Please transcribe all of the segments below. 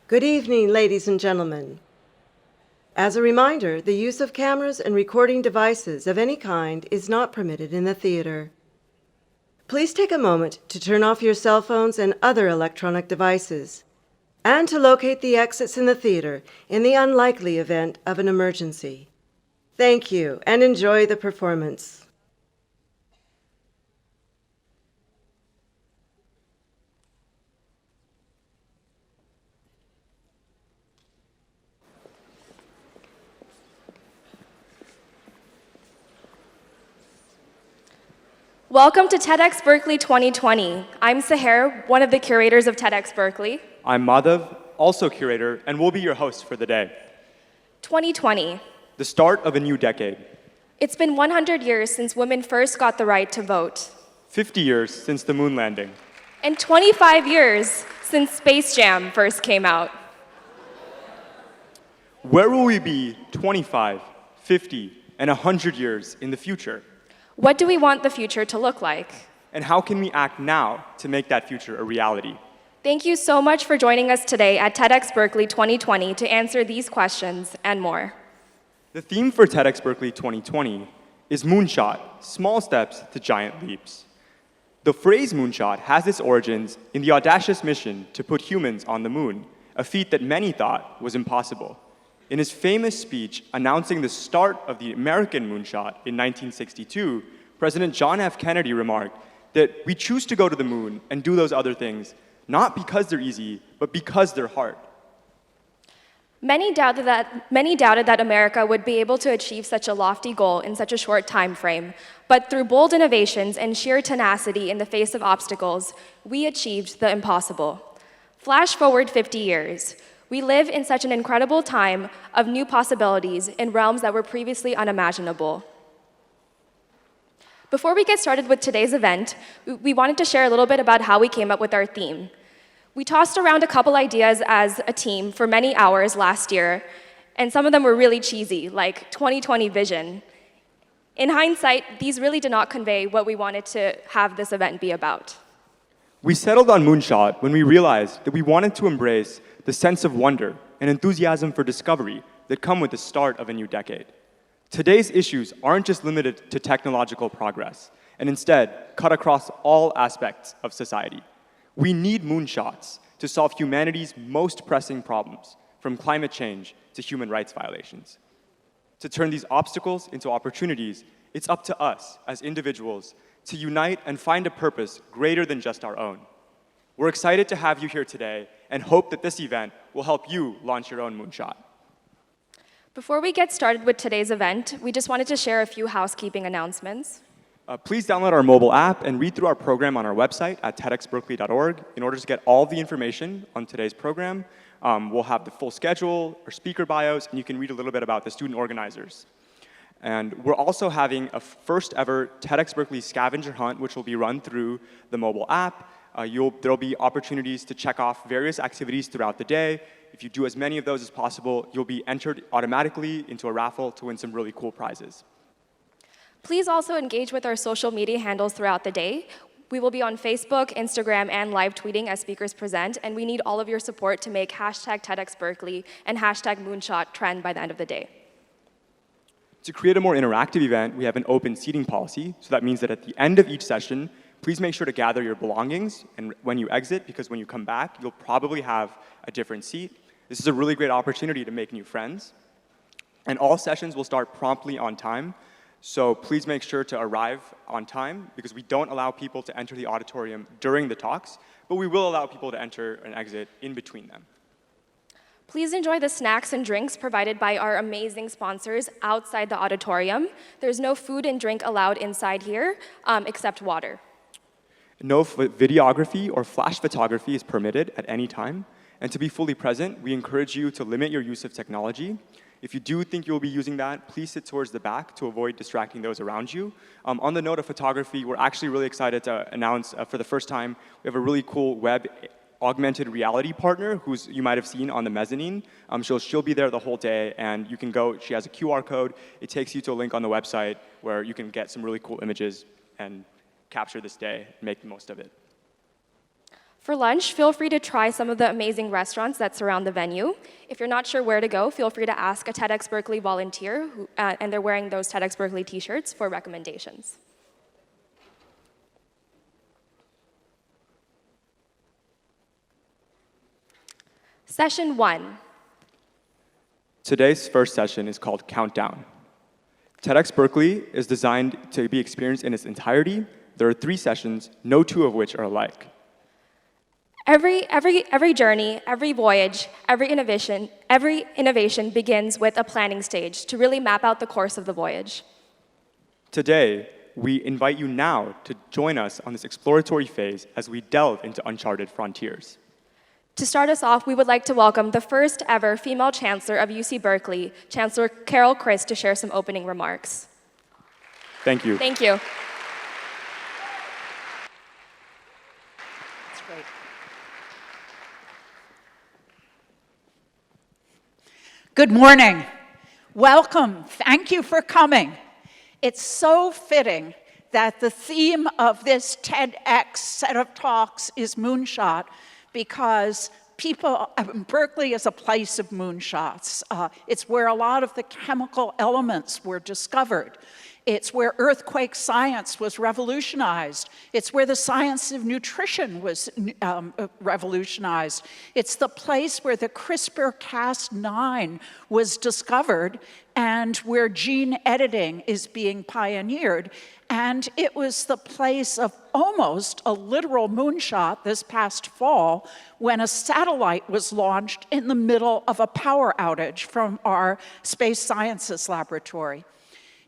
Good evening, ladies and gentlemen. As a reminder, the use of cameras and recording devices of any kind is not permitted in the theater. Please take a moment to turn off your cell phones and other electronic devices, and to locate the exits in the theater in the unlikely event of an emergency. Thank you, and enjoy the performance. Welcome to TEDxBerkeley 2020. I'm Sahar, one of the curators of TEDxBerkeley. I'm Madhav, also curator, and will be your host for the day. 2020. The start of a new decade. It's been 100 years since women first got the right to vote. 50 years since the moon landing. And 25 years since Space Jam first came out. Where will we be 25, 50, and 100 years in the future? What do we want the future to look like? And how can we act now to make that future a reality? Thank you so much for joining us today at TEDxBerkeley 2020 to answer these questions and more. The theme for TEDxBerkeley 2020 is Moonshot, small steps to giant leaps. The phrase moonshot has its origins in the audacious mission to put humans on the moon, a feat that many thought was impossible. In his famous speech announcing the start of the American moonshot in 1962, President John F. Kennedy remarked that we choose to go to the moon and do those other things, not because they're easy, but because they're hard. Many doubted that America would be able to achieve such a lofty goal in such a short time frame, but through bold innovations and sheer tenacity in the face of obstacles, we achieved the impossible. Flash forward 50 years. We live in such an incredible time of new possibilities in realms that were previously unimaginable. Before we get started with today's event, we wanted to share a little bit about how we came up with our theme. We tossed around a couple ideas as a team for many hours last year, and some of them were really cheesy, like 2020 vision. In hindsight, these really did not convey what we wanted to have this event be about. We settled on Moonshot when we realized that we wanted to embrace the sense of wonder and enthusiasm for discovery that come with the start of a new decade. Today's issues aren't just limited to technological progress, and instead cut across all aspects of society. We need moonshots to solve humanity's most pressing problems, from climate change to human rights violations. To turn these obstacles into opportunities, it's up to us as individuals to unite and find a purpose greater than just our own. We're excited to have you here today and hope that this event will help you launch your own moonshot. Before we get started with today's event, we just wanted to share a few housekeeping announcements. Please download our mobile app and read through our program on our website at TEDxBerkeley.org in order to get all the information on today's program. We'll have the full schedule, our speaker bios, and you can read a little bit about the student organizers. And we're also having a first ever TEDxBerkeley scavenger hunt, which will be run through the mobile app. There'll be opportunities to check off various activities throughout the day. If you do as many of those as possible, you'll be entered automatically into a raffle to win some really cool prizes. Please also engage with our social media handles throughout the day. We will be on Facebook, Instagram, and live tweeting as speakers present, and we need all of your support to make hashtag TEDxBerkeley and hashtag Moonshot trend by the end of the day. To create a more interactive event, we have an open seating policy, so that means that at the end of each session, please make sure to gather your belongings and when you exit, because when you come back, you'll probably have a different seat. This is a really great opportunity to make new friends. And all sessions will start promptly on time, so please make sure to arrive on time, because we don't allow people to enter the auditorium during the talks, but we will allow people to enter and exit in between them. Please enjoy the snacks and drinks provided by our amazing sponsors outside the auditorium. There's no food and drink allowed inside here, except water. No videography or flash photography is permitted at any time. And to be fully present, we encourage you to limit your use of technology. If you do think you'll be using that, please sit towards the back to avoid distracting those around you. On the note of photography, we're actually really excited to announce for the first time, we have a really cool web augmented reality partner who's you might have seen on the mezzanine. She'll be there the whole day, and you can go. She has a QR code. It takes you to a link on the website where you can get some really cool images and capture this day and make the most of it. For lunch, feel free to try some of the amazing restaurants that surround the venue. If you're not sure where to go, feel free to ask a TEDxBerkeley volunteer, and they're wearing those TEDxBerkeley t-shirts for recommendations. Session 1. Today's first session is called Countdown. TEDxBerkeley is designed to be experienced in its entirety. There are 3 sessions, no 2 of which are alike. Every journey, every voyage, every innovation begins with a planning stage to really map out the course of the voyage. Today, we invite you now to join us on this exploratory phase as we delve into uncharted frontiers. To start us off, we would like to welcome the first ever female chancellor of UC Berkeley, Chancellor Carol Christ, to share some opening remarks. Thank you. Thank you. That's great. Good morning. Welcome. Thank you for coming. It's so fitting that the theme of this TEDx set of talks is Moonshot, because Berkeley is a place of moonshots. It's where a lot of the chemical elements were discovered. It's where earthquake science was revolutionized. It's where the science of nutrition was revolutionized. It's the place where the CRISPR-Cas9 was discovered and where gene editing is being pioneered. And it was the place of almost a literal moonshot this past fall when a satellite was launched in the middle of a power outage from our Space Sciences Laboratory.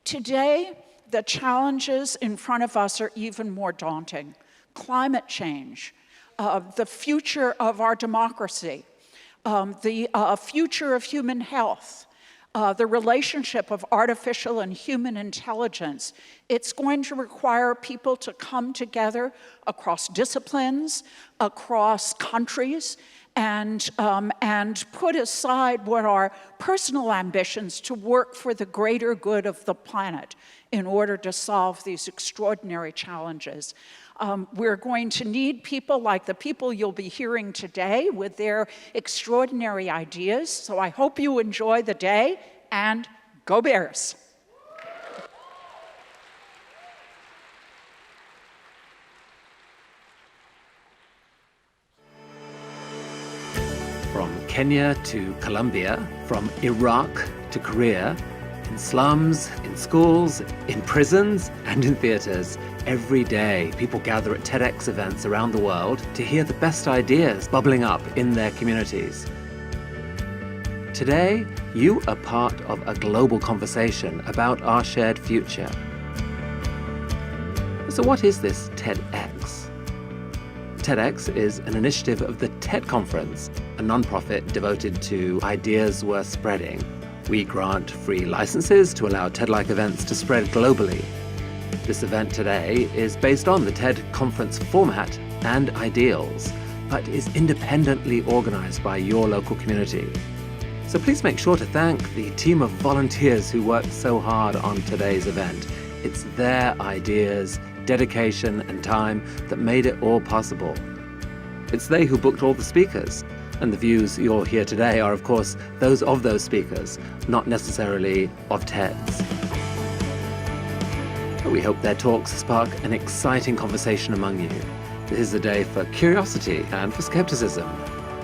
Today, the challenges in front of us are even more daunting. Climate change, the future of our democracy, the future of human health, the relationship of artificial and human intelligence. It's going to require people to come together across disciplines, across countries, and put aside what are personal ambitions to work for the greater good of the planet in order to solve these extraordinary challenges. We're going to need people like the people you'll be hearing today with their extraordinary ideas. So I hope you enjoy the day, and go Bears. From Kenya to Colombia, from Iraq to Korea, in slums, in schools, in prisons, and in theaters, every day people gather at TEDx events around the world to hear the best ideas bubbling up in their communities. Today, you are part of a global conversation about our shared future. So what is this TEDx? TEDx is an initiative of the TED Conference, a nonprofit devoted to ideas worth spreading. We grant free licenses to allow TED-like events to spread globally. This event today is based on the TED Conference format and ideals, but is independently organized by your local community. So please make sure to thank the team of volunteers who worked so hard on today's event. It's their ideas, dedication, and time that made it all possible. It's they who booked all the speakers, and the views you'll hear today are, of course, those of those speakers, not necessarily of TEDs. But we hope their talks spark an exciting conversation among you. This is a day for curiosity and for skepticism,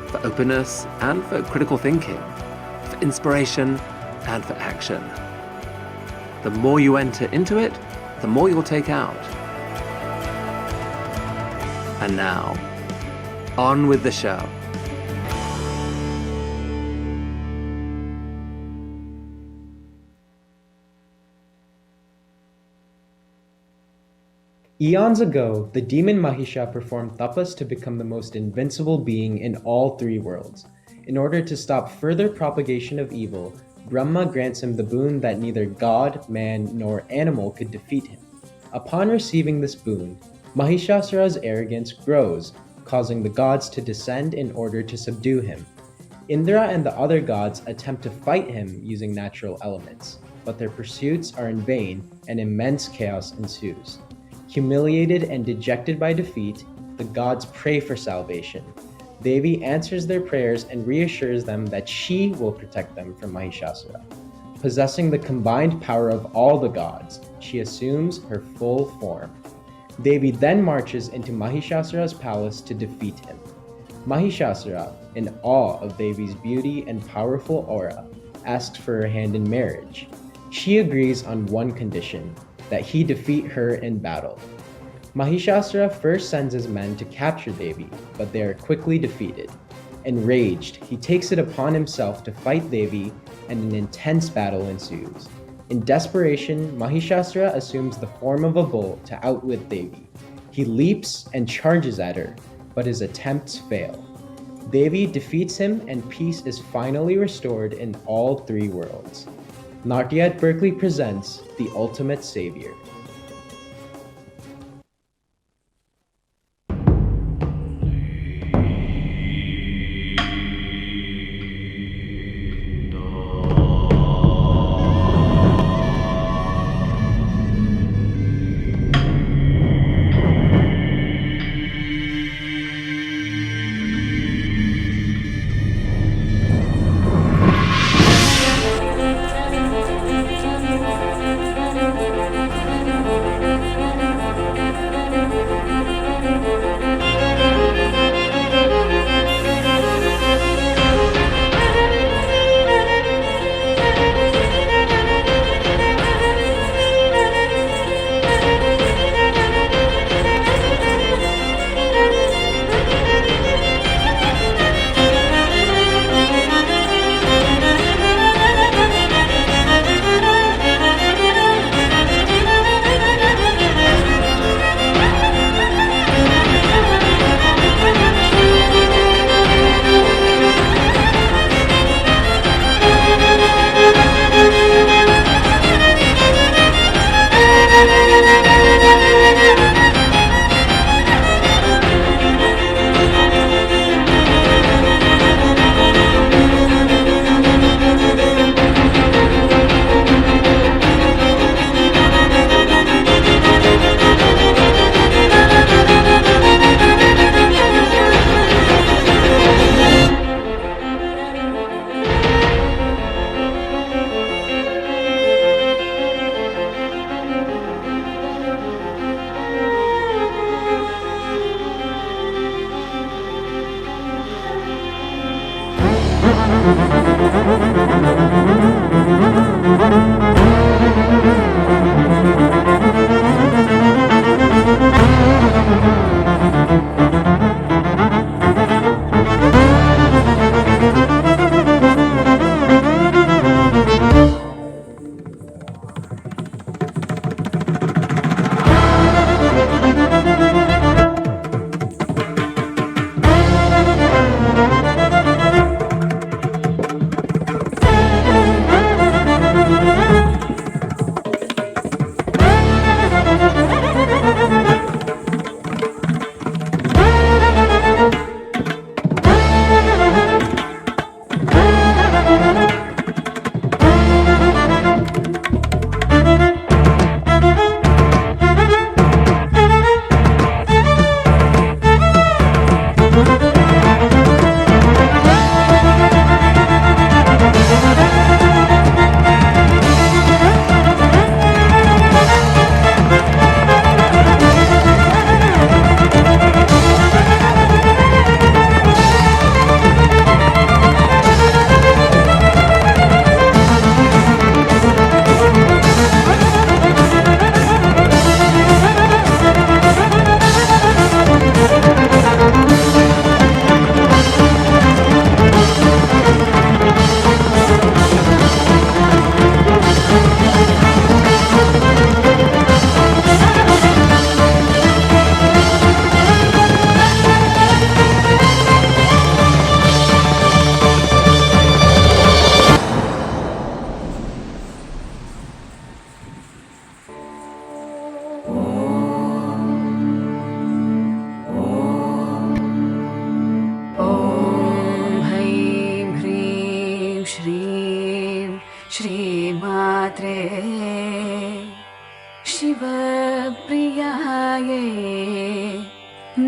for openness and for critical thinking, for inspiration and for action. The more you enter into it, the more you'll take out. And now, on with the show. Eons ago, the demon Mahisha performed tapas to become the most invincible being in all 3 worlds. In order to stop further propagation of evil, Brahma grants him the boon that neither god, man, nor animal could defeat him. Upon receiving this boon, Mahishasura's arrogance grows, causing the gods to descend in order to subdue him. Indra and the other gods attempt to fight him using natural elements, but their pursuits are in vain and immense chaos ensues. Humiliated and dejected by defeat, the gods pray for salvation. Devi answers their prayers and reassures them that she will protect them from Mahishasura. Possessing the combined power of all the gods, she assumes her full form. Devi then marches into Mahishasura's palace to defeat him. Mahishasura, in awe of Devi's beauty and powerful aura, asks for her hand in marriage. She agrees on one condition, that he defeat her in battle. Mahishasura first sends his men to capture Devi, but they are quickly defeated. Enraged, he takes it upon himself to fight Devi, and an intense battle ensues. In desperation, Mahishasura assumes the form of a bull to outwit Devi. He leaps and charges at her, but his attempts fail. Devi defeats him and peace is finally restored in all three worlds. TEDxBerkeley presents The Ultimate Savior.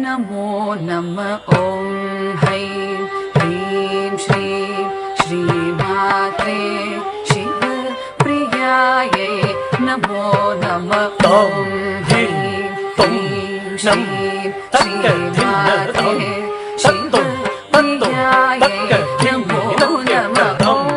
नमो नमः ॐ हैं ह्रीं श्रीं श्रीमात्रे शिवप्रियायै नमो नमः ॐ हैं ह्रीं श्रीं श्रीमात्रे शिवप्रियायै नमो नमः ॐ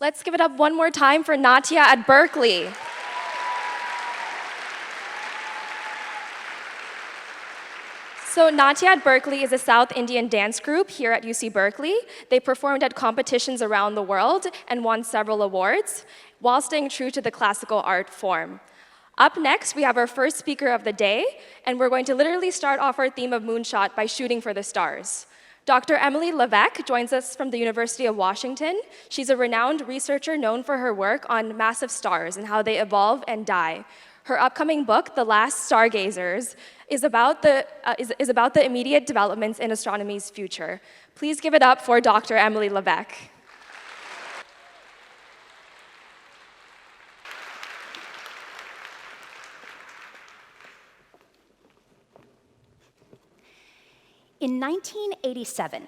Let's give it up one more time for Natya at Berkeley. So Natya at Berkeley is a South Indian dance group here at UC Berkeley. They performed at competitions around the world and won several awards while staying true to the classical art form. Up next, we have our first speaker of the day, and we're going to literally start off our theme of Moonshot by shooting for the stars. Dr. Emily Levesque joins us from the University of Washington. She's a renowned researcher known for her work on massive stars and how they evolve and die. Her upcoming book, The Last Stargazers, is about the immediate developments in astronomy's future. Please give it up for Dr. Emily Levesque. In 1987,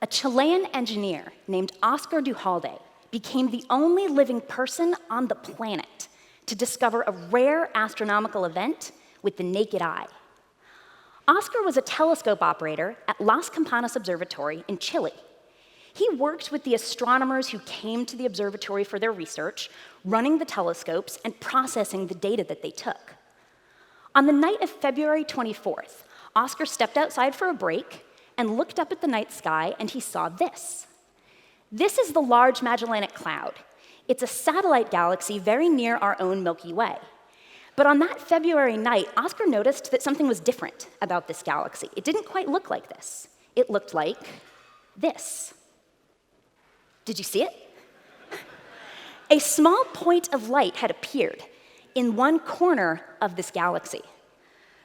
a Chilean engineer named Oscar Duhalde became the only living person on the planet to discover a rare astronomical event with the naked eye. Oscar was a telescope operator at Las Campanas Observatory in Chile. He worked with the astronomers who came to the observatory for their research, running the telescopes and processing the data that they took. On the night of February 24th, Oscar stepped outside for a break and looked up at the night sky, and he saw this. This is the Large Magellanic Cloud. It's a satellite galaxy very near our own Milky Way. But on that February night, Oscar noticed that something was different about this galaxy. It didn't quite look like this. It looked like this. Did you see it? A small point of light had appeared in one corner of this galaxy.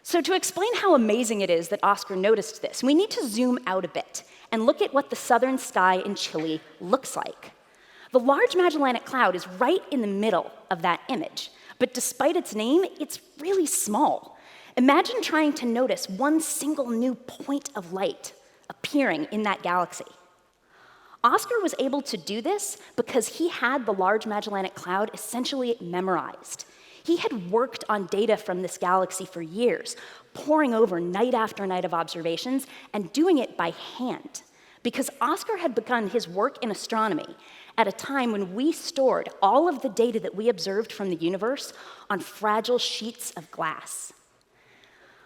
So to explain how amazing it is that Oscar noticed this, we need to zoom out a bit and look at what the southern sky in Chile looks like. The Large Magellanic Cloud is right in the middle of that image, but despite its name, it's really small. Imagine trying to notice one single new point of light appearing in that galaxy. Oscar was able to do this because he had the Large Magellanic Cloud essentially memorized. He had worked on data from this galaxy for years, poring over night after night of observations and doing it by hand, because Oscar had begun his work in astronomy at a time when we stored all of the data that we observed from the universe on fragile sheets of glass.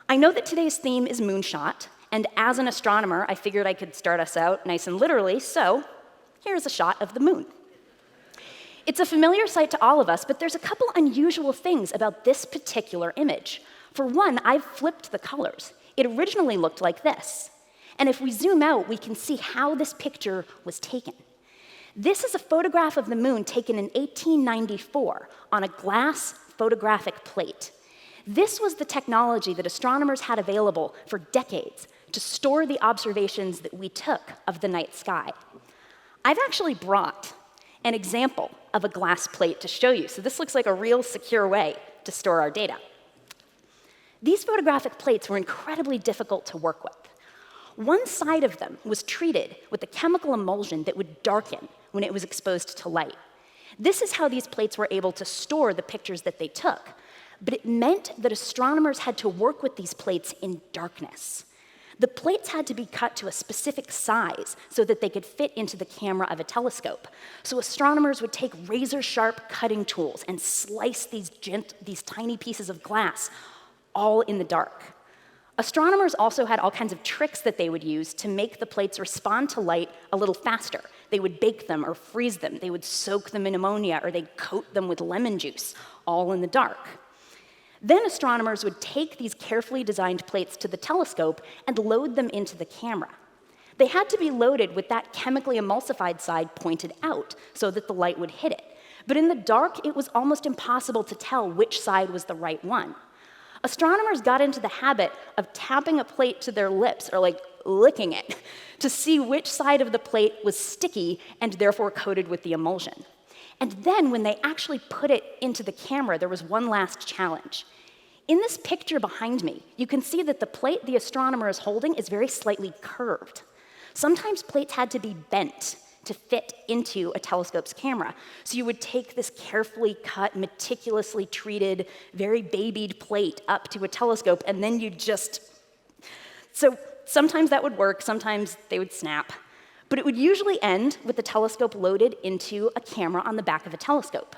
I know that today's theme is Moonshot, and as an astronomer, I figured I could start us out nice and literally, so here's a shot of the moon. It's a familiar sight to all of us, but there's a couple unusual things about this particular image. For one, I've flipped the colors. It originally looked like this. And if we zoom out, we can see how this picture was taken. This is a photograph of the moon taken in 1894 on a glass photographic plate. This was the technology that astronomers had available for decades to store the observations that we took of the night sky. I've actually brought an example of a glass plate to show you. So this looks like a real secure way to store our data. These photographic plates were incredibly difficult to work with. One side of them was treated with a chemical emulsion that would darken when it was exposed to light. This is how these plates were able to store the pictures that they took. But it meant that astronomers had to work with these plates in darkness. The plates had to be cut to a specific size so that they could fit into the camera of a telescope. So astronomers would take razor-sharp cutting tools and slice these tiny pieces of glass, all in the dark. Astronomers also had all kinds of tricks that they would use to make the plates respond to light a little faster. They would bake them or freeze them. They would soak them in ammonia, or they'd coat them with lemon juice, all in the dark. Then astronomers would take these carefully designed plates to the telescope and load them into the camera. They had to be loaded with that chemically emulsified side pointed out so that the light would hit it. But in the dark, it was almost impossible to tell which side was the right one. Astronomers got into the habit of tapping a plate to their lips, or like licking it, to see which side of the plate was sticky and therefore coated with the emulsion. And then when they actually put it into the camera, there was one last challenge. In this picture behind me, you can see that the plate the astronomer is holding is very slightly curved. Sometimes plates had to be bent to fit into a telescope's camera. So you would take this carefully cut, meticulously treated, very babied plate up to a telescope, and then you'd just... So sometimes that would work, sometimes they would snap. But it would usually end with the telescope loaded into a camera on the back of a telescope.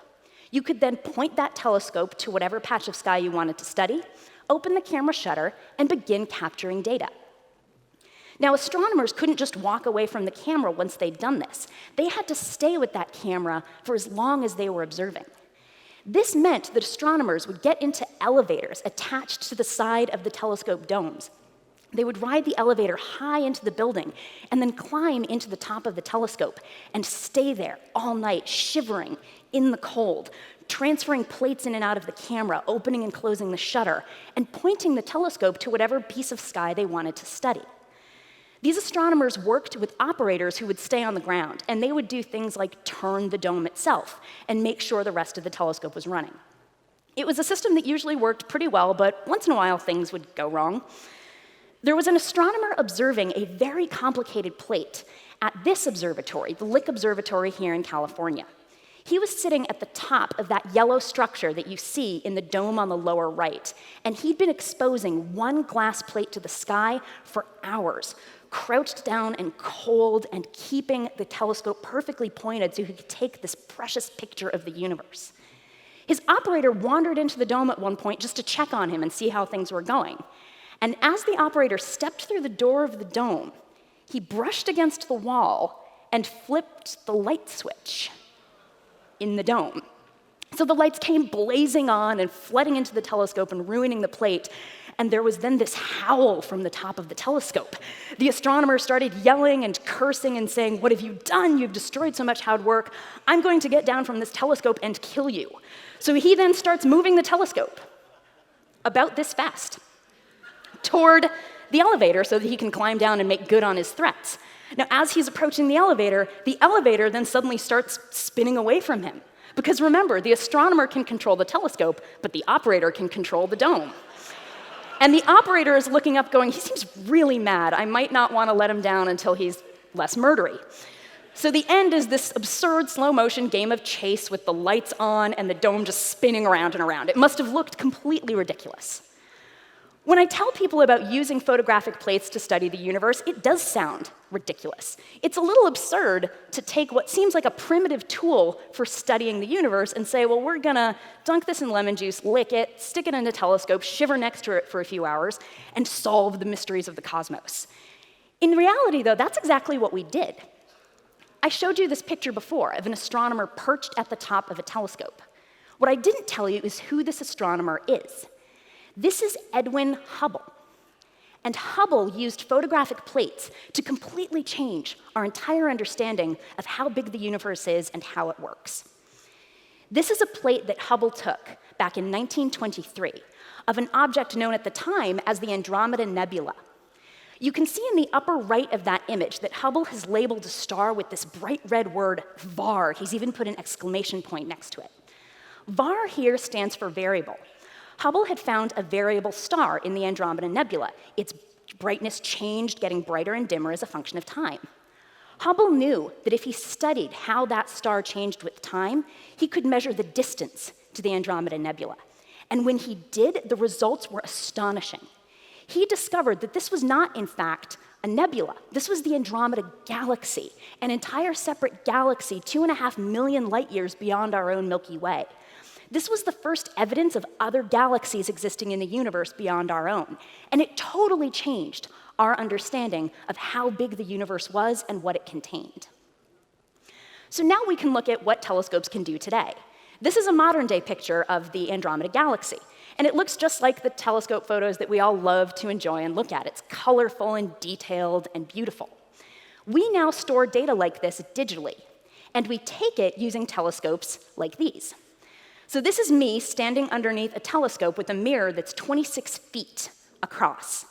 You could then point that telescope to whatever patch of sky you wanted to study, open the camera shutter, and begin capturing data. Now, astronomers couldn't just walk away from the camera once they'd done this. They had to stay with that camera for as long as they were observing. This meant that astronomers would get into elevators attached to the side of the telescope domes, They would ride the elevator high into the building and then climb into the top of the telescope and stay there all night, shivering in the cold, transferring plates in and out of the camera, opening and closing the shutter, and pointing the telescope to whatever piece of sky they wanted to study. These astronomers worked with operators who would stay on the ground, and they would do things like turn the dome itself and make sure the rest of the telescope was running. It was a system that usually worked pretty well, but once in a while things would go wrong. There was an astronomer observing a very complicated plate at this observatory, the Lick Observatory here in California. He was sitting at the top of that yellow structure that you see in the dome on the lower right, and he'd been exposing one glass plate to the sky for hours, crouched down and cold and keeping the telescope perfectly pointed so he could take this precious picture of the universe. His operator wandered into the dome at one point just to check on him and see how things were going. And as the operator stepped through the door of the dome, he brushed against the wall and flipped the light switch in the dome. So the lights came blazing on and flooding into the telescope and ruining the plate. And there was then this howl from the top of the telescope. The astronomer started yelling and cursing and saying, "What have you done? You've destroyed so much hard work. I'm going to get down from this telescope and kill you." So he then starts moving the telescope about this fast toward the elevator so that he can climb down and make good on his threats. Now, as he's approaching the elevator then suddenly starts spinning away from him. Because remember, the astronomer can control the telescope, but the operator can control the dome. And the operator is looking up going, "He seems really mad. I might not want to let him down until he's less murdery." So the end is this absurd slow-motion game of chase with the lights on and the dome just spinning around and around. It must have looked completely ridiculous. When I tell people about using photographic plates to study the universe, it does sound ridiculous. It's a little absurd to take what seems like a primitive tool for studying the universe and say, well, we're gonna dunk this in lemon juice, lick it, stick it in a telescope, shiver next to it for a few hours, and solve the mysteries of the cosmos. In reality, though, that's exactly what we did. I showed you this picture before of an astronomer perched at the top of a telescope. What I didn't tell you is who this astronomer is. This is Edwin Hubble. And Hubble used photographic plates to completely change our entire understanding of how big the universe is and how it works. This is a plate that Hubble took back in 1923 of an object known at the time as the Andromeda Nebula. You can see in the upper right of that image that Hubble has labeled a star with this bright red word, VAR. He's even put an exclamation point next to it. VAR here stands for variable. Hubble had found a variable star in the Andromeda Nebula. Its brightness changed, getting brighter and dimmer as a function of time. Hubble knew that if he studied how that star changed with time, he could measure the distance to the Andromeda Nebula. And when he did, the results were astonishing. He discovered that this was not, in fact, a nebula. This was the Andromeda Galaxy, an entire separate galaxy 2.5 million light years beyond our own Milky Way. This was the first evidence of other galaxies existing in the universe beyond our own, and it totally changed our understanding of how big the universe was and what it contained. So now we can look at what telescopes can do today. This is a modern-day picture of the Andromeda Galaxy, and it looks just like the telescope photos that we all love to enjoy and look at. It's colorful and detailed and beautiful. We now store data like this digitally, and we take it using telescopes like these. So this is me standing underneath a telescope with a mirror that's 26 feet across.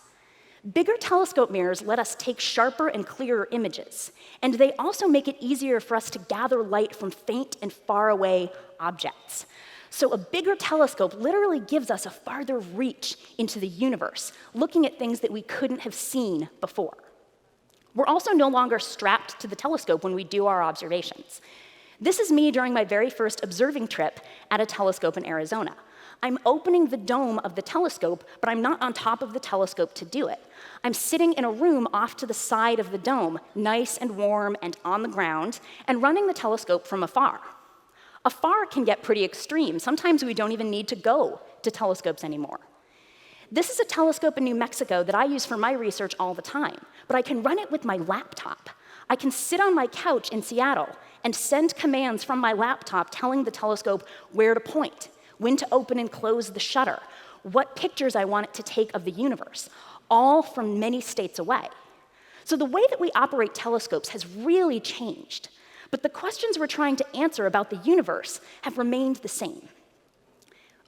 Bigger telescope mirrors let us take sharper and clearer images, and they also make it easier for us to gather light from faint and far away objects. So a bigger telescope literally gives us a farther reach into the universe, looking at things that we couldn't have seen before. We're also no longer strapped to the telescope when we do our observations. This is me during my very first observing trip at a telescope in Arizona. I'm opening the dome of the telescope, but I'm not on top of the telescope to do it. I'm sitting in a room off to the side of the dome, nice and warm and on the ground, and running the telescope from afar. Afar can get pretty extreme. Sometimes we don't even need to go to telescopes anymore. This is a telescope in New Mexico that I use for my research all the time, but I can run it with my laptop. I can sit on my couch in Seattle and send commands from my laptop telling the telescope where to point, when to open and close the shutter, what pictures I want it to take of the universe. all from many states away. So the way that we operate telescopes has really changed, but the questions we're trying to answer about the universe have remained the same.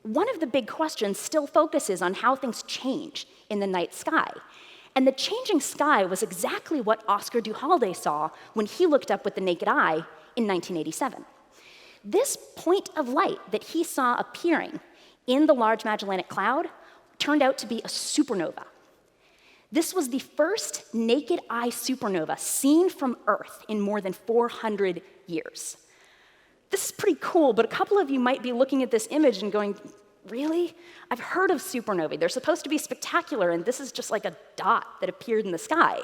One of the big questions still focuses on how things change in the night sky. And the changing sky was exactly what Oscar Duhalde saw when he looked up with the naked eye in 1987. This point of light that he saw appearing in the Large Magellanic Cloud turned out to be a supernova. This was the first naked eye supernova seen from Earth in more than 400 years. This is pretty cool, but a couple of you might be looking at this image and going, really? I've heard of supernovae. They're supposed to be spectacular, and this is just like a dot that appeared in the sky.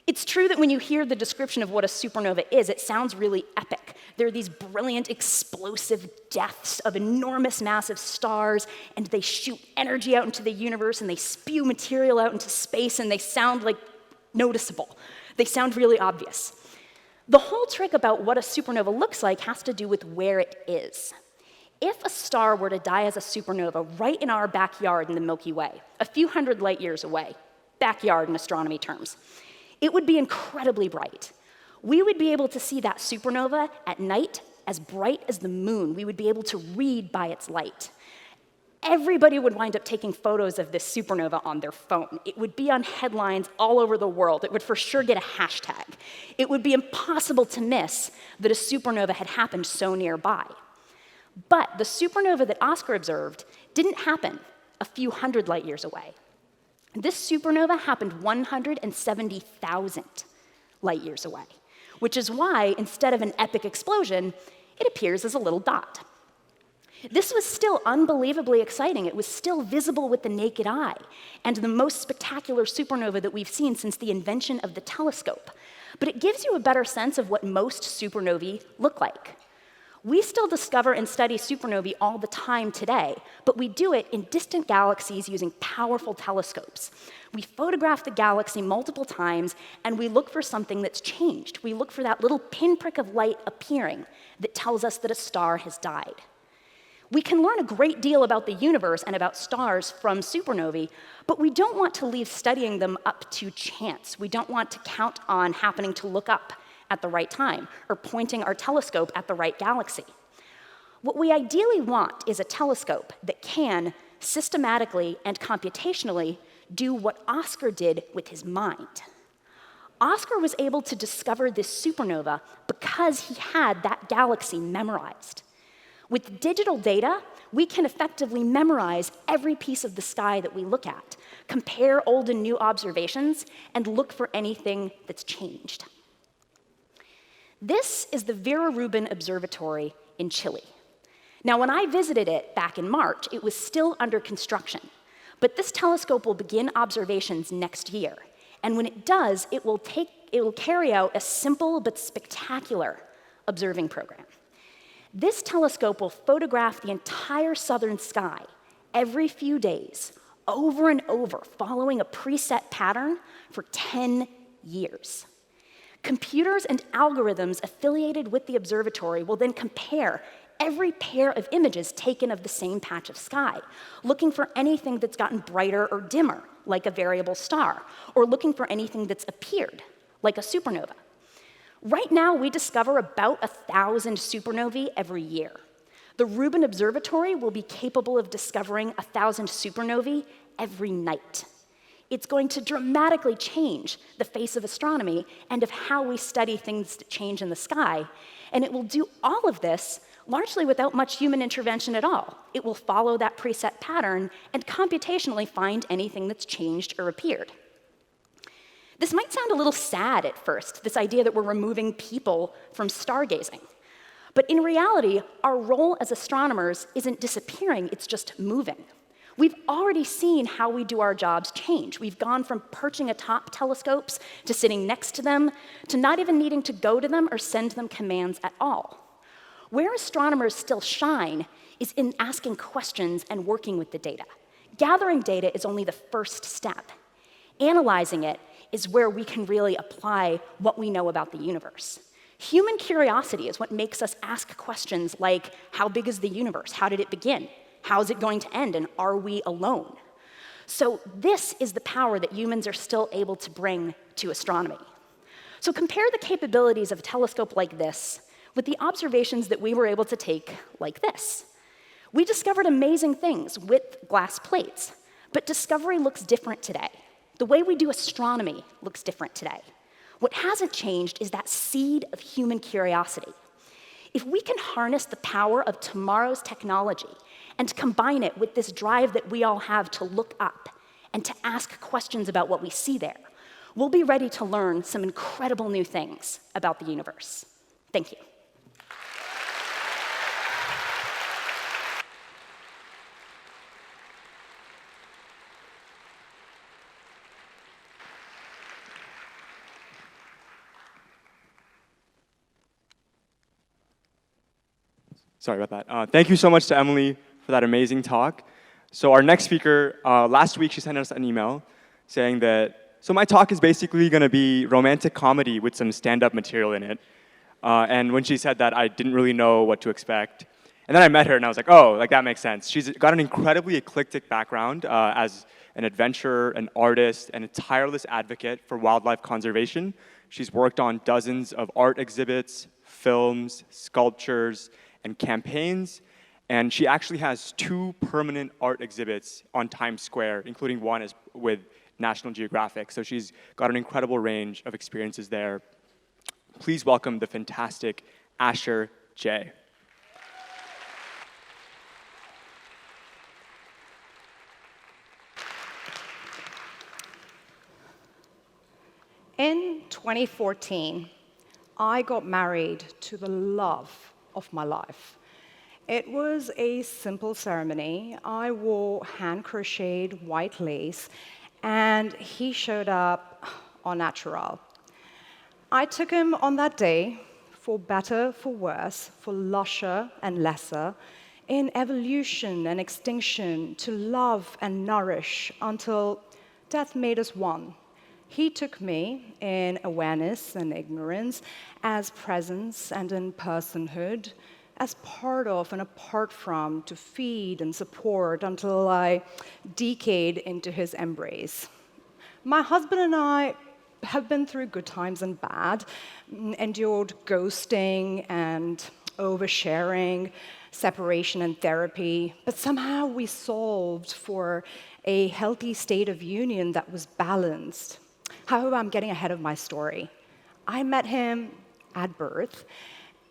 It's true that when you hear the description of what a supernova is, it sounds really epic. There are these brilliant, explosive deaths of enormous, massive stars, and they shoot energy out into the universe, and they spew material out into space, and they sound like noticeable. They sound really obvious. The whole trick about what a supernova looks like has to do with where it is. If a star were to die as a supernova right in our backyard in the Milky Way, a few hundred light years away, backyard in astronomy terms, it would be incredibly bright. We would be able to see that supernova at night as bright as the moon. We would be able to read by its light. Everybody would wind up taking photos of this supernova on their phone. It would be on headlines all over the world. It would for sure get a hashtag. It would be impossible to miss that a supernova had happened so nearby. But the supernova that Oscar observed didn't happen a few hundred light years away. This supernova happened 170,000 light years away, which is why, instead of an epic explosion, it appears as a little dot. This was still unbelievably exciting. It was still visible with the naked eye, and the most spectacular supernova that we've seen since the invention of the telescope. But it gives you a better sense of what most supernovae look like. We still discover and study supernovae all the time today, but we do it in distant galaxies using powerful telescopes. We photograph the galaxy multiple times, and we look for something that's changed. We look for that little pinprick of light appearing that tells us that a star has died. We can learn a great deal about the universe and about stars from supernovae, but we don't want to leave studying them up to chance. We don't want to count on happening to look up at the right time, or pointing our telescope at the right galaxy. What we ideally want is a telescope that can, systematically and computationally, do what Oscar did with his mind. Oscar was able to discover this supernova because he had that galaxy memorized. With digital data, we can effectively memorize every piece of the sky that we look at, compare old and new observations, and look for anything that's changed. This is the Vera Rubin Observatory in Chile. Now, when I visited it back in March, it was still under construction. But this telescope will begin observations next year. And when it does, it will carry out a simple but spectacular observing program. This telescope will photograph the entire southern sky every few days, over and over, following a preset pattern for 10 years. Computers and algorithms affiliated with the observatory will then compare every pair of images taken of the same patch of sky, looking for anything that's gotten brighter or dimmer, like a variable star, or looking for anything that's appeared, like a supernova. Right now, we discover about 1,000 supernovae every year. The Rubin Observatory will be capable of discovering 1,000 supernovae every night. It's going to dramatically change the face of astronomy and of how we study things that change in the sky. And it will do all of this largely without much human intervention at all. It will follow that preset pattern and computationally find anything that's changed or appeared. This might sound a little sad at first, this idea that we're removing people from stargazing. But in reality, our role as astronomers isn't disappearing, it's just moving. We've already seen how we do our jobs change. We've gone from perching atop telescopes to sitting next to them, to not even needing to go to them or send them commands at all. Where astronomers still shine is in asking questions and working with the data. Gathering data is only the first step. Analyzing it is where we can really apply what we know about the universe. Human curiosity is what makes us ask questions like, how big is the universe? How did it begin? How is it going to end? And are we alone? So this is the power that humans are still able to bring to astronomy. So compare the capabilities of a telescope like this with the observations that we were able to take like this. We discovered amazing things with glass plates, but discovery looks different today. The way we do astronomy looks different today. What hasn't changed is that seed of human curiosity. If we can harness the power of tomorrow's technology and combine it with this drive that we all have to look up and to ask questions about what we see there, we'll be ready to learn some incredible new things about the universe. Thank you. Sorry about that. Thank you so much to Emily for that amazing talk. So our next speaker, last week she sent us an email saying that, so my talk is basically going to be romantic comedy with some stand-up material in it. And when she said that, I didn't really know what to expect. And then I met her and I was like, oh, like that makes sense. She's got an incredibly eclectic background as an adventurer, an artist, and a tireless advocate for wildlife conservation. She's worked on dozens of art exhibits, films, sculptures, and campaigns, and she actually has 2 permanent art exhibits on Times Square, including one with National Geographic. So she's got an incredible range of experiences there. Please welcome the fantastic Asher J. In 2014, I got married to the love of my life. It was a simple ceremony. I wore hand-crocheted white lace, and he showed up en natural. I took him on that day, for better, for worse, for lusher and lesser, in evolution and extinction, to love and nourish until death made us one. He took me in awareness and ignorance, as presence and in personhood, as part of and apart from, to feed and support until I decayed into his embrace. My husband and I have been through good times and bad, endured ghosting and oversharing, separation and therapy, but somehow we solved for a healthy state of union that was balanced. However, I'm getting ahead of my story. I met him at birth,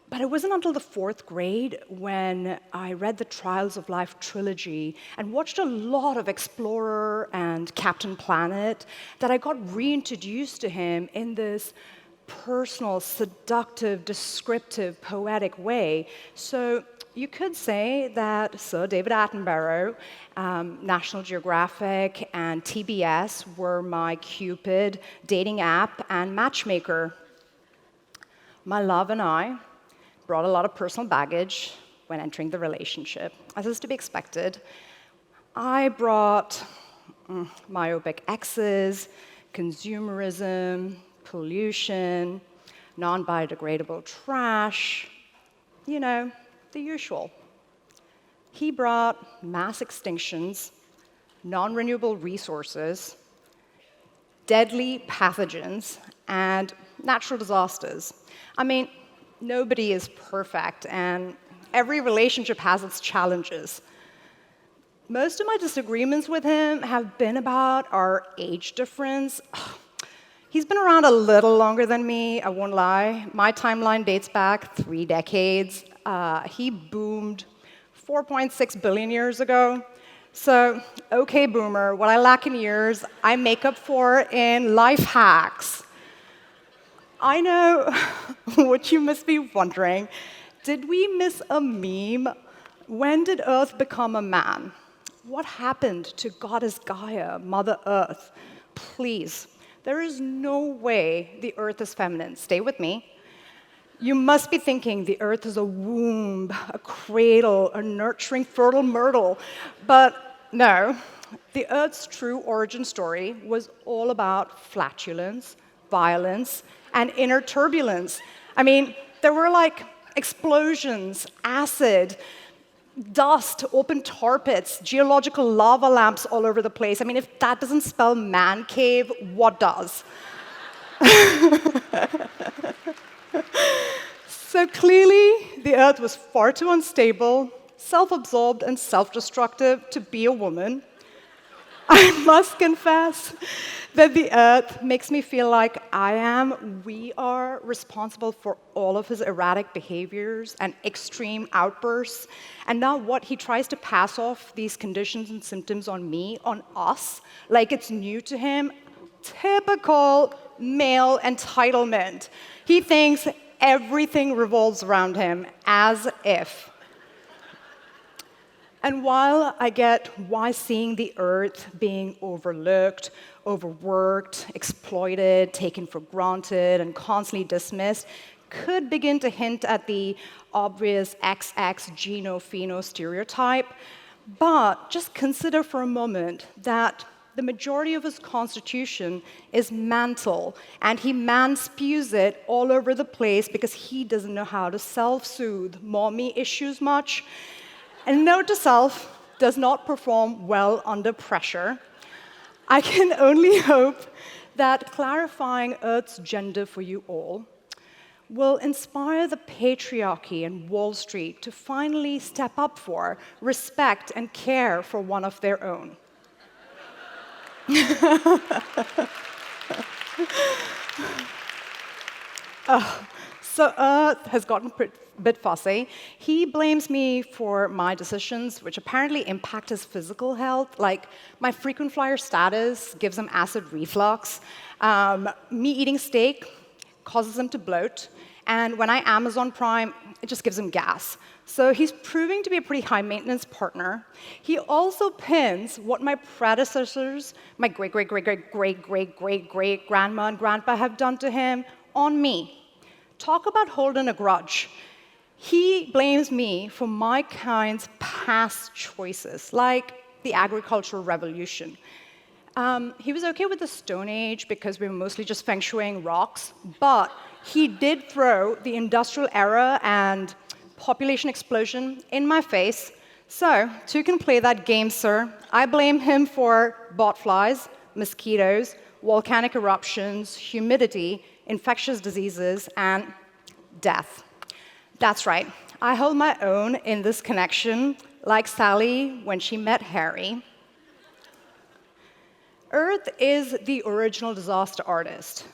but it wasn't until the 4th grade when I read the Trials of Life trilogy and watched a lot of Explorer and Captain Planet that I got reintroduced to him in this personal, seductive, descriptive, poetic way. So you could say that Sir David Attenborough, National Geographic, and TBS were my Cupid, dating app, and matchmaker. My love and I brought a lot of personal baggage when entering the relationship, as is to be expected. I brought myopic exes, consumerism, pollution, non-biodegradable trash, you know, the usual. He brought mass extinctions, non-renewable resources, deadly pathogens, and natural disasters. I mean, nobody is perfect, and every relationship has its challenges. Most of my disagreements with him have been about our age difference. He's been around a little longer than me, I won't lie. My timeline dates back 3 decades. He boomed 4.6 billion years ago. So, okay, boomer, what I lack in years, I make up for in life hacks. I know what you must be wondering. Did we miss a meme? When did Earth become a man? What happened to Goddess Gaia, Mother Earth? Please, there is no way the Earth is feminine. Stay with me. You must be thinking the Earth is a womb, a cradle, a nurturing, fertile myrtle. But no, the Earth's true origin story was all about flatulence, violence, and inner turbulence. I mean, there were like explosions, acid, dust, open tar pits, geological lava lamps all over the place. I mean, if that doesn't spell man cave, what does? So clearly, the Earth was far too unstable, self-absorbed, and self-destructive to be a woman. I must confess that the Earth makes me feel like we are responsible for all of his erratic behaviors and extreme outbursts. And now what, he tries to pass off these conditions and symptoms on me, on us, like it's new to him. Typical male entitlement. He thinks everything revolves around him, as if. And while I get why seeing the Earth being overlooked, overworked, exploited, taken for granted, and constantly dismissed could begin to hint at the obvious XX geno-pheno stereotype, but just consider for a moment that the majority of his constitution is mantle, and he man-spews it all over the place because he doesn't know how to self-soothe mommy issues much. And note to self, does not perform well under pressure. I can only hope that clarifying Earth's gender for you all will inspire the patriarchy and Wall Street to finally step up for, respect, and care for one of their own. So Earth has gotten a bit fussy. He blames me for my decisions, which apparently impact his physical health. Like, my frequent flyer status gives him acid reflux. Me eating steak causes him to bloat. And when I Amazon Prime, it just gives him gas. So he's proving to be a pretty high-maintenance partner. He also pins what my predecessors, my great-great-great-great-great-great-great-grandma and grandpa have done to him on me. Talk about holding a grudge. He blames me for my kind's past choices, like the agricultural revolution. He was okay with the Stone Age because we were mostly just feng shuiing rocks, but he did throw the industrial era and population explosion in my face. So, two can play that game, sir. I blame him for botflies, mosquitoes, volcanic eruptions, humidity, infectious diseases, and death. That's right. I hold my own in this connection, like Sally when she met Harry. Earth is the original disaster artist.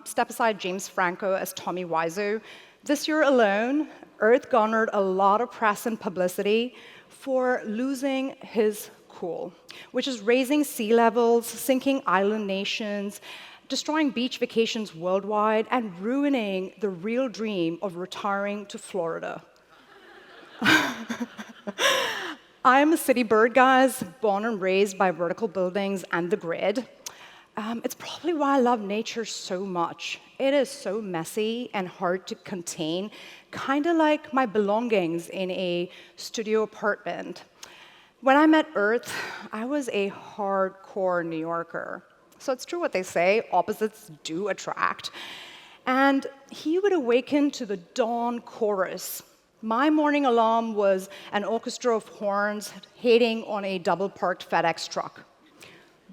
Step aside James Franco as Tommy Wiseau. This year alone, Earth garnered a lot of press and publicity for losing his cool, which is raising sea levels, sinking island nations, destroying beach vacations worldwide, and ruining the real dream of retiring to Florida. I'm a city bird, guys, born and raised by vertical buildings and the grid. It's probably why I love nature so much. It is so messy and hard to contain, kind of like my belongings in a studio apartment. When I met Earth, I was a hardcore New Yorker. So it's true what they say, opposites do attract. And he would awaken to the dawn chorus. My morning alarm was an orchestra of horns hitting on a double-parked FedEx truck.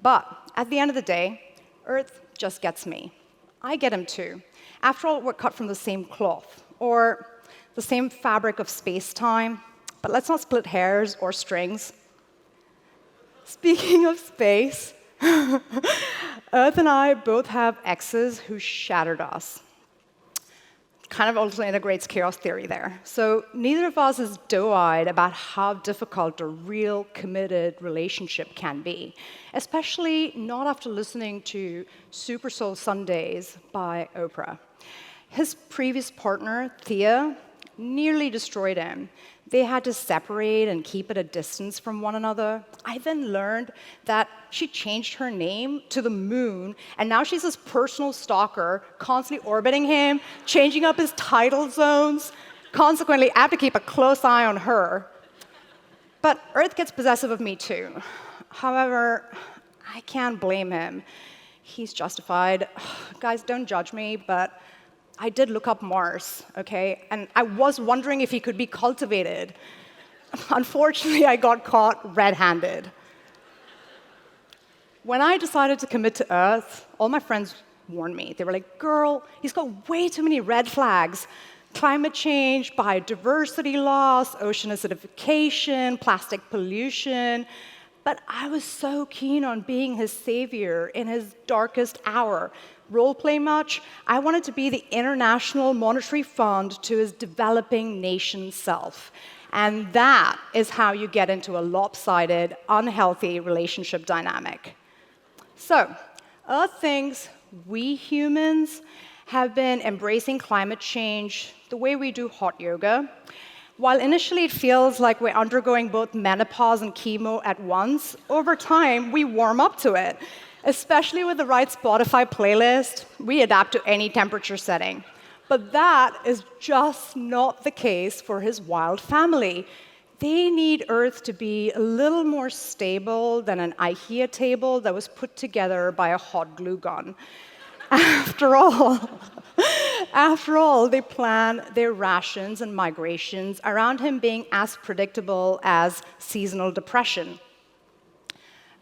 But at the end of the day, Earth just gets me. I get him too. After all, we're cut from the same cloth, or the same fabric of space-time. But let's not split hairs or strings. Speaking of space, Earth and I both have exes who shattered us. Kind of also integrates chaos theory there. So neither of us is doe-eyed about how difficult a real committed relationship can be, especially not after listening to Super Soul Sundays by Oprah. His previous partner, Thea, nearly destroyed him. They had to separate and keep at a distance from one another. I then learned that she changed her name to the Moon, and now she's his personal stalker, constantly orbiting him, changing up his tidal zones. Consequently, I have to keep a close eye on her. But Earth gets possessive of me too. However, I can't blame him. He's justified. Guys, don't judge me, but I did look up Mars, okay? And I was wondering if he could be cultivated. unfortunately, I got caught red-handed. When I decided to commit to Earth, all my friends warned me. They were like, girl, he's got way too many red flags. Climate change, biodiversity loss, ocean acidification, plastic pollution. But I was so keen on being his savior in his darkest hour. Role play much? I wanted to be the International Monetary Fund to his developing nation self. And that is how you get into a lopsided, unhealthy relationship dynamic. So, Earth thinks we humans have been embracing climate change the way we do hot yoga. While initially it feels like we're undergoing both menopause and chemo at once, over time we warm up to it. Especially with the right Spotify playlist, we adapt to any temperature setting. But that is just not the case for his wild family. They need Earth to be a little more stable than an IKEA table that was put together by a hot glue gun. After all, they plan their rations and migrations around him being as predictable as seasonal depression.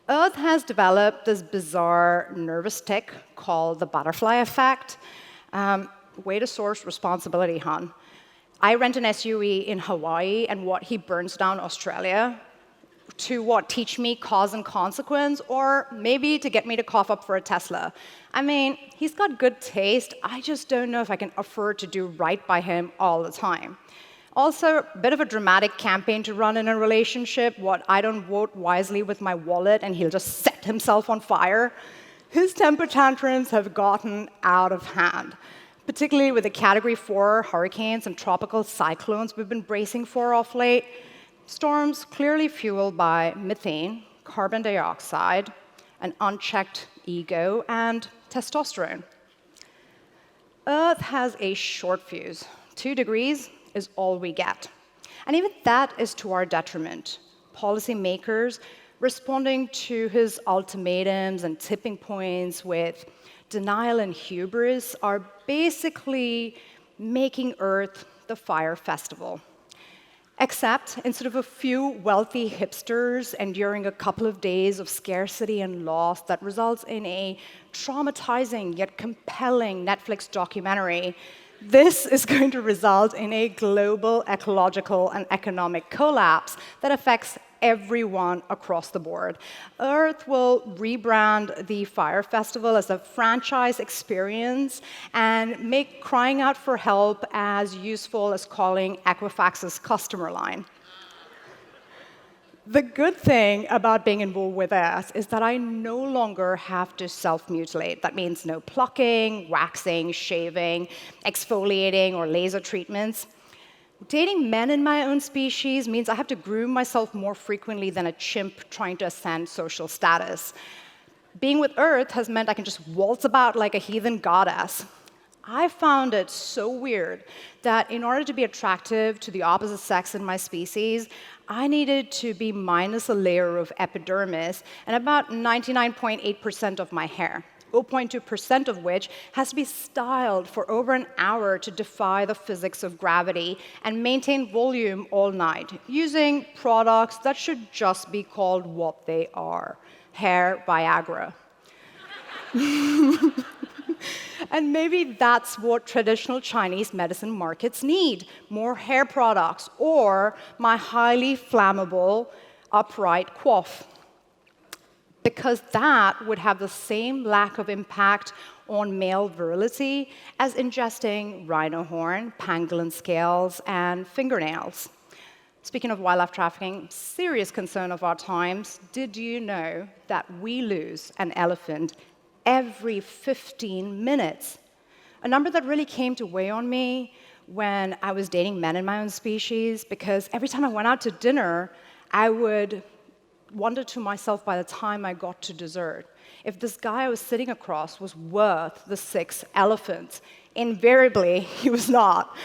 Earth has developed this bizarre nervous tic called the butterfly effect. Way to source responsibility, hon. I rent an SUV in Hawaii, and what, he burns down Australia? To what, teach me cause and consequence? Or maybe to get me to cough up for a Tesla? I mean, he's got good taste. I just don't know if I can afford to do right by him all the time. Also, a bit of a dramatic campaign to run in a relationship. What, I don't vote wisely with my wallet and he'll just set himself on fire? His temper tantrums have gotten out of hand, particularly with the Category 4 hurricanes and tropical cyclones we've been bracing for off late. Storms clearly fueled by methane, carbon dioxide, an unchecked ego, and testosterone. Earth has a short fuse. 2 degrees is all we get. And even that is to our detriment. Policymakers responding to his ultimatums and tipping points with denial and hubris are basically making Earth the fire festival. Except instead of a few wealthy hipsters enduring a couple of days of scarcity and loss that results in a traumatizing yet compelling Netflix documentary, this is going to result in a global ecological and economic collapse that affects everyone across the board. Earth will rebrand the Fire Festival as a franchise experience and make crying out for help as useful as calling Equifax's customer line. The good thing about being involved with Earth is that I no longer have to self-mutilate. That means no plucking, waxing, shaving, exfoliating, or laser treatments. Dating men in my own species means I have to groom myself more frequently than a chimp trying to ascend social status. Being with Earth has meant I can just waltz about like a heathen goddess. I found it so weird that in order to be attractive to the opposite sex in my species, I needed to be minus a layer of epidermis and about 99.8% of my hair. 0.2% of which has to be styled for over an hour to defy the physics of gravity and maintain volume all night, using products that should just be called what they are: hair Viagra. And maybe that's what traditional Chinese medicine markets need: more hair products, or my highly flammable upright coif. Because that would have the same lack of impact on male virility as ingesting rhino horn, pangolin scales, and fingernails. Speaking of wildlife trafficking, serious concern of our times, did you know that we lose an elephant every 15 minutes? A number that really came to weigh on me when I was dating men in my own species, because every time I went out to dinner, I would wonder to myself by the time I got to dessert if this guy I was sitting across was worth the 6 elephants. Invariably, he was not.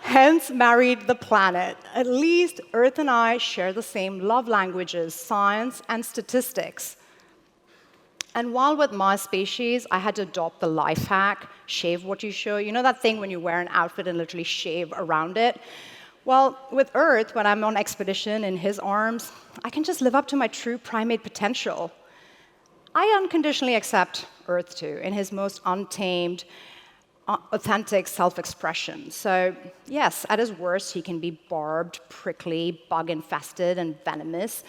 Hence, married the planet. At least Earth and I share the same love languages, science and statistics. And while with my species, I had to adopt the life hack, shave what you show. You know that thing when you wear an outfit and literally shave around it? Well, with Earth, when I'm on expedition in his arms, I can just live up to my true primate potential. I unconditionally accept Earth too, in his most untamed, authentic self-expression. So yes, at his worst, he can be barbed, prickly, bug-infested, and venomous.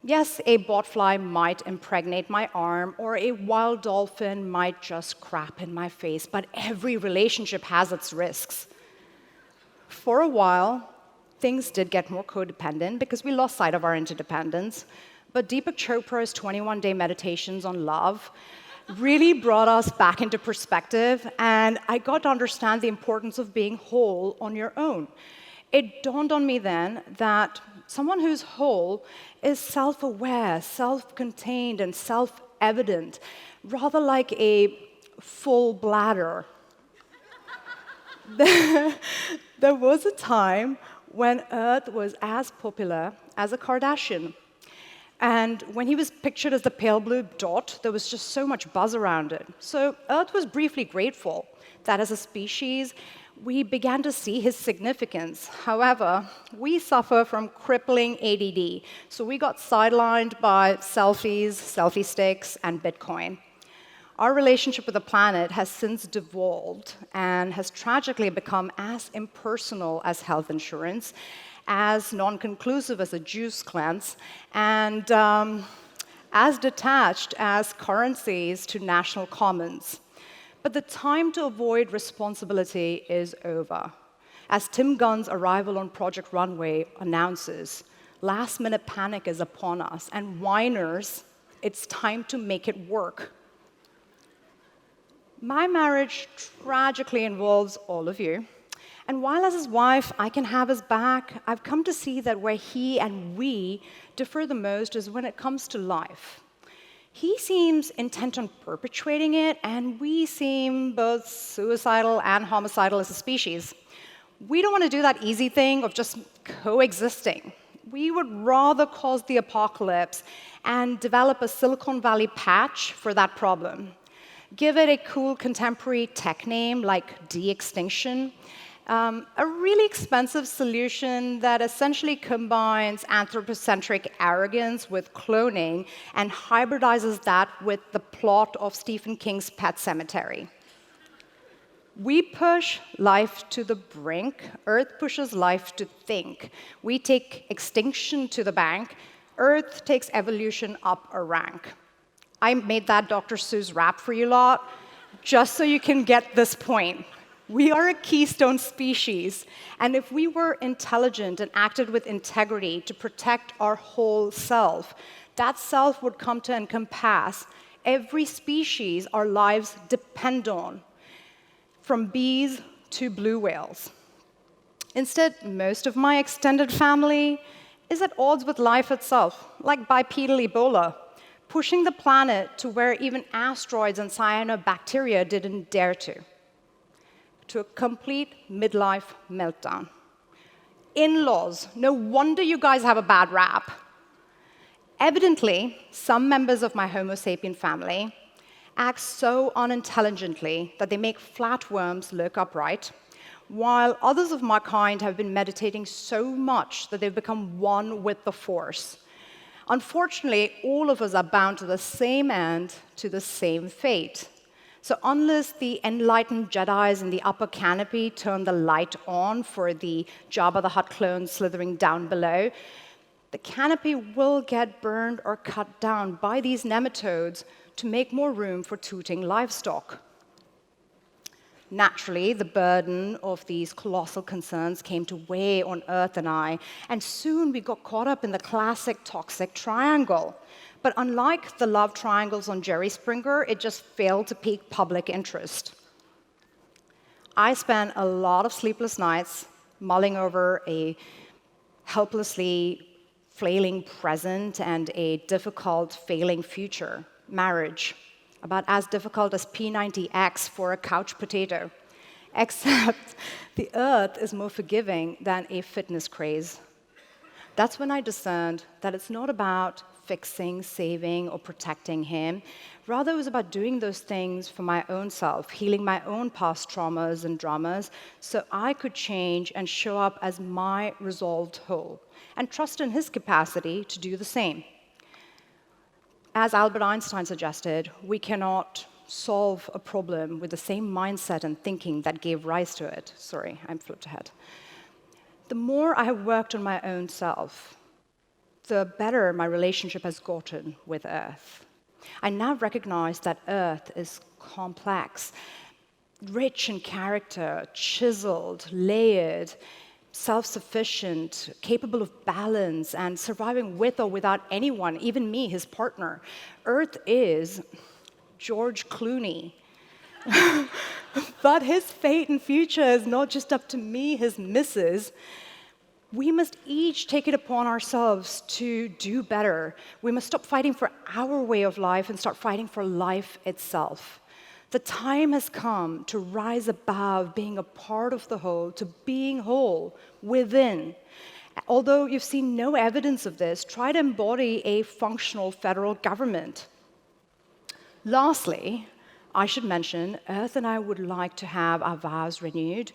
Yes, a botfly might impregnate my arm, or a wild dolphin might just crap in my face, but every relationship has its risks. For a while, things did get more codependent because we lost sight of our interdependence, but Deepak Chopra's 21-day meditations on love really brought us back into perspective, and I got to understand the importance of being whole on your own. It dawned on me then that someone who's whole is self-aware, self-contained, and self-evident, rather like a full bladder. There was a time when Earth was as popular as a Kardashian. And when he was pictured as the pale blue dot, there was just so much buzz around it. So Earth was briefly grateful that as a species, we began to see his significance. However, we suffer from crippling ADD, so we got sidelined by selfies, selfie sticks, and Bitcoin. Our relationship with the planet has since devolved and has tragically become as impersonal as health insurance, as non-conclusive as a juice cleanse, and as detached as currencies to national commons. But the time to avoid responsibility is over. As Tim Gunn's arrival on Project Runway announces, last-minute panic is upon us, and whiners, it's time to make it work. My marriage tragically involves all of you. And while as his wife, I can have his back, I've come to see that where he and we differ the most is when it comes to life. He seems intent on perpetuating it, and we seem both suicidal and homicidal as a species. We don't want to do that easy thing of just coexisting. We would rather cause the apocalypse and develop a Silicon Valley patch for that problem. Give it a cool contemporary tech name like de-extinction, a really expensive solution that essentially combines anthropocentric arrogance with cloning and hybridizes that with the plot of Stephen King's Pet Sematary. We push life to the brink. Earth pushes life to think. We take extinction to the bank. Earth takes evolution up a rank. I made that Dr. Seuss rap for you lot, just so you can get this point. We are a keystone species, and if we were intelligent and acted with integrity to protect our whole self, that self would come to encompass every species our lives depend on, from bees to blue whales. Instead, most of my extended family is at odds with life itself, like bipedal Ebola, pushing the planet to where even asteroids and cyanobacteria didn't dare to a complete midlife meltdown. In-laws, no wonder you guys have a bad rap. Evidently, some members of my Homo sapien family act so unintelligently that they make flatworms look upright, while others of my kind have been meditating so much that they've become one with the Force. Unfortunately, all of us are bound to the same end, to the same fate. So unless the enlightened Jedis in the upper canopy turn the light on for the Jabba the Hutt clones slithering down below, the canopy will get burned or cut down by these nematodes to make more room for tooting livestock. Naturally, the burden of these colossal concerns came to weigh on Earth and I, and soon we got caught up in the classic toxic triangle. But unlike the love triangles on Jerry Springer, it just failed to pique public interest. I spent a lot of sleepless nights mulling over a helplessly flailing present and a difficult, failing future, marriage, about as difficult as P90X for a couch potato, except the Earth is more forgiving than a fitness craze. That's when I discerned that it's not about fixing, saving, or protecting him. Rather, it was about doing those things for my own self, healing my own past traumas and dramas, so I could change and show up as my resolved whole, and trust in his capacity to do the same. As Albert Einstein suggested, we cannot solve a problem with the same mindset and thinking that gave rise to it. Sorry, I flipped ahead. The more I have worked on my own self, the better my relationship has gotten with Earth. I now recognize that Earth is complex, rich in character, chiseled, layered, self-sufficient, capable of balance, and surviving with or without anyone, even me, his partner. Earth is George Clooney. But his fate and future is not just up to me, his missus. We must each take it upon ourselves to do better. We must stop fighting for our way of life and start fighting for life itself. The time has come to rise above being a part of the whole to being whole within. Although you've seen no evidence of this, try to embody a functional federal government. Lastly, I should mention, Earth and I would like to have our vows renewed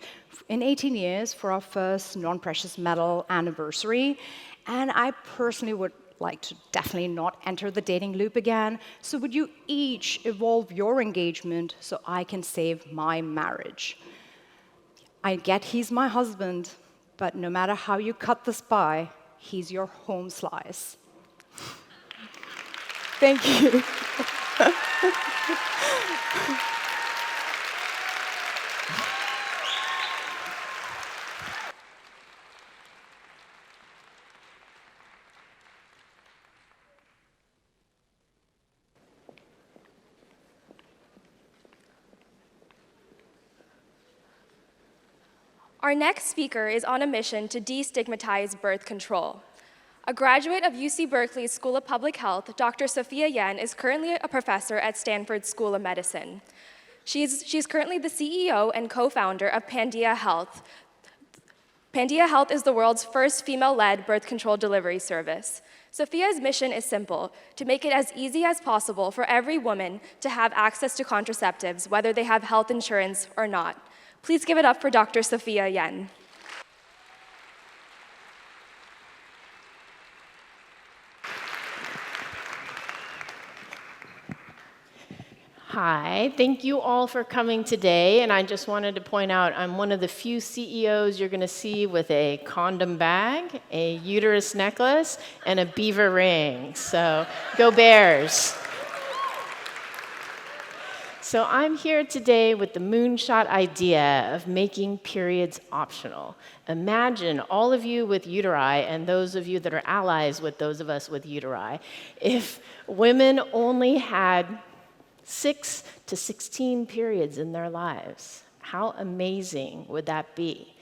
in 18 years for our first non-precious metal anniversary. And I personally would like to definitely not enter the dating loop again. So would you each evolve your engagement so I can save my marriage? I get he's my husband, but no matter how you cut this pie, he's your home slice. Thank you. Our next speaker is on a mission to destigmatize birth control. A graduate of UC Berkeley's School of Public Health, Dr. Sophia Yen is currently a professor at Stanford School of Medicine. She's currently the CEO and co-founder of Pandia Health. Pandia Health is the world's first female-led birth control delivery service. Sophia's mission is simple: to make it as easy as possible for every woman to have access to contraceptives, whether they have health insurance or not. Please give it up for Dr. Sophia Yen. Hi, thank you all for coming today, and I just wanted to point out I'm one of the few CEOs you're going to see with a condom bag, a uterus necklace, and a beaver ring, so go Bears. So I'm here today with the moonshot idea of making periods optional. Imagine all of you with uteri and those of you that are allies with those of us with uteri, if women only had 6 to 16 periods in their lives. How amazing would that be?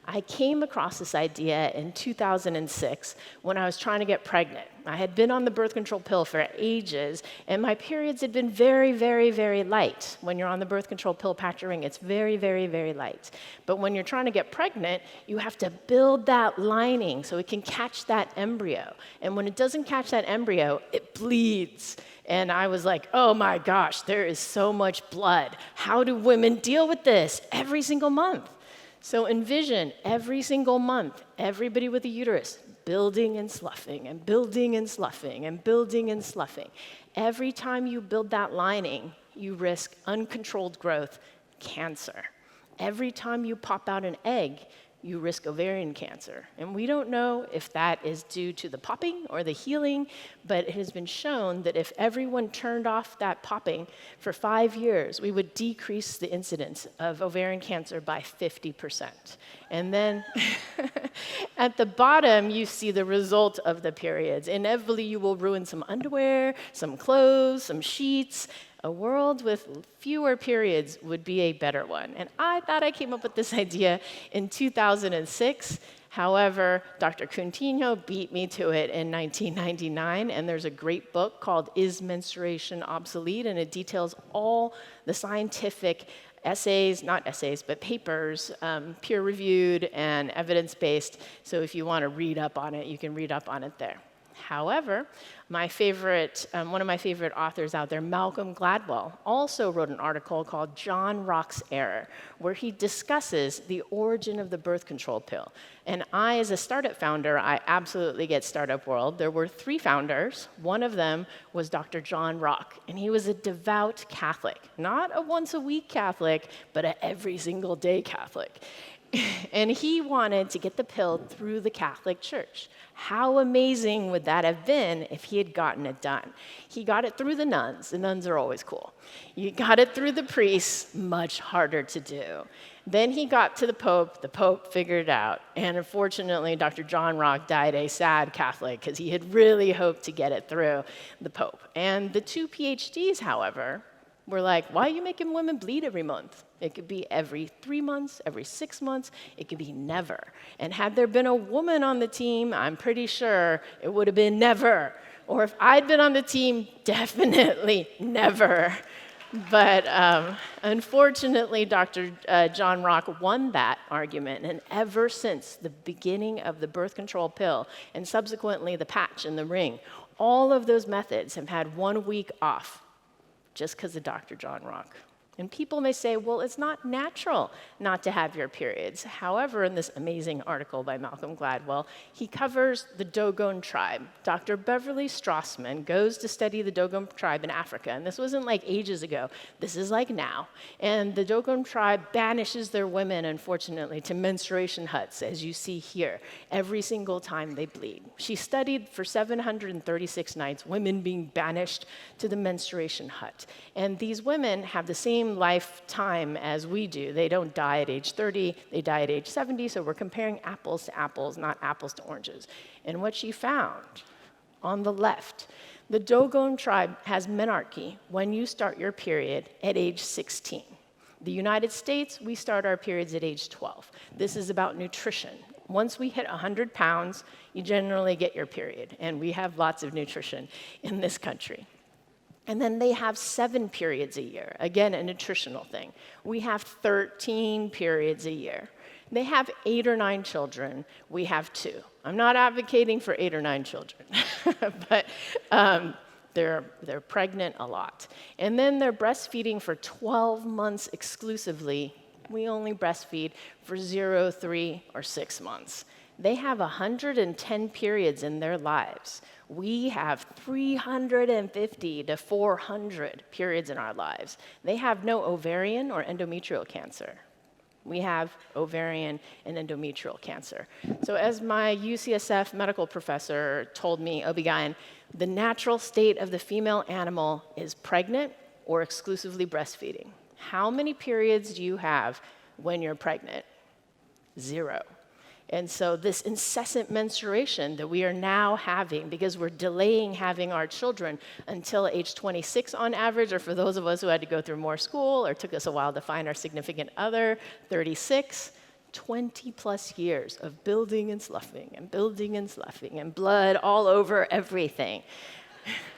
I came across this idea in 2006 when I was trying to get pregnant. I had been on the birth control pill for ages, and my periods had been very, very, very light. When you're on the birth control pill, patch your ring, it's very, very, very light. But when you're trying to get pregnant, you have to build that lining so it can catch that embryo. And when it doesn't catch that embryo, it bleeds. And I was like, oh my gosh, there is so much blood. How do women deal with this every single month? So envision every single month, everybody with a uterus building and sloughing and building and sloughing and building and sloughing. Every time you build that lining, you risk uncontrolled growth, cancer. Every time you pop out an egg, you risk ovarian cancer. And we don't know if that is due to the popping or the healing, but it has been shown that if everyone turned off that popping for 5 years, we would decrease the incidence of ovarian cancer by 50%. And then at the bottom, you see the result of the periods. Inevitably, you will ruin some underwear, some clothes, some sheets. A world with fewer periods would be a better one. And I thought I came up with this idea in 2006. However, Dr. Coutinho beat me to it in 1999, and there's a great book called Is Menstruation Obsolete? And it details all the scientific essays, not essays, but papers, peer-reviewed and evidence-based. So if you want to read up on it, you can read up on it there. However, one of my favorite authors out there, Malcolm Gladwell, also wrote an article called John Rock's Error, where he discusses the origin of the birth control pill. And I, as a startup founder, I absolutely get Startup World. There were 3 founders. One of them was Dr. John Rock, and he was a devout Catholic. Not a once-a-week Catholic, but an every single day Catholic. And he wanted to get the pill through the Catholic Church. How amazing would that have been if he had gotten it done? He got it through the nuns. The nuns are always cool. You got it through the priests, much harder to do. Then he got to the Pope. The Pope figured it out. And unfortunately, Dr. John Rock died a sad Catholic because he had really hoped to get it through the Pope. And the 2 PhDs, however, were like, why are you making women bleed every month? It could be every 3 months, every 6 months. It could be never. And had there been a woman on the team, I'm pretty sure it would have been never. Or if I'd been on the team, definitely never. But unfortunately, Dr. John Rock won that argument. And ever since the beginning of the birth control pill, and subsequently the patch and the ring, all of those methods have had 1 week off, just because of Dr. John Rock. And people may say, well, it's not natural not to have your periods. However, in this amazing article by Malcolm Gladwell, he covers the Dogon tribe. Dr. Beverly Strassman goes to study the Dogon tribe in Africa, and this wasn't like ages ago. This is like now. And the Dogon tribe banishes their women, unfortunately, to menstruation huts, as you see here, every single time they bleed. She studied for 736 nights women being banished to the menstruation hut. And these women have the same lifetime as we do. They don't die at age 30, they die at age 70, so we're comparing apples to apples, not apples to oranges. And what she found on the left, the Dogon tribe has menarche when you start your period at age 16. The United States, we start our periods at age 12. This is about nutrition. Once we hit 100 pounds, you generally get your period, and we have lots of nutrition in this country. And then they have 7 periods a year. Again, a nutritional thing. We have 13 periods a year. They have 8 or 9 children. We have 2. I'm not advocating for 8 or 9 children, but they're pregnant a lot. And then they're breastfeeding for 12 months exclusively. We only breastfeed for 0, 3, or 6 months. They have 110 periods in their lives. We have 350 to 400 periods in our lives. They have no ovarian or endometrial cancer. We have ovarian and endometrial cancer. So as my UCSF medical professor told me, OB-GYN, the natural state of the female animal is pregnant or exclusively breastfeeding. How many periods do you have when you're pregnant? 0. And so this incessant menstruation that we are now having, because we're delaying having our children until age 26 on average, or for those of us who had to go through more school or took us a while to find our significant other, 36, 20 plus years of building and sloughing and blood all over everything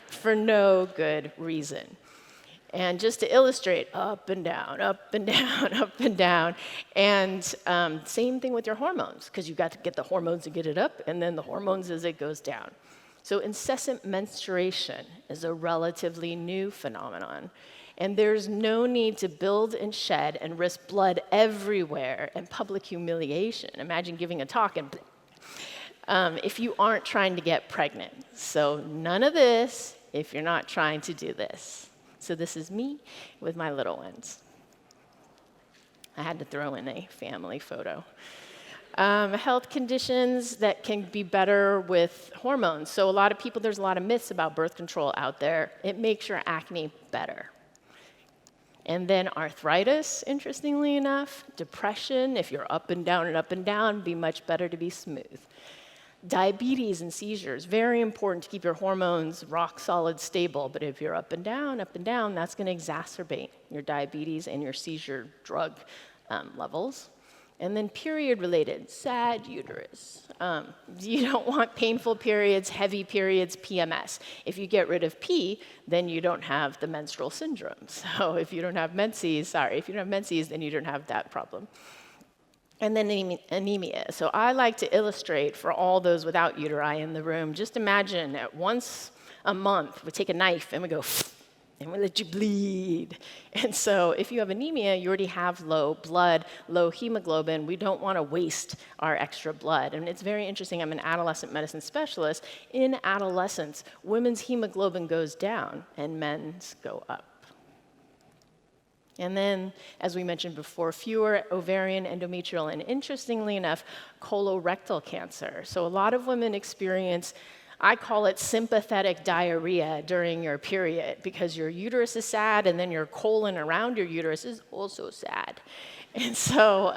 for no good reason. And just to illustrate, up and down, up and down, up and down. And same thing with your hormones, because you've got to get the hormones to get it up, and then the hormones as it goes down. So incessant menstruation is a relatively new phenomenon. And there's no need to build and shed and risk blood everywhere and public humiliation. Imagine giving a talk and if you aren't trying to get pregnant. So none of this if you're not trying to do this. So this is me with my little ones. I had to throw in a family photo. Health conditions that can be better with hormones. So there's a lot of myths about birth control out there. It makes your acne better. And then arthritis, interestingly enough, depression, if you're up and down, be much better to be smooth. Diabetes and seizures, very important to keep your hormones rock solid stable, but if you're up and down, that's going to exacerbate your diabetes and your seizure drug levels. And then period-related, sad uterus. You don't want painful periods, heavy periods, PMS. If you get rid of P, then you don't have the menstrual syndrome. So if you don't have menses, then you don't have that problem. And then anemia. So I like to illustrate for all those without uteri in the room, just imagine that once a month we take a knife and we go, and we let you bleed. And so if you have anemia, you already have low blood, low hemoglobin. We don't want to waste our extra blood. And it's very interesting. I'm an adolescent medicine specialist. In adolescence, women's hemoglobin goes down and men's go up. And then, as we mentioned before, fewer ovarian, endometrial, and interestingly enough, colorectal cancer. So a lot of women experience, I call it sympathetic diarrhea during your period, because your uterus is sad, and then your colon around your uterus is also sad. And so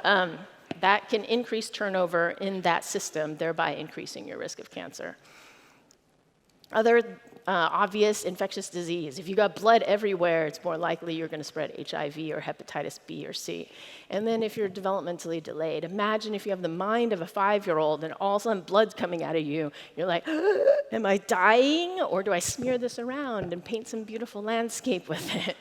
that can increase turnover in that system, thereby increasing your risk of cancer. Other obvious infectious disease. If you got blood everywhere, it's more likely you're going to spread HIV or hepatitis B or C. And then if you're developmentally delayed, imagine if you have the mind of a 5-year-old and all of a sudden blood's coming out of you. You're like, am I dying? Or do I smear this around and paint some beautiful landscape with it?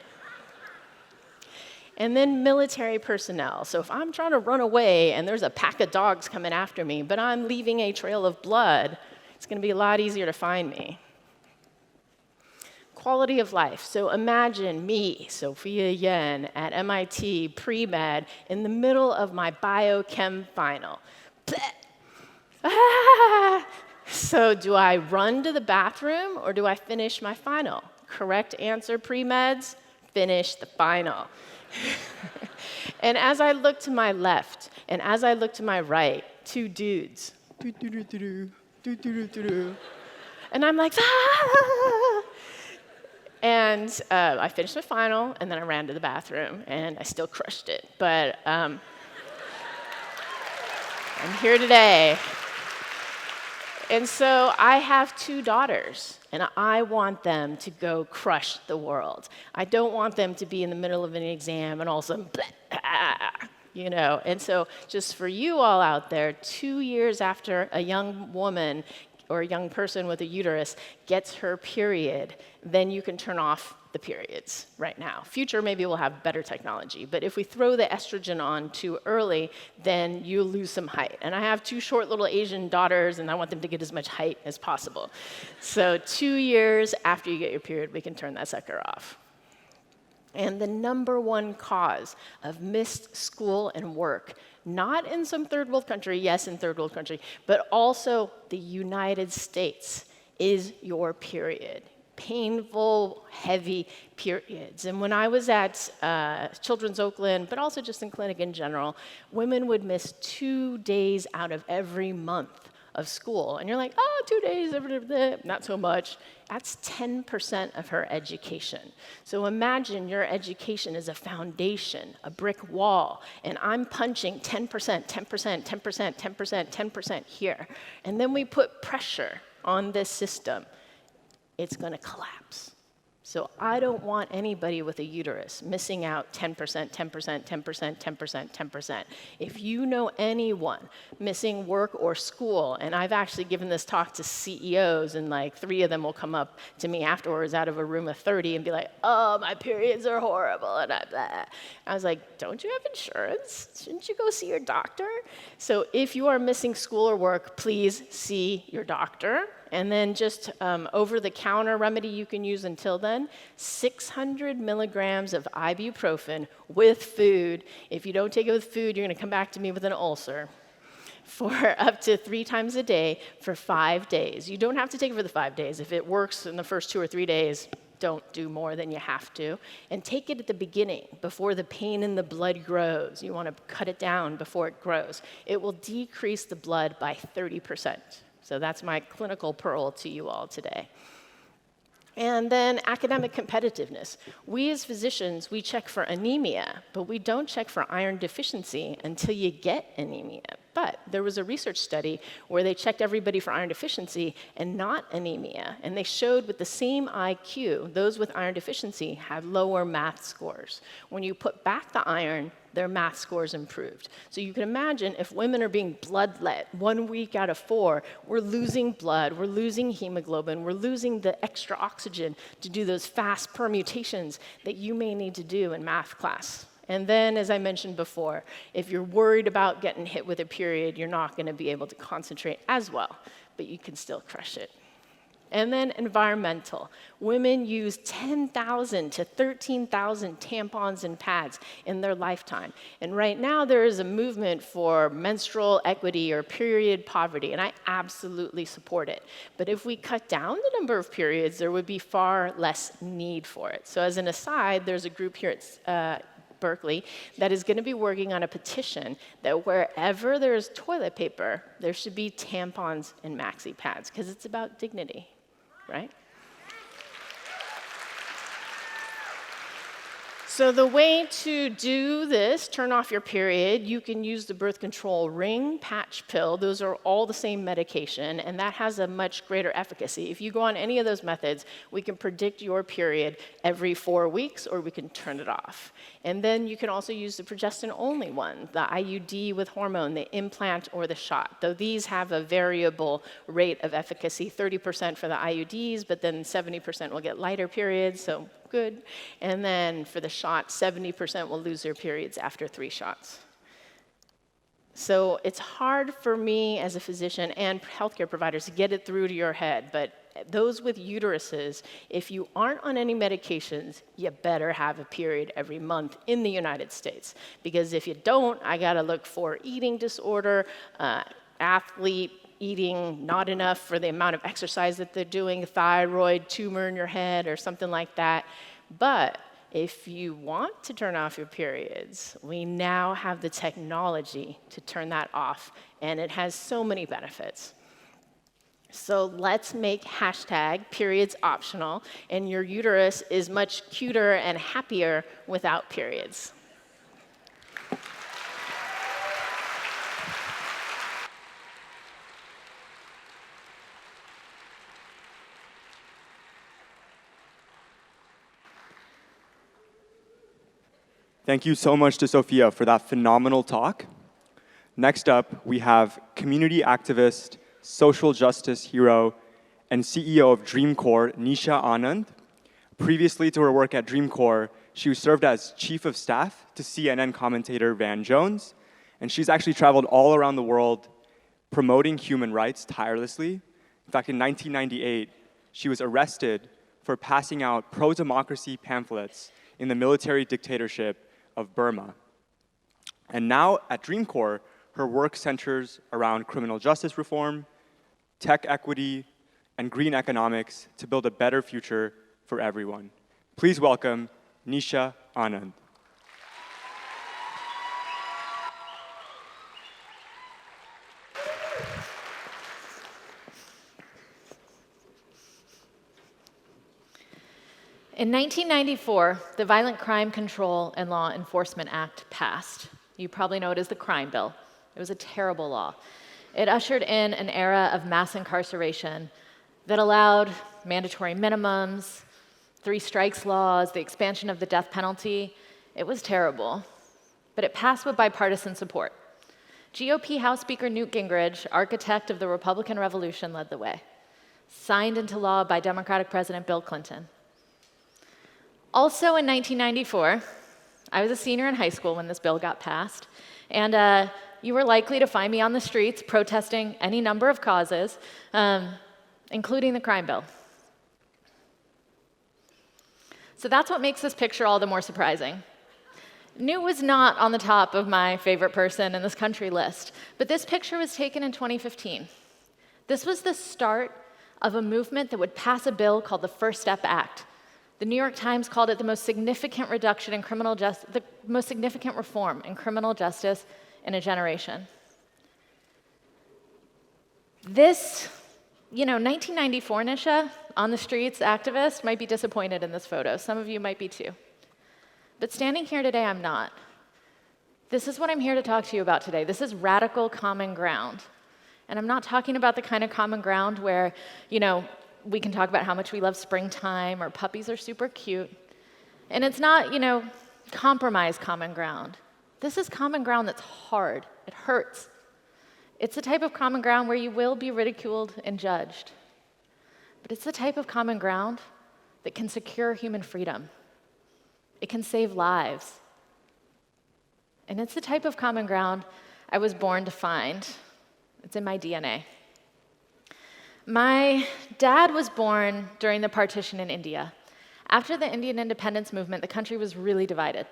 And then military personnel. So if I'm trying to run away and there's a pack of dogs coming after me, but I'm leaving a trail of blood, it's going to be a lot easier to find me. Quality of life. So imagine me, Sophia Yen, at MIT pre-med, in the middle of my biochem final. So do I run to the bathroom or do I finish my final? Correct answer, pre-meds, finish the final. And as I look to my left and as I look to my right, two dudes. And I'm like, ah! And I finished my final, and then I ran to the bathroom, and I still crushed it. But I'm here today. And so I have 2 daughters, and I want them to go crush the world. I don't want them to be in the middle of an exam and all of a sudden, you know. And so just for you all out there, 2 years after a young woman or a young person with a uterus gets her period, then you can turn off the periods right now. Future, maybe we'll have better technology, but if we throw the estrogen on too early, then you lose some height. And I have 2 short little Asian daughters, and I want them to get as much height as possible. So 2 years after you get your period, we can turn that sucker off. And the #1 cause of missed school and work, not in some third world country, yes, in third world country, but also the United States, is your period. Painful, heavy periods. And when I was at Children's Oakland, but also just in clinic in general, women would miss 2 days out of every month of school. And you're like, oh, 2 days, not so much. That's 10% of her education. So imagine your education is a foundation, a brick wall, and I'm punching 10%, 10%, 10%, 10%, 10% here. And then we put pressure on this system. It's going to collapse. So I don't want anybody with a uterus missing out 10%, 10%, 10%, 10%, 10%. If you know anyone missing work or school, and I've actually given this talk to CEOs, and like 3 of them will come up to me afterwards out of a room of 30 and be like, oh, my periods are horrible, and I was like, don't you have insurance? Shouldn't you go see your doctor? So if you are missing school or work, please see your doctor. And then just over-the-counter remedy you can use until then, 600 milligrams of ibuprofen with food. If you don't take it with food, you're going to come back to me with an ulcer, for up to 3 times a day for 5 days. You don't have to take it for the 5 days. If it works in the first 2 or 3 days, don't do more than you have to. And take it at the beginning, before the pain in the blood grows. You want to cut it down before it grows. It will decrease the blood by 30%. So that's my clinical pearl to you all today. And then academic competitiveness. We as physicians, we check for anemia, but we don't check for iron deficiency until you get anemia. But there was a research study where they checked everybody for iron deficiency and not anemia. And they showed with the same IQ, those with iron deficiency had lower math scores. When you put back the iron, their math scores improved. So you can imagine if women are being bloodlet 1 week out of 4, we're losing blood, we're losing hemoglobin, we're losing the extra oxygen to do those fast permutations that you may need to do in math class. And then, as I mentioned before, if you're worried about getting hit with a period, you're not going to be able to concentrate as well, but you can still crush it. And then environmental. Women use 10,000 to 13,000 tampons and pads in their lifetime. And right now there is a movement for menstrual equity or period poverty, and I absolutely support it. But if we cut down the number of periods, there would be far less need for it. So as an aside, there's a group here at Berkeley that is going to be working on a petition that wherever there's toilet paper, there should be tampons and maxi pads, because it's about dignity. Right? So the way to do this, turn off your period, you can use the birth control ring, patch pill. Those are all the same medication, and that has a much greater efficacy. If you go on any of those methods, we can predict your period every 4 weeks, or we can turn it off. And then you can also use the progestin-only one, the IUD with hormone, the implant, or the shot. Though these have a variable rate of efficacy, 30% for the IUDs, but then 70% will get lighter periods, so good. And then for the shot, 70% will lose their periods after 3 shots. So it's hard for me as a physician and healthcare providers to get it through to your head, but those with uteruses, if you aren't on any medications, you better have a period every month in the United States. Because if you don't, I gotta look for eating disorder, athlete eating not enough for the amount of exercise that they're doing, thyroid tumor in your head or something like that. But if you want to turn off your periods, we now have the technology to turn that off, and it has so many benefits. So let's make #periods optional, and your uterus is much cuter and happier without periods. Thank you so much to Sophia for that phenomenal talk. Next up, we have community activist, social justice hero, and CEO of DreamCorps, Nisha Anand. Previously to her work at DreamCorps, she served as chief of staff to CNN commentator Van Jones, and she's actually traveled all around the world promoting human rights tirelessly. In fact, in 1998, she was arrested for passing out pro-democracy pamphlets in the military dictatorship of Burma. And now at DreamCorps, her work centers around criminal justice reform, tech equity, and green economics to build a better future for everyone. Please welcome Nisha Anand. In 1994, the Violent Crime Control and Law Enforcement Act passed. You probably know it as the Crime Bill. It was a terrible law. It ushered in an era of mass incarceration that allowed mandatory minimums, 3 strikes laws, the expansion of the death penalty. It was terrible, but it passed with bipartisan support. GOP House Speaker Newt Gingrich, architect of the Republican Revolution, led the way. Signed into law by Democratic President Bill Clinton. Also in 1994, I was a senior in high school when this bill got passed, and you were likely to find me on the streets protesting any number of causes, including the crime bill. So that's what makes this picture all the more surprising. Newt was not on the top of my favorite person in this country list, but this picture was taken in 2015. This was the start of a movement that would pass a bill called the First Step Act. The New York Times called it the most significant reduction in criminal justice, the most significant reform in criminal justice in a generation. This, 1994 Nisha, on the streets, activist, might be disappointed in this photo. Some of you might be too. But standing here today, I'm not. This is what I'm here to talk to you about today. This is radical common ground. And I'm not talking about the kind of common ground where, we can talk about how much we love springtime or puppies are super cute. And it's not, compromise common ground. This is common ground that's hard. It hurts. It's the type of common ground where you will be ridiculed and judged. But it's the type of common ground that can secure human freedom. It can save lives. And it's the type of common ground I was born to find. It's in my DNA. My dad was born during the partition in India. After the Indian independence movement, the country was really divided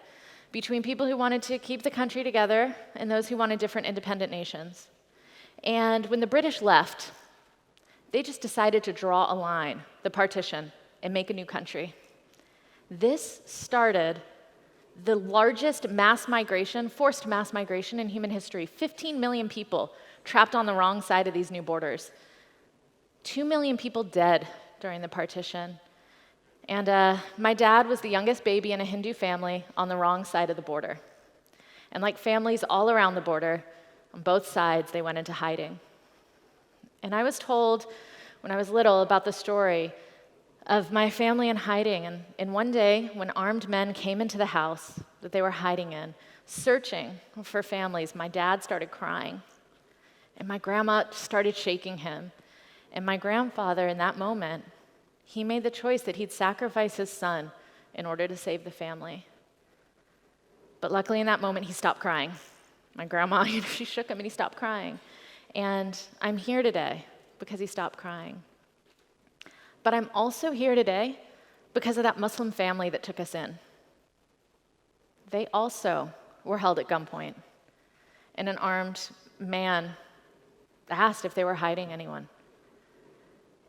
between people who wanted to keep the country together and those who wanted different independent nations. And when the British left, they just decided to draw a line, the partition, and make a new country. This started the largest mass migration, forced mass migration in human history. 15 million people trapped on the wrong side of these new borders. 2 million people dead during the partition. And my dad was the youngest baby in a Hindu family on the wrong side of the border. And like families all around the border, on both sides, they went into hiding. And I was told when I was little about the story of my family in hiding. And one day, when armed men came into the house that they were hiding in, searching for families, my dad started crying. And my grandma started shaking him. And my grandfather, in that moment, he made the choice that he'd sacrifice his son in order to save the family. But luckily, in that moment, he stopped crying. My grandma, she shook him and he stopped crying. And I'm here today because he stopped crying. But I'm also here today because of that Muslim family that took us in. They also were held at gunpoint, and an armed man asked if they were hiding anyone.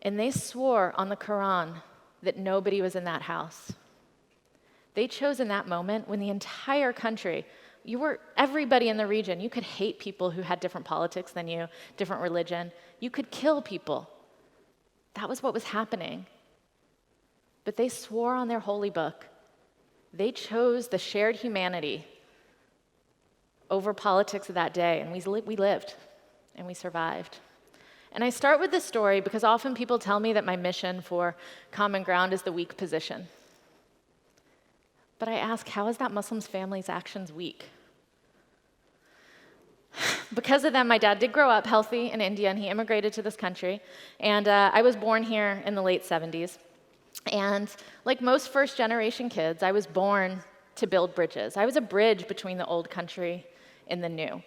And they swore on the Quran that nobody was in that house. They chose in that moment when the entire country, everybody in the region, you could hate people who had different politics than you, different religion. You could kill people. That was what was happening. But they swore on their holy book. They chose the shared humanity over politics of that day, and we lived, and we survived. And I start with this story because often people tell me that my mission for Common Ground is the weak position. But I ask, how is that Muslim family's actions weak? Because of them, my dad did grow up healthy in India, and he immigrated to this country. And I was born here in the late 70s. And like most first-generation kids, I was born to build bridges. I was a bridge between the old country and the new.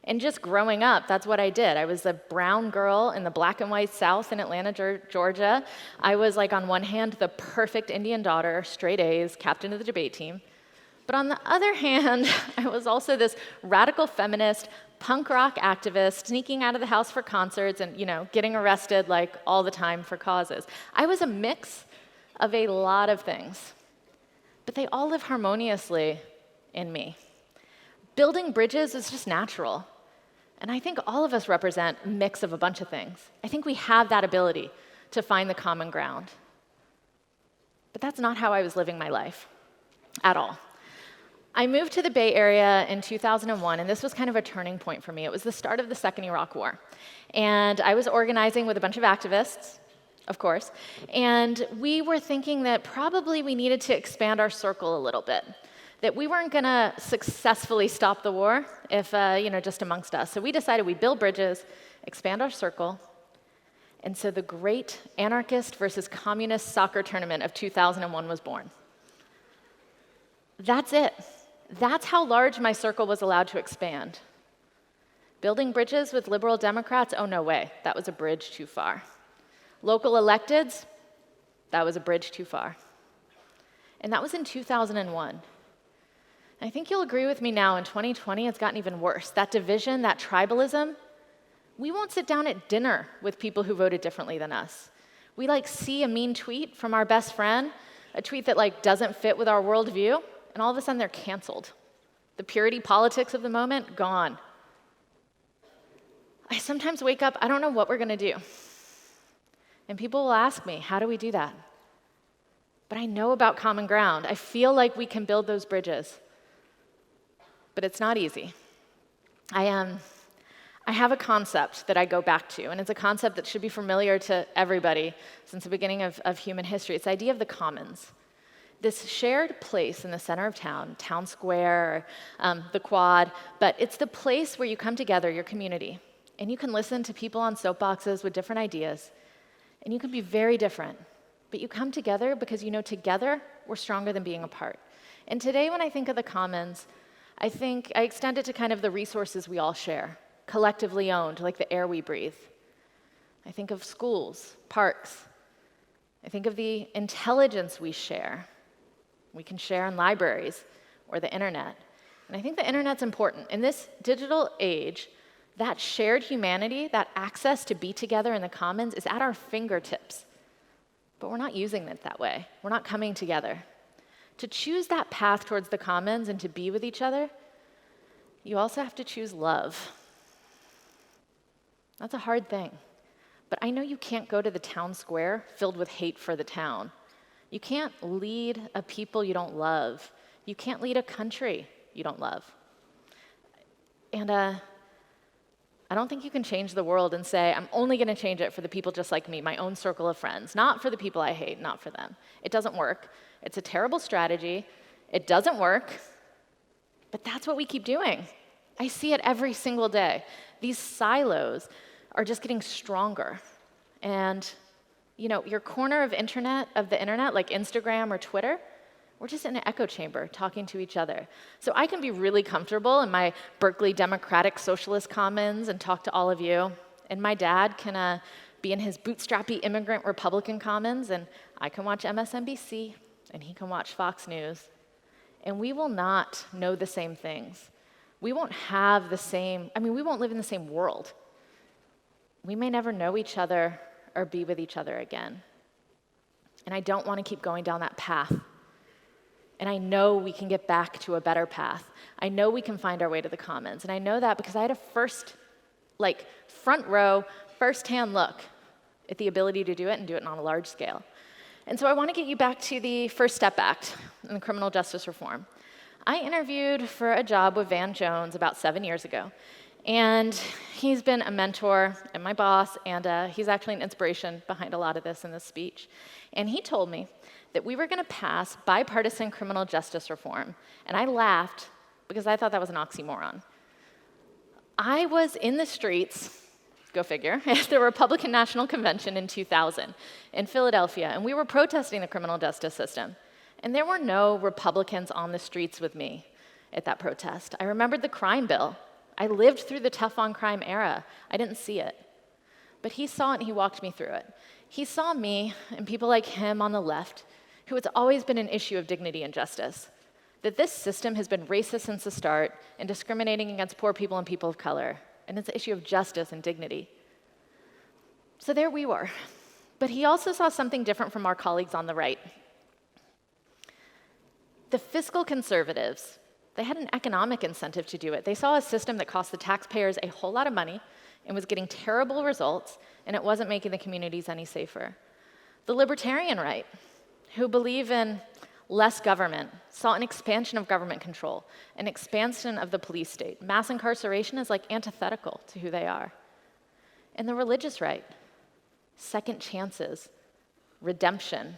And just growing up, that's what I did. I was a brown girl in the black and white South in Atlanta, Georgia. I was, like, on one hand, the perfect Indian daughter, straight A's, captain of the debate team. But on the other hand, I was also this radical feminist, punk rock activist, sneaking out of the house for concerts and, getting arrested, like, all the time for causes. I was a mix of a lot of things. But they all live harmoniously in me. Building bridges is just natural. And I think all of us represent a mix of a bunch of things. I think we have that ability to find the common ground. But that's not how I was living my life at all. I moved to the Bay Area in 2001, and this was kind of a turning point for me. It was the start of the Second Iraq War. And I was organizing with a bunch of activists, of course, and we were thinking that probably we needed to expand our circle a little bit, that we weren't going to successfully stop the war if, just amongst us. So we decided we'd build bridges, expand our circle, and so the great anarchist versus communist soccer tournament of 2001 was born. That's it. That's how large my circle was allowed to expand. Building bridges with liberal Democrats? Oh, no way. That was a bridge too far. Local electeds? That was a bridge too far. And that was in 2001. I think you'll agree with me now, in 2020, it's gotten even worse. That division, that tribalism, we won't sit down at dinner with people who voted differently than us. We see a mean tweet from our best friend, a tweet that doesn't fit with our worldview, and all of a sudden they're canceled. The purity politics of the moment, gone. I sometimes wake up, I don't know what we're gonna do. And people will ask me, how do we do that? But I know about common ground. I feel like we can build those bridges. But it's not easy. I have a concept that I go back to, and it's a concept that should be familiar to everybody since the beginning of human history. It's the idea of the commons. This shared place in the center of town square, the quad, but it's the place where you come together, your community, and you can listen to people on soapboxes with different ideas, and you can be very different, but you come together because together we're stronger than being apart. And today when I think of the commons, I think I extend it to kind of the resources we all share, collectively owned, like the air we breathe. I think of schools, parks. I think of the intelligence we share. We can share in libraries or the internet. And I think the internet's important. In this digital age, that shared humanity, that access to be together in the commons is at our fingertips. But we're not using it that way. We're not coming together. To choose that path towards the commons and to be with each other, you also have to choose love. That's a hard thing. But I know you can't go to the town square filled with hate for the town. You can't lead a people you don't love. You can't lead a country you don't love. And I don't think you can change the world and say, I'm only going to change it for the people just like me, my own circle of friends, not for the people I hate, not for them. It doesn't work. It's a terrible strategy. It doesn't work. But that's what we keep doing. I see it every single day. These silos are just getting stronger. And, you know, your corner of the internet, like Instagram or Twitter, we're just in an echo chamber talking to each other. So I can be really comfortable in my Berkeley Democratic Socialist Commons and talk to all of you. And my dad can be in his bootstrappy immigrant Republican Commons, and I can watch MSNBC, and he can watch Fox News. And we will not know the same things. We won't have the same, we won't live in the same world. We may never know each other or be with each other again. And I don't want to keep going down that path. And I know we can get back to a better path. I know we can find our way to the commons. And I know that because I had a front row, first-hand look at the ability to do it and do it on a large scale. And so I want to get you back to the First Step Act and criminal justice reform. I interviewed for a job with Van Jones about 7 years ago. And he's been a mentor and my boss, and he's actually an inspiration behind a lot of this in this speech. And he told me that we were going to pass bipartisan criminal justice reform. And I laughed because I thought that was an oxymoron. I was in the streets, go figure, at the Republican National Convention in 2000 in Philadelphia, and we were protesting the criminal justice system. And there were no Republicans on the streets with me at that protest. I remembered the crime bill. I lived through the tough on crime era. I didn't see it. But he saw it and he walked me through it. He saw me and people like him on the left, who it's always been an issue of dignity and justice, that this system has been racist since the start and discriminating against poor people and people of color. And it's an issue of justice and dignity. So there we were. But he also saw something different from our colleagues on the right. The fiscal conservatives, they had an economic incentive to do it. They saw a system that cost the taxpayers a whole lot of money and was getting terrible results, and it wasn't making the communities any safer. The libertarian right, who believe in less government, saw an expansion of government control, an expansion of the police state. Mass incarceration is like antithetical to who they are. And the religious right, second chances, redemption.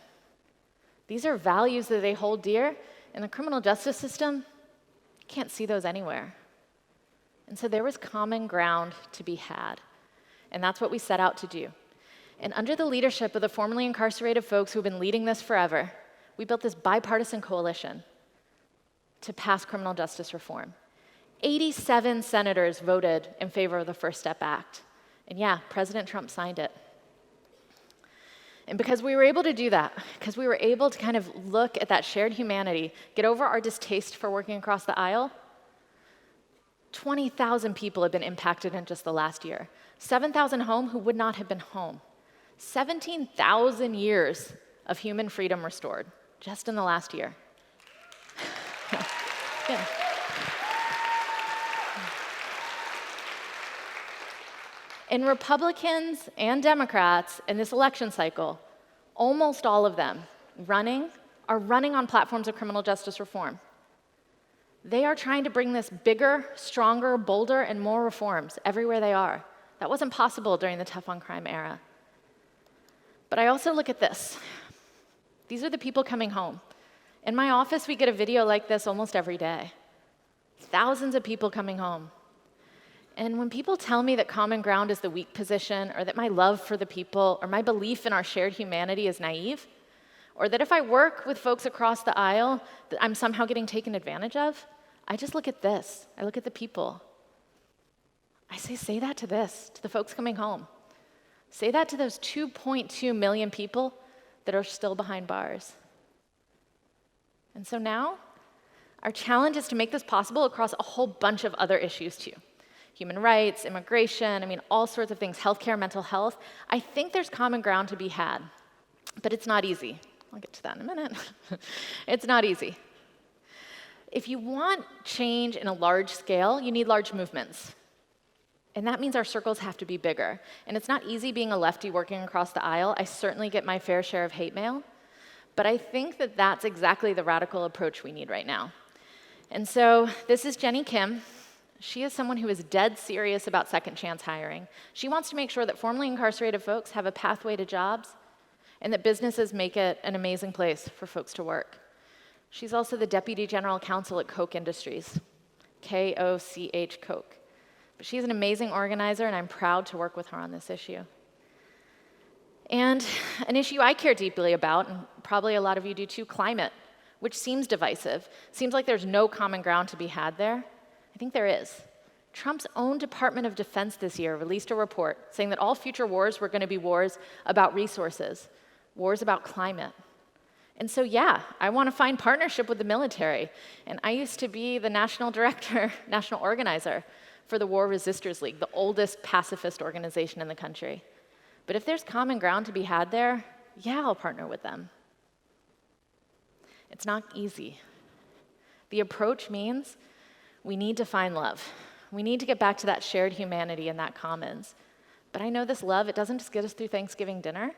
These are values that they hold dear. In the criminal justice system, you can't see those anywhere. And so there was common ground to be had. And that's what we set out to do. And under the leadership of the formerly incarcerated folks who've been leading this forever, we built this bipartisan coalition to pass criminal justice reform. 87 senators voted in favor of the First Step Act. And yeah, President Trump signed it. And because we were able to do that, because we were able to kind of look at that shared humanity, get over our distaste for working across the aisle, 20,000 people have been impacted in just the last year. 7,000 home who would not have been home. 17,000 years of human freedom restored just in the last year. Yeah. And Republicans and Democrats in this election cycle, almost all of them are running on platforms of criminal justice reform. They are trying to bring this bigger, stronger, bolder, and more reforms everywhere they are. That wasn't possible during the tough on crime era. But I also look at this. These are the people coming home. In my office, we get a video like this almost every day. Thousands of people coming home. And when people tell me that common ground is the weak position, or that my love for the people, or my belief in our shared humanity is naive, or that if I work with folks across the aisle, that I'm somehow getting taken advantage of, I just look at this. I look at the people. I say that to the folks coming home. Say that to those 2.2 million people that are still behind bars. And so now, our challenge is to make this possible across a whole bunch of other issues too. Human rights, immigration, all sorts of things, healthcare, mental health. I think there's common ground to be had, but it's not easy. I'll get to that in a minute. It's not easy. If you want change in a large scale, you need large movements. And that means our circles have to be bigger. And it's not easy being a lefty working across the aisle. I certainly get my fair share of hate mail. But I think that that's exactly the radical approach we need right now. And so this is Jenny Kim. She is someone who is dead serious about second chance hiring. She wants to make sure that formerly incarcerated folks have a pathway to jobs and that businesses make it an amazing place for folks to work. She's also the Deputy General Counsel at Koch Industries, K-O-C-H, Koch. But she's an amazing organizer, and I'm proud to work with her on this issue. And an issue I care deeply about, and probably a lot of you do too, climate, which seems divisive. Seems like there's no common ground to be had there. I think there is. Trump's own Department of Defense this year released a report saying that all future wars were going to be wars about resources, wars about climate. And so, yeah, I want to find partnership with the military. And I used to be the national director, national organizer for the War Resisters League, the oldest pacifist organization in the country. But if there's common ground to be had there, yeah, I'll partner with them. It's not easy. The approach means we need to find love. We need to get back to that shared humanity and that commons. But I know this love, it doesn't just get us through Thanksgiving dinner.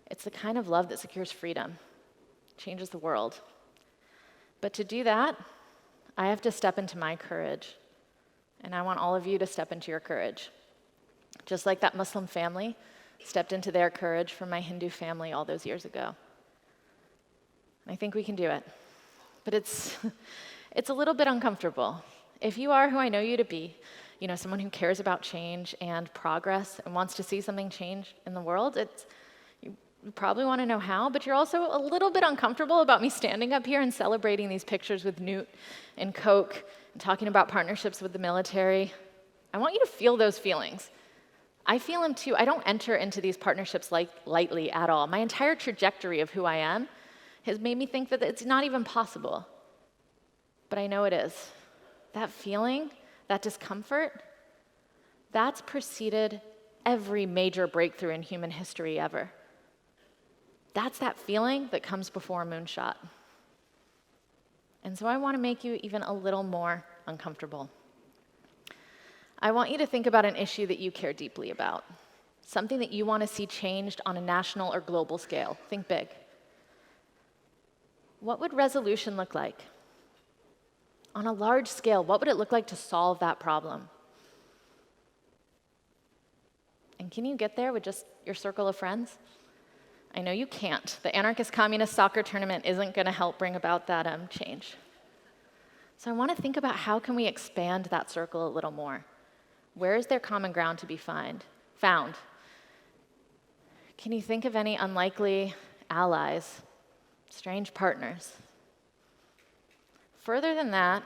It's the kind of love that secures freedom, changes the world. But to do that, I have to step into my courage. And I want all of you to step into your courage. Just like that Muslim family stepped into their courage for my Hindu family all those years ago. And I think we can do it. But it's a little bit uncomfortable. If you are who I know you to be, someone who cares about change and progress and wants to see something change in the world, you probably want to know how, but you're also a little bit uncomfortable about me standing up here and celebrating these pictures with Newt and Coke and talking about partnerships with the military. I want you to feel those feelings. I feel them too. I don't enter into these partnerships lightly at all. My entire trajectory of who I am has made me think that it's not even possible. But I know it is. That feeling, that discomfort, that's preceded every major breakthrough in human history ever. That's that feeling that comes before Moonshot. And so I want to make you even a little more uncomfortable. I want you to think about an issue that you care deeply about, something that you want to see changed on a national or global scale. Think big. What would resolution look like? On a large scale, what would it look like to solve that problem? And can you get there with just your circle of friends? I know you can't. The anarchist communist soccer tournament isn't going to help bring about that change. So I want to think about how can we expand that circle a little more. Where is there common ground to be found? Can you think of any unlikely allies, strange partners? Further than that,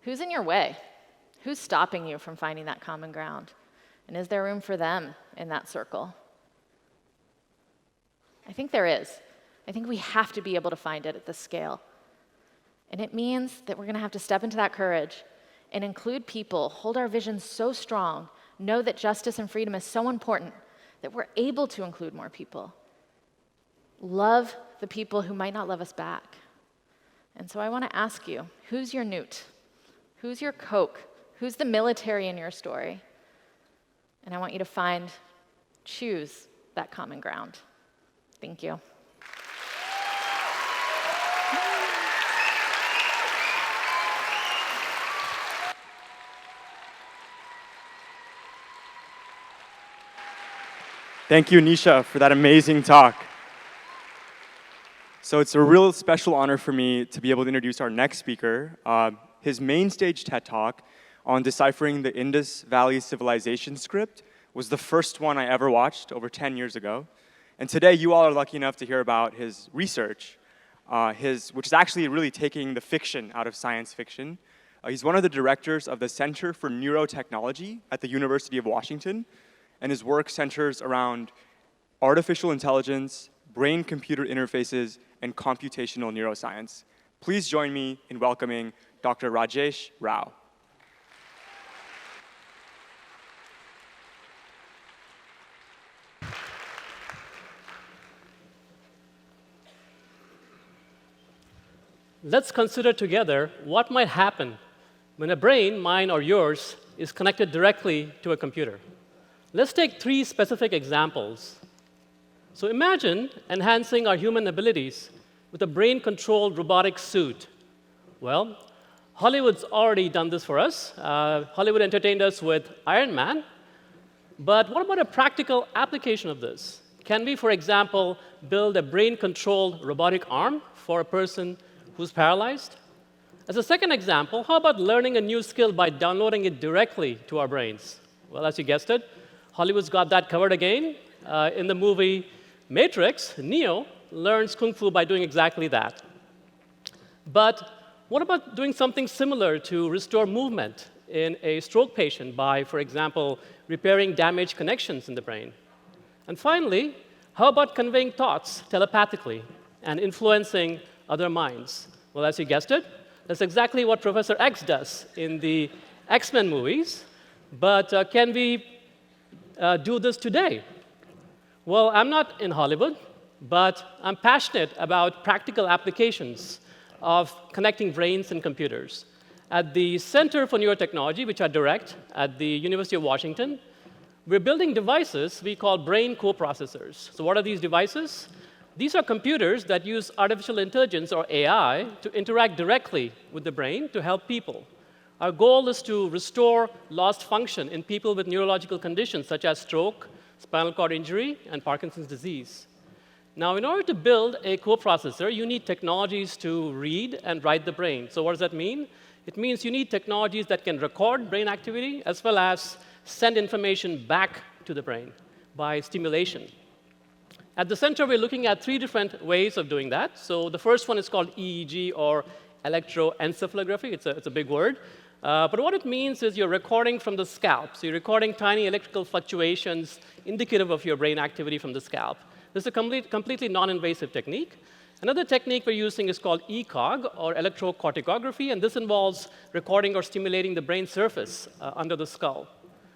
who's in your way? Who's stopping you from finding that common ground? And is there room for them in that circle? I think there is. I think we have to be able to find it at this scale. And it means that we're going to have to step into that courage and include people, hold our vision so strong, know that justice and freedom is so important that we're able to include more people. Love the people who might not love us back. And so I want to ask you, who's your Newt? Who's your Coke? Who's the military in your story? And I want you to choose that common ground. Thank you. Thank you, Nisha, for that amazing talk. So it's a real special honor for me to be able to introduce our next speaker. His main stage TED Talk on deciphering the Indus Valley Civilization script was the first one I ever watched over 10 years ago. And today, you all are lucky enough to hear about his research, which is actually really taking the fiction out of science fiction He's one of the directors of the Center for Neurotechnology at the University of Washington, and his work centers around artificial intelligence, brain-computer interfaces, and computational neuroscience. Please join me in welcoming Dr. Rajesh Rao. Let's consider together what might happen when a brain, mine or yours, is connected directly to a computer. Let's take 3 specific examples. So imagine enhancing our human abilities with a brain-controlled robotic suit. Well, Hollywood's already done this for us. Hollywood entertained us with Iron Man. But what about a practical application of this? Can we, for example, build a brain-controlled robotic arm for a person who's paralyzed? As a second example, how about learning a new skill by downloading it directly to our brains? Well, as you guessed it, Hollywood's got that covered again. In the movie Matrix, Neo learns Kung Fu by doing exactly that. But what about doing something similar to restore movement in a stroke patient by, for example, repairing damaged connections in the brain? And finally, how about conveying thoughts telepathically and influencing other minds? Well, as you guessed it, that's exactly what Professor X does in the X-Men movies. But can we do this today? Well, I'm not in Hollywood, but I'm passionate about practical applications of connecting brains and computers. At the Center for Neurotechnology, which I direct at the University of Washington, we're building devices we call brain coprocessors. So what are these devices? These are computers that use artificial intelligence, or AI, to interact directly with the brain to help people. Our goal is to restore lost function in people with neurological conditions such as stroke, spinal cord injury, and Parkinson's disease. Now, in order to build a coprocessor, you need technologies to read and write the brain. So what does that mean? It means you need technologies that can record brain activity as well as send information back to the brain by stimulation. At the center, we're looking at 3 different ways of doing that. So the first one is called EEG, or electroencephalography. It's a big word. But what it means is you're recording from the scalp. So you're recording tiny electrical fluctuations indicative of your brain activity from the scalp. This is a completely non-invasive technique. Another technique we're using is called ECOG, or electrocorticography, and this involves recording or stimulating the brain surface under the skull.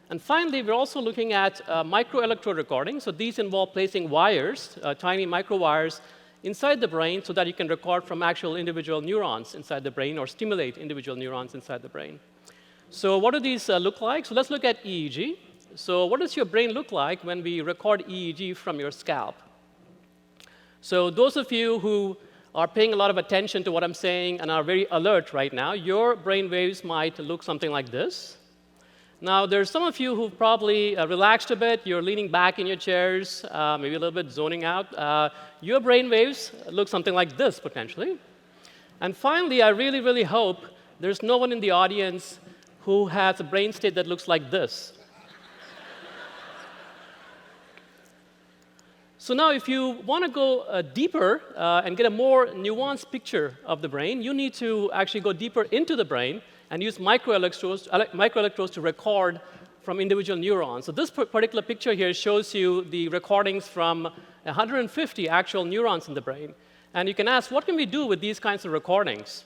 And finally, we're also looking at microelectrode recording. So these involve placing wires, tiny microwires, inside the brain so that you can record from actual individual neurons inside the brain or stimulate individual neurons inside the brain. So what do these look like? So let's look at EEG. So what does your brain look like when we record EEG from your scalp? So those of you who are paying a lot of attention to what I'm saying and are very alert right now, your brain waves might look something like this. Now, there's some of you who've probably relaxed a bit. You're leaning back in your chairs, maybe a little bit zoning out. Your brain waves look something like this, potentially. And finally, I really, really hope there's no one in the audience who has a brain state that looks like this. So now, if you want to go deeper and get a more nuanced picture of the brain, you need to actually go deeper into the brain and use microelectrodes to record from individual neurons. So this particular picture here shows you the recordings from 150 actual neurons in the brain. And you can ask, what can we do with these kinds of recordings?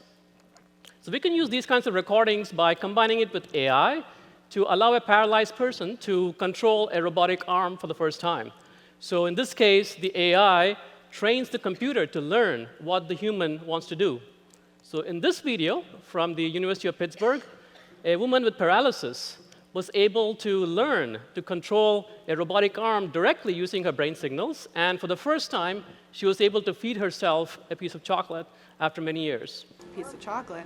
So we can use these kinds of recordings by combining it with AI to allow a paralyzed person to control a robotic arm for the first time. So in this case, the AI trains the computer to learn what the human wants to do. So in this video from the University of Pittsburgh, a woman with paralysis was able to learn to control a robotic arm directly using her brain signals. And for the first time, she was able to feed herself a piece of chocolate after many years. Piece of chocolate.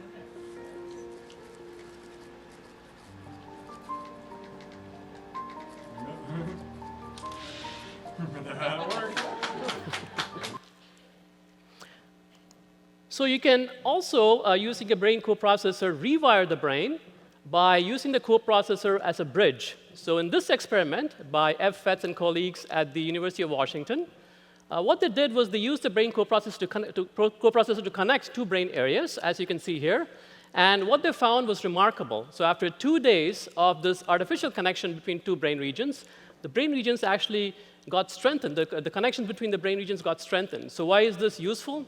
So you can also, using a brain coprocessor, rewire the brain by using the coprocessor as a bridge. So in this experiment by F. Fetz and colleagues at the University of Washington, what they did was they used the brain coprocessor to connect 2 brain areas, as you can see here. And what they found was remarkable. So after 2 days of this artificial connection between two brain regions, the brain regions actually got strengthened. The connections between the brain regions got strengthened. So why is this useful?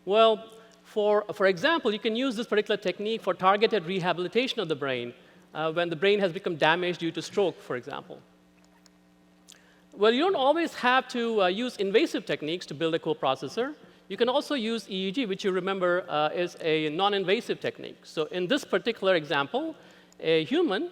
Well, for example, you can use this particular technique for targeted rehabilitation of the brain when the brain has become damaged due to stroke, for example. Well, you don't always have to use invasive techniques to build a coprocessor. You can also use EEG, which you remember is a non-invasive technique. So in this particular example, a human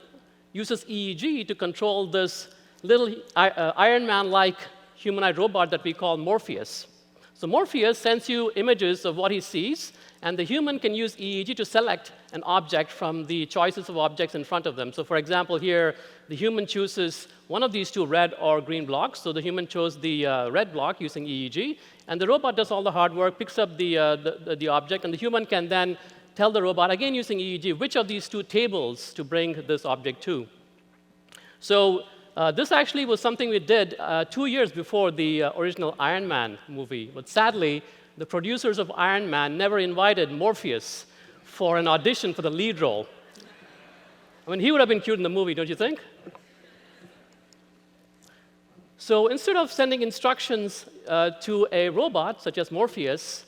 uses EEG to control this little Iron Man-like humanoid robot that we call Morpheus. So Morpheus sends you images of what he sees, and the human can use EEG to select an object from the choices of objects in front of them. So for example, here, the human chooses one of these two red or green blocks. So the human chose the red block using EEG, and the robot does all the hard work, picks up the object, and the human can then tell the robot, again using EEG, which of these two tables to bring this object to. So this actually was something we did 2 years before the original Iron Man movie. But sadly, the producers of Iron Man never invited Morpheus for an audition for the lead role. I mean, he would have been cute in the movie, don't you think? So instead of sending instructions to a robot, such as Morpheus,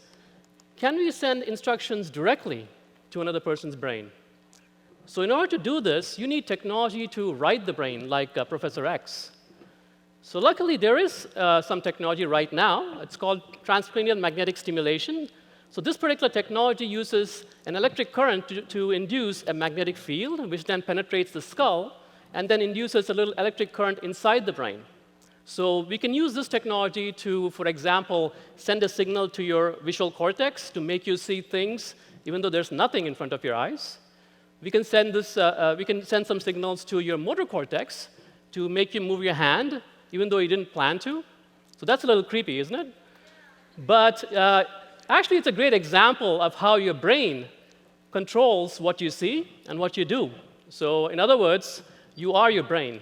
can we send instructions directly to another person's brain? So in order to do this, you need technology to write the brain, like Professor X. So luckily, there is some technology right now. It's called transcranial magnetic stimulation. So this particular technology uses an electric current to induce a magnetic field, which then penetrates the skull, and then induces a little electric current inside the brain. So we can use this technology to, for example, send a signal to your visual cortex to make you see things, even though there's nothing in front of your eyes. We can send some signals to your motor cortex to make you move your hand, even though you didn't plan to. So that's a little creepy, isn't it? But actually, it's a great example of how your brain controls what you see and what you do. So in other words, you are your brain.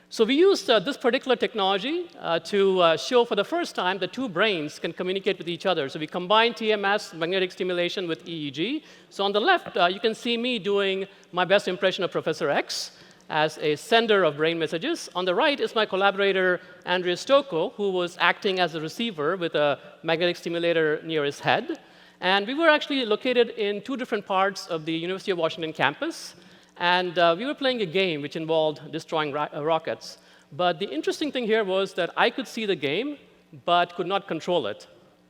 So we used this particular technology to show for the first time that two brains can communicate with each other. So we combined TMS, magnetic stimulation, with EEG. So on the left, you can see me doing my best impression of Professor X as a sender of brain messages. On the right is my collaborator, Andrea Stocco, who was acting as a receiver with a magnetic stimulator near his head. And we were actually located in two different parts of the University of Washington campus. And we were playing a game which involved destroying rockets. But the interesting thing here was that I could see the game, but could not control it.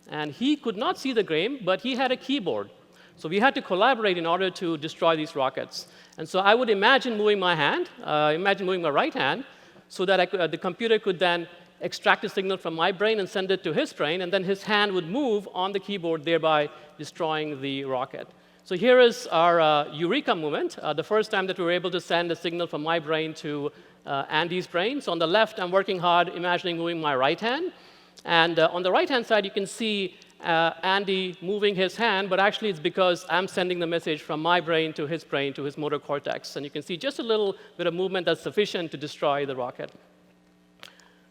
And he could not see the game, but he had a keyboard. So we had to collaborate in order to destroy these rockets. And so I would imagine moving my hand, imagine moving my right hand, so that the computer could then extract a signal from my brain and send it to his brain, and then his hand would move on the keyboard, thereby destroying the rocket. So here is our Eureka moment, the first time that we were able to send a signal from my brain to Andy's brain. So on the left, I'm working hard, imagining moving my right hand. And on the right-hand side, you can see Andy moving his hand, but actually it's because I'm sending the message from my brain, to his motor cortex. And you can see just a little bit of movement that's sufficient to destroy the rocket.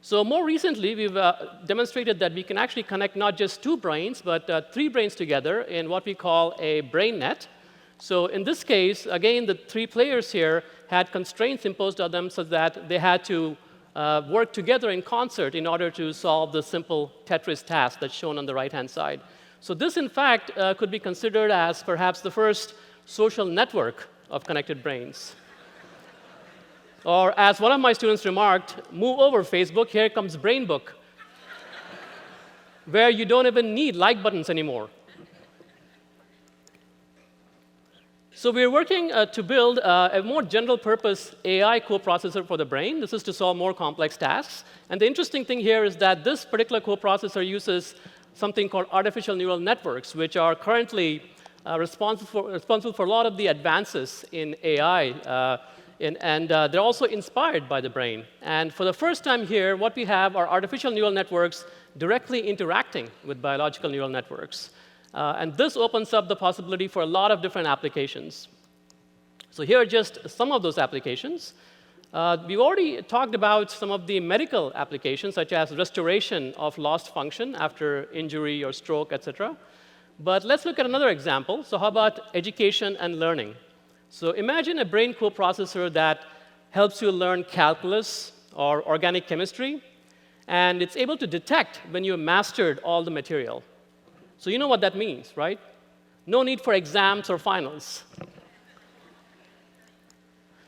So more recently, we've demonstrated that we can actually connect not just two brains, but three brains together in what we call a brain net. So in this case, again, the three players here had constraints imposed on them so that they had to work together in concert in order to solve the simple Tetris task that's shown on the right-hand side. So this, in fact, could be considered as perhaps the first social network of connected brains. Or as one of my students remarked, move over, Facebook, here comes BrainBook, where you don't even need like buttons anymore. So we're working to build a more general-purpose AI coprocessor for the brain. This is to solve more complex tasks. And the interesting thing here is that this particular coprocessor uses something called artificial neural networks, which are currently responsible for a lot of the advances in AI. And they're also inspired by the brain. And for the first time here, what we have are artificial neural networks directly interacting with biological neural networks. And this opens up the possibility for a lot of different applications. So here are just some of those applications. We've already talked about some of the medical applications, such as restoration of lost function after injury or stroke, et cetera. But let's look at another example. So how about education and learning? So imagine a brain coprocessor that helps you learn calculus or organic chemistry, and it's able to detect when you mastered all the material. So you know what that means, right? No need for exams or finals.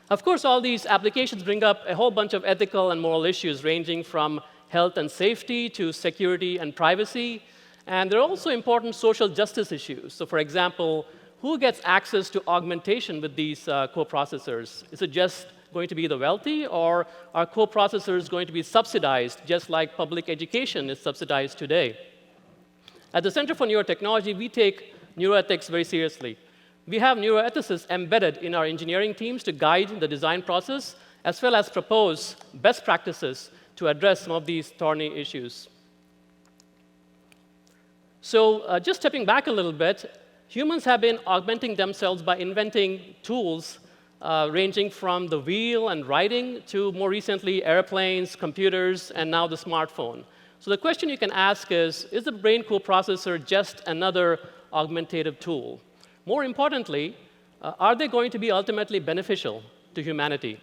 Of course, all these applications bring up a whole bunch of ethical and moral issues ranging from health and safety to security and privacy. And there are also important social justice issues. So for example, who gets access to augmentation with these coprocessors? Is it just going to be the wealthy, or are coprocessors going to be subsidized just like public education is subsidized today? At the Center for Neurotechnology, we take neuroethics very seriously. We have neuroethicists embedded in our engineering teams to guide the design process, as well as propose best practices to address some of these thorny issues. So just stepping back a little bit, humans have been augmenting themselves by inventing tools ranging from the wheel and writing to, more recently, airplanes, computers, and now the smartphone. So the question you can ask is the brain coprocessor just another augmentative tool? More importantly, are they going to be ultimately beneficial to humanity?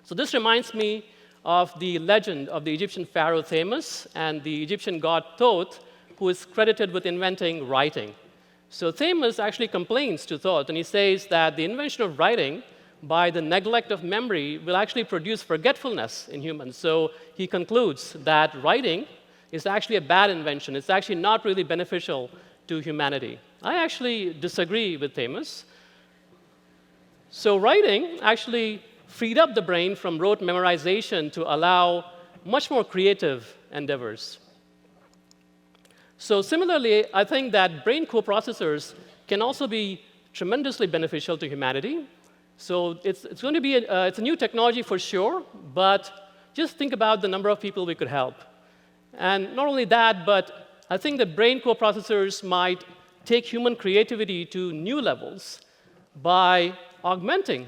So this reminds me of the legend of the Egyptian pharaoh Thamus and the Egyptian god Thoth, who is credited with inventing writing. So Thamus actually complains to Thoth, and he says that the invention of writing by the neglect of memory will actually produce forgetfulness in humans. So he concludes that writing is actually a bad invention. It's actually not really beneficial to humanity. I actually disagree with Thamus. So writing actually freed up the brain from rote memorization to allow much more creative endeavors. So similarly, I think that brain coprocessors can also be tremendously beneficial to humanity. So it's going to be it's a new technology for sure, but just think about the number of people we could help. And not only that, but I think that brain coprocessors might take human creativity to new levels by augmenting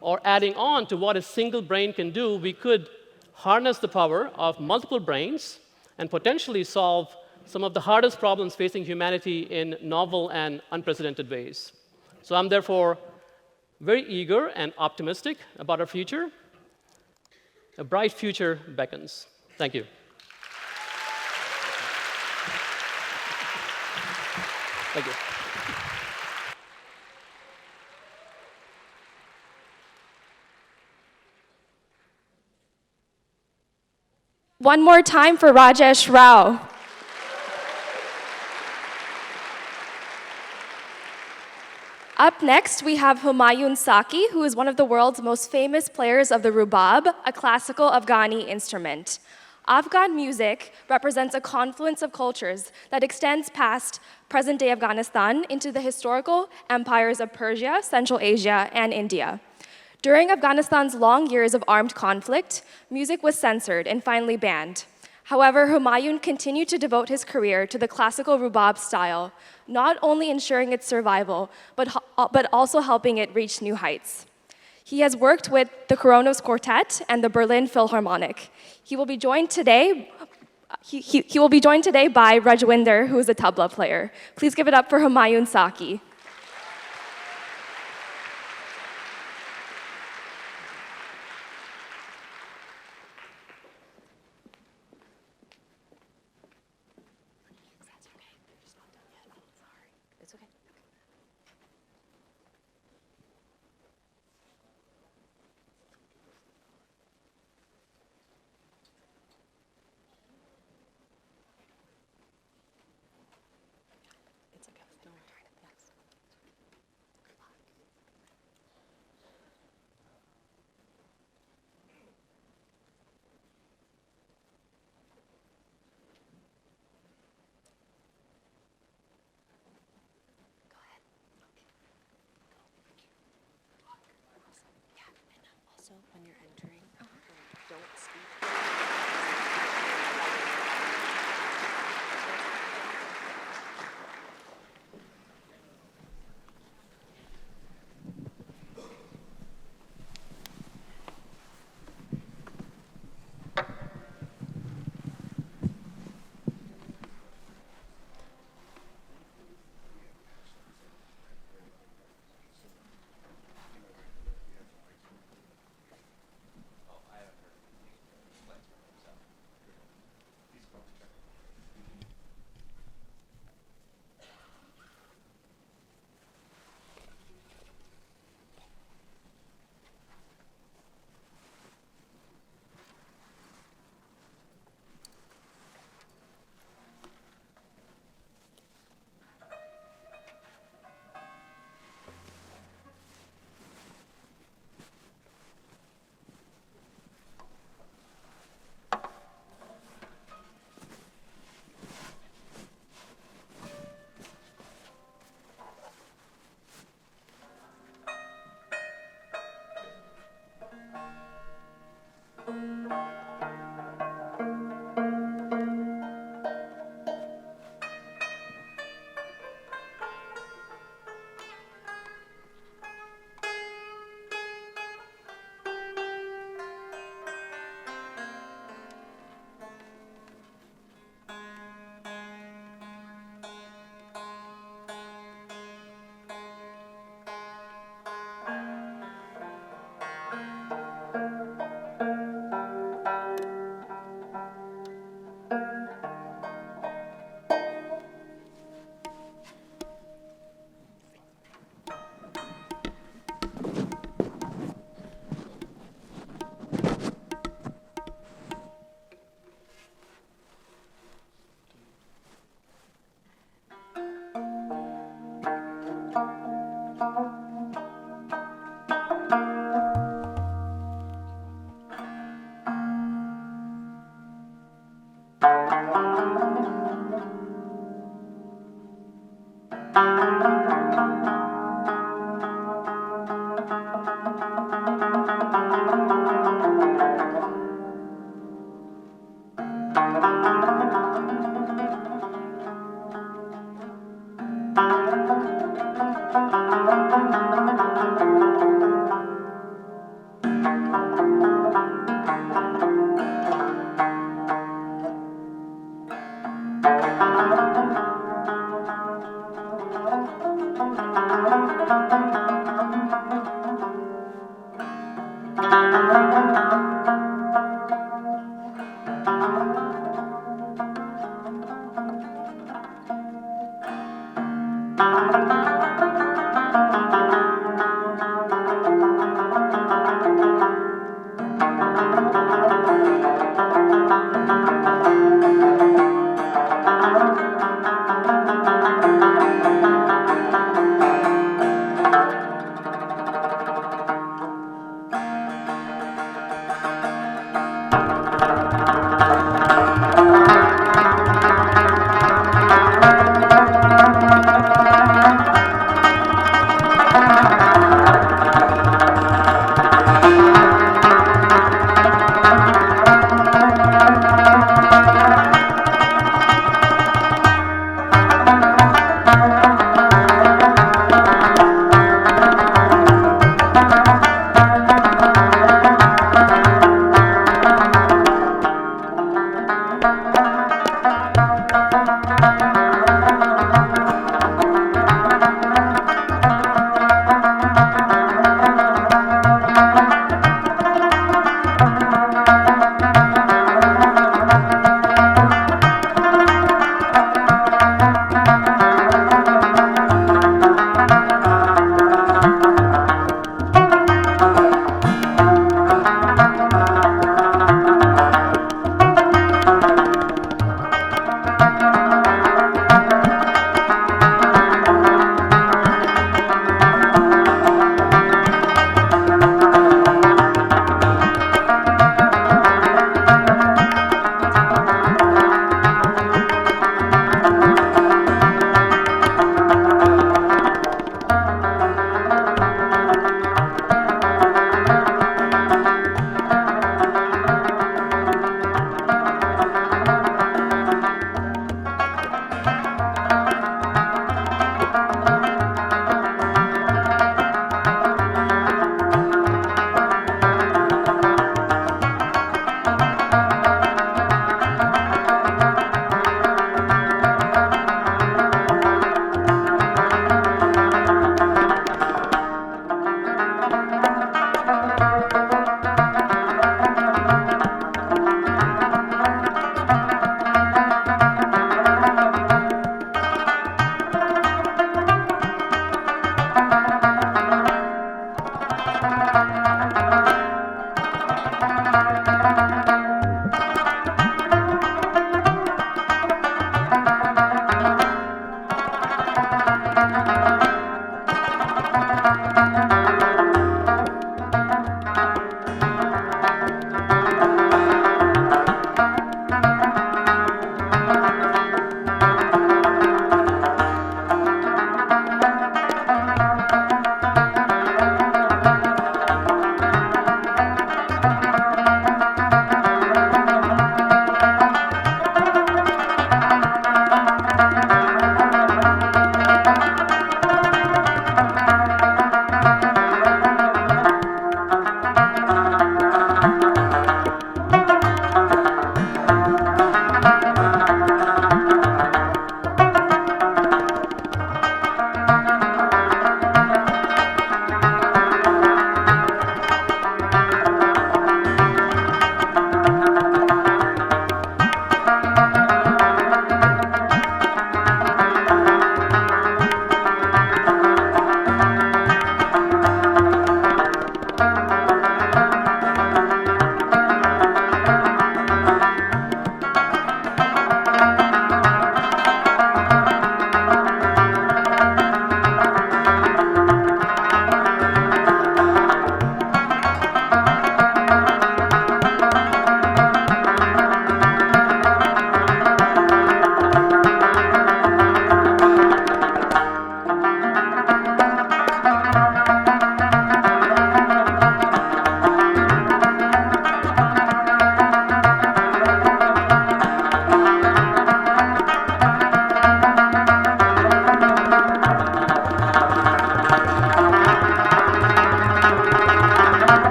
or adding on to what a single brain can do. We could harness the power of multiple brains and potentially solve some of the hardest problems facing humanity in novel and unprecedented ways. So I'm therefore very eager and optimistic about our future. A bright future beckons. Thank you. Thank you. One more time for Rajesh Rao. Up next, we have Humayun Saki, who is one of the world's most famous players of the rubab, a classical Afghani instrument. Afghan music represents a confluence of cultures that extends past present-day Afghanistan into the historical empires of Persia, Central Asia, and India. During Afghanistan's long years of armed conflict, music was censored and finally banned. However, Humayun continued to devote his career to the classical rubab style, not only ensuring its survival, but also helping it reach new heights. He has worked with the Kronos Quartet and the Berlin Philharmonic. He will be joined today. He will be joined today by Rajwinder, who is a tabla player. Please give it up for Humayun Saki.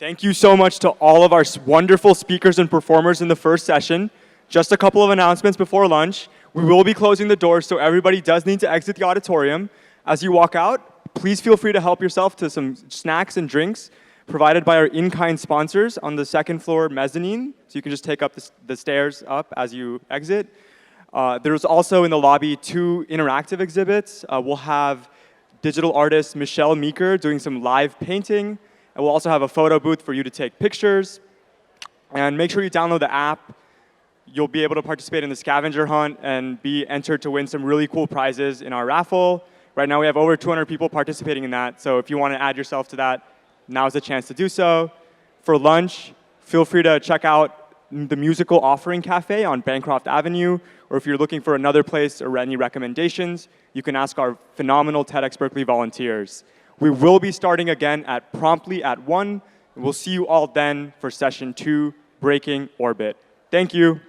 Thank you so much to all of our wonderful speakers and performers in the first session. Just a couple of announcements before lunch. We will be closing the doors, so everybody does need to exit the auditorium. As you walk out, please feel free to help yourself to some snacks and drinks provided by our in-kind sponsors on the second floor mezzanine. So you can just take up the stairs up as you exit. There's also in the lobby 2 interactive exhibits. We'll have digital artist Michelle Meeker doing some live painting. And we'll also have a photo booth for you to take pictures. And make sure you download the app. You'll be able to participate in the scavenger hunt and be entered to win some really cool prizes in our raffle. Right now we have over 200 people participating in that. So if you want to add yourself to that, now's the chance to do so. For lunch, feel free to check out the Musical Offering Cafe on Bancroft Avenue. Or if you're looking for another place or any recommendations, you can ask our phenomenal TEDxBerkeley volunteers. We will be starting again promptly at 1. We'll see you all then for session 2, Breaking Orbit. Thank you.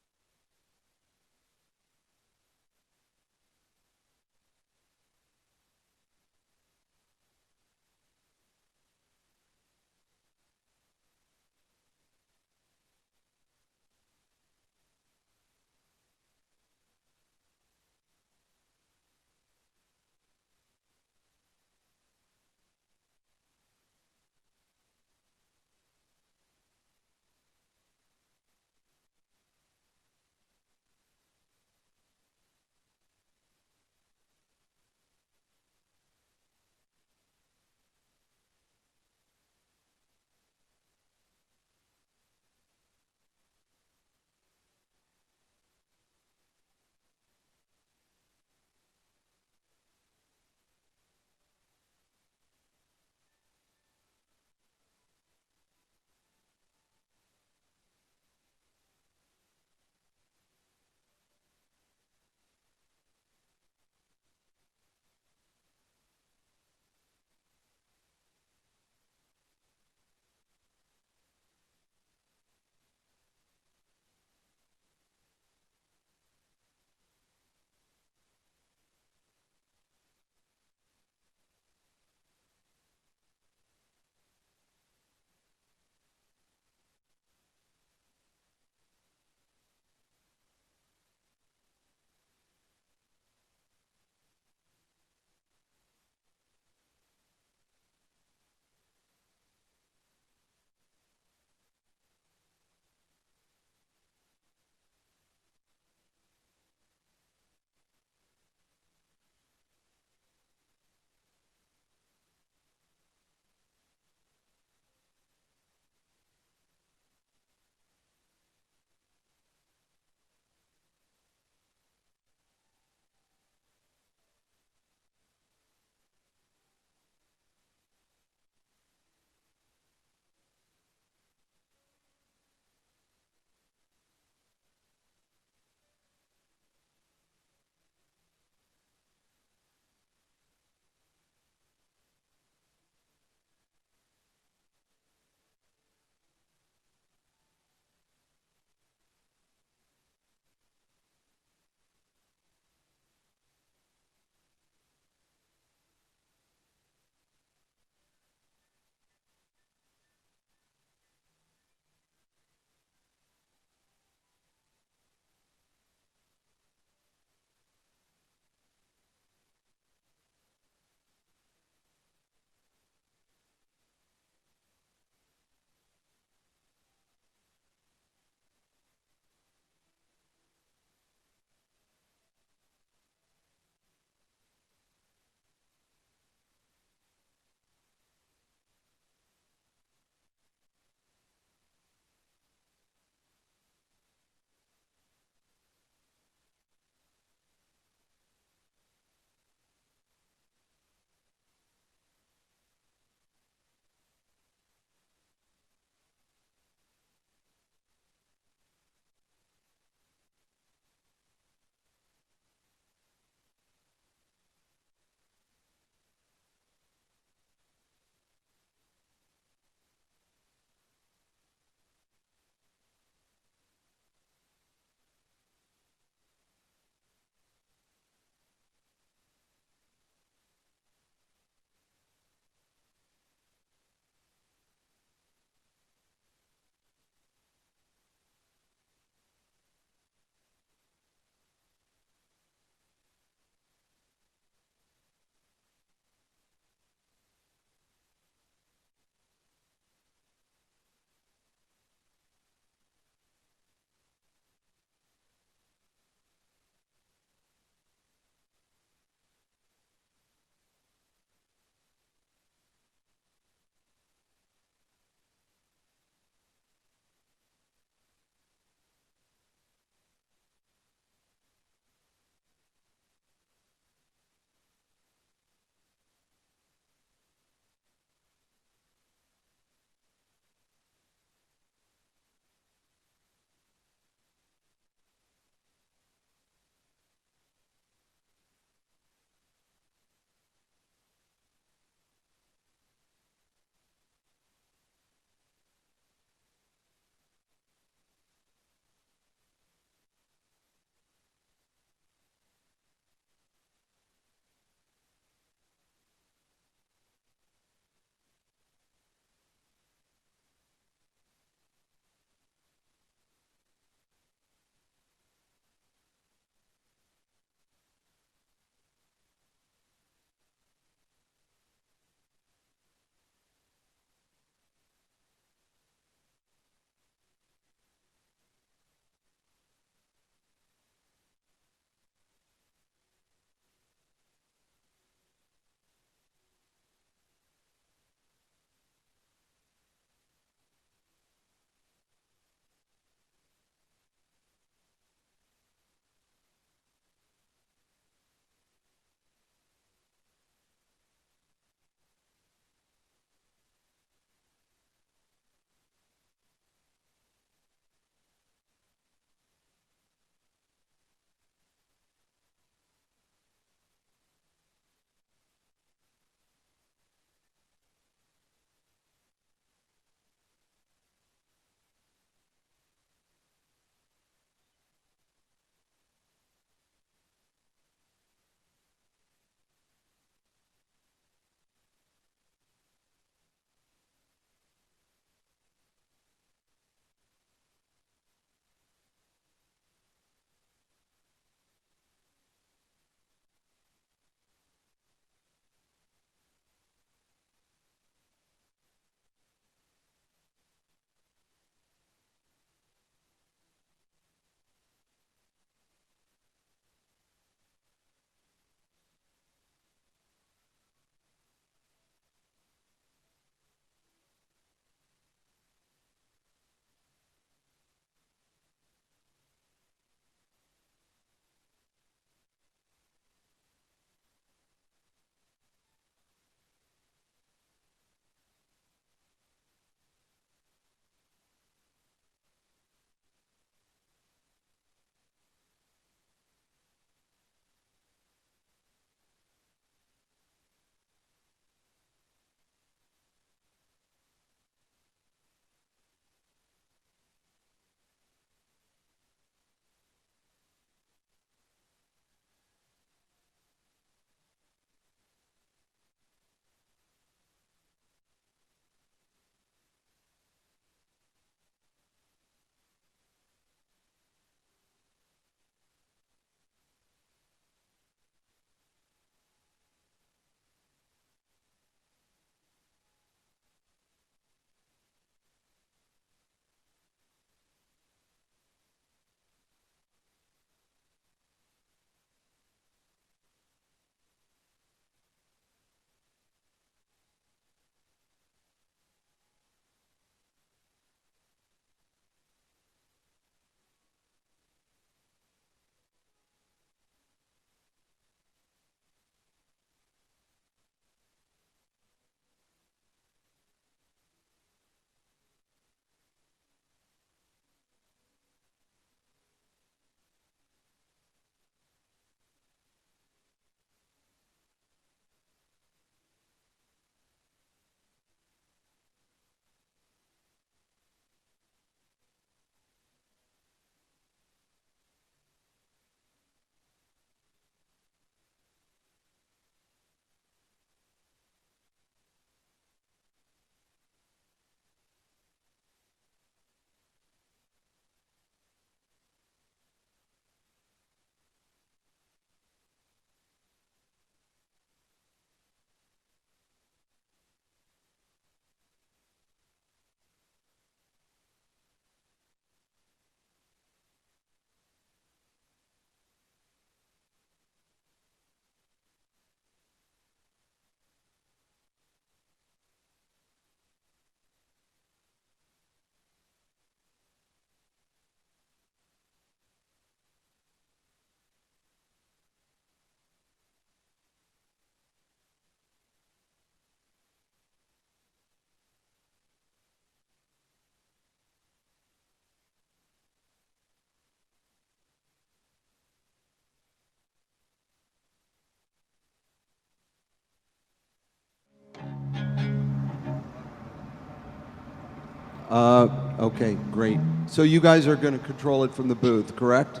Okay, great. So you guys are going to control it from the booth, correct?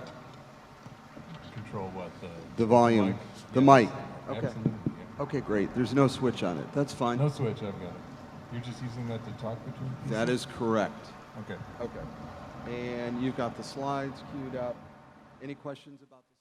Control what? The volume. mic? The Yes, mic. Okay. Absolutely. Yeah. Okay, great. There's no switch on it. That's fine. No switch, I've got it. You're just using that to talk between pieces? That is correct. Okay. Okay. And you've got the slides queued up. Any questions about this?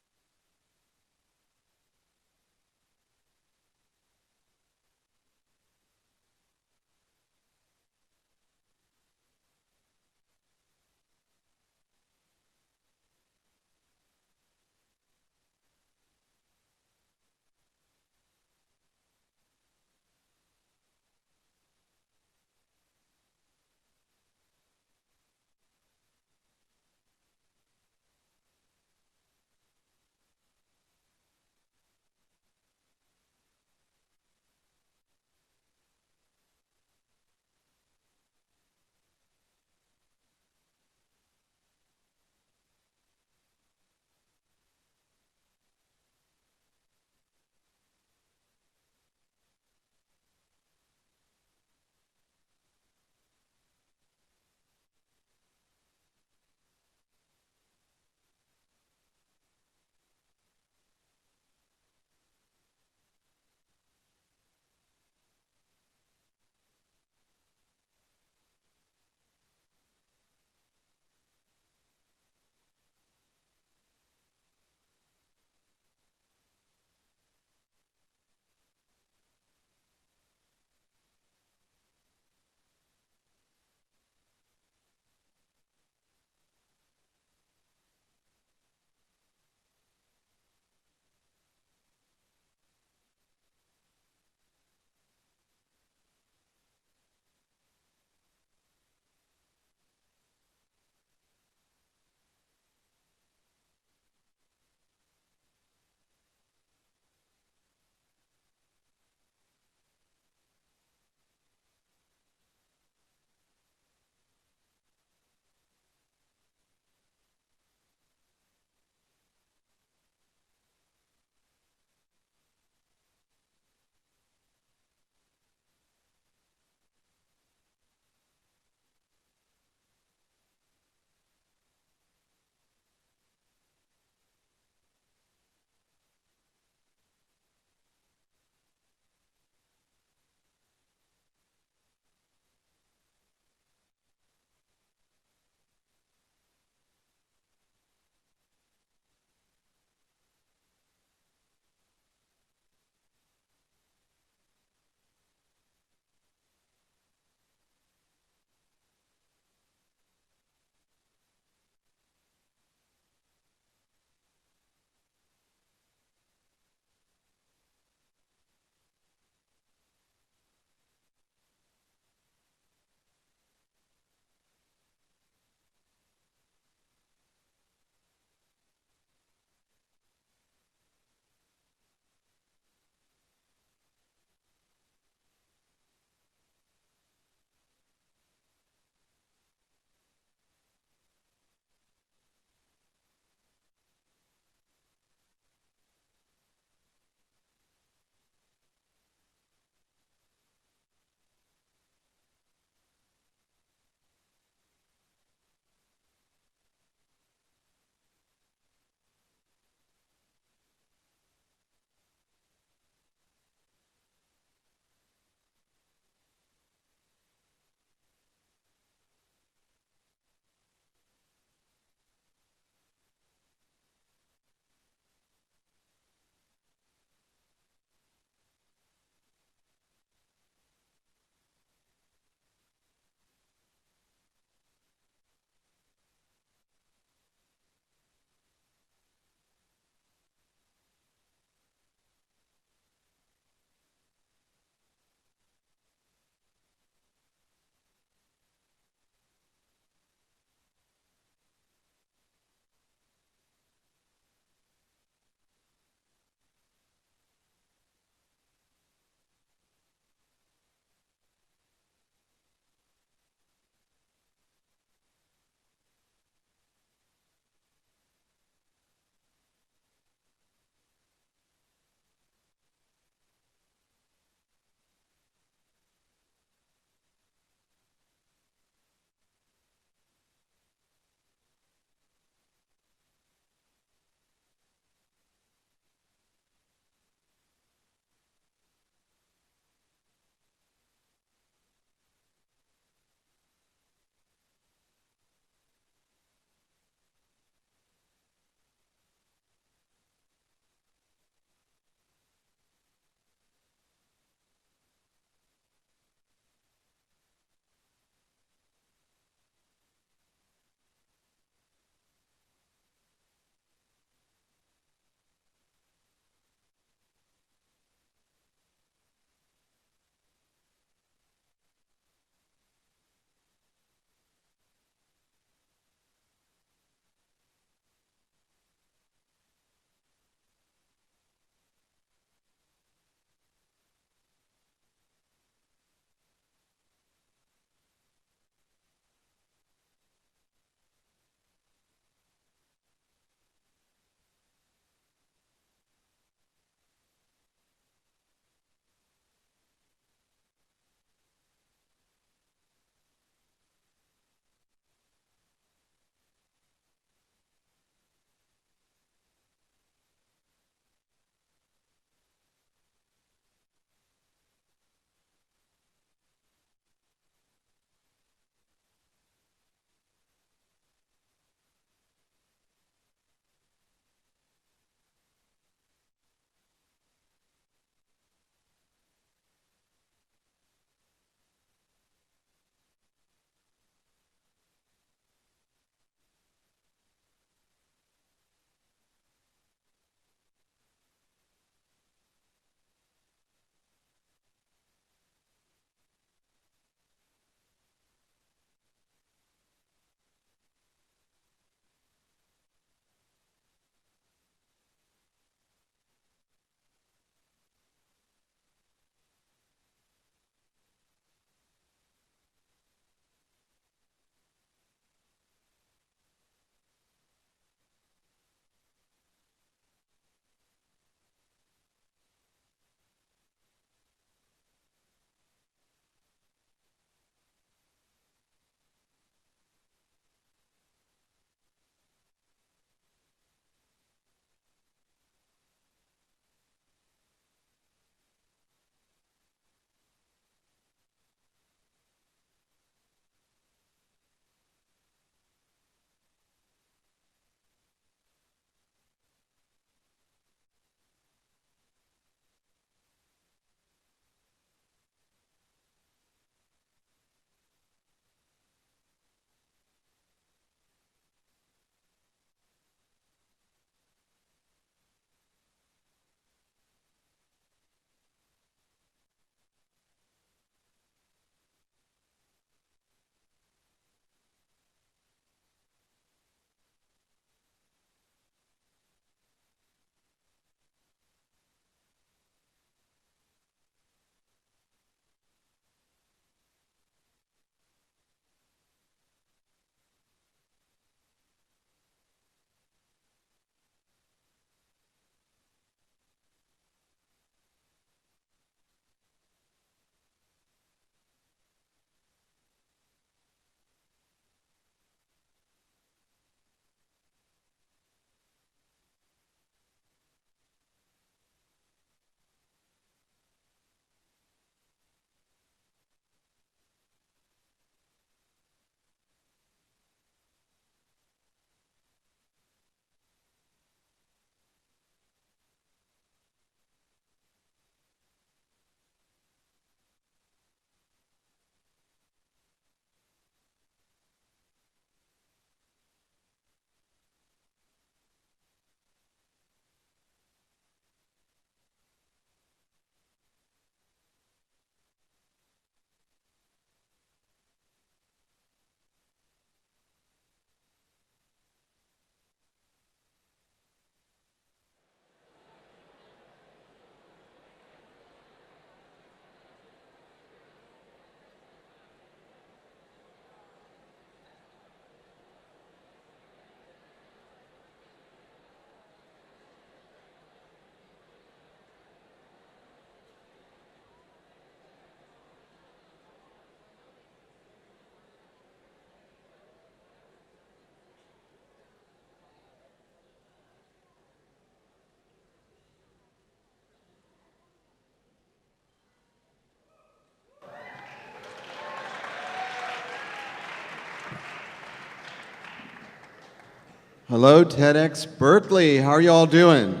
Hello, TEDxBerkeley. How are you all doing?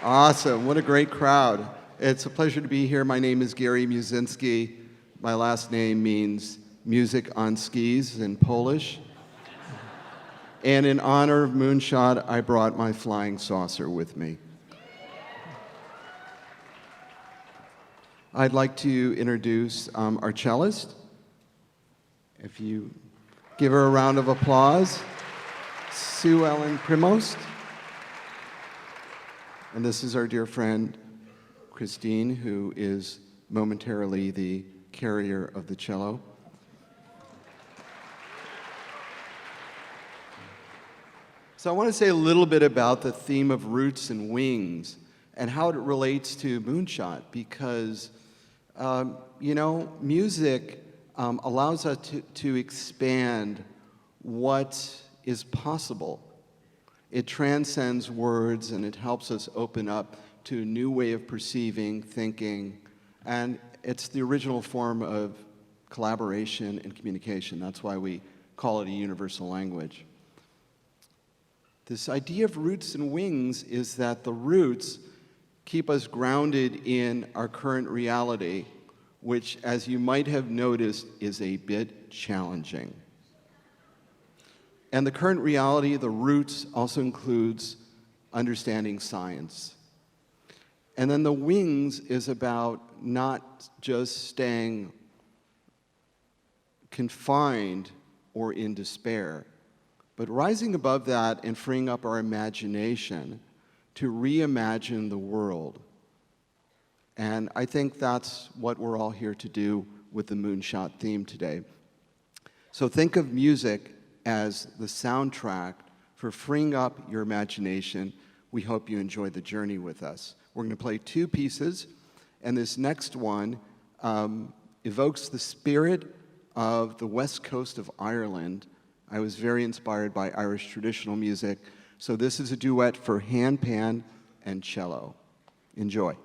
Awesome. What a great crowd. It's a pleasure to be here. My name is Gary Muzinski. My last name means music on skis in Polish. And in honor of Moonshot, I brought my flying saucer with me. I'd like to introduce our cellist. If you give her a round of applause, Sue Ellen Primost. And this is our dear friend, Christine, who is momentarily the carrier of the cello. So I want to say a little bit about the theme of roots and wings and how it relates to Moonshot, because, music allows us to expand what is possible. It transcends words, and it helps us open up to a new way of perceiving, thinking, and it's the original form of collaboration and communication. That's why we call it a universal language. This idea of roots and wings is that the roots keep us grounded in our current reality, which, as you might have noticed, is a bit challenging. And the current reality, the roots, also includes understanding science. And then the wings is about not just staying confined or in despair, but rising above that and freeing up our imagination to reimagine the world. And I think that's what we're all here to do with the Moonshot theme today. So think of music as the soundtrack for freeing up your imagination. We hope you enjoy the journey with us. We're going to play two pieces, and this next one evokes the spirit of the west coast of Ireland. I was very inspired by Irish traditional music, so this is a duet for handpan and cello. Enjoy.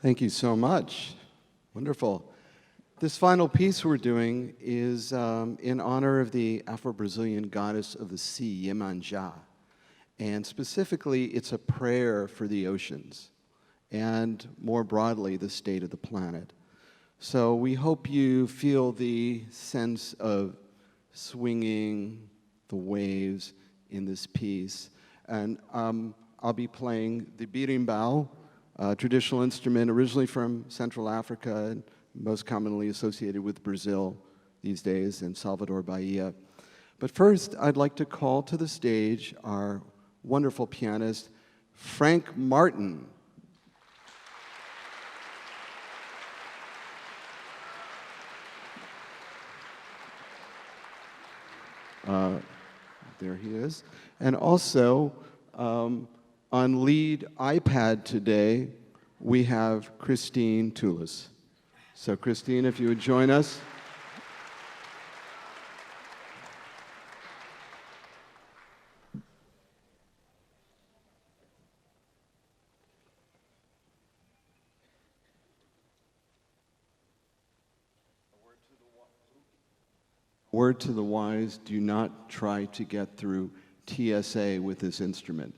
Thank you so much. Wonderful. This final piece we're doing is in honor of the Afro-Brazilian goddess of the sea, Iemanjá. And specifically, it's a prayer for the oceans and, more broadly, the state of the planet. So we hope you feel the sense of swinging the waves in this piece. And I'll be playing the berimbau, a traditional instrument originally from Central Africa and most commonly associated with Brazil these days and Salvador Bahia. But first, I'd like to call to the stage our wonderful pianist, Frank Martin. There he is. And also, on lead iPad today, we have Christine Toulis. So Christine, if you would join us. Word to the wise, do not try to get through TSA with this instrument.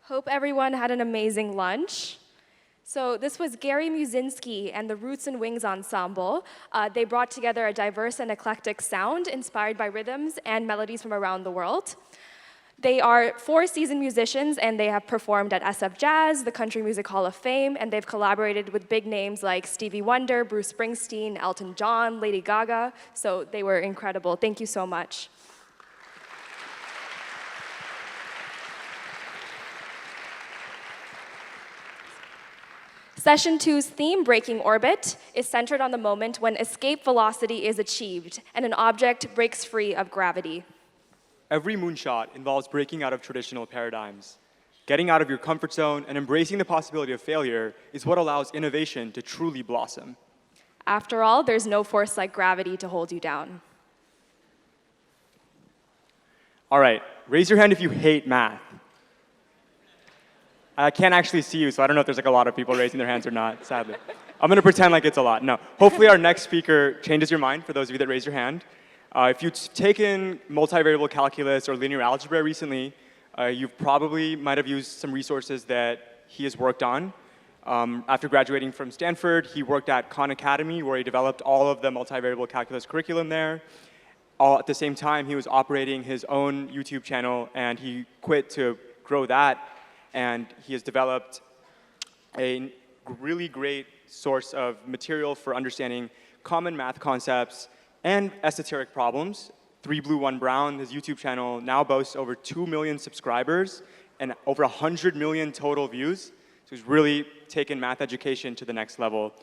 Hope everyone had an amazing lunch. So this was Gary Musinski and the Roots and Wings Ensemble. They brought together a diverse and eclectic sound inspired by rhythms and melodies from around the world. They are 4-seasoned musicians, and they have performed at SF Jazz, the Country Music Hall of Fame, and they've collaborated with big names like Stevie Wonder, Bruce Springsteen, Elton John, Lady Gaga. So they were incredible. Thank you so much. Session 2's theme, Breaking Orbit, is centered on the moment when escape velocity is achieved and an object breaks free of gravity. Every moonshot involves breaking out of traditional paradigms. Getting out of your comfort zone and embracing the possibility of failure is what allows innovation to truly blossom. After all, there's no force like gravity to hold you down. All right, raise your hand if you hate math. I can't actually see you, so I don't know if there's like a lot of people raising their hands or not, sadly. I'm going to pretend like it's a lot. No. Hopefully our next speaker changes your mind, for those of you that raise your hand. If you've taken multivariable calculus or linear algebra recently, you probably might have used some resources that he has worked on. After graduating from Stanford, he worked at Khan Academy, where he developed all of the multivariable calculus curriculum there. All at the same time, he was operating his own YouTube channel, and he quit to grow that. And he has developed a really great source of material for understanding common math concepts and esoteric problems. 3 Blue 1 Brown, his YouTube channel, now boasts over 2 million subscribers and over 100 million total views. So he's really taken math education to the next level.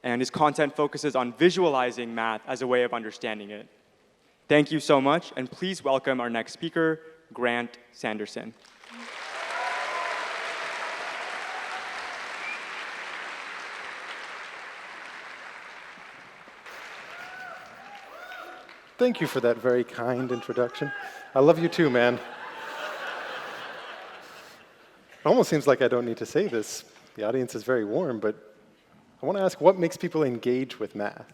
And his content focuses on visualizing math as a way of understanding it. Thank you so much, and please welcome our next speaker, Grant Sanderson. Thank you for that very kind introduction. I love you too, man. It almost seems like I don't need to say this. The audience is very warm, but I want to ask, what makes people engage with math?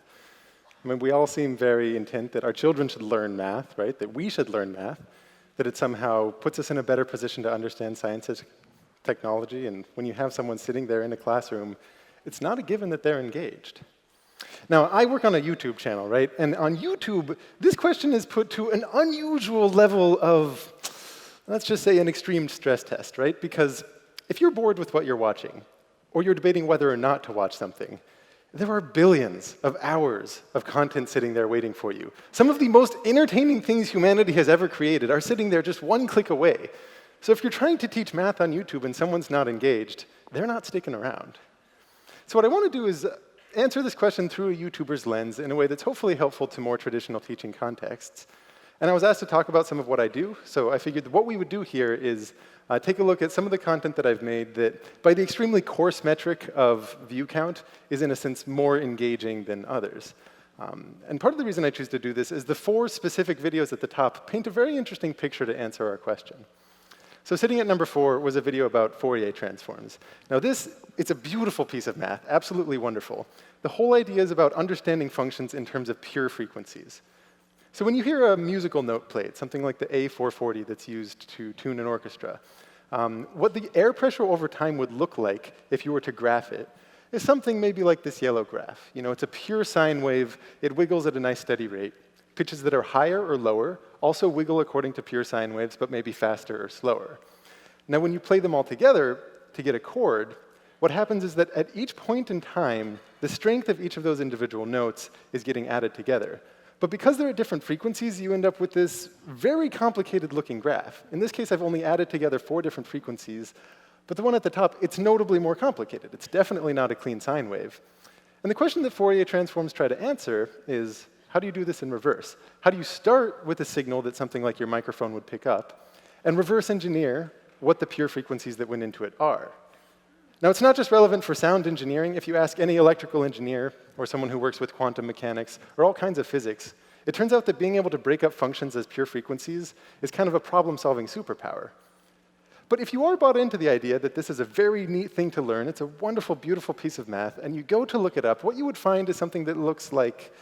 I mean, we all seem very intent that our children should learn math, right? That we should learn math, that it somehow puts us in a better position to understand science and technology, and when you have someone sitting there in a classroom, it's not a given that they're engaged. Now, I work on a YouTube channel, right? And on YouTube, this question is put to an unusual level of, let's just say, an extreme stress test, right? Because if you're bored with what you're watching, or you're debating whether or not to watch something, there are billions of hours of content sitting there waiting for you. Some of the most entertaining things humanity has ever created are sitting there just one click away. So if you're trying to teach math on YouTube and someone's not engaged, they're not sticking around. So what I want to do is answer this question through a YouTuber's lens in a way that's hopefully helpful to more traditional teaching contexts. And I was asked to talk about some of what I do, so I figured that what we would do here is take a look at some of the content that I've made that, by the extremely coarse metric of view count, is in a sense more engaging than others. And part of the reason I choose to do this is the 4 specific videos at the top paint a very interesting picture to answer our question. So sitting at number 4 was a video about Fourier transforms. Now it's a beautiful piece of math, absolutely wonderful. The whole idea is about understanding functions in terms of pure frequencies. So when you hear a musical note played, something like the A440 that's used to tune an orchestra, what the air pressure over time would look like if you were to graph it is something maybe like this yellow graph. You know, it's a pure sine wave. It wiggles at a nice steady rate. Pitches that are higher or lower also wiggle according to pure sine waves, but maybe faster or slower. Now, when you play them all together to get a chord, what happens is that at each point in time, the strength of each of those individual notes is getting added together. But because they're at different frequencies, you end up with this very complicated-looking graph. In this case, I've only added together 4 different frequencies, but the one at the top, it's notably more complicated. It's definitely not a clean sine wave. And the question that Fourier transforms try to answer is, how do you do this in reverse? How do you start with a signal that something like your microphone would pick up, and reverse engineer what the pure frequencies that went into it are? Now, it's not just relevant for sound engineering. If you ask any electrical engineer or someone who works with quantum mechanics or all kinds of physics, it turns out that being able to break up functions as pure frequencies is kind of a problem-solving superpower. But if you are bought into the idea that this is a very neat thing to learn, it's a wonderful, beautiful piece of math, and you go to look it up, what you would find is something that looks like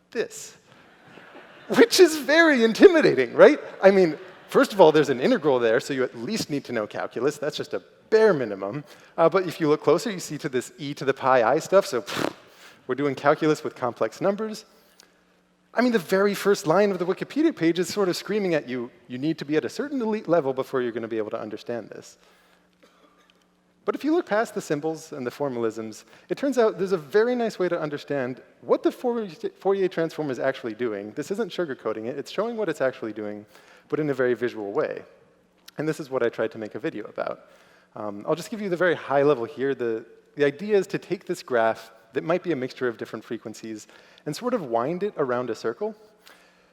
this, which is very intimidating, right? I mean, First of all, there's an integral there, so you at least need to know calculus. That's just a bare minimum. But if you look closer, you see to this e to the pi I stuff, so we're doing calculus with complex numbers. I mean, the very first line of the Wikipedia page is sort of screaming at you, you need to be at a certain elite level before you're going to be able to understand this. But if you look past the symbols and the formalisms, it turns out there's a very nice way to understand what the Fourier transform is actually doing. This isn't sugarcoating it. It's showing what it's actually doing, but in a very visual way. And this is what I tried to make a video about. I'll just give you the very high level here. The idea is to take this graph that might be a mixture of different frequencies and sort of wind it around a circle.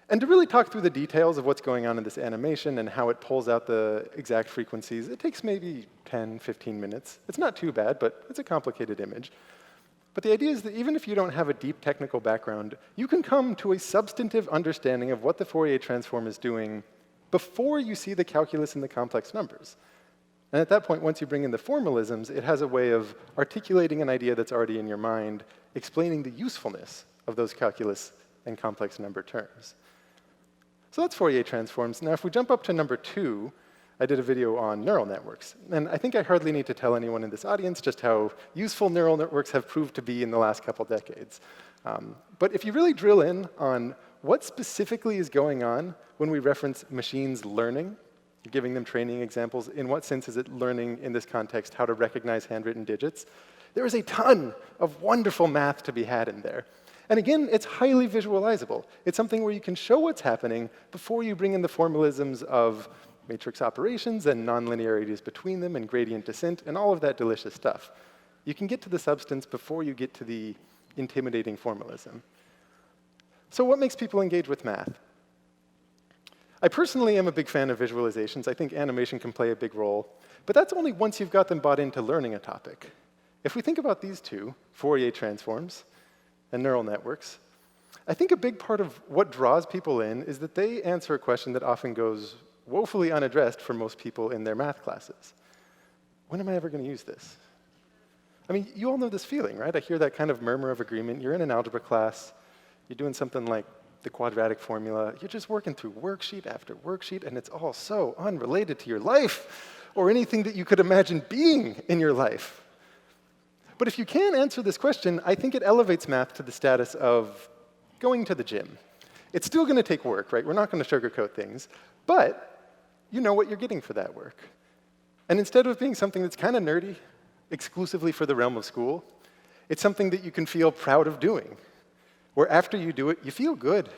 And to really talk through the details of what's going on in this animation and how it pulls out the exact frequencies, it takes maybe 10, 15 minutes. It's not too bad, but it's a complicated image. But the idea is that even if you don't have a deep technical background, you can come to a substantive understanding of what the Fourier transform is doing before you see the calculus and the complex numbers. And at that point, once you bring in the formalisms, it has a way of articulating an idea that's already in your mind, explaining the usefulness of those calculus and complex number terms. So that's Fourier transforms. Now, if we jump up to number 2, I did a video on neural networks. And I think I hardly need to tell anyone in this audience just how useful neural networks have proved to be in the last couple decades. But if you really drill in on what specifically is going on when we reference machines learning, giving them training examples, in what sense is it learning in this context how to recognize handwritten digits, there is a ton of wonderful math to be had in there. And again, it's highly visualizable. It's something where you can show what's happening before you bring in the formalisms of matrix operations and nonlinearities between them and gradient descent and all of that delicious stuff. You can get to the substance before you get to the intimidating formalism. So what makes people engage with math? I personally am a big fan of visualizations. I think animation can play a big role. But that's only once you've got them bought into learning a topic. If we think about these two, Fourier transforms and neural networks, I think a big part of what draws people in is that they answer a question that often goes woefully unaddressed for most people in their math classes. When am I ever going to use this? I mean, you all know this feeling, right? I hear that kind of murmur of agreement. You're in an algebra class. You're doing something like the quadratic formula. You're just working through worksheet after worksheet, and it's all so unrelated to your life or anything that you could imagine being in your life. But if you can answer this question, I think it elevates math to the status of going to the gym. It's still going to take work, right? We're not going to sugarcoat things. But you know what you're getting for that work. And instead of being something that's kind of nerdy, exclusively for the realm of school, it's something that you can feel proud of doing, where after you do it, you feel good,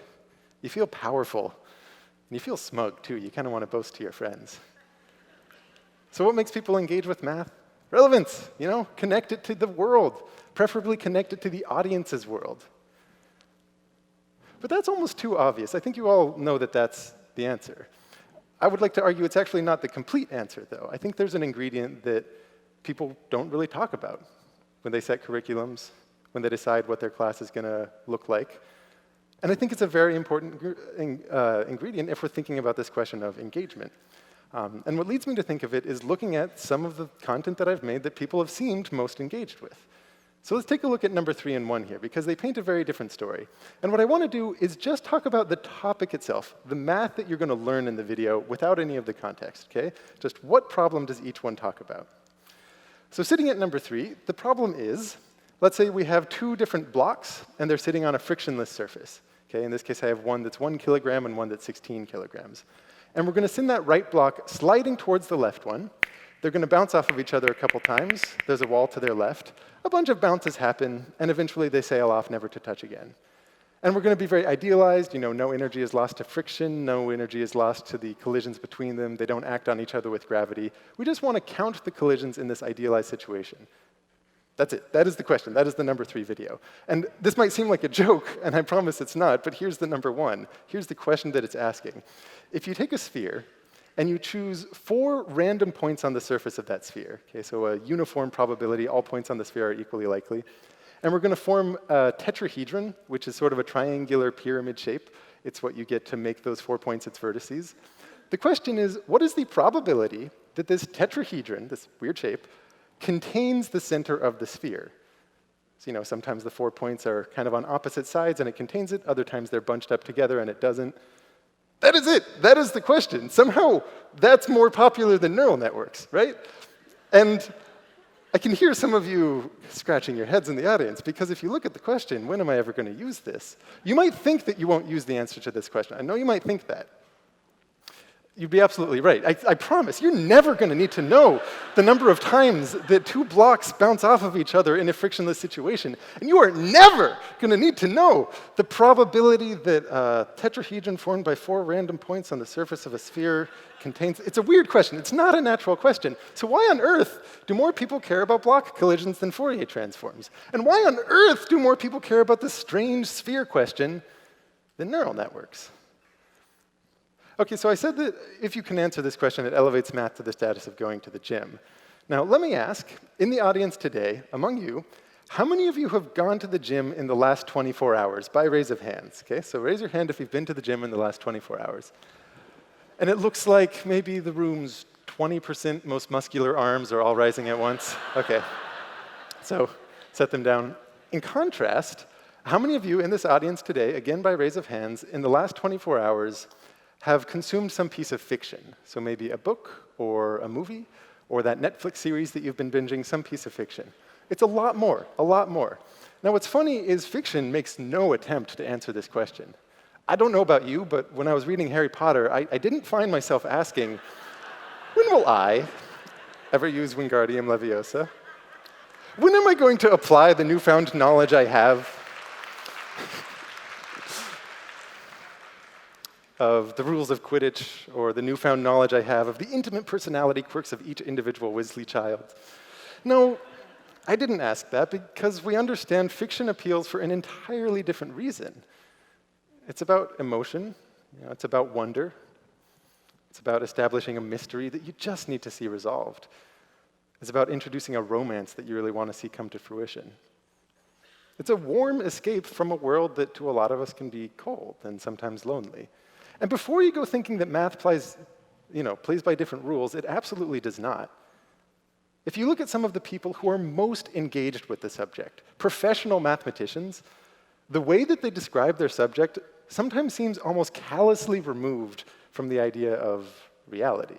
you feel powerful, and you feel smug, too. You kind of want to boast to your friends. So what makes people engage with math? Relevance, you know, connect it to the world, preferably connect it to the audience's world. But that's almost too obvious. I think you all know that that's the answer. I would like to argue it's actually not the complete answer, though. I think there's an ingredient that people don't really talk about when they set curriculums, when they decide what their class is going to look like. And I think it's a very important ingredient if we're thinking about this question of engagement. And what leads me to think of it is looking at some of the content that I've made that people have seemed most engaged with. So let's take a look at number 3 and 1 here, because they paint a very different story. And what I want to do is just talk about the topic itself, the math that you're going to learn in the video without any of the context, okay? Just what problem does each one talk about? So sitting at number 3, the problem is, let's say we have 2 different blocks, and they're sitting on a frictionless surface. Okay? In this case, I have one that's 1 kilogram and one that's 16 kilograms. And we're going to send that right block sliding towards the left one. They're going to bounce off of each other a couple times. There's a wall to their left. A bunch of bounces happen, and eventually they sail off, never to touch again. And we're going to be very idealized. You know, no energy is lost to friction. No energy is lost to the collisions between them. They don't act on each other with gravity. We just want to count the collisions in this idealized situation. That's it. That is the question. That is the number 3 video. And this might seem like a joke, and I promise it's not, but here's the number 1. Here's the question that it's asking. If you take a sphere, and you choose 4 random points on the surface of that sphere, okay, so a uniform probability, all points on the sphere are equally likely, and we're going to form a tetrahedron, which is sort of a triangular pyramid shape. It's what you get to make those 4 points its vertices. The question is, what is the probability that this tetrahedron, this weird shape, contains the center of the sphere? So, you know, sometimes the 4 points are kind of on opposite sides and it contains it. Other times they're bunched up together and it doesn't. That is it. That is the question. Somehow, that's more popular than neural networks, right? And I can hear some of you scratching your heads in the audience, because if you look at the question, when am I ever going to use this? You might think that you won't use the answer to this question. I know you might think that. You'd be absolutely right. I promise, you're never going to need to know the number of times that two blocks bounce off of each other in a frictionless situation. And you are never going to need to know the probability that a tetrahedron formed by 4 random points on the surface of a sphere contains. It's a weird question. It's not a natural question. So why on earth do more people care about block collisions than Fourier transforms? And why on earth do more people care about this strange sphere question than neural networks? OK, so I said that if you can answer this question, it elevates math to the status of going to the gym. Now, let me ask, in the audience today, among you, how many of you have gone to the gym in the last 24 hours, by raise of hands? OK, so raise your hand if you've been to the gym in the last 24 hours. And it looks like maybe the room's 20% most muscular arms are all rising at once. OK, so set them down. In contrast, how many of you in this audience today, again by raise of hands, in the last 24 hours, have consumed some piece of fiction? So maybe a book, or a movie, or that Netflix series that you've been binging, some piece of fiction. It's a lot more, a lot more. Now what's funny is fiction makes no attempt to answer this question. I don't know about you, but when I was reading Harry Potter, I didn't find myself asking, when will I ever use Wingardium Leviosa? When am I going to apply the newfound knowledge I have of the rules of Quidditch, or the newfound knowledge I have of the intimate personality quirks of each individual Weasley child? No, I didn't ask that, because we understand fiction appeals for an entirely different reason. It's about emotion, it's about wonder, it's about establishing a mystery that you just need to see resolved. It's about introducing a romance that you really want to see come to fruition. It's a warm escape from a world that to a lot of us can be cold and sometimes lonely. And before you go thinking that math plays by different rules, it absolutely does not. If you look at some of the people who are most engaged with the subject, professional mathematicians, the way that they describe their subject sometimes seems almost callously removed from the idea of reality.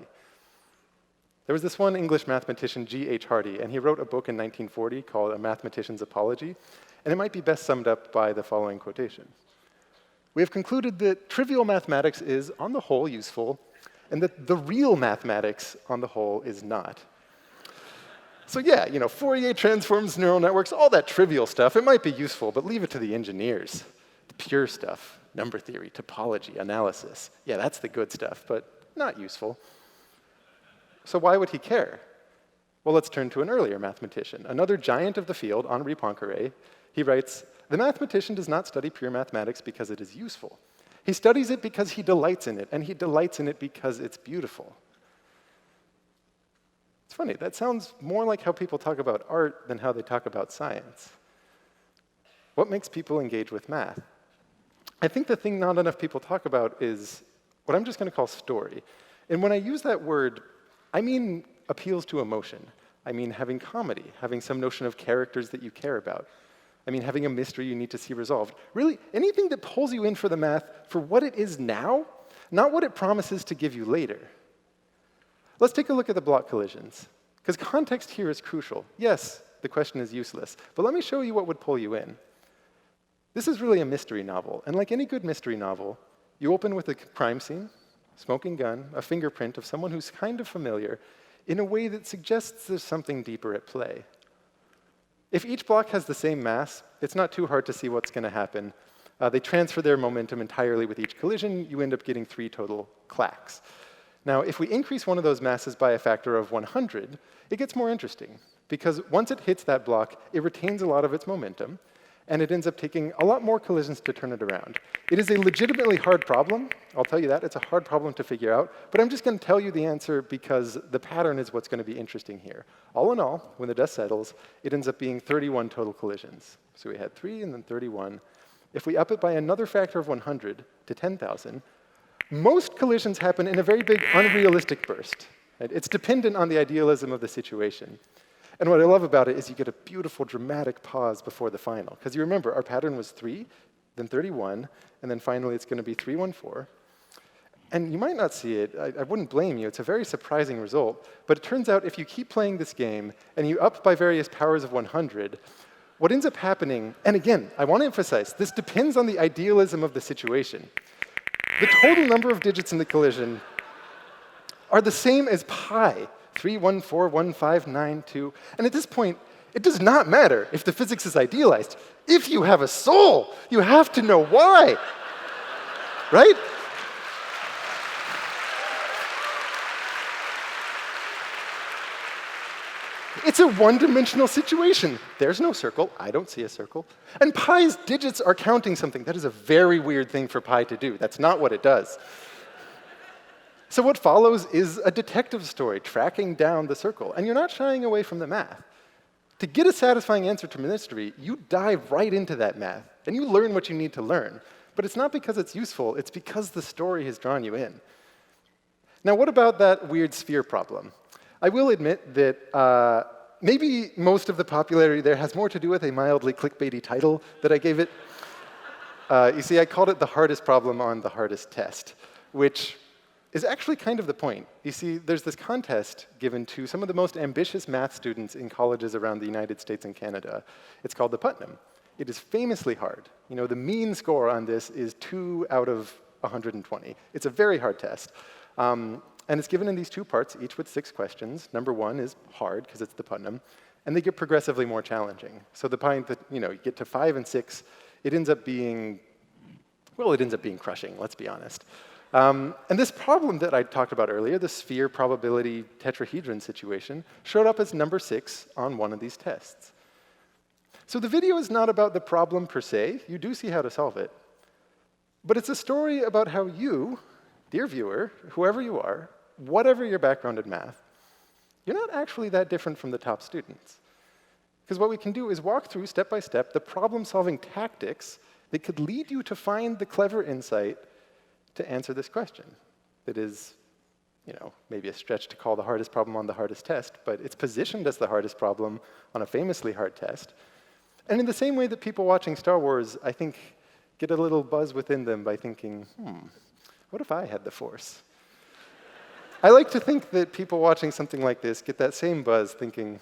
There was this one English mathematician, G.H. Hardy, and he wrote a book in 1940 called A Mathematician's Apology, and it might be best summed up by the following quotation. We have concluded that trivial mathematics is, on the whole, useful, and that the real mathematics, on the whole, is not. So yeah, Fourier transforms, neural networks, all that trivial stuff, it might be useful, but leave it to the engineers. The pure stuff, number theory, topology, analysis. Yeah, that's the good stuff, but not useful. So why would he care? Well, let's turn to an earlier mathematician, another giant of the field, Henri Poincaré. He writes, the mathematician does not study pure mathematics because it is useful. He studies it because he delights in it, and he delights in it because it's beautiful. It's funny, that sounds more like how people talk about art than how they talk about science. What makes people engage with math? I think the thing not enough people talk about is what I'm just going to call story. And when I use that word, I mean appeals to emotion. I mean having comedy, having some notion of characters that you care about. I mean having a mystery you need to see resolved. Really, anything that pulls you in for the math for what it is now, not what it promises to give you later. Let's take a look at the block collisions, because context here is crucial. Yes, the question is useless, but let me show you what would pull you in. This is really a mystery novel, and like any good mystery novel, you open with a crime scene, smoking gun, a fingerprint of someone who's kind of familiar, in a way that suggests there's something deeper at play. If each block has the same mass, it's not too hard to see what's going to happen. They transfer their momentum entirely with each collision. You end up getting 3 total clacks. Now, if we increase one of those masses by a factor of 100, it gets more interesting, because once it hits that block, it retains a lot of its momentum, and it ends up taking a lot more collisions to turn it around. It is a legitimately hard problem. I'll tell you that. It's a hard problem to figure out. But I'm just going to tell you the answer because the pattern is what's going to be interesting here. All in all, when the dust settles, it ends up being 31 total collisions. So we had 3 and then 31. If we up it by another factor of 100 to 10,000, most collisions happen in a very big unrealistic burst. Right? It's dependent on the idealism of the situation. And what I love about it is you get a beautiful, dramatic pause before the final. Because you remember, our pattern was 3, then 31, and then finally it's going to be 3, 1, 4. And you might not see it. I wouldn't blame you. It's a very surprising result. But it turns out if you keep playing this game and you up by various powers of 100, what ends up happening, and again, I want to emphasize, this depends on the idealism of the situation. The total number of digits in the collision are the same as pi, 3141592. And at this point, it does not matter if the physics is idealized. If you have a soul, you have to know why. Right? It's a one-dimensional situation. There's no circle. I don't see a circle. And pi's digits are counting something. That is a very weird thing for pi to do. That's not what it does. So what follows is a detective story tracking down the circle. And you're not shying away from the math. To get a satisfying answer to mystery, you dive right into that math. And you learn what you need to learn. But it's not because it's useful. It's because the story has drawn you in. Now, what about that weird sphere problem? I will admit that maybe most of the popularity there has more to do with a mildly clickbaity title that I gave it. You see, I called it the hardest problem on the hardest test, which is actually kind of the point. You see, there's this contest given to some of the most ambitious math students in colleges around the United States and Canada. It's called the Putnam. It is famously hard. You know, the mean score on this is 2 out of 120. It's a very hard test. And it's given in these two parts, each with 6 questions. Number 1 is hard, because it's the Putnam. And they get progressively more challenging. So the point that, you get to 5 and 6, it ends up being, well, it ends up being crushing, let's be honest. And this problem that I talked about earlier, the sphere probability tetrahedron situation, showed up as number 6 on one of these tests. So the video is not about the problem per se. You do see how to solve it. But it's a story about how you, dear viewer, whoever you are, whatever your background in math, you're not actually that different from the top students. Because what we can do is walk through, step by step, the problem-solving tactics that could lead you to find the clever insight to answer this question. That is, maybe a stretch to call the hardest problem on the hardest test, but it's positioned as the hardest problem on a famously hard test. And in the same way that people watching Star Wars, I think, get a little buzz within them by thinking, what if I had the Force? I like to think that people watching something like this get that same buzz thinking,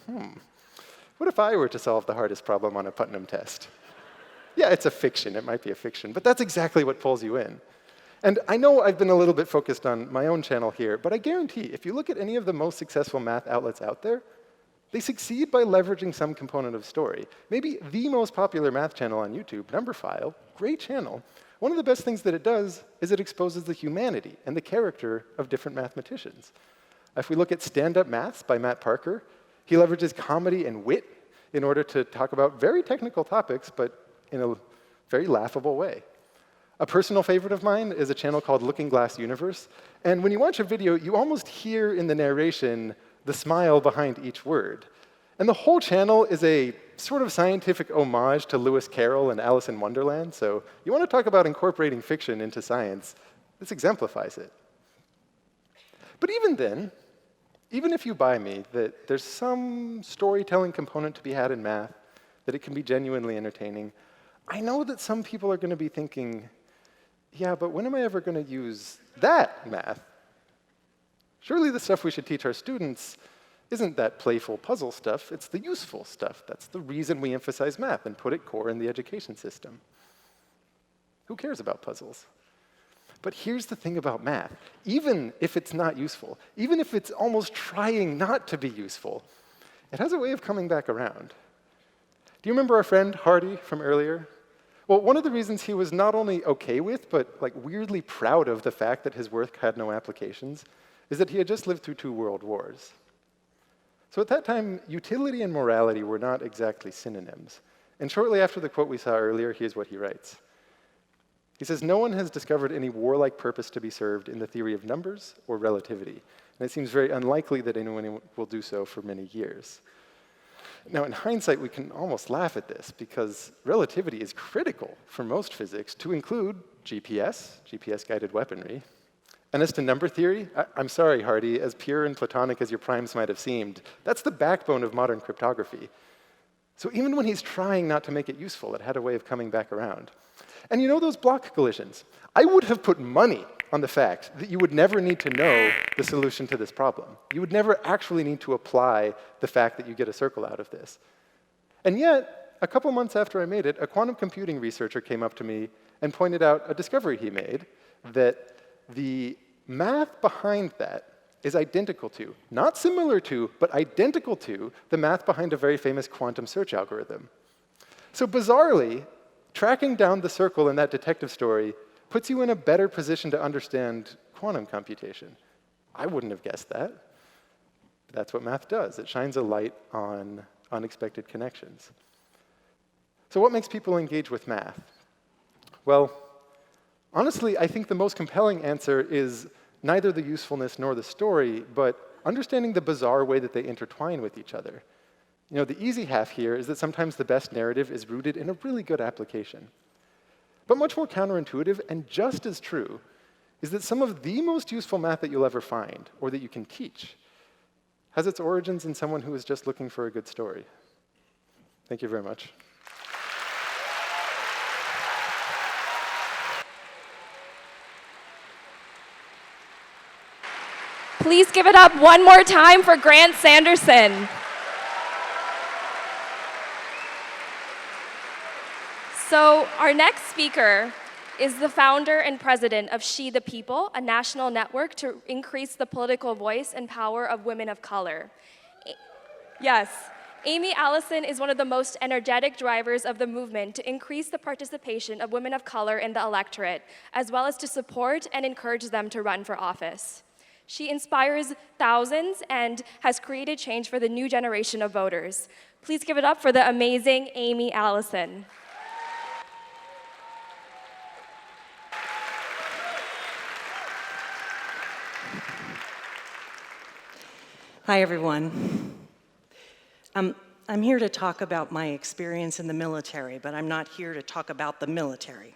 what if I were to solve the hardest problem on a Putnam test? Yeah, it's a fiction. It might be a fiction. But that's exactly what pulls you in. And I know I've been a little bit focused on my own channel here, but I guarantee if you look at any of the most successful math outlets out there, they succeed by leveraging some component of story. Maybe the most popular math channel on YouTube, Numberphile, great channel. One of the best things that it does is it exposes the humanity and the character of different mathematicians. If we look at Stand Up Maths by Matt Parker, he leverages comedy and wit in order to talk about very technical topics, but in a very laughable way. A personal favorite of mine is a channel called Looking Glass Universe. And when you watch a video, you almost hear in the narration the smile behind each word. And the whole channel is a sort of scientific homage to Lewis Carroll and Alice in Wonderland. So you want to talk about incorporating fiction into science, this exemplifies it. But even then, even if you buy me that there's some storytelling component to be had in math, that it can be genuinely entertaining, I know that some people are going to be thinking, yeah, but when am I ever going to use that math? Surely the stuff we should teach our students isn't that playful puzzle stuff, it's the useful stuff. That's the reason we emphasize math and put it core in the education system. Who cares about puzzles? But here's the thing about math. Even if it's not useful, even if it's almost trying not to be useful, it has a way of coming back around. Do you remember our friend Hardy from earlier? Well, one of the reasons he was not only okay with, but weirdly proud of the fact that his work had no applications is that he had just lived through 2 world wars. So at that time, utility and morality were not exactly synonyms. And shortly after the quote we saw earlier, here's what he writes. He says, "No one has discovered any warlike purpose to be served in the theory of numbers or relativity. And it seems very unlikely that anyone will do so for many years." Now, in hindsight, we can almost laugh at this because relativity is critical for most physics to include GPS-guided weaponry. And as to number theory, I'm sorry, Hardy, as pure and platonic as your primes might have seemed, that's the backbone of modern cryptography. So even when he's trying not to make it useful, it had a way of coming back around. And you know those block collisions? I would have put money on the fact that you would never need to know the solution to this problem. You would never actually need to apply the fact that you get a circle out of this. And yet, a couple months after I made it, a quantum computing researcher came up to me and pointed out a discovery he made, that the math behind that is identical to, not similar to, but identical to the math behind a very famous quantum search algorithm. So bizarrely, tracking down the circle in that detective story puts you in a better position to understand quantum computation. I wouldn't have guessed that. That's what math does. It shines a light on unexpected connections. So what makes people engage with math? Well, honestly, I think the most compelling answer is neither the usefulness nor the story, but understanding the bizarre way that they intertwine with each other. You know, the easy half here is that sometimes the best narrative is rooted in a really good application. But much more counterintuitive and just as true is that some of the most useful math that you'll ever find, or that you can teach, has its origins in someone who is just looking for a good story. Thank you very much. Please give it up one more time for Grant Sanderson. So our next speaker is the founder and president of She the People, a national network to increase the political voice and power of women of color. Yes, Amy Allison is one of the most energetic drivers of the movement to increase the participation of women of color in the electorate, as well as to support and encourage them to run for office. She inspires thousands and has created change for the new generation of voters. Please give it up for the amazing Amy Allison. Hi, everyone. I'm here to talk about my experience in the military, but I'm not here to talk about the military.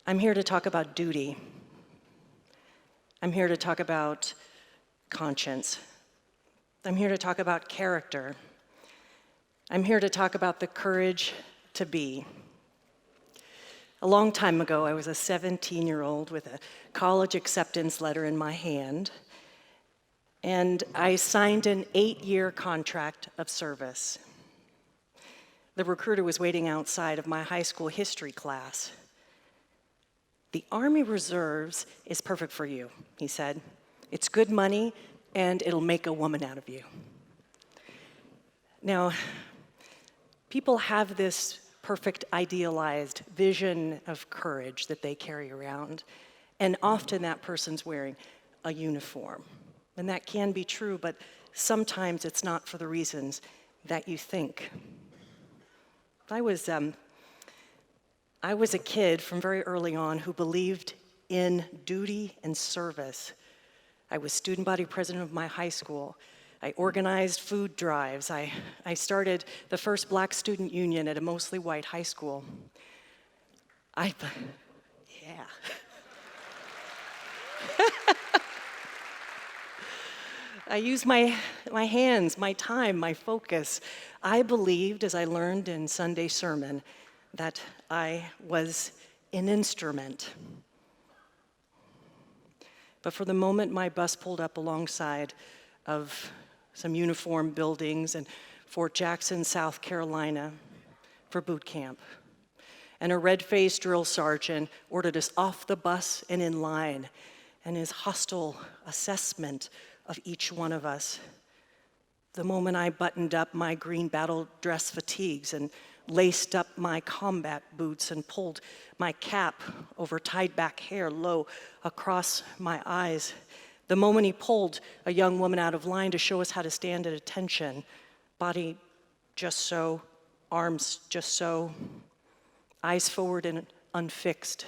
I'm here to talk about duty. I'm here to talk about conscience. I'm here to talk about character. I'm here to talk about the courage to be. A long time ago, I was a 17-year-old with a college acceptance letter in my hand, and I signed an 8-year contract of service. The recruiter was waiting outside of my high school history class. "The Army Reserves is perfect for you," he said. "It's good money, and it'll make a woman out of you." Now, people have this perfect idealized vision of courage that they carry around, and often that person's wearing a uniform. And that can be true, but sometimes it's not for the reasons that you think. I was a kid from very early on who believed in duty and service. I was student body president of my high school. I organized food drives. I started the first black student union at a mostly white high school. Yeah. I used my hands, my time, my focus. I believed, as I learned in Sunday sermon, that I was an instrument. But for the moment my bus pulled up alongside of some uniform buildings in Fort Jackson, South Carolina, for boot camp, and a red-faced drill sergeant ordered us off the bus and in line, and his hostile assessment of each one of us. The moment I buttoned up my green battle dress fatigues and laced up my combat boots and pulled my cap over tied back hair low across my eyes. The moment he pulled a young woman out of line to show us how to stand at attention, body just so, arms just so, eyes forward and unfixed.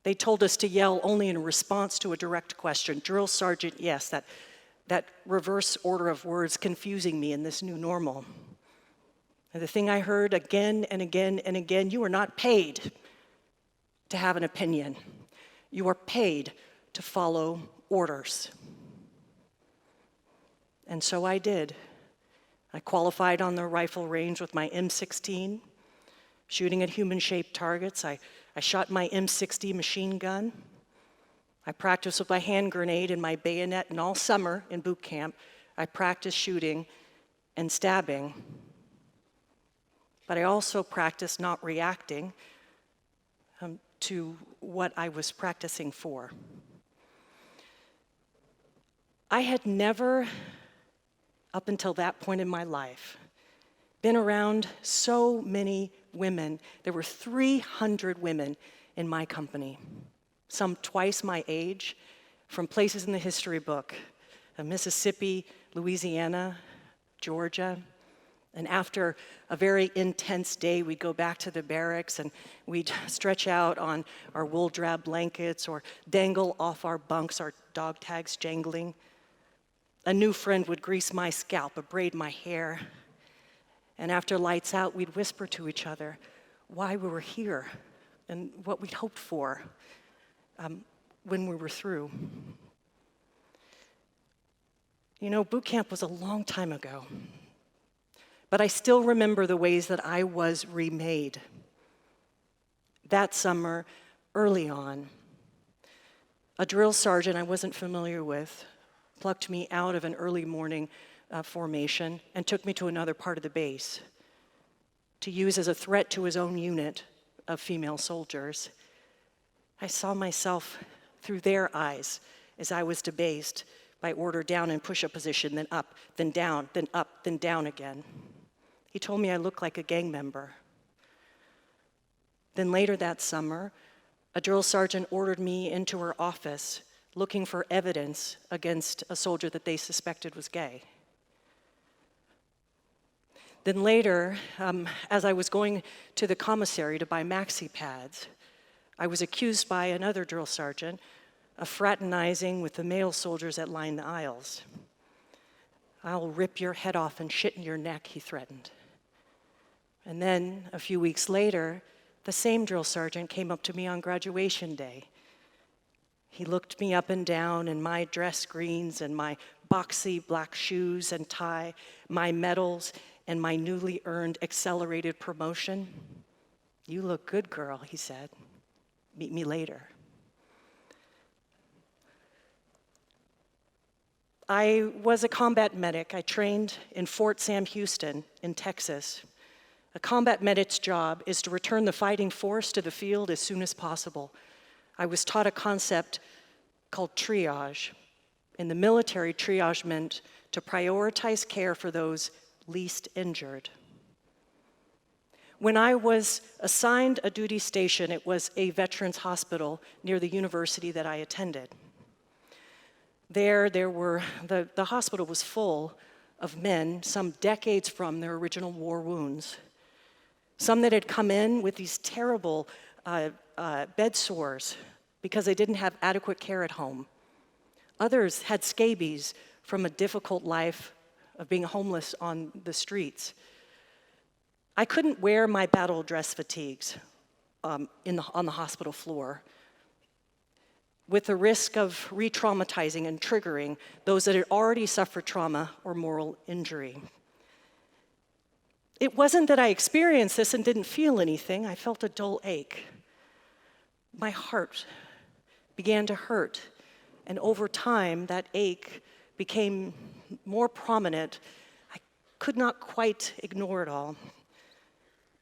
They told us to yell only in response to a direct question. Drill sergeant, yes, that reverse order of words confusing me in this new normal. And the thing I heard again and again and again, you are not paid to have an opinion. You are paid to follow orders. And so I did. I qualified on the rifle range with my M16, shooting at human-shaped targets. I I shot my M60 machine gun. I practiced with my hand grenade and my bayonet, and all summer in boot camp, I practiced shooting and stabbing. But I also practiced not reacting to what I was practicing for. I had never, up until that point in my life, been around so many women. There were 300 women in my company, some twice my age, from places in the history book, Mississippi, Louisiana, Georgia. And after a very intense day, we'd go back to the barracks and we'd stretch out on our wool drab blankets or dangle off our bunks, our dog tags jangling. A new friend would grease my scalp or braid my hair. And after lights out, we'd whisper to each other why we were here and what we'd hoped for when we were through. You know, boot camp was a long time ago. But I still remember the ways that I was remade. That summer, early on, a drill sergeant I wasn't familiar with plucked me out of an early morning formation and took me to another part of the base to use as a threat to his own unit of female soldiers. I saw myself through their eyes as I was debased by order down in push-up position, then up, then down, then up, then down again. He told me I looked like a gang member. Then later that summer, a drill sergeant ordered me into her office looking for evidence against a soldier that they suspected was gay. Then later, as I was going to the commissary to buy maxi pads, I was accused by another drill sergeant of fraternizing with the male soldiers that lined the aisles. "I'll rip your head off and shit in your neck," he threatened. And then, a few weeks later, the same drill sergeant came up to me on graduation day. He looked me up and down in my dress greens and my boxy black shoes and tie, my medals, and my newly earned accelerated promotion. "You look good, girl," he said. "Meet me later." I was a combat medic. I trained in Fort Sam Houston in Texas. A combat medic's job is to return the fighting force to the field as soon as possible. I was taught a concept called triage. In the military, triage meant to prioritize care for those least injured. When I was assigned a duty station, it was a veterans hospital near the university that I attended. The hospital was full of men, some decades from their original war wounds. Some that had come in with these terrible bed sores because they didn't have adequate care at home. Others had scabies from a difficult life of being homeless on the streets. I couldn't wear my battle dress fatigues on the hospital floor, with the risk of re-traumatizing and triggering those that had already suffered trauma or moral injury. It wasn't that I experienced this and didn't feel anything. I felt a dull ache. My heart began to hurt, and over time, that ache became more prominent. I could not quite ignore it all,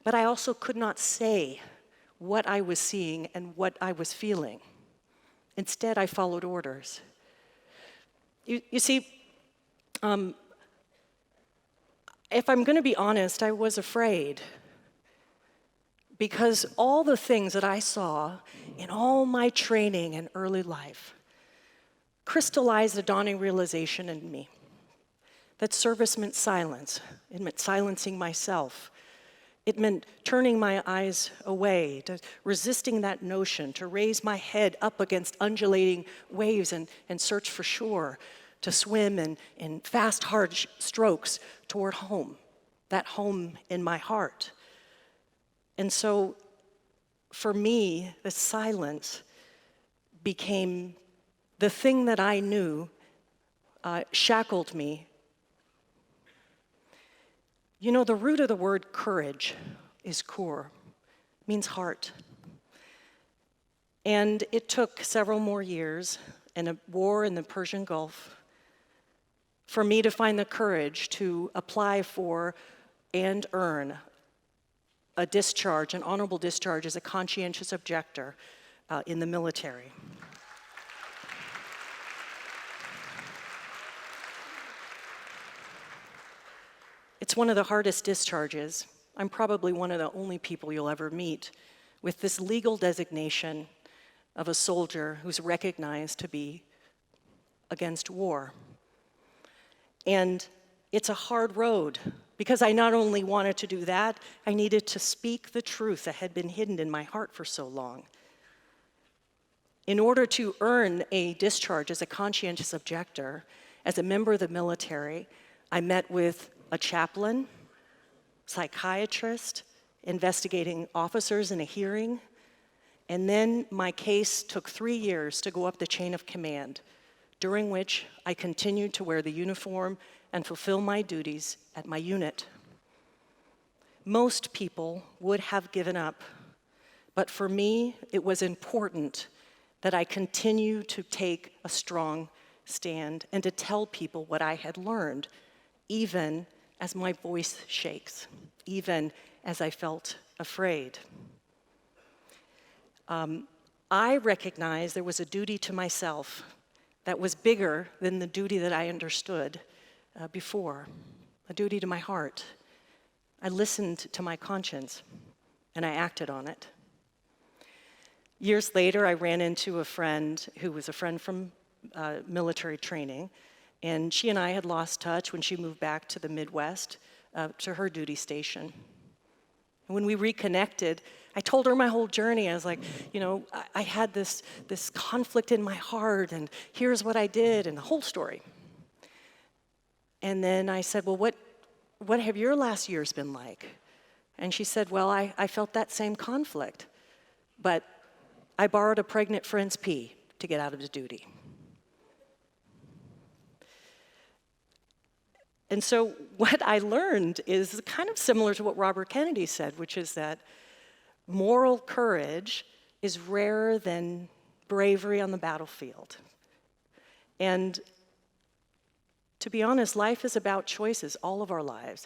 but I also could not say what I was seeing and what I was feeling. Instead, I followed orders. You see, if I'm going to be honest, I was afraid, because all the things that I saw in all my training and early life crystallized the dawning realization in me that service meant silence. It meant silencing myself. It meant turning my eyes away, to resisting that notion, to raise my head up against undulating waves and search for shore, to swim in fast, hard strokes toward home, that home in my heart. And so, for me, the silence became the thing that I knew shackled me. You know, the root of the word courage is kur, means heart. And it took several more years and a war in the Persian Gulf for me to find the courage to apply for and earn a discharge, an honorable discharge as a conscientious objector in the military. It's one of the hardest discharges. I'm probably one of the only people you'll ever meet with this legal designation of a soldier who's recognized to be against war. And it's a hard road because I not only wanted to do that, I needed to speak the truth that had been hidden in my heart for so long. In order to earn a discharge as a conscientious objector, as a member of the military, I met with a chaplain, psychiatrist, investigating officers in a hearing, and then my case took 3 years to go up the chain of command, during which I continued to wear the uniform and fulfill my duties at my unit. Most people would have given up, but for me, it was important that I continue to take a strong stand and to tell people what I had learned, even as my voice shakes, even as I felt afraid. I recognized there was a duty to myself that was bigger than the duty that I understood before, a duty to my heart. I listened to my conscience, and I acted on it. Years later, I ran into a friend who was a friend from military training, and she and I had lost touch when she moved back to the Midwest to her duty station. And when we reconnected, I told her my whole journey. I was like, I had this conflict in my heart, and here's what I did, and the whole story. And then I said, well, what have your last years been like? And she said, well, I felt that same conflict, but I borrowed a pregnant friend's pee to get out of the duty. And so what I learned is kind of similar to what Robert Kennedy said, which is that moral courage is rarer than bravery on the battlefield. And to be honest, life is about choices, all of our lives.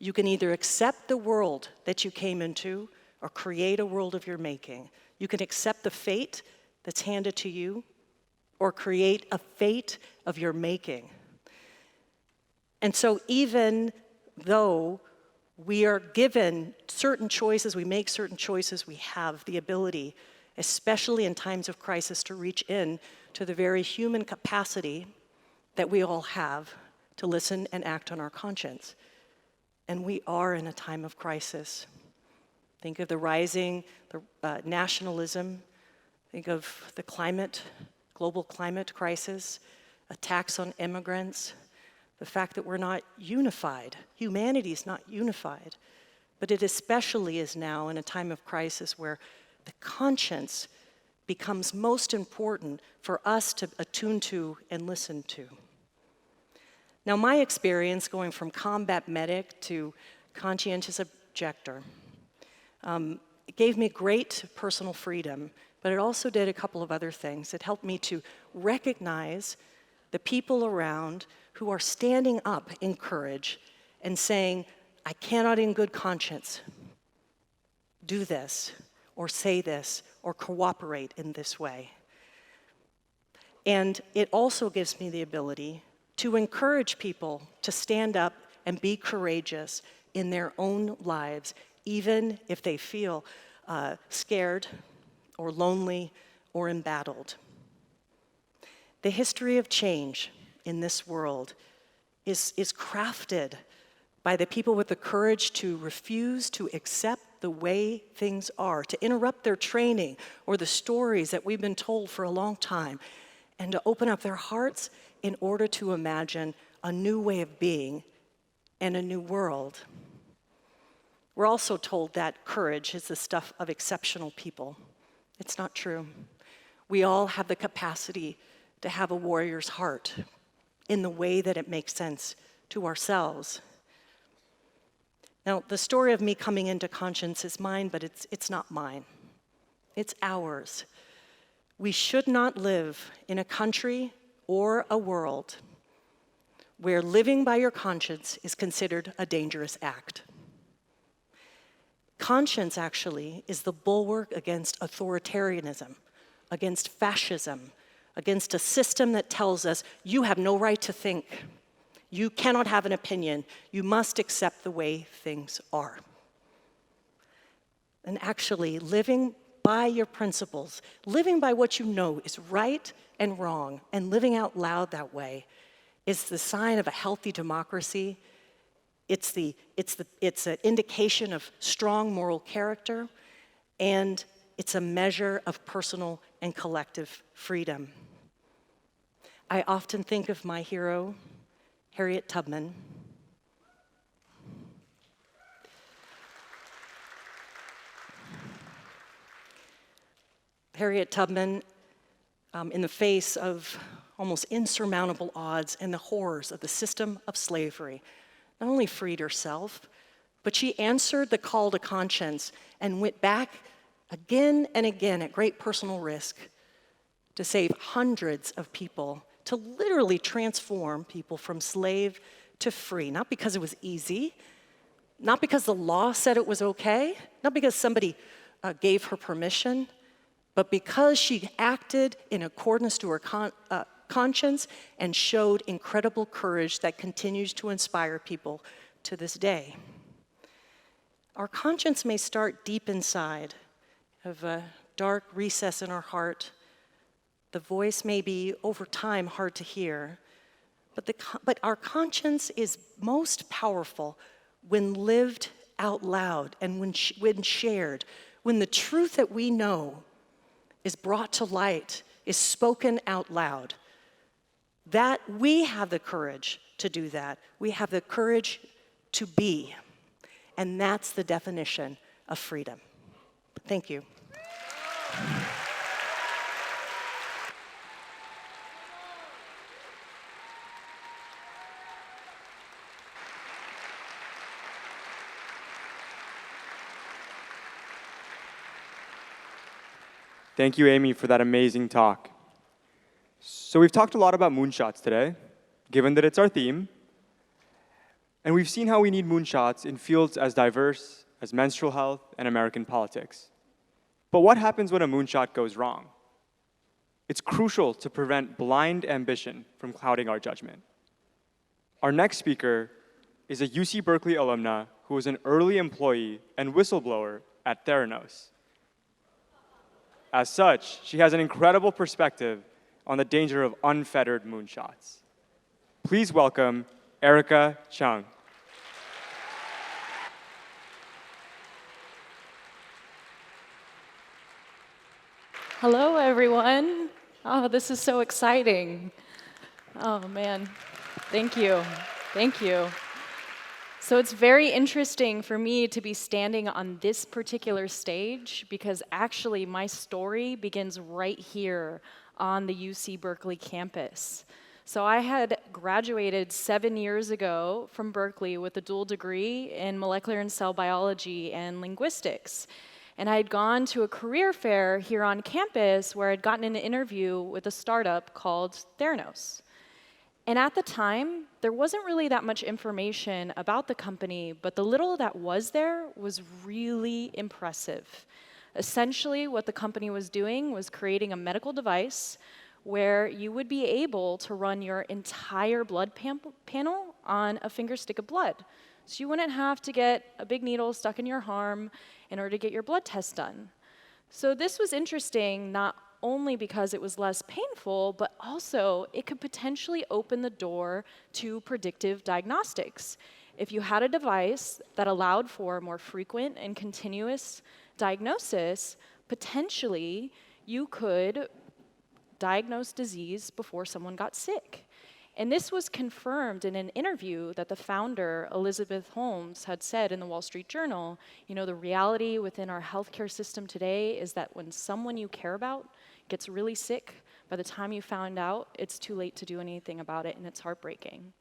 You can either accept the world that you came into or create a world of your making. You can accept the fate that's handed to you or create a fate of your making. And so even though we are given certain choices, we make certain choices, we have the ability, especially in times of crisis, to reach in to the very human capacity that we all have to listen and act on our conscience. And we are in a time of crisis. Think of the rising nationalism. Think of the global climate crisis, attacks on immigrants, the fact that we're not unified. Humanity is not unified. But it especially is now in a time of crisis where the conscience becomes most important for us to attune to and listen to. Now, my experience going from combat medic to conscientious objector, it gave me great personal freedom, but it also did a couple of other things. It helped me to recognize the people around who are standing up in courage and saying, I cannot in good conscience do this, or say this, or cooperate in this way. And it also gives me the ability to encourage people to stand up and be courageous in their own lives, even if they feel scared or lonely or embattled. The history of change in this world is crafted by the people with the courage to refuse to accept the way things are, to interrupt their training or the stories that we've been told for a long time, and to open up their hearts in order to imagine a new way of being and a new world. We're also told that courage is the stuff of exceptional people. It's not true. We all have the capacity to have a warrior's heart in the way that it makes sense to ourselves. Now, the story of me coming into conscience is mine, but it's not mine. It's ours. We should not live in a country or a world where living by your conscience is considered a dangerous act. Conscience, actually, is the bulwark against authoritarianism, against fascism, against a system that tells us you have no right to think, you cannot have an opinion, you must accept the way things are. And actually, living by your principles, living by what you know is right and wrong, and living out loud that way is the sign of a healthy democracy. It's an indication of strong moral character, and it's a measure of personal and collective freedom. I often think of my hero, Harriet Tubman. Harriet Tubman, in the face of almost insurmountable odds and the horrors of the system of slavery, not only freed herself, but she answered the call to conscience and went back again and again at great personal risk to save hundreds of people, to literally transform people from slave to free, not because it was easy, not because the law said it was okay, not because somebody gave her permission, but because she acted in accordance to her conscience and showed incredible courage that continues to inspire people to this day. Our conscience may start deep inside of a dark recess in our heart. The voice may be, over time, hard to hear, but our conscience is most powerful when lived out loud and when shared, when the truth that we know is brought to light, is spoken out loud. That we have the courage to do that. We have the courage to be. And that's the definition of freedom. Thank you. Thank you, Amy, for that amazing talk. So we've talked a lot about moonshots today, given that it's our theme. And we've seen how we need moonshots in fields as diverse as menstrual health and American politics. But what happens when a moonshot goes wrong? It's crucial to prevent blind ambition from clouding our judgment. Our next speaker is a UC Berkeley alumna who was an early employee and whistleblower at Theranos. As such, she has an incredible perspective on the danger of unfettered moonshots. Please welcome Erica Chung. Hello, everyone. Oh, this is so exciting. Oh, man. Thank you. Thank you. So it's very interesting for me to be standing on this particular stage because actually my story begins right here on the UC Berkeley campus. So I had graduated 7 years ago from Berkeley with a dual degree in molecular and cell biology and linguistics. And I had gone to a career fair here on campus where I'd gotten an interview with a startup called Theranos. And at the time, there wasn't really that much information about the company, but the little that was there was really impressive. Essentially, what the company was doing was creating a medical device where you would be able to run your entire blood panel on a finger stick of blood. So you wouldn't have to get a big needle stuck in your arm in order to get your blood test done. So this was interesting, not only because it was less painful, but also it could potentially open the door to predictive diagnostics. If you had a device that allowed for more frequent and continuous diagnosis, potentially you could diagnose disease before someone got sick. And this was confirmed in an interview that the founder, Elizabeth Holmes, had said in the Wall Street Journal. You know, the reality within our healthcare system today is that when someone you care about gets really sick, by the time you found out, it's too late to do anything about it, and it's heartbreaking.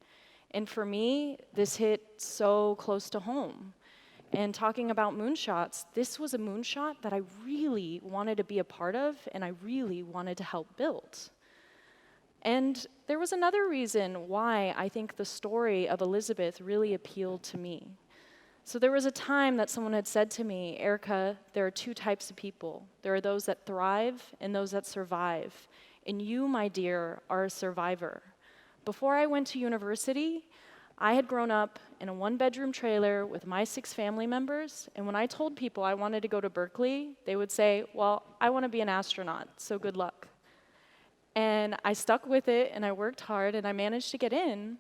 And for me, this hit so close to home, and talking about moonshots, this was a moonshot that I really wanted to be a part of and I really wanted to help build. And there was another reason why I think the story of Elizabeth really appealed to me. So there was a time that someone had said to me, Erica, there are two types of people. There are those that thrive and those that survive. And you, my dear, are a survivor. Before I went to university, I had grown up in a one-bedroom trailer with my 6 family members, and when I told people I wanted to go to Berkeley, they would say, well, I want to be an astronaut, so good luck. And I stuck with it, and I worked hard, and I managed to get in.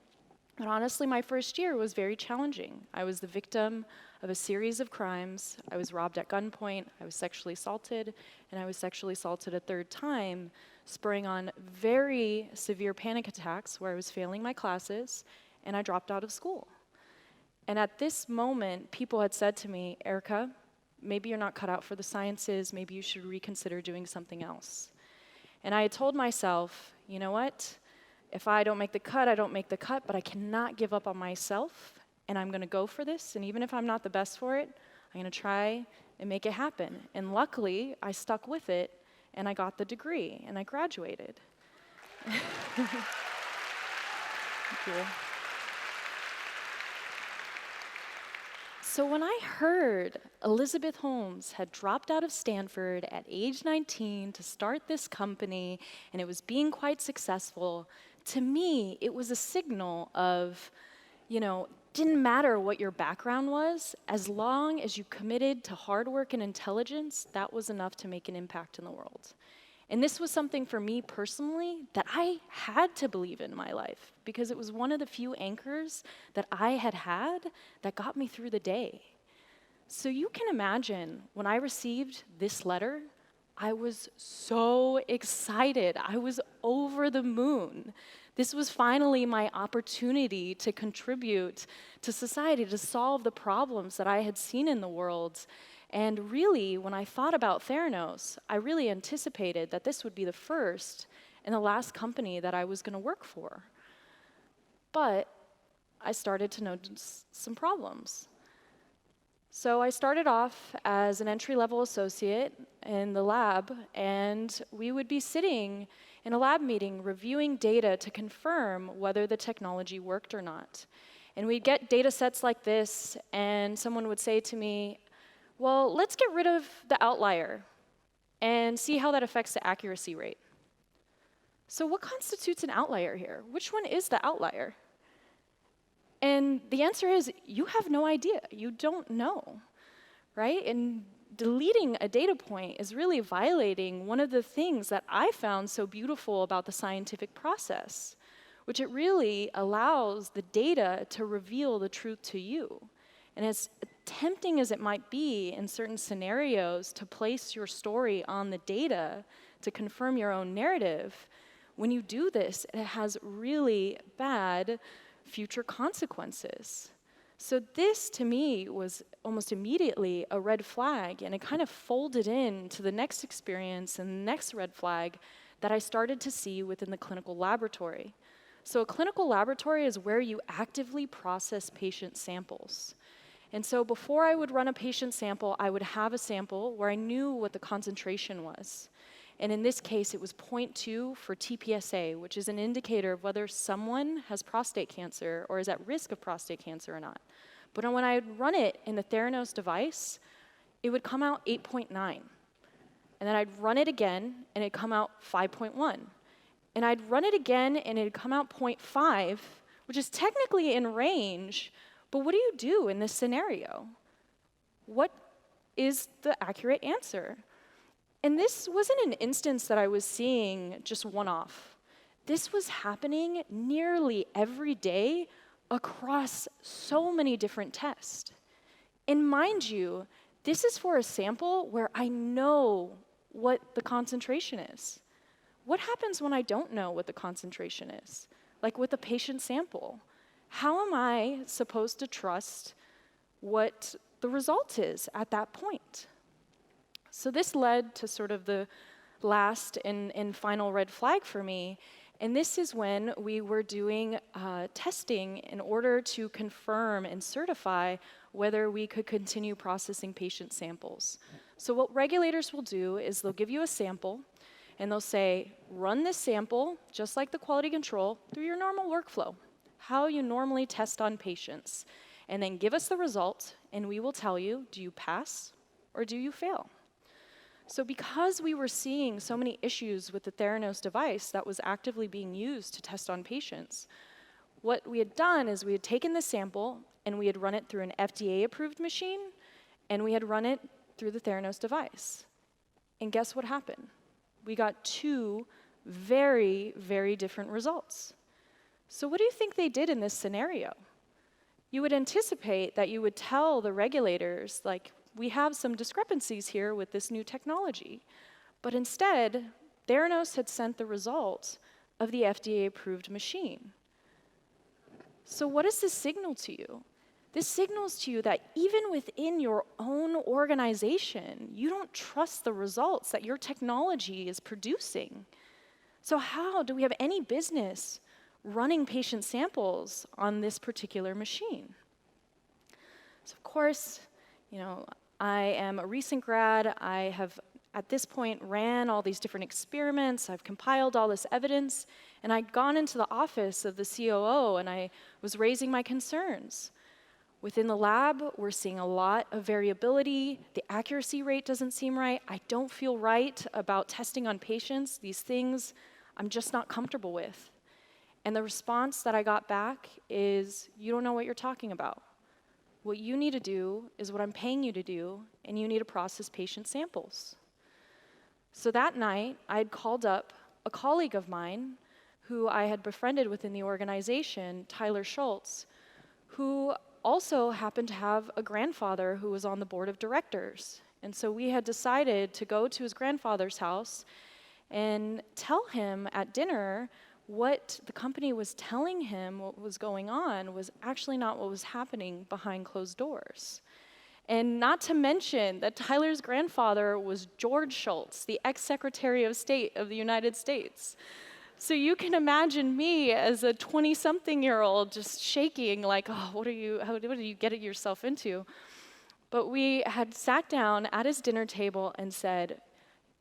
But honestly, my first year was very challenging. I was the victim of a series of crimes. I was robbed at gunpoint, I was sexually assaulted, and I was sexually assaulted a 3rd time, spurring on very severe panic attacks where I was failing my classes, and I dropped out of school. And at this moment, people had said to me, Erica, maybe you're not cut out for the sciences, maybe you should reconsider doing something else. And I had told myself, you know what? If I don't make the cut, I don't make the cut, but I cannot give up on myself, and I'm gonna go for this, and even if I'm not the best for it, I'm gonna try and make it happen. And luckily, I stuck with it, and I got the degree, and I graduated. Thank you. So when I heard Elizabeth Holmes had dropped out of Stanford at age 19 to start this company, and it was being quite successful, to me, it was a signal of, didn't matter what your background was, as long as you committed to hard work and intelligence, that was enough to make an impact in the world. And this was something for me personally that I had to believe in my life, because it was one of the few anchors that I had that got me through the day. So you can imagine when I received this letter, I was so excited. I was over the moon. This was finally my opportunity to contribute to society, to solve the problems that I had seen in the world. And really, when I thought about Theranos, I really anticipated that this would be the first and the last company that I was going to work for. But I started to notice some problems. So I started off as an entry-level associate in the lab, and we would be sitting in a lab meeting reviewing data to confirm whether the technology worked or not. And we'd get data sets like this, and someone would say to me, well, let's get rid of the outlier and see how that affects the accuracy rate. So what constitutes an outlier here? Which one is the outlier? And the answer is, you have no idea. You don't know, right? And deleting a data point is really violating one of the things that I found so beautiful about the scientific process, which it really allows the data to reveal the truth to you. And as tempting as it might be in certain scenarios to place your story on the data to confirm your own narrative, when you do this, it has really bad future consequences. So this, to me, was almost immediately a red flag, and it kind of folded into the next experience and the next red flag that I started to see within the clinical laboratory. So a clinical laboratory is where you actively process patient samples. And so before I would run a patient sample, I would have a sample where I knew what the concentration was. And in this case, it was 0.2 for TPSA, which is an indicator of whether someone has prostate cancer or is at risk of prostate cancer or not. But when I would run it in the Theranos device, it would come out 8.9. And then I'd run it again, and it'd come out 5.1. And I'd run it again, and it'd come out 0.5, which is technically in range. But what do you do in this scenario? What is the accurate answer? And this wasn't an instance that I was seeing just one-off. This was happening nearly every day across so many different tests. And mind you, this is for a sample where I know what the concentration is. What happens when I don't know what the concentration is? Like with a patient sample. How am I supposed to trust what the result is at that point? So this led to sort of the last and final red flag for me, And this is when we were doing testing in order to confirm and certify whether we could continue processing patient samples. So what regulators will do is they'll give you a sample, and they'll say, run this sample, just like the quality control, through your normal workflow, how you normally test on patients. And then give us the result, and we will tell you, do you pass or do you fail? So because we were seeing so many issues with the Theranos device that was actively being used to test on patients, what we had done is we had taken the sample and we had run it through an FDA-approved machine, and we had run it through the Theranos device. And guess what happened? We got two very, very different results. So what do you think they did in this scenario? You would anticipate that you would tell the regulators, like, we have some discrepancies here with this new technology. But instead, Theranos had sent the results of the FDA-approved machine. So what does this signal to you? This signals to you that even within your own organization, you don't trust the results that your technology is producing. So how do we have any business running patient samples on this particular machine? So of course, I am a recent grad. I have, at this point, ran all these different experiments. I've compiled all this evidence. And I'd gone into the office of the COO, and I was raising my concerns. Within the lab, we're seeing a lot of variability. The accuracy rate doesn't seem right. I don't feel right about testing on patients. These things I'm just not comfortable with. And the response that I got back is, you don't know what you're talking about. What you need to do is what I'm paying you to do, and you need to process patient samples. So that night, I had called up a colleague of mine who I had befriended within the organization, Tyler Schultz, who also happened to have a grandfather who was on the board of directors. And so we had decided to go to his grandfather's house and tell him at dinner what the company was telling him what was going on was actually not what was happening behind closed doors. And not to mention that Tyler's grandfather was George Schultz, the ex-Secretary of State of the United States. So you can imagine me as a 20-something-year-old just shaking like, oh, what did you get yourself into? But we had sat down at his dinner table and said,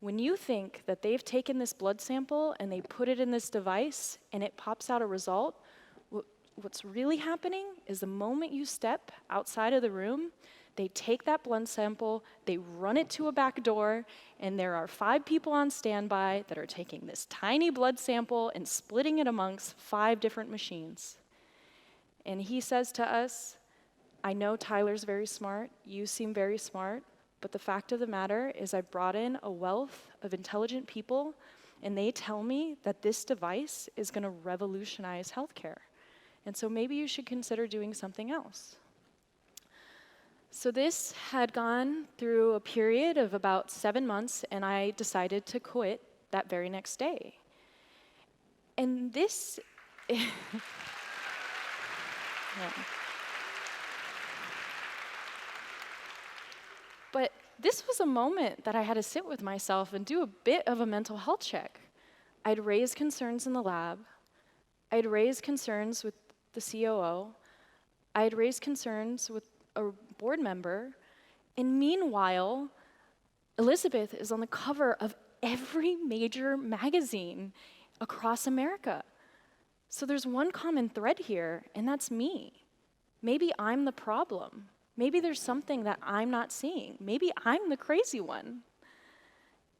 when you think that they've taken this blood sample and they put it in this device and it pops out a result, what's really happening is the moment you step outside of the room, they take that blood sample, they run it to a back door, and there are 5 people on standby that are taking this tiny blood sample and splitting it amongst 5 different machines. And he says to us, I know Tyler's very smart, you seem very smart, but the fact of the matter is I've brought in a wealth of intelligent people, and they tell me that this device is going to revolutionize healthcare. And so maybe you should consider doing something else. So this had gone through a period of about 7 months, and I decided to quit that very next day. And this... yeah. But this was a moment that I had to sit with myself and do a bit of a mental health check. I'd raised concerns in the lab. I'd raised concerns with the COO. I'd raised concerns with a board member. And meanwhile, Elizabeth is on the cover of every major magazine across America. So there's one common thread here, and that's me. Maybe I'm the problem. Maybe there's something that I'm not seeing. Maybe I'm the crazy one.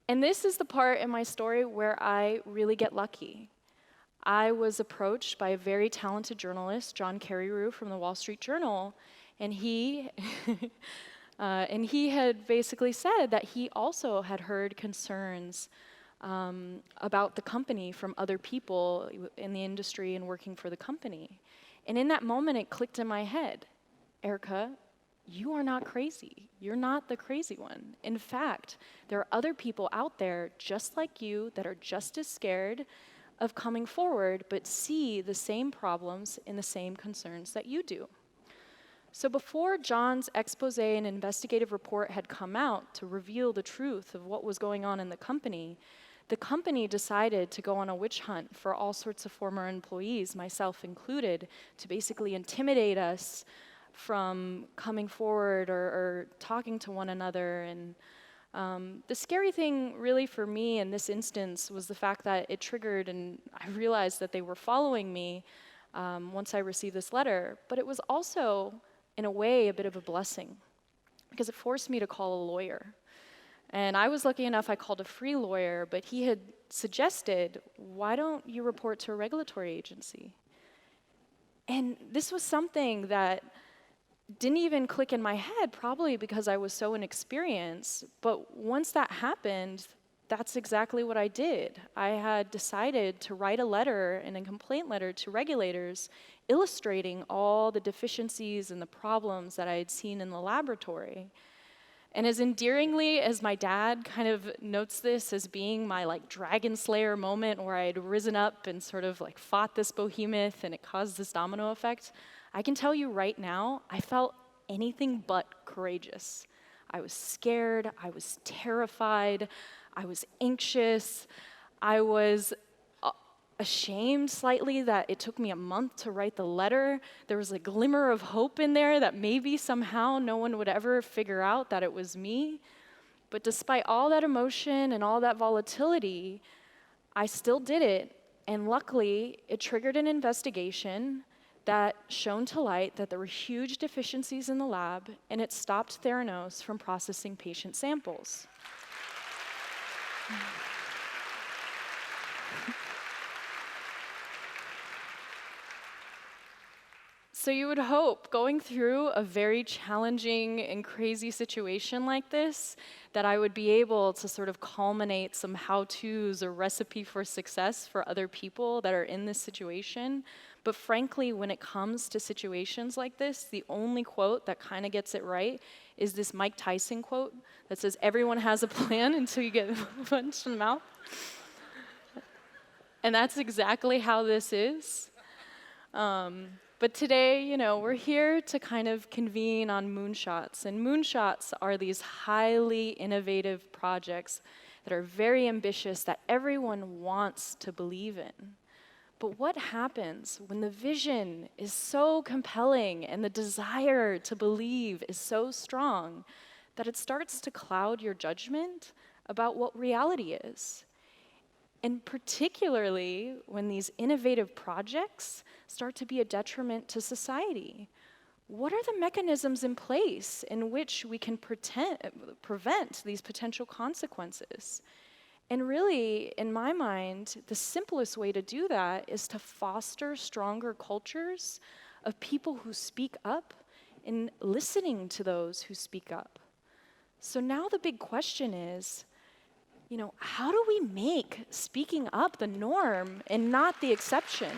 And this is the part in my story where I really get lucky. I was approached by a very talented journalist, John Carreyrou from the Wall Street Journal, and he had basically said that he also had heard concerns about the company from other people in the industry and working for the company. And in that moment, it clicked in my head, Erica, you are not crazy. You're not the crazy one. In fact, there are other people out there just like you that are just as scared of coming forward but see the same problems and the same concerns that you do. So before John's expose and investigative report had come out to reveal the truth of what was going on in the company the company decided to go on a witch hunt for all sorts of former employees, myself included, to basically intimidate us from coming forward or talking to one another. And the scary thing really for me in this instance was the fact that it triggered, and I realized that they were following me once I received this letter. But it was also, in a way, a bit of a blessing, because it forced me to call a lawyer. And I was lucky enough, I called a free lawyer, but he had suggested, why don't you report to a regulatory agency? And this was something that didn't even click in my head, probably because I was so inexperienced. But once that happened, that's exactly what I did. I had decided to write a letter and a complaint letter to regulators illustrating all the deficiencies and the problems that I had seen in the laboratory. And as endearingly as my dad kind of notes this as being my like dragon slayer moment where I had risen up and sort of like fought this behemoth and it caused this domino effect, I can tell you right now, I felt anything but courageous. I was scared, I was terrified, I was anxious, I was ashamed slightly that it took me a month to write the letter. There was a glimmer of hope in there that maybe somehow no one would ever figure out that it was me. But despite all that emotion and all that volatility, I still did it. And luckily, it triggered an investigation that shone to light that there were huge deficiencies in the lab, and it stopped Theranos from processing patient samples. So you would hope, going through a very challenging and crazy situation like this, that I would be able to sort of culminate some how-tos or recipe for success for other people that are in this situation. But frankly, when it comes to situations like this, the only quote that kind of gets it right is this Mike Tyson quote that says, "Everyone has a plan until you get punched in the mouth." And that's exactly how this is. But today, you know, we're here to kind of convene on moonshots. And moonshots are these highly innovative projects that are very ambitious, that everyone wants to believe in. But what happens when the vision is so compelling and the desire to believe is so strong that it starts to cloud your judgment about what reality is? And particularly when these innovative projects start to be a detriment to society. What are the mechanisms in place in which we can prevent these potential consequences? And really, in my mind, the simplest way to do that is to foster stronger cultures of people who speak up and listening to those who speak up. So now the big question is, you know, how do we make speaking up the norm and not the exception?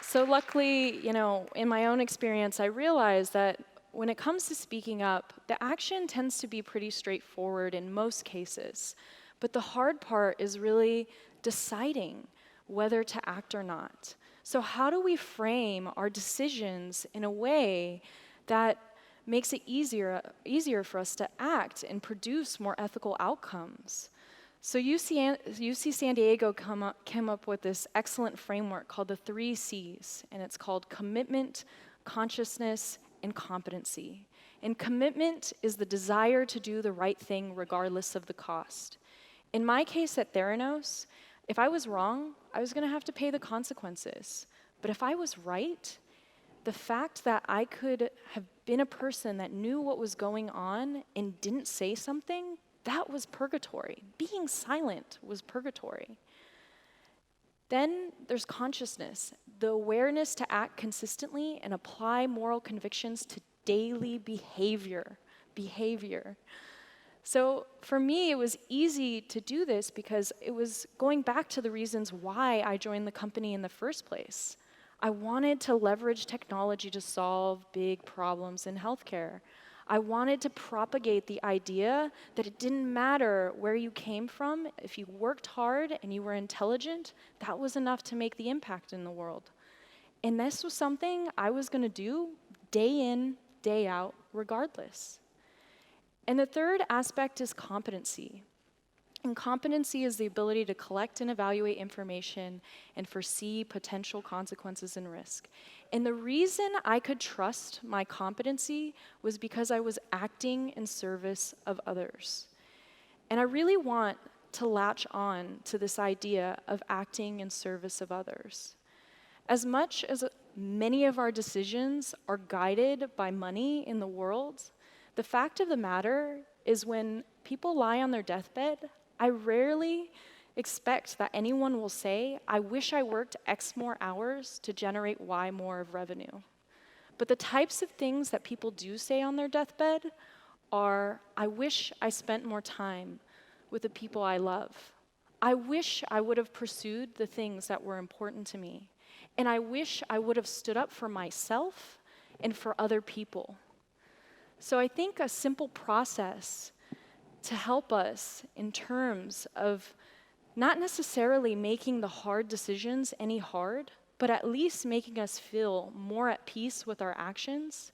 So luckily, you know, in my own experience, I realized that when it comes to speaking up, the action tends to be pretty straightforward in most cases. But the hard part is really deciding whether to act or not. So how do we frame our decisions in a way that makes it easier for us to act and produce more ethical outcomes? So UC San Diego came up with this excellent framework called the 3 C's, and it's called commitment, consciousness, and competency. And commitment is the desire to do the right thing regardless of the cost. In my case at Theranos, if I was wrong, I was going to have to pay the consequences. But if I was right, the fact that I could have been a person that knew what was going on and didn't say something, that was purgatory. Being silent was purgatory. Then there's consciousness, the awareness to act consistently and apply moral convictions to daily behavior. So for me, it was easy to do this because it was going back to the reasons why I joined the company in the first place. I wanted to leverage technology to solve big problems in healthcare. I wanted to propagate the idea that it didn't matter where you came from. If you worked hard and you were intelligent, that was enough to make the impact in the world. And this was something I was going to do day in, day out, regardless. And the third aspect is competency. And competency is the ability to collect and evaluate information and foresee potential consequences and risk. And the reason I could trust my competency was because I was acting in service of others. And I really want to latch on to this idea of acting in service of others. As much as many of our decisions are guided by money in the world, the fact of the matter is when people lie on their deathbed, I rarely expect that anyone will say, I wish I worked X more hours to generate Y more of revenue. But the types of things that people do say on their deathbed are, I wish I spent more time with the people I love. I wish I would have pursued the things that were important to me. And I wish I would have stood up for myself and for other people. So I think a simple process to help us in terms of not necessarily making the hard decisions any hard, but at least making us feel more at peace with our actions,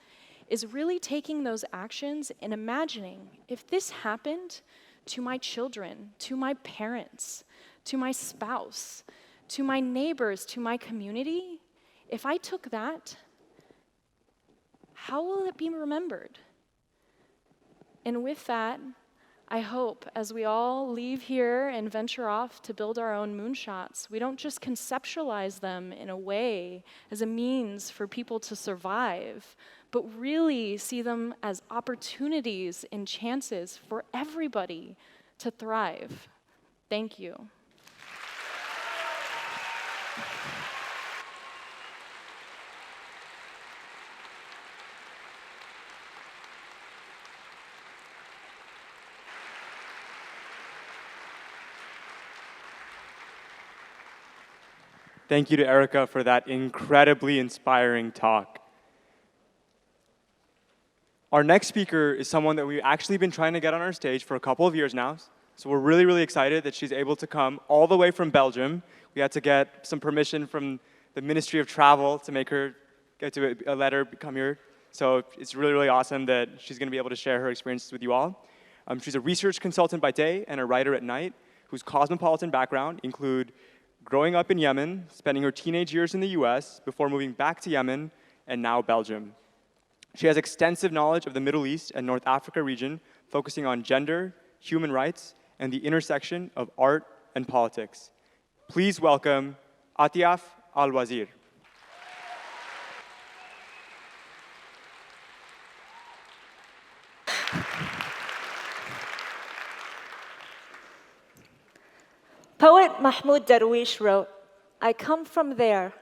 is really taking those actions and imagining, if this happened to my children, to my parents, to my spouse, to my neighbors, to my community, if I took that, how will it be remembered? And with that, I hope as we all leave here and venture off to build our own moonshots, we don't just conceptualize them in a way as a means for people to survive, but really see them as opportunities and chances for everybody to thrive. Thank you. Thank you to Erica for that incredibly inspiring talk. Our next speaker is someone that we've actually been trying to get on our stage for a couple of years now. So we're really, really excited that she's able to come all the way from Belgium. We had to get some permission from the Ministry of Travel to make her get to a letter come here. So it's really, really awesome that she's going to be able to share her experiences with you all. She's a research consultant by day and a writer at night whose cosmopolitan background include growing up in Yemen, spending her teenage years in the US before moving back to Yemen and now Belgium. She has extensive knowledge of the Middle East and North Africa region, focusing on gender, human rights, and the intersection of art and politics. Please welcome Atiaf Al-Wazir. Poet Mahmoud Darwish wrote, I come from there,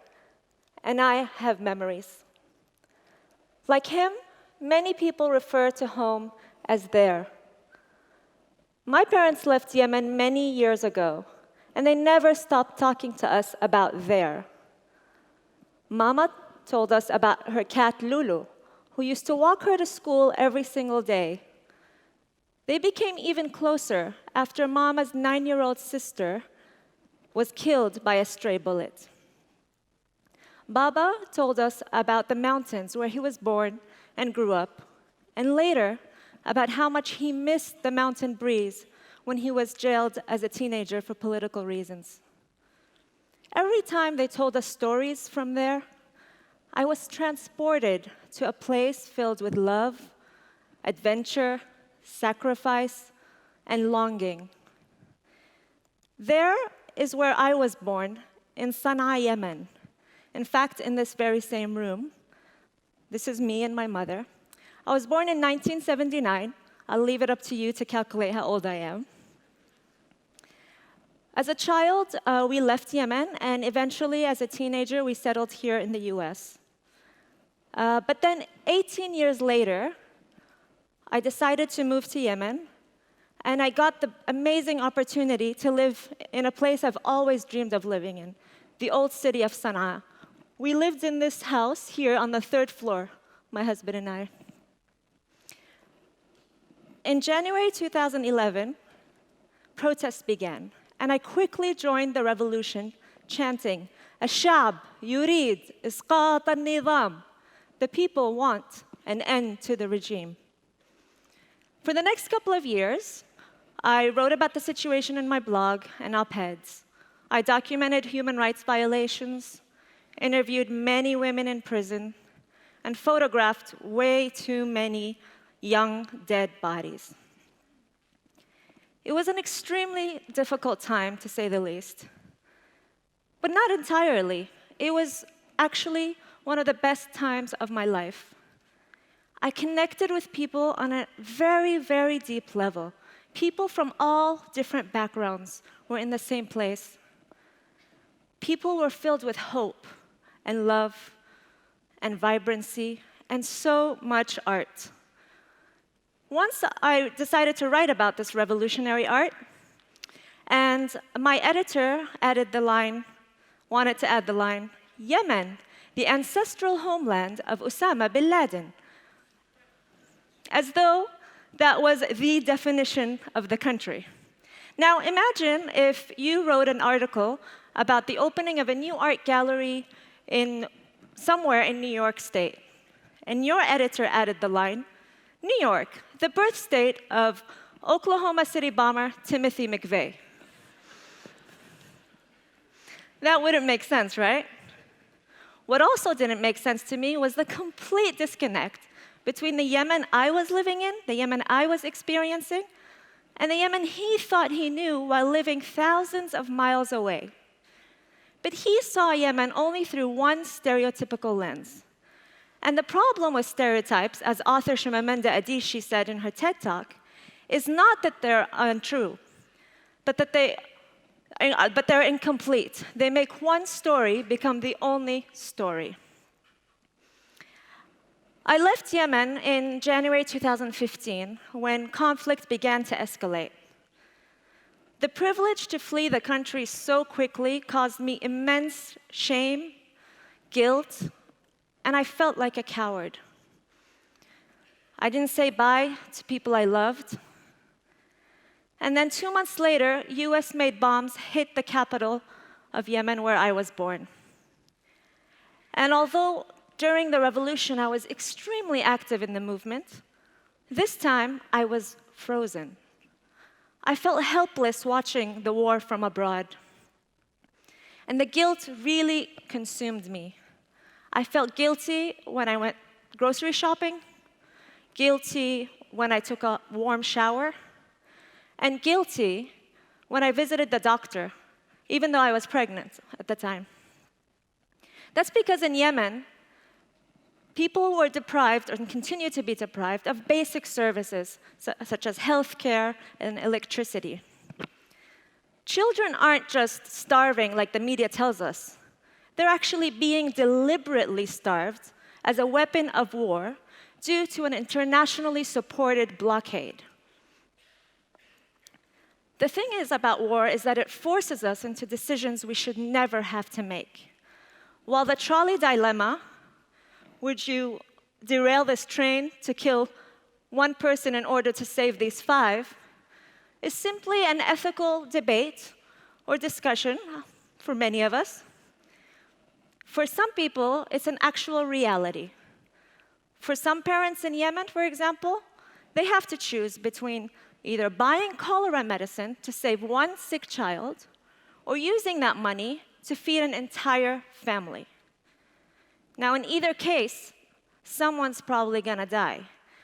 and I have memories. Like him, many people refer to home as there. My parents left Yemen many years ago, and they never stopped talking to us about there. Mama told us about her cat Lulu, who used to walk her to school every single day. They became even closer after Mama's 9-year-old sister was killed by a stray bullet. Baba told us about the mountains where he was born and grew up, and later about how much he missed the mountain breeze when he was jailed as a teenager for political reasons. Every time they told us stories from there, I was transported to a place filled with love, adventure, sacrifice, and longing. There is where I was born, in Sana'a, Yemen. In fact, in this very same room. This is me and my mother. I was born in 1979. I'll leave it up to you to calculate how old I am. As a child, we left Yemen, and eventually, as a teenager, we settled here in the US. But then, 18 years later, I decided to move to Yemen, and I got the amazing opportunity to live in a place I've always dreamed of living in, the old city of Sana'a. We lived in this house here on the 3rd floor, my husband and I. In January 2011, protests began, and I quickly joined the revolution, chanting, "Ash-sha'b yurid isqat al-nizam." The people want an end to the regime. For the next couple of years, I wrote about the situation in my blog and op-eds. I documented human rights violations, interviewed many women in prison, and photographed way too many young, dead bodies. It was an extremely difficult time, to say the least. But not entirely. It was actually one of the best times of my life. I connected with people on a very, very deep level. People from all different backgrounds were in the same place. People were filled with hope and love and vibrancy and so much art. Once I decided to write about this revolutionary art, and my editor wanted to add the line, Yemen, the ancestral homeland of Osama bin Laden, as though that was the definition of the country. Now imagine if you wrote an article about the opening of a new art gallery somewhere in New York State, and your editor added the line, New York, the birth state of Oklahoma City bomber Timothy McVeigh. That wouldn't make sense, right? What also didn't make sense to me was the complete disconnect between the Yemen I was living in, the Yemen I was experiencing, and the Yemen he thought he knew while living thousands of miles away. But he saw Yemen only through one stereotypical lens. And the problem with stereotypes, as author Shimamanda Adichie said in her TED Talk, is not that they're untrue, but they're incomplete. They make one story become the only story. I left Yemen in January 2015 when conflict began to escalate. The privilege to flee the country so quickly caused me immense shame, guilt, and I felt like a coward. I didn't say bye to people I loved. And then 2 months later, US-made bombs hit the capital of Yemen where I was born. And although during the revolution I was extremely active in the movement, this time I was frozen. I felt helpless watching the war from abroad. And the guilt really consumed me. I felt guilty when I went grocery shopping, guilty when I took a warm shower, and guilty when I visited the doctor, even though I was pregnant at the time. That's because in Yemen, people were deprived and continue to be deprived of basic services such as healthcare and electricity. Children aren't just starving like the media tells us. They're actually being deliberately starved as a weapon of war due to an internationally supported blockade. The thing is about war is that it forces us into decisions we should never have to make. While the trolley dilemma, would you derail this train to kill one person in order to save these 5, is simply an ethical debate or discussion for many of us. For some people, it's an actual reality. For some parents in Yemen, for example, they have to choose between either buying cholera medicine to save one sick child or using that money to feed an entire family. Now, in either case, someone's probably gonna die,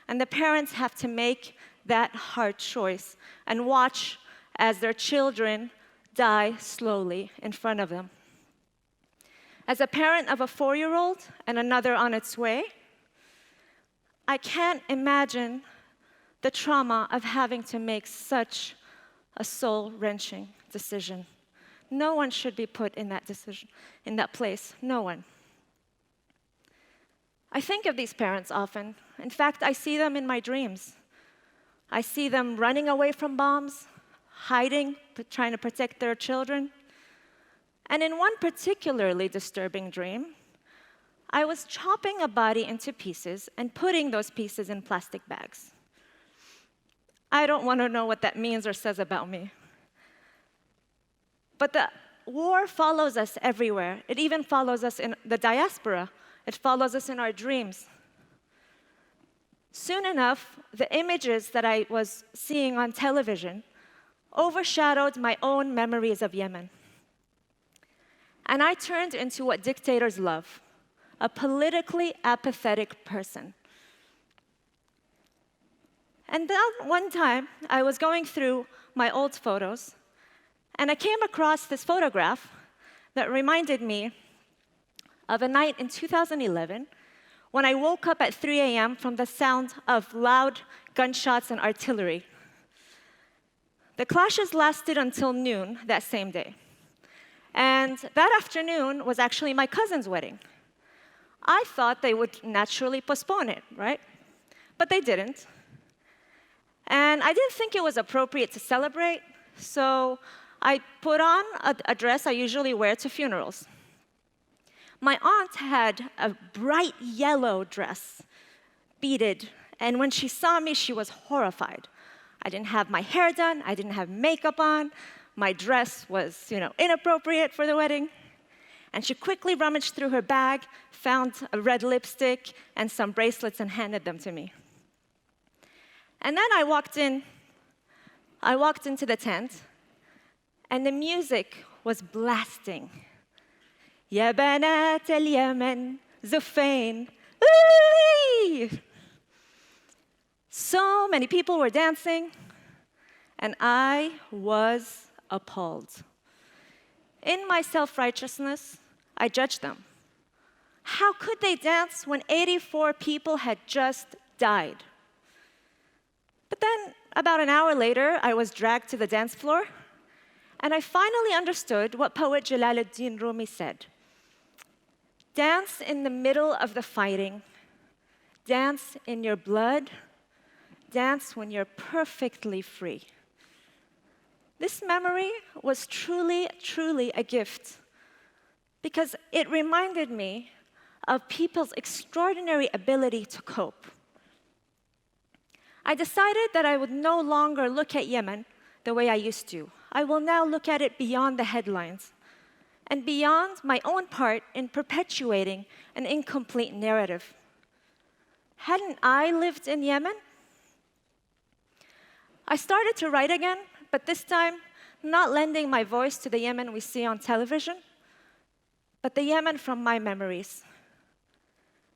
and the parents have to make that hard choice and watch as their children die slowly in front of them. As a parent of a 4-year-old and another on its way, I can't imagine the trauma of having to make such a soul-wrenching decision. No one should be put in that place, no one. I think of these parents often. In fact, I see them in my dreams. I see them running away from bombs, hiding, trying to protect their children. And in one particularly disturbing dream, I was chopping a body into pieces and putting those pieces in plastic bags. I don't want to know what that means or says about me. But the war follows us everywhere. It even follows us in the diaspora. It follows us in our dreams. Soon enough, the images that I was seeing on television overshadowed my own memories of Yemen. And I turned into what dictators love, a politically apathetic person. And then one time, I was going through my old photos, and I came across this photograph that reminded me of a night in 2011 when I woke up at 3 a.m. from the sound of loud gunshots and artillery. The clashes lasted until noon that same day. And that afternoon was actually my cousin's wedding. I thought they would naturally postpone it, right? But they didn't. And I didn't think it was appropriate to celebrate, so I put on a dress I usually wear to funerals. My aunt had a bright yellow dress, beaded, and when she saw me, she was horrified. I didn't have my hair done, I didn't have makeup on, my dress was, inappropriate for the wedding. And she quickly rummaged through her bag, found a red lipstick and some bracelets and handed them to me. And then I walked into the tent, and the music was blasting. Ya banat al-Yaman, Zufain. So many people were dancing, and I was appalled. In my self-righteousness, I judged them. How could they dance when 84 people had just died? But then, about an hour later, I was dragged to the dance floor, and I finally understood what poet Jalaluddin Rumi said. Dance in the middle of the fighting. Dance in your blood. Dance when you're perfectly free. This memory was truly, truly a gift because it reminded me of people's extraordinary ability to cope. I decided that I would no longer look at Yemen the way I used to. I will now look at it beyond the headlines and beyond my own part in perpetuating an incomplete narrative. Hadn't I lived in Yemen? I started to write again, but this time not lending my voice to the Yemen we see on television, but the Yemen from my memories.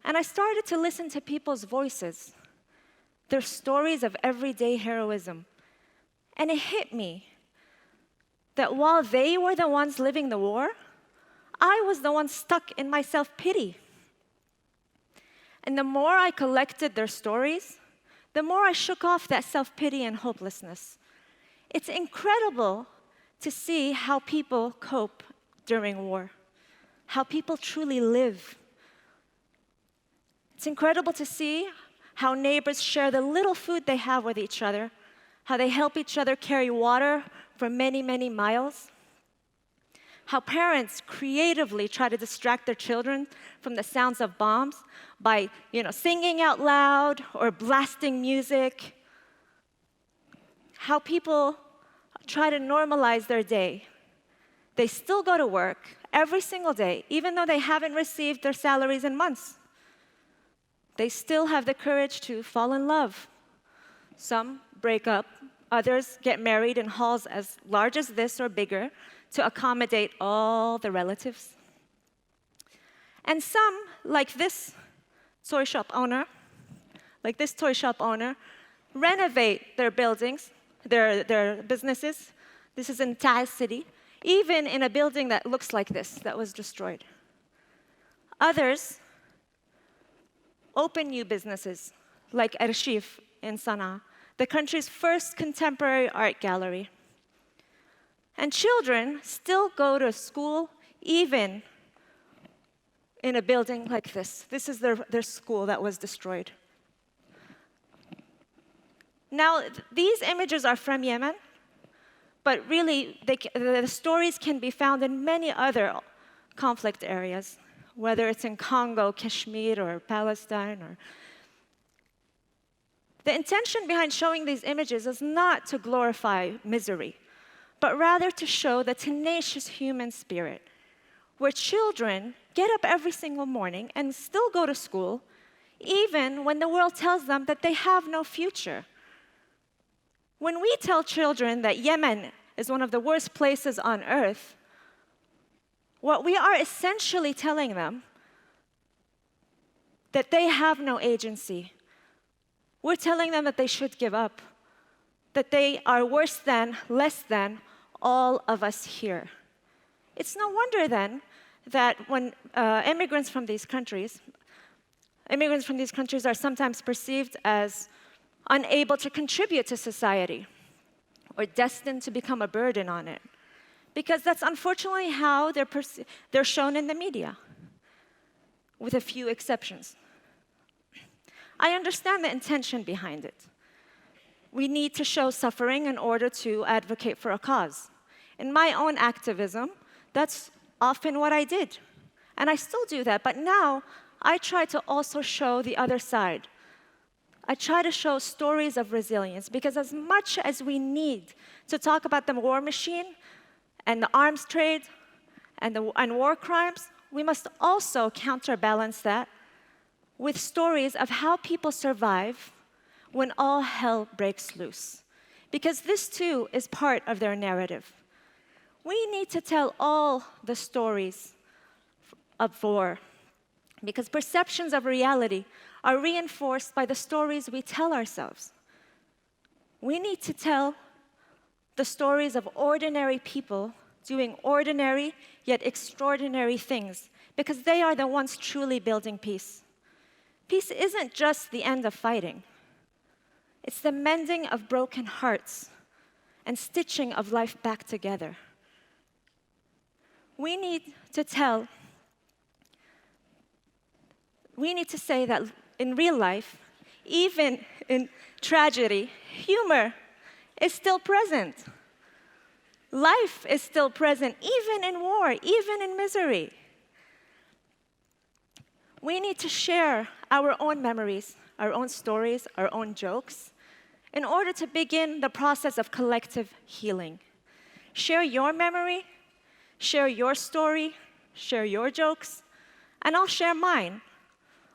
And I started to listen to people's voices, their stories of everyday heroism. And it hit me that while they were the ones living the war, I was the one stuck in my self-pity. And the more I collected their stories, the more I shook off that self-pity and hopelessness. It's incredible to see how people cope during war, how people truly live. It's incredible to see how neighbors share the little food they have with each other, how they help each other carry water for many, many miles, how parents creatively try to distract their children from the sounds of bombs by, singing out loud or blasting music, how people try to normalize their day. They still go to work every single day, even though they haven't received their salaries in months. They still have the courage to fall in love. Some break up, others get married in halls as large as this or bigger to accommodate all the relatives. And some, like this toy shop owner, renovate their buildings, their businesses. This is in Taiz City, even in a building that looks like this, that was destroyed. Others open new businesses, like Arshif in Sana'a, the country's first contemporary art gallery. And children still go to school, even in a building like this. This is their school that was destroyed. Now, these images are from Yemen, but really, the stories can be found in many other conflict areas, whether it's in Congo, Kashmir, or Palestine. The intention behind showing these images is not to glorify misery, but rather to show the tenacious human spirit, where children get up every single morning and still go to school, even when the world tells them that they have no future. When we tell children that Yemen is one of the worst places on earth, what we are essentially telling them that they have no agency. We're telling them that they should give up, that they are worse than, less than all of us here. It's no wonder then that when immigrants from these countries are sometimes perceived as unable to contribute to society or destined to become a burden on it. Because that's unfortunately how they're shown in the media, with a few exceptions. I understand the intention behind it. We need to show suffering in order to advocate for a cause. In my own activism, that's often what I did. And I still do that, but now I try to also show the other side. I try to show stories of resilience, because as much as we need to talk about the war machine and the arms trade and war crimes, we must also counterbalance that with stories of how people survive when all hell breaks loose. Because this too is part of their narrative. We need to tell all the stories of war, because perceptions of reality are reinforced by the stories we tell ourselves. We need to tell the stories of ordinary people doing ordinary yet extraordinary things, because they are the ones truly building peace. Peace isn't just the end of fighting. It's the mending of broken hearts and stitching of life back together. We need to say that in real life, even in tragedy, humor is still present. Life is still present, even in war, even in misery. We need to share our own memories, our own stories, our own jokes, in order to begin the process of collective healing. Share your memory, share your story, share your jokes, and I'll share mine.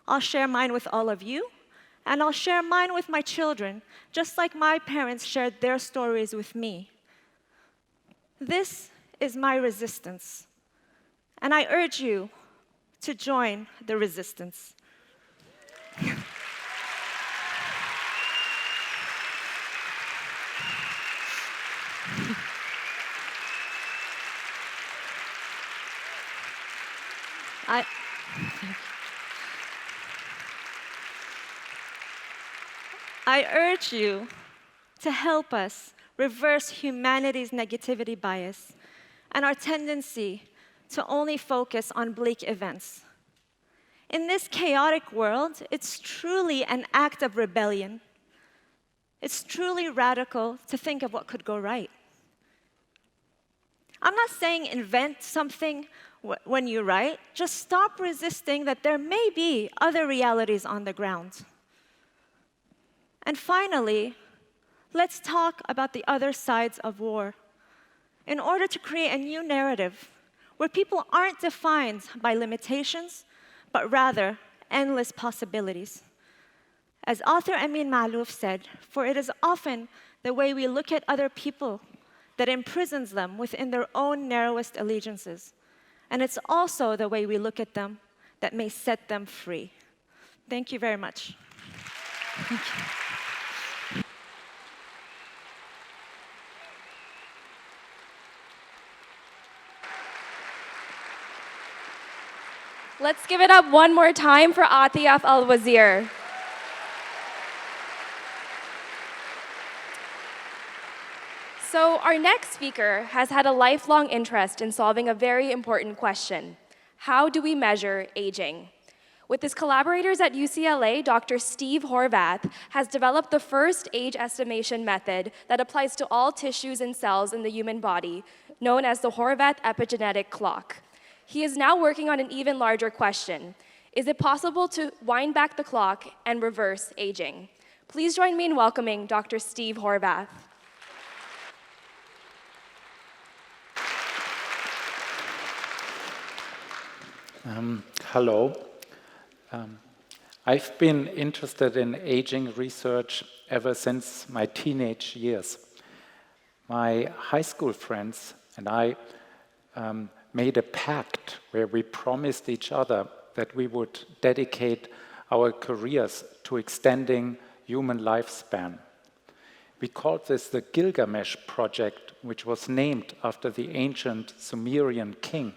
I'll share mine with all of you, and I'll share mine with my children, just like my parents shared their stories with me. This is my resistance, and I urge you to join the resistance. I urge you to help us reverse humanity's negativity bias and our tendency to only focus on bleak events. In this chaotic world, it's truly an act of rebellion. It's truly radical to think of what could go right. I'm not saying invent something when you write. Just stop resisting that there may be other realities on the ground. And finally, let's talk about the other sides of war in order to create a new narrative where people aren't defined by limitations, but rather endless possibilities. As author Amin Maalouf said, for it is often the way we look at other people that imprisons them within their own narrowest allegiances. And it's also the way we look at them that may set them free. Thank you very much. Thank you. Let's give it up one more time for Atiyaf Al-Wazir. So our next speaker has had a lifelong interest in solving a very important question. How do we measure aging? With his collaborators at UCLA, Dr. Steve Horvath has developed the first age estimation method that applies to all tissues and cells in the human body, known as the Horvath epigenetic clock. He is now working on an even larger question. Is it possible to wind back the clock and reverse aging? Please join me in welcoming Dr. Steve Horvath. Hello. I've been interested in aging research ever since my teenage years. My high school friends and I made a pact where we promised each other that we would dedicate our careers to extending human lifespan. We called this the Gilgamesh Project, which was named after the ancient Sumerian king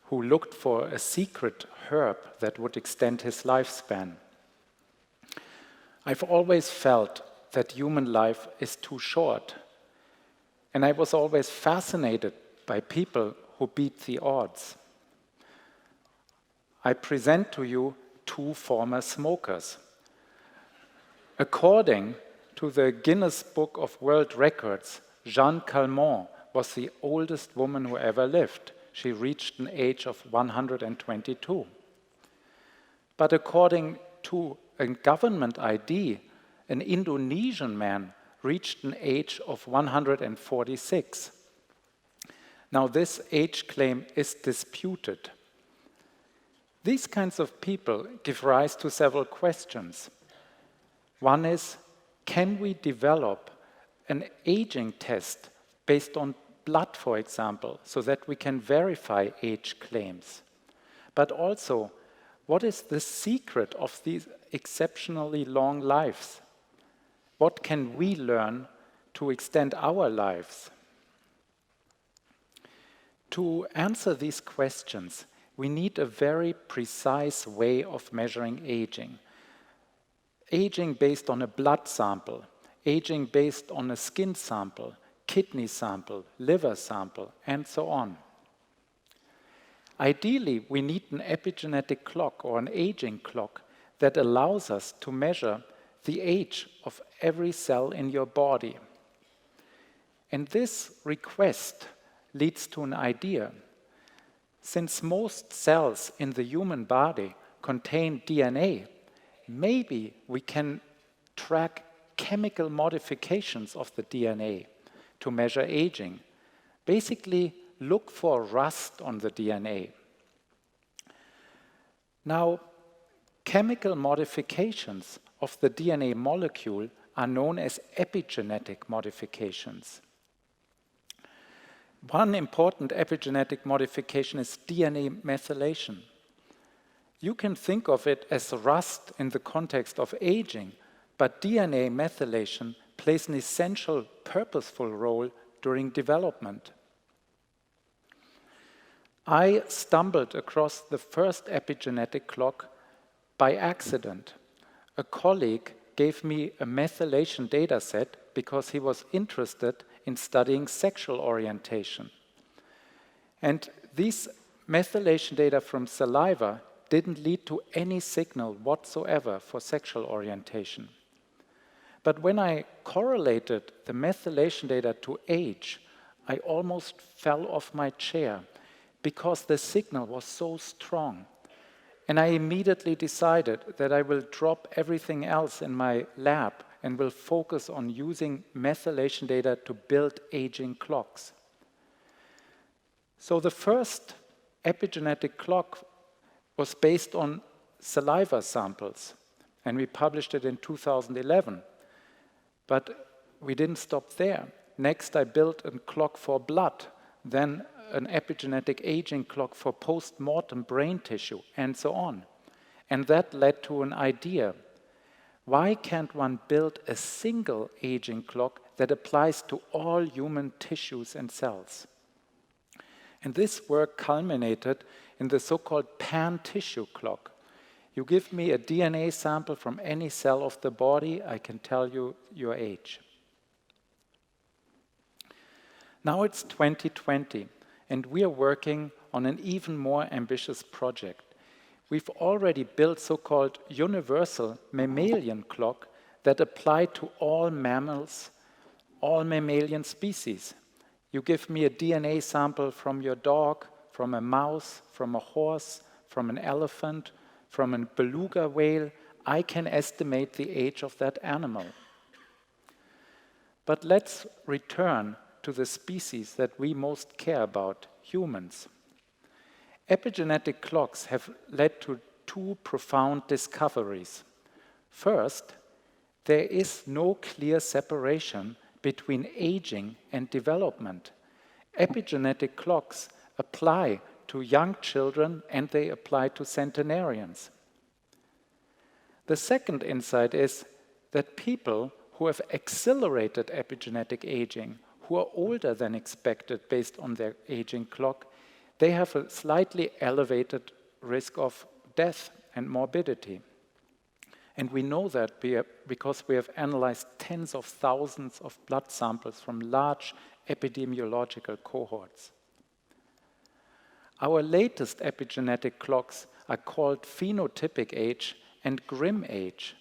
who looked for a secret herb that would extend his lifespan. I've always felt that human life is too short, and I was always fascinated by people who beat the odds. I present to you two former smokers. According to the Guinness Book of World Records, Jeanne Calment was the oldest woman who ever lived. She reached an age of 122. But according to a government ID, an Indonesian man reached an age of 146. Now, this age claim is disputed. These kinds of people give rise to several questions. One is, can we develop an aging test based on blood, for example, so that we can verify age claims? But also, what is the secret of these exceptionally long lives? What can we learn to extend our lives? To answer these questions, we need a very precise way of measuring aging. Aging based on a blood sample, aging based on a skin sample, kidney sample, liver sample, and so on. Ideally, we need an epigenetic clock or an aging clock that allows us to measure the age of every cell in your body. And this request leads to an idea. Since most cells in the human body contain DNA, maybe we can track chemical modifications of the DNA to measure aging. Basically, look for rust on the DNA. Now, chemical modifications of the DNA molecule are known as epigenetic modifications. One important epigenetic modification is DNA methylation. You can think of it as rust in the context of aging, but DNA methylation plays an essential, purposeful role during development. I stumbled across the first epigenetic clock by accident. A colleague gave me a methylation data set because he was interested in studying sexual orientation. And these methylation data from saliva didn't lead to any signal whatsoever for sexual orientation. But when I correlated the methylation data to age, I almost fell off my chair because the signal was so strong. And I immediately decided that I will drop everything else in my lab and will focus on using methylation data to build aging clocks. So the first epigenetic clock was based on saliva samples, and we published it in 2011. But we didn't stop there. Next, I built a clock for blood, then an epigenetic aging clock for post-mortem brain tissue, and so on. And that led to an idea. Why can't one build a single aging clock that applies to all human tissues and cells? And this work culminated in the so-called pan-tissue clock. You give me a DNA sample from any cell of the body, I can tell you your age. Now it's 2020, and we are working on an even more ambitious project. We've already built so-called universal mammalian clock that apply to all mammals, all mammalian species. You give me a DNA sample from your dog, from a mouse, from a horse, from an elephant, from a beluga whale, I can estimate the age of that animal. But let's return to the species that we most care about, humans. Epigenetic clocks have led to two profound discoveries. First, there is no clear separation between aging and development. Epigenetic clocks apply to young children and they apply to centenarians. The second insight is that people who have accelerated epigenetic aging, who are older than expected based on their aging clock, they have a slightly elevated risk of death and morbidity. And we know that because we have analyzed tens of thousands of blood samples from large epidemiological cohorts. Our latest epigenetic clocks are called phenotypic age and grim age.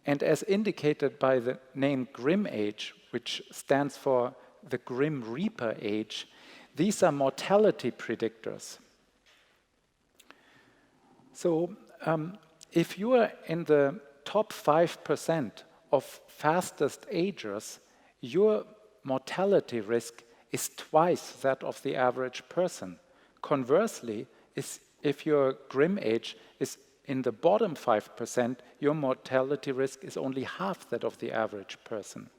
And as indicated by the name grim age, which stands for the Grim Reaper age, these are mortality predictors. So if you are in the top 5% of fastest agers, your mortality risk is twice that of the average person. Conversely, if your grim age is in the bottom 5%, your mortality risk is only half that of the average person.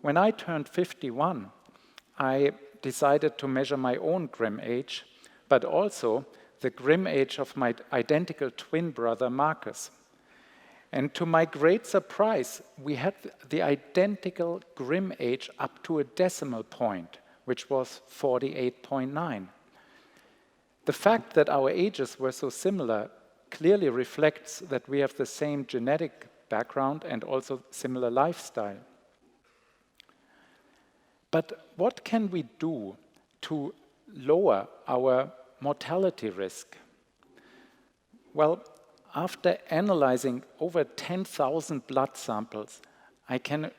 When I turned 51, I decided to measure my own grim age, but also the grim age of my identical twin brother, Marcus. And to my great surprise, we had the identical grim age up to a decimal point, which was 48.9. The fact that our ages were so similar clearly reflects that we have the same genetic background and also similar lifestyle. But what can we do to lower our mortality risk? Well, after analyzing over 10,000 blood samples, I can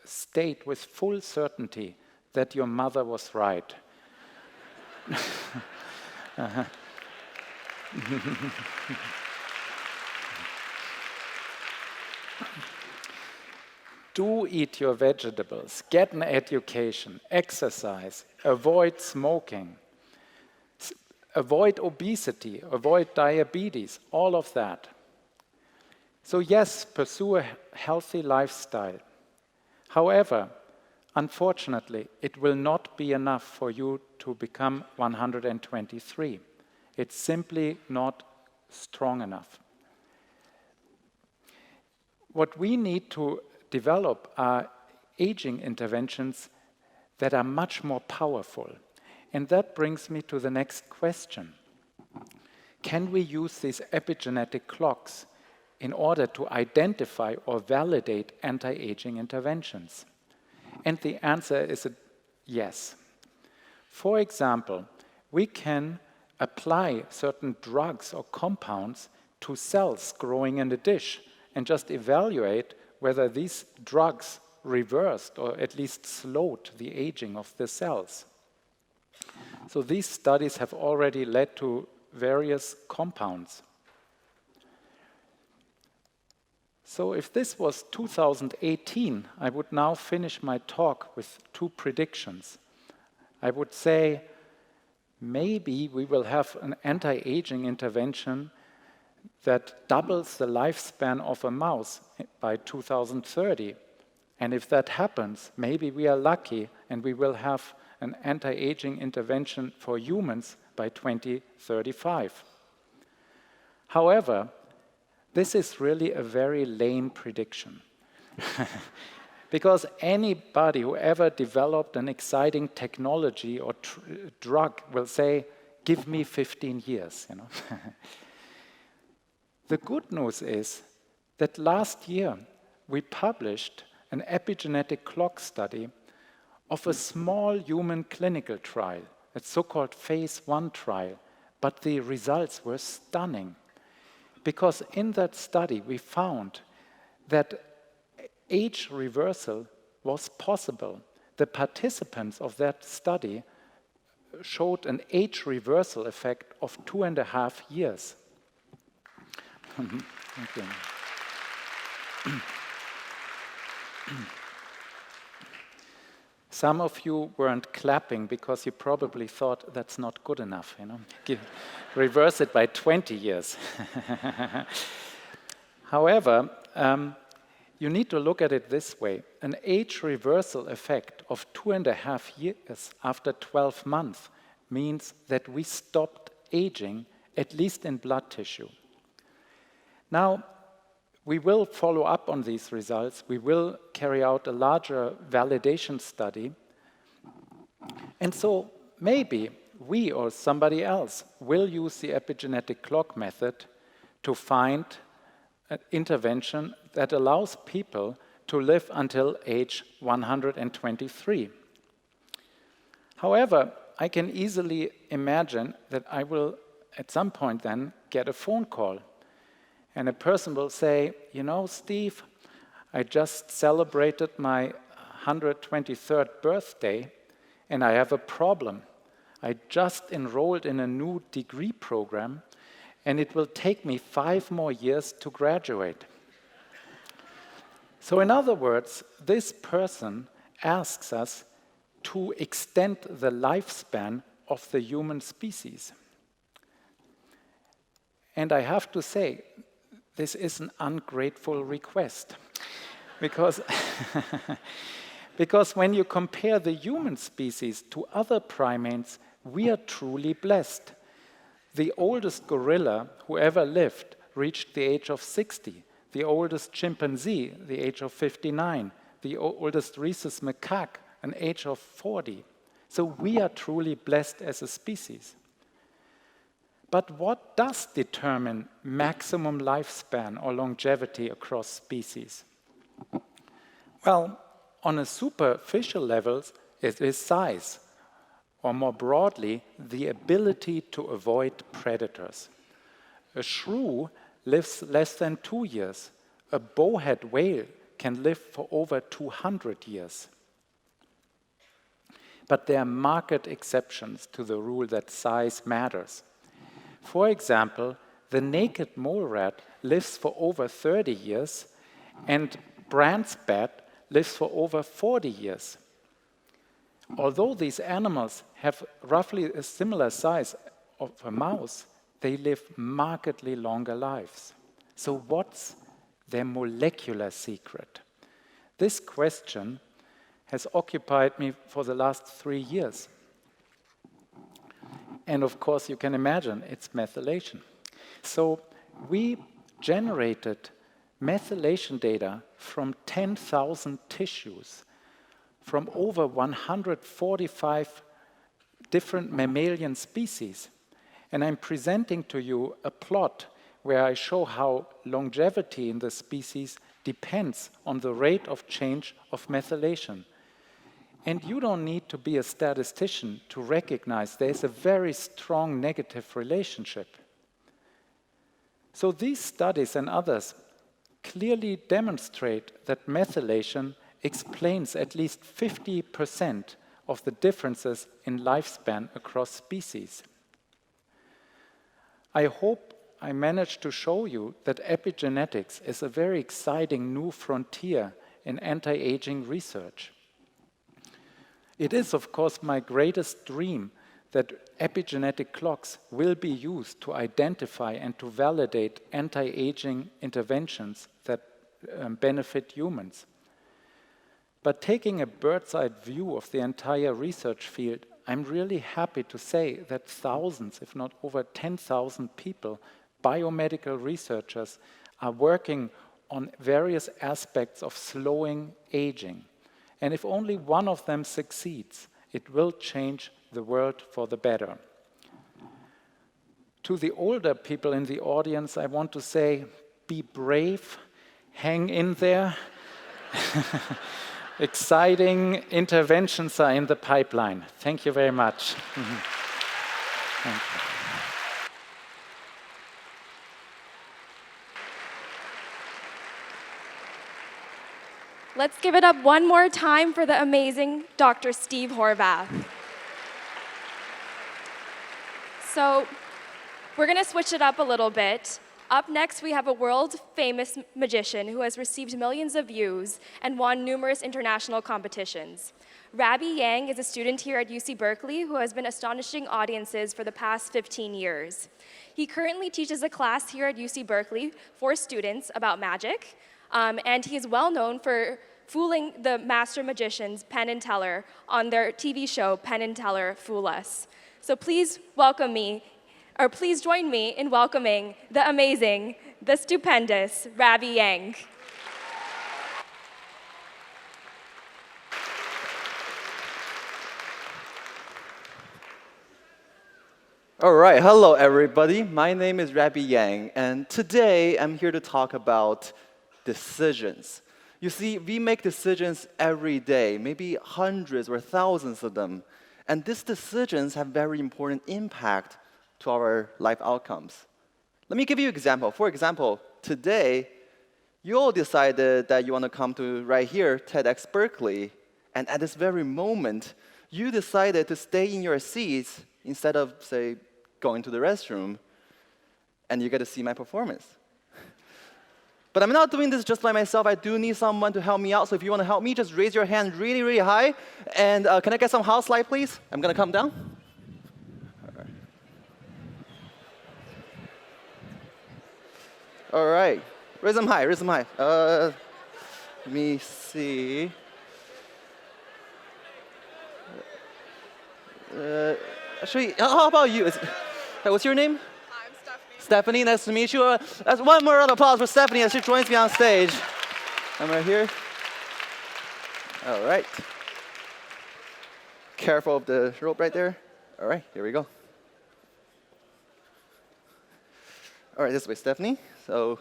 state with full certainty that your mother was right. Do eat your vegetables, get an education, exercise, avoid smoking, avoid obesity, avoid diabetes, all of that. So yes, pursue a healthy lifestyle. However, unfortunately, it will not be enough for you to become 123. It's simply not strong enough. What we need to develop are aging interventions that are much more powerful. And that brings me to the next question. Can we use these epigenetic clocks in order to identify or validate anti-aging interventions? And the answer is a yes. For example, we can apply certain drugs or compounds to cells growing in a dish and just evaluate whether these drugs reversed or at least slowed the aging of the cells. So these studies have already led to various compounds. So if this was 2018, I would now finish my talk with two predictions. I would say maybe we will have an anti-aging intervention that doubles the lifespan of a mouse by 2030. And if that happens, maybe we are lucky and we will have an anti-aging intervention for humans by 2035. However, this is really a very lame prediction. Because anybody who ever developed an exciting technology or drug will say, give me 15 years. You know? The good news is that last year we published an epigenetic clock study of a small human clinical trial, a so-called phase 1 trial, but the results were stunning. Because in that study we found that age reversal was possible. The participants of that study showed an age reversal effect of 2.5 years. Thank you. Some of you weren't clapping because you probably thought that's not good enough, you know. Reverse it by 20 years. However, you need to look at it this way. An age reversal effect of 2.5 years after 12 months means that we stopped aging, at least in blood tissue. Now, we will follow up on these results. We will carry out a larger validation study. And so maybe we or somebody else will use the epigenetic clock method to find an intervention that allows people to live until age 123. However, I can easily imagine that I will at some point then get a phone call. And a person will say, you know, Steve, I just celebrated my 123rd birthday and I have a problem. I just enrolled in a new degree program and it will take me 5 more years to graduate. So in other words, this person asks us to extend the lifespan of the human species. And I have to say, this is an ungrateful request. Because when you compare the human species to other primates, we are truly blessed. The oldest gorilla who ever lived reached the age of 60. The oldest chimpanzee, the age of 59. The oldest rhesus macaque, an age of 40. So we are truly blessed as a species. But what does determine maximum lifespan or longevity across species? Well, on a superficial level, it is size, or more broadly, the ability to avoid predators. A shrew lives less than 2 years. A bowhead whale can live for over 200 years. But there are marked exceptions to the rule that size matters. For example, the naked mole rat lives for over 30 years, and Brandt's bat lives for over 40 years. Although these animals have roughly a similar size of a mouse, they live markedly longer lives. So what's their molecular secret? This question has occupied me for the last 3 years. And of course, you can imagine, it's methylation. So we generated methylation data from 10,000 tissues, from over 145 different mammalian species. And I'm presenting to you a plot where I show how longevity in the species depends on the rate of change of methylation. And you don't need to be a statistician to recognize there's a very strong negative relationship. So these studies and others clearly demonstrate that methylation explains at least 50% of the differences in lifespan across species. I hope I managed to show you that epigenetics is a very exciting new frontier in anti-aging research. It is, of course, my greatest dream that epigenetic clocks will be used to identify and to validate anti-aging interventions that benefit humans. But taking a bird's-eye view of the entire research field, I'm really happy to say that thousands, if not over 10,000 people, biomedical researchers, are working on various aspects of slowing aging. And if only one of them succeeds, it will change the world for the better. To the older people in the audience, I want to say, be brave, hang in there. Exciting interventions are in the pipeline. Thank you very much. Thank you. Let's give it up one more time for the amazing Dr. Steve Horvath. So we're going to switch it up a little bit. Up next, we have a world-famous magician who has received millions of views and won numerous international competitions. Rabbi Yang is a student here at UC Berkeley who has been astonishing audiences for the past 15 years. He currently teaches a class here at UC Berkeley for students about magic, and he is well known for fooling the master magicians Penn and Teller on their TV show Penn and Teller Fool Us. So please join me in welcoming the amazing, the stupendous Rabbi Yang. All right, hello everybody. My name is Rabbi Yang, and today I'm here to talk about decisions. You see, we make decisions every day, maybe hundreds or thousands of them, and these decisions have very important impact to our life outcomes. Let me give you an example. For example, today, you all decided that you want to come to right here, TEDxBerkeley, and at this very moment, you decided to stay in your seats instead of, say, going to the restroom, and you get to see my performance. But I'm not doing this just by myself. I do need someone to help me out. So if you want to help me, just raise your hand really, really high. And can I get some house light, please? I'm going to come down. All right. Raise them high, raise them high. Let me see. Actually, how about you? What's your name? I'm Stephanie. Stephanie, nice to meet you. That's one more round of applause for Stephanie as she joins me on stage. I'm right here. All right. Careful of the rope right there. All right, here we go. All right, this way, Stephanie. So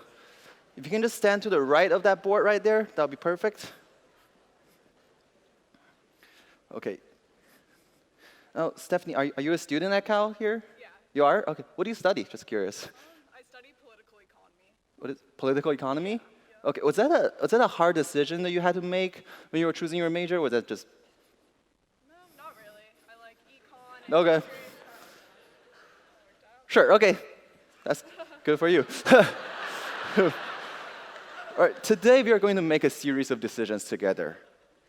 if you can just stand to the right of that board right there, that'll be perfect. Okay. Oh, Stephanie, are you a student at Cal here? Yeah. You are? Okay. What do you study? Just curious. I study political economy. What is political economy? Yeah. Okay. Was that a hard decision that you had to make when you were choosing your major? Or was that just? No, not really. I like econ. And okay. Sure. Okay. That's good for you. All right. Today we are going to make a series of decisions together,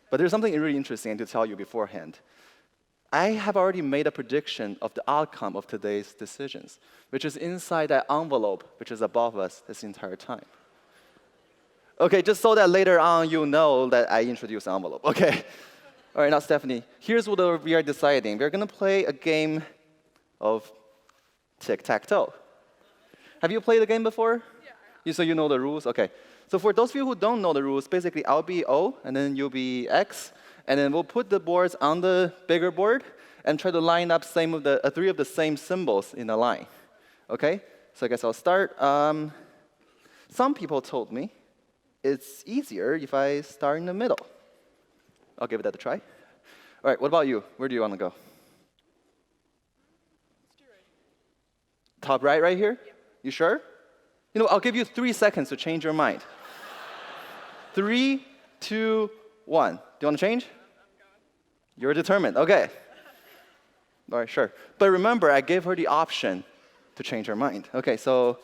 but there's something really interesting to tell you beforehand. I have already made a prediction of the outcome of today's decisions, which is inside that envelope, which is above us this entire time. Okay, just so that later on you know that I introduced the envelope. Okay. All right, now Stephanie, here's what we are deciding. We're going to play a game of tic-tac-toe. Have you played the game before? Yeah. So you know the rules? Okay. So for those of you who don't know the rules, basically I'll be O, and then you'll be X, and then we'll put the boards on the bigger board and try to line up three of the same symbols in a line. Okay? So I guess I'll start. Some people told me it's easier if I start in the middle. I'll give that a try. All right, what about you? Where do you want to go? Top right here? Yeah. You sure? You know, I'll give you 3 seconds to change your mind. 3, 2, 1. Do you want to change? You're determined. Okay. All right, sure. But remember, I gave her the option to change her mind. Okay, so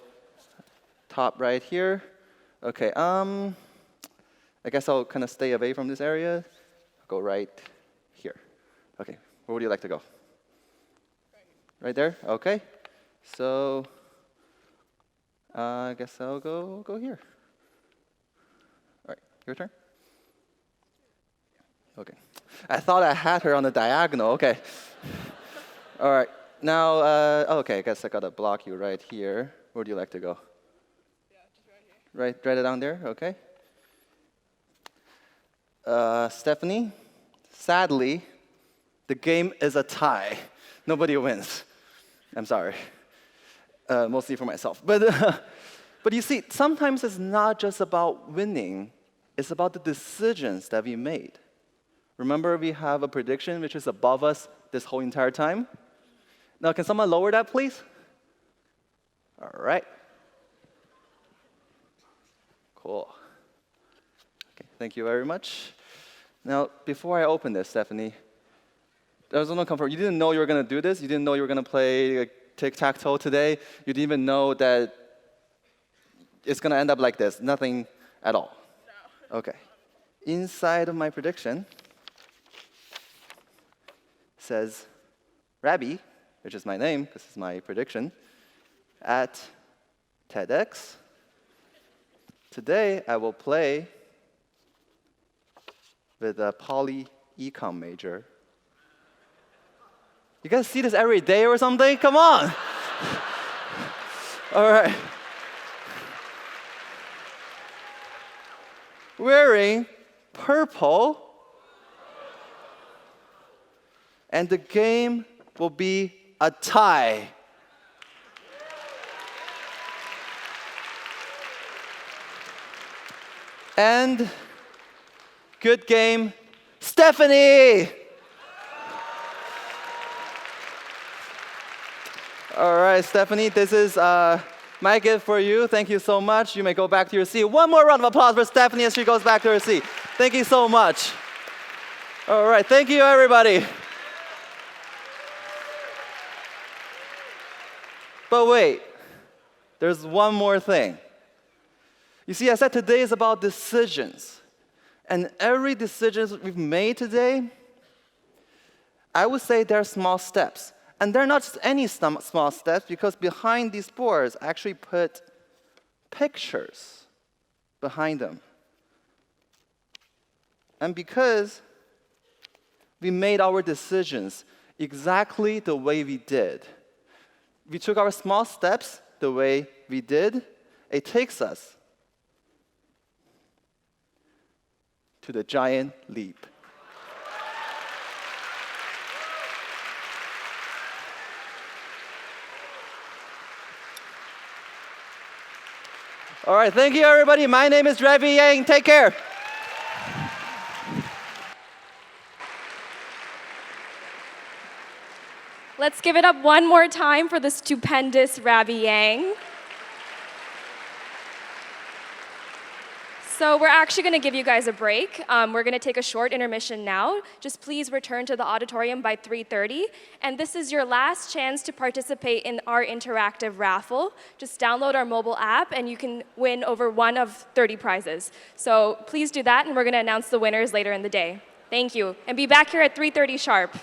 top right here. Okay, I guess I'll kind of stay away from this area. I'll go right here. Okay, where would you like to go? Right there? Okay. So I guess I'll go here. All right, your turn. Okay. I thought I had her on the diagonal. Okay. All right. Now, okay, I guess I got to block you right here. Where do you like to go? Yeah, just right here. Right down there? Okay. Stephanie, sadly, the game is a tie. Nobody wins. I'm sorry. Mostly for myself. But you see, sometimes it's not just about winning. It's about the decisions that we made. Remember, we have a prediction which is above us this whole entire time? Now, can someone lower that, please? All right. Cool. Okay, thank you very much. Now, before I open this, Stephanie, there was no comfort. You didn't know you were going to do this. You didn't know you were going to play tic-tac-toe today. You didn't even know that It's going to end up like this, nothing at all. No. OK. Inside of my prediction says Rabbi, which is my name, this is my prediction, at TEDx. Today, I will play with a poly econ major. You guys see this every day or something? Come on. All right. Wearing purple. And the game will be a tie. And good game, Stephanie! All right, Stephanie, this is my gift for you. Thank you so much. You may go back to your seat. One more round of applause for Stephanie as she goes back to her seat. Thank you so much. All right, thank you, everybody. But wait, there's one more thing. You see, I said today is about decisions. And every decision we've made today, I would say they're small steps. And they're not just any small steps, because behind these boards, I actually put pictures behind them. And because we made our decisions exactly the way we did, we took our small steps the way we did, it takes us to the giant leap. All right, thank you, everybody. My name is Ravi Yang. Take care. Let's give it up one more time for the stupendous Ravi Yang. So we're actually going to give you guys a break. We're going to take a short intermission now. Just please return to the auditorium by 3:30. And this is your last chance to participate in our interactive raffle. Just download our mobile app, and you can win over one of 30 prizes. So please do that, and we're going to announce the winners later in the day. Thank you. And be back here at 3:30 sharp.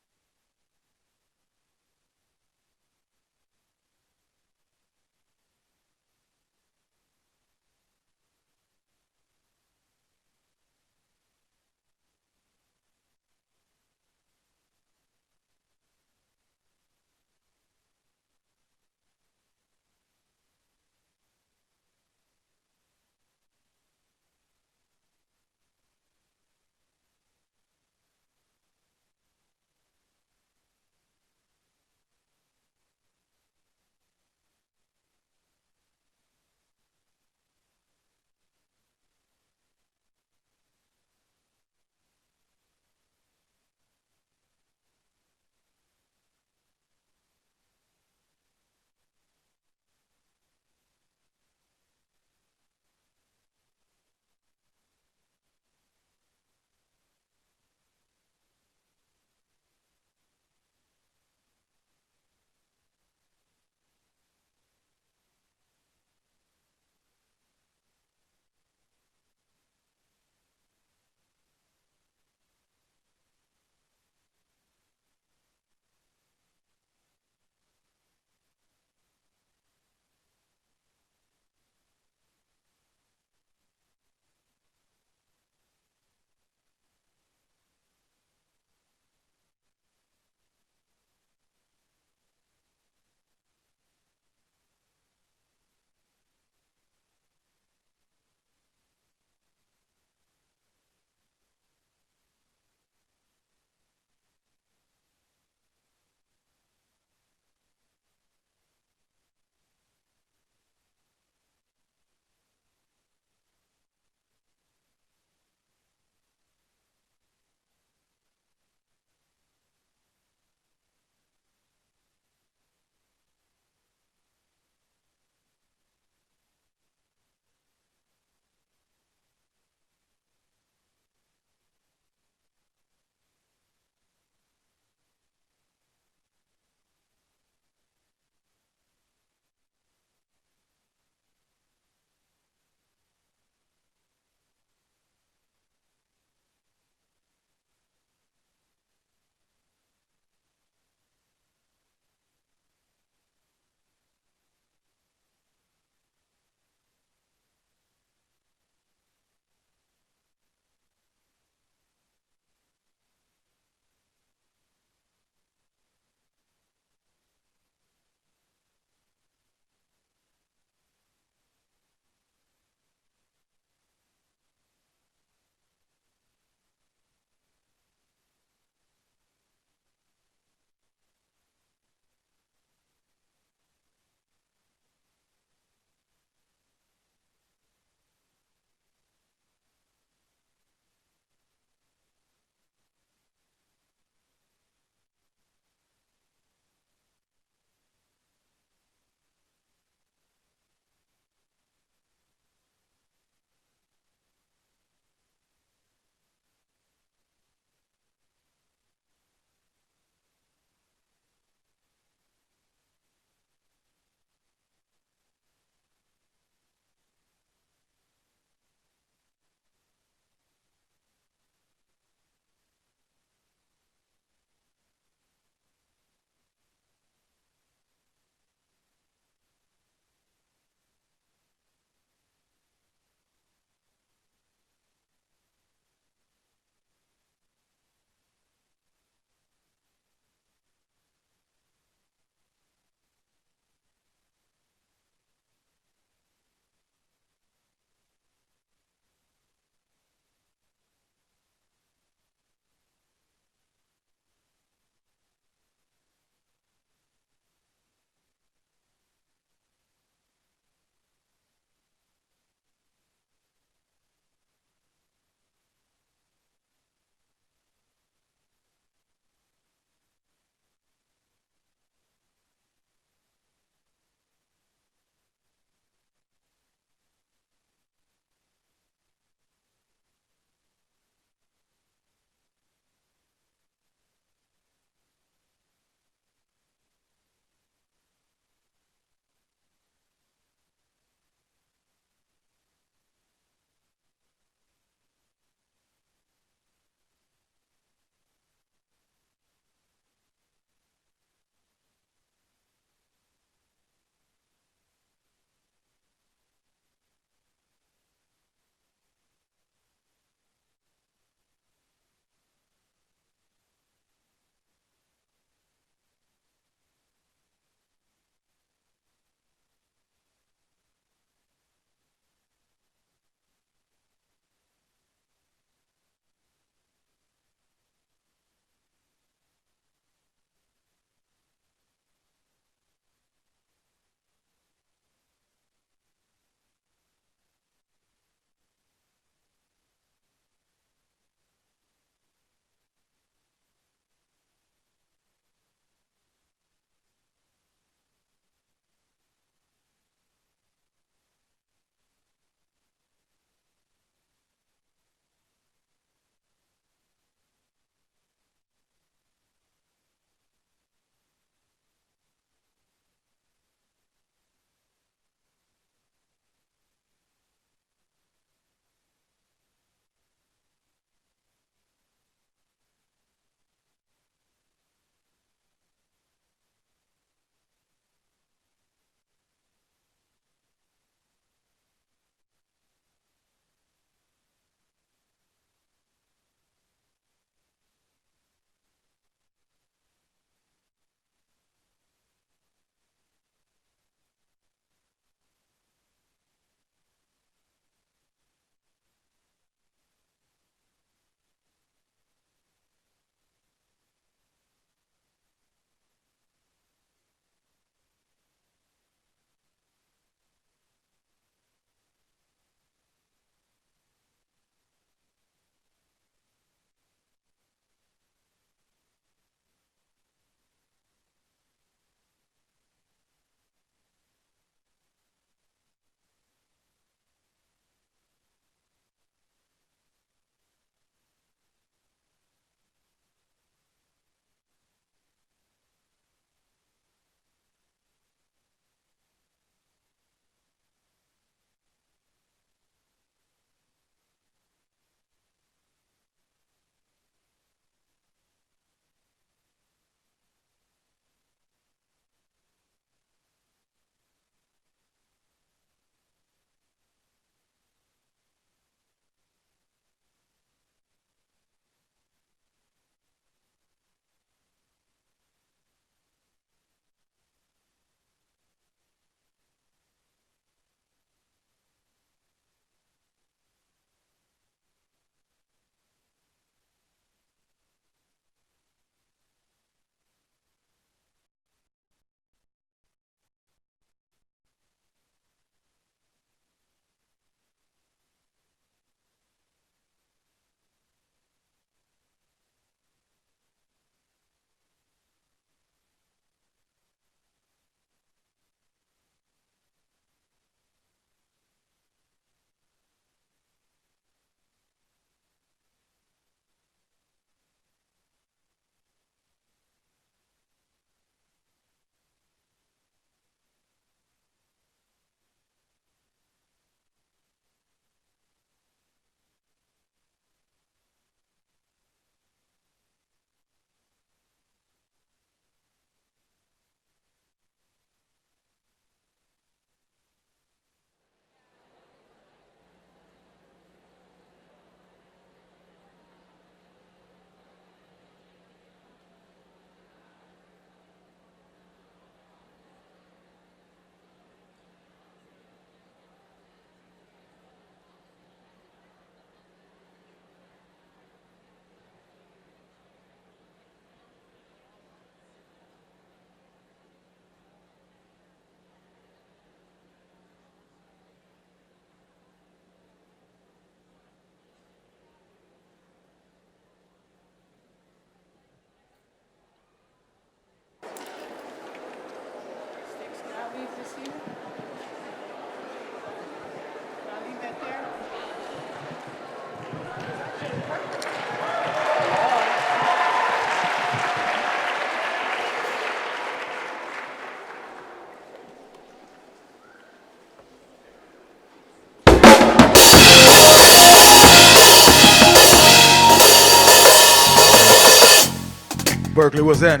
Berkeley, what's that?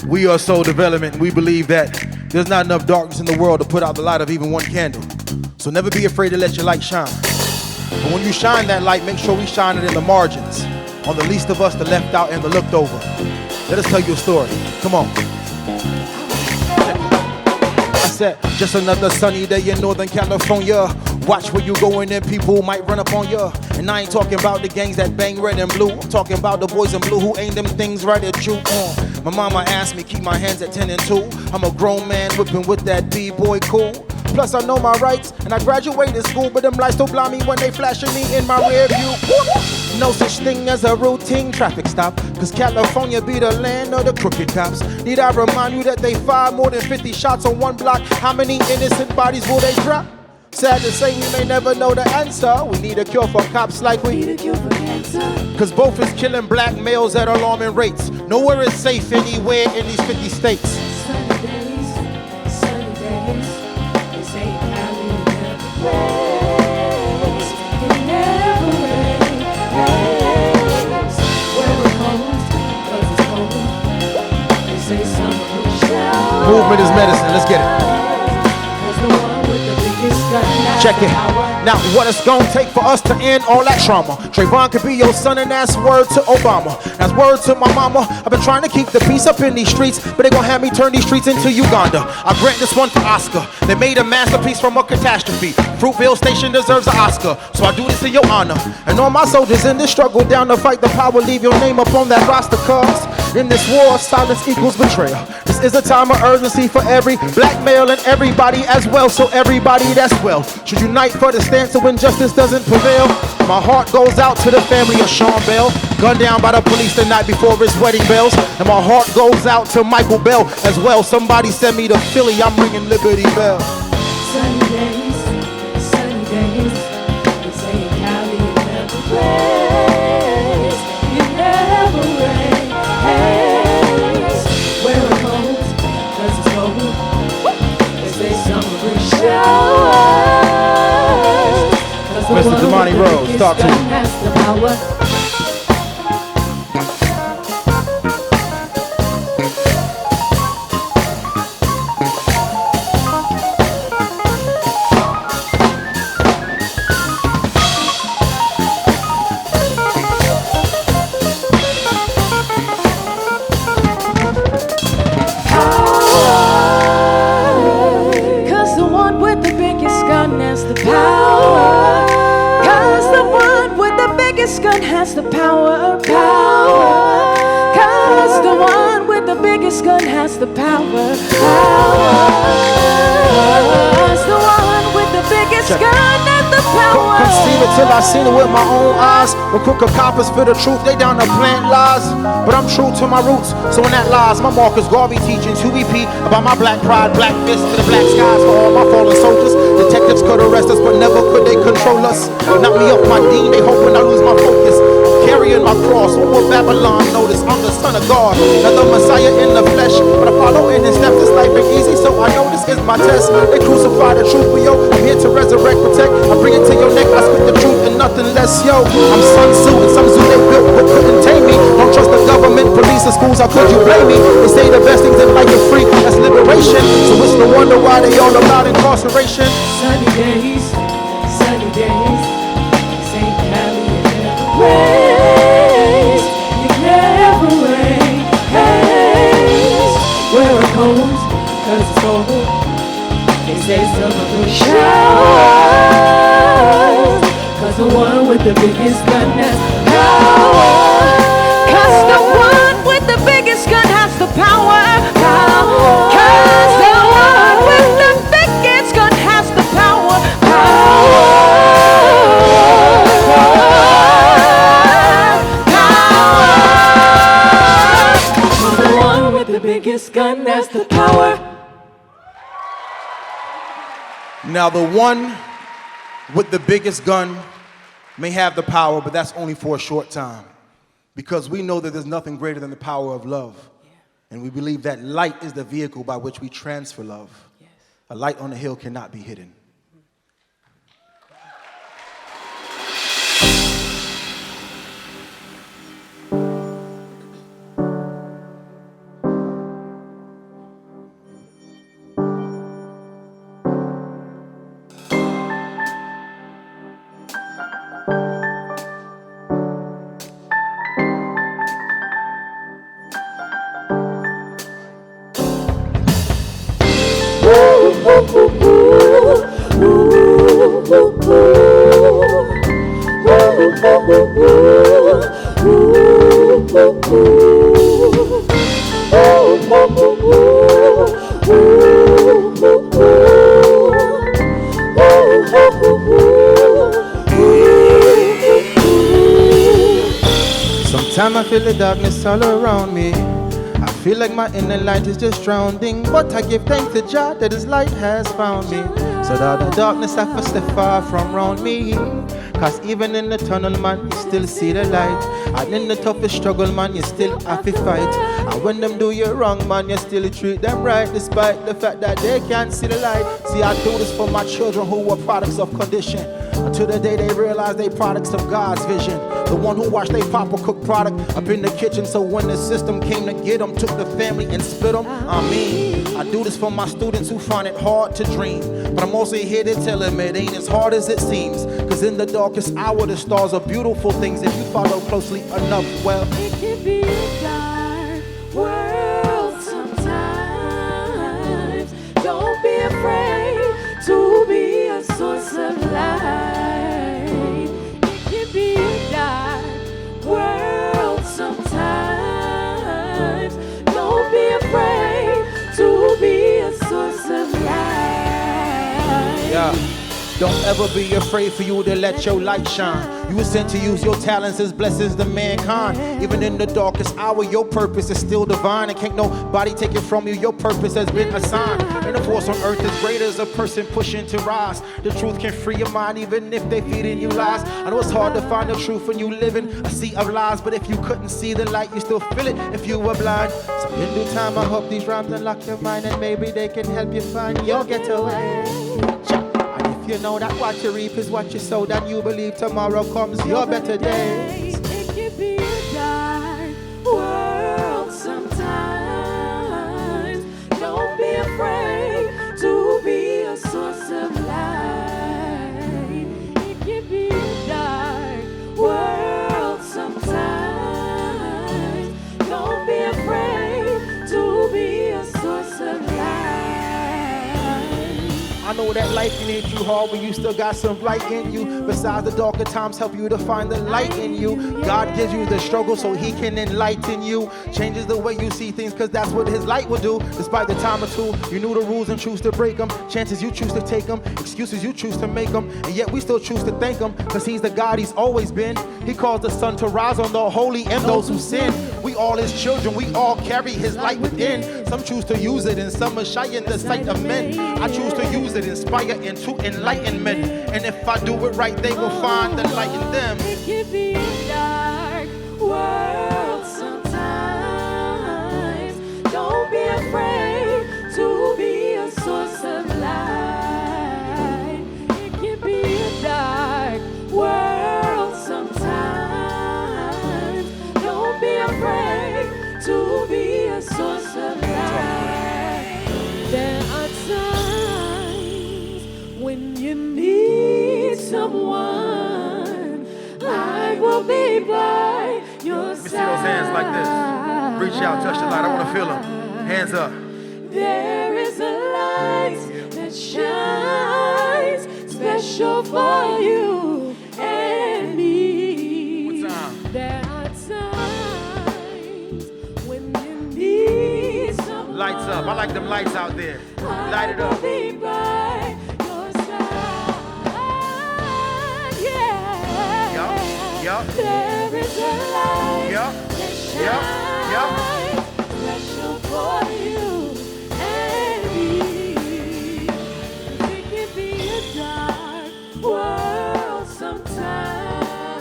We are Soul Development. We believe that there's not enough darkness in the world to put out the light of even one candle. So never be afraid to let your light shine. But when you shine that light, make sure we shine it in the margins, on the least of us, the left out, and the looked over. Let us tell you a story. Come on. I said, just another sunny day in Northern California. Watch where you going and people might run up on you. And I ain't talking about the gangs that bang red and blue. I'm talking about the boys in blue who aim them things right at you. My mama asked me keep my hands at 10 and 2. I'm a grown man whipping with that B-boy cool. Plus I know my rights and I graduated school, but them lights still blind me when they flashing me in my rear view. No such thing as a routine traffic stop, cause California be the land of the crooked cops. Need I remind you that they fired more than 50 shots on one block? How many innocent bodies will they drop? Sad to say we may never know the answer. We need a cure for cops like we need a cure for cancer. Cause both is killing black males at alarming rates. Nowhere is safe anywhere in these 50 states. Sunny days, they say Cali never rains. It never rains. Where it cold, cause it's cold. They say summer will shower. Movement is medicine, let's get it. Check it. Now, what it's gonna take for us to end all that trauma? Trayvon could be your son, and that's word to Obama. That's word to my mama. I've been trying to keep the peace up in these streets, but they gonna have me turn these streets into Uganda. I grant this one for Oscar. They made a masterpiece from a catastrophe. Fruitville Station deserves an Oscar, so I do this in your honor. And all my soldiers in this struggle down to fight the power, leave your name up on that roster, cause in this war, silence equals betrayal. This is a time of urgency for every black male and everybody as well, so everybody that's well should unite for the stance so injustice doesn't prevail. My heart goes out to the family of Sean Bell, gunned down by the police the night before his wedding bells. And my heart goes out to Michael Bell as well. Somebody send me to Philly, I'm ringing Liberty Bell. Sunny days, they say Cali never rains. It never rains. Where it cold, cause it's cold. They say summer will shower. Mr. Damani Rose, talk to me. Cause the one with the biggest gun has the power. Biggest gun has the power. Cause the one with the biggest gun has the power. Cause the one with the biggest gun has the power. Conceive it till I seen it with my own eyes. When crooked coppers for the truth, they down to plant lies. But I'm true to my roots, so in that lies, my Marcus Garvey teachings, who repeat about my black pride, black fist to the black skies for all my fallen soldiers. Detectives could arrest us, but never could they control us. Knock me off my dean, they hoping I lose my focus. Carrying my cross, what will Babylon notice? I'm the son of God, not the Messiah in the flesh, but I follow in his steps. This life ain't easy, so I know this is my test. They crucify the truth, but yo, I'm here to resurrect, protect. I bring it to your neck, I spit the truth and nothing less, yo. I'm Sun Tzu, and some zoo they built but couldn't tame me. Don't trust the government, police, and schools, how could you blame me? They say the best things in life are free, that's liberation. So it's no wonder why they all about incarceration. Sunny days, say Cali never rains. It never rains. Where it cold, cause it's cold. They say summer will shower. Cause the one with the biggest gun has the power. Cause the one with the biggest gun has the power. Cause the one with the biggest gun has the power. Cause the one with the biggest gun has the power. Now the one with the biggest gun may have the power, but that's only for a short time. Because we know that there's nothing greater than the power of love. And we believe that light is the vehicle by which we transfer love. A light on the hill cannot be hidden. feel the darkness all around me. I feel like my inner light is just drowning, but I give thanks to Jah that His light has found me. So that the darkness I first step far from round me. Cause even in the tunnel, man, you still see the light. And in the toughest struggle, man, you still have to fight. And when them do you wrong, man, you still treat them right, despite the fact that they can't see the light. See, I do this for my children who were products of condition, until the day they realize they products of God's vision. The one who watched they papa cook product up in the kitchen, so when the system came to get them, took the family and split them. I do this for my students who find it hard to dream, but I'm also here to tell them it ain't as hard as it seems. Cause in the darkest hour, the stars are beautiful things if you follow closely enough. Well, it can be a dark world sometimes. Don't be afraid to be a source of light. It can be a dark world sometimes. Don't be afraid to be a source of light. yeah. Don't ever be afraid for you to let your light shine. You were sent to use your talents as blessings to mankind. Even in the darkest hour, your purpose is still divine, and can't nobody take it from you. Your purpose has been assigned, and the force on earth is greater as a person pushing to rise. The truth can free your mind even if they feeding you lies. I know it's hard to find the truth when you live in a sea of lies, but if you couldn't see the light, you still feel it if you were blind. So in due time, I hope these rhymes unlock your mind, and maybe they can help you find your getaway. You know that what you reap is what you sow, and you believe tomorrow comes your better days. It can be a dark world sometimes. Don't be afraid to be a source of light. It can be a dark world sometimes. Don't be afraid to be a source of light. I know that life can hit you hard, but you still got some light in you. Besides, the darker times help you to find the light in you. God gives you the struggle so He can enlighten you. Changes the way you see things, cause that's what His light will do. Despite the time or two, you knew the rules and choose to break them. Chances you choose to take them, excuses you choose to make them. And yet we still choose to thank Him, cause He's the God He's always been. He caused the sun to rise on the holy and those who sin. We all His children, we all carry His light within. Some choose to use it and some are shy in the sight of men. I choose to use it, inspire into enlightenment. And if I do it right, they will find the light in them. It can be a dark world sometimes. Don't be afraid to be a source of light. It can be a dark world sometimes. Don't be afraid to be a source of light. There are times when you need someone, I will be by your side. Let me see those hands like this. Reach out, touch the light. I want to feel them. Hands up. There is a light that shines special for you and me. What time? There are times when you need someone. Lights up. I like them lights out there. Light it up. Be by your side. Yeah. Yup. There is a light Yup. that Yup. Yup. shines special for you and me. It can be a dark world sometimes.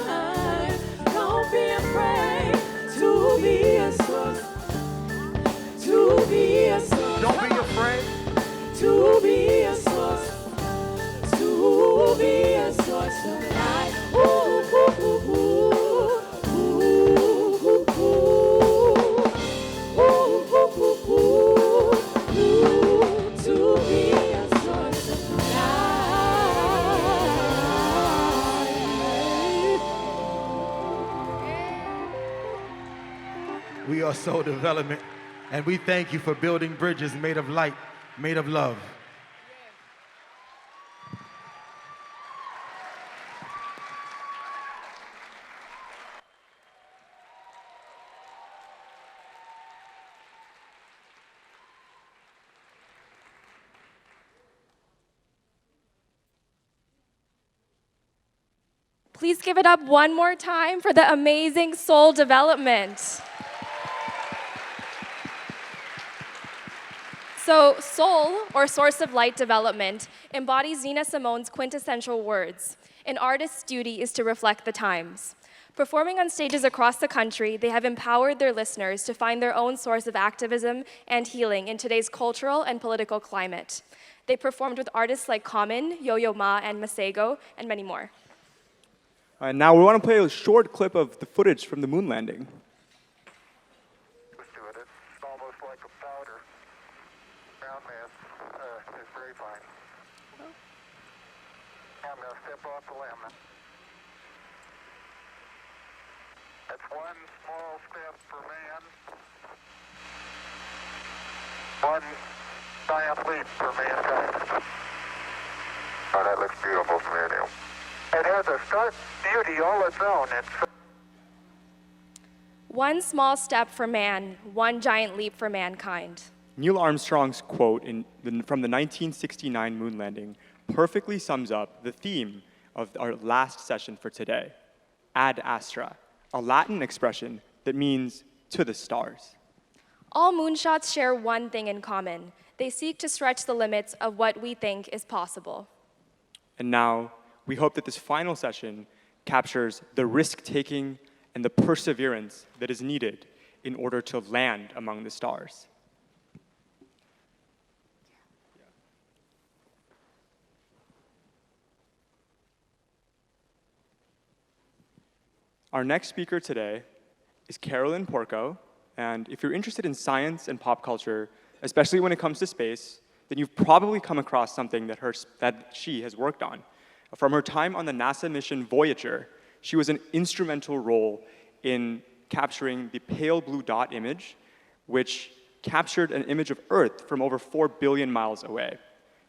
Don't be afraid to be a source. To be a source. Don't be afraid. To be a source. To be a source of light. Ooh, ooh, ooh, ooh. Ooh, ooh, ooh. Ooh, ooh, ooh, ooh. Ooh, to be a source of light. We are Soul Development, and we thank you for building bridges made of light, made of love. Please give it up one more time for the amazing soul development. So soul, or source of light development, embodies Nina Simone's quintessential words. An artist's duty is to reflect the times. Performing on stages across the country, they have empowered their listeners to find their own source of activism and healing in today's cultural and political climate. They performed with artists like Common, Yo-Yo Ma, and Masego, and many more. All right, now we want to play a short clip of the footage from the moon landing. That's one small step for man, one giant leap for mankind. Oh, that looks beautiful from here, Neil. It has a stark beauty all its own. One small step for man, one giant leap for mankind. Neil Armstrong's quote from the 1969 moon landing perfectly sums up the theme of our last session for today, ad astra, a Latin expression that means to the stars. All moonshots share one thing in common. They seek to stretch the limits of what we think is possible. And now, we hope that this final session captures the risk-taking and the perseverance that is needed in order to land among the stars. Our next speaker today is Carolyn Porco, and if you're interested in science and pop culture, especially when it comes to space, then you've probably come across something that she has worked on. From her time on the NASA mission Voyager, she was an instrumental role in capturing the pale blue dot image, which captured an image of Earth from over 4 billion miles away.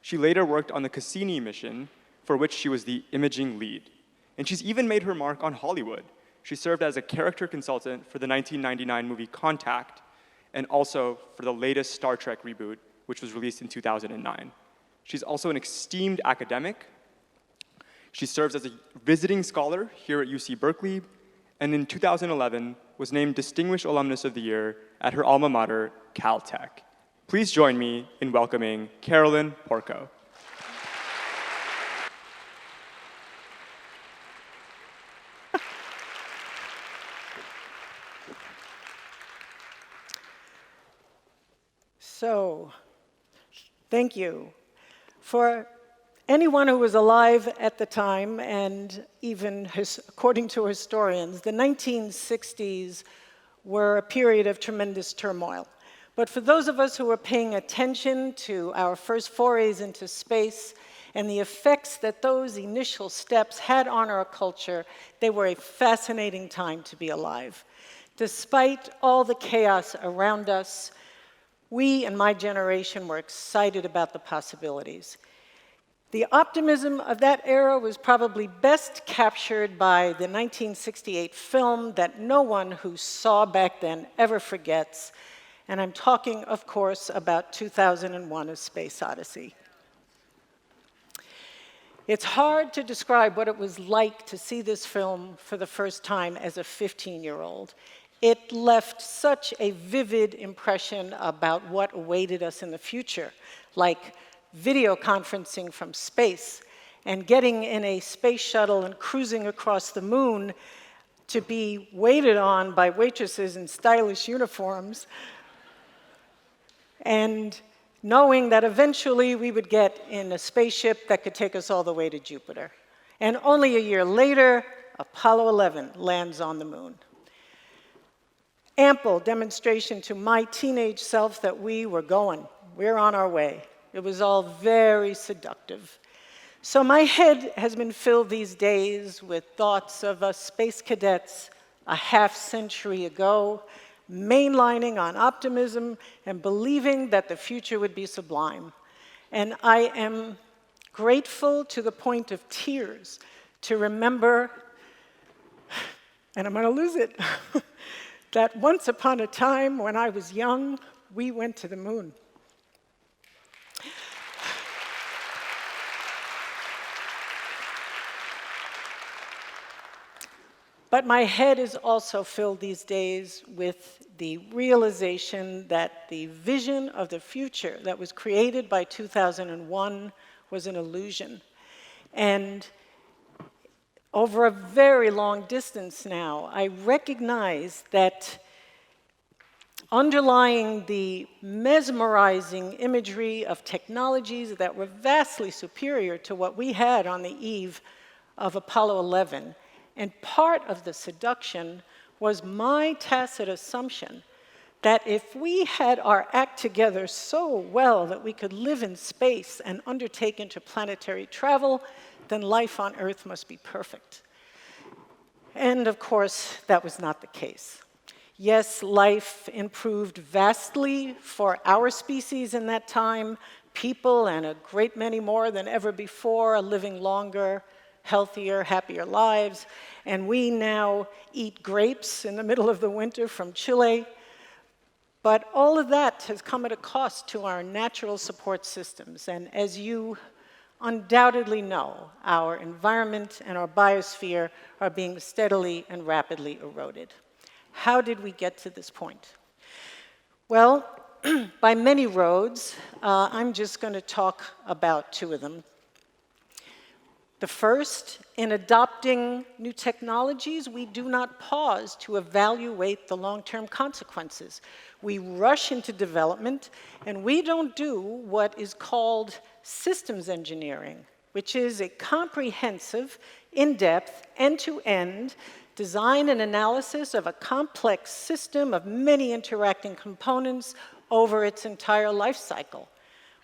She later worked on the Cassini mission, for which she was the imaging lead. And she's even made her mark on Hollywood. She served as a character consultant for the 1999 movie Contact, and also for the latest Star Trek reboot, which was released in 2009. She's also an esteemed academic. She serves as a visiting scholar here at UC Berkeley, and in 2011 was named Distinguished Alumnus of the Year at her alma mater, Caltech. Please join me in welcoming Carolyn Porco. So, thank you. For anyone who was alive at the time, and even according to historians, the 1960s were a period of tremendous turmoil. But for those of us who were paying attention to our first forays into space and the effects that those initial steps had on our culture, they were a fascinating time to be alive. Despite all the chaos around us, we and my generation were excited about the possibilities. The optimism of that era was probably best captured by the 1968 film that no one who saw back then ever forgets, and I'm talking, of course, about 2001: A Space Odyssey. It's hard to describe what it was like to see this film for the first time as a 15-year-old. It left such a vivid impression about what awaited us in the future, like video conferencing from space and getting in a space shuttle and cruising across the moon to be waited on by waitresses in stylish uniforms, and knowing that eventually we would get in a spaceship that could take us all the way to Jupiter. And only a year later, Apollo 11 lands on the moon. Ample demonstration to my teenage self that we were going. We're on our way. It was all very seductive. So my head has been filled these days with thoughts of us space cadets a half-century ago, mainlining on optimism and believing that the future would be sublime. And I am grateful to the point of tears to remember, and I'm going to lose it, that once upon a time when I was young, we went to the moon. But my head is also filled these days with the realization that the vision of the future that was created by 2001 was an illusion. And over a very long distance now, I recognize that underlying the mesmerizing imagery of technologies that were vastly superior to what we had on the eve of Apollo 11, and part of the seduction was my tacit assumption that if we had our act together so well that we could live in space and undertake interplanetary travel, then life on Earth must be perfect. And of course, that was not the case. Yes, life improved vastly for our species in that time. People, and a great many more than ever before, are living longer, healthier, happier lives. And we now eat grapes in the middle of the winter from Chile. But all of that has come at a cost to our natural support systems. And as you undoubtedly know, our environment and our biosphere are being steadily and rapidly eroded. How did we get to this point? Well, by many roads. I'm just going to talk about two of them. The first, in adopting new technologies, we do not pause to evaluate the long-term consequences. We rush into development, and we don't do what is called systems engineering, which is a comprehensive, in-depth, end-to-end design and analysis of a complex system of many interacting components over its entire life cycle.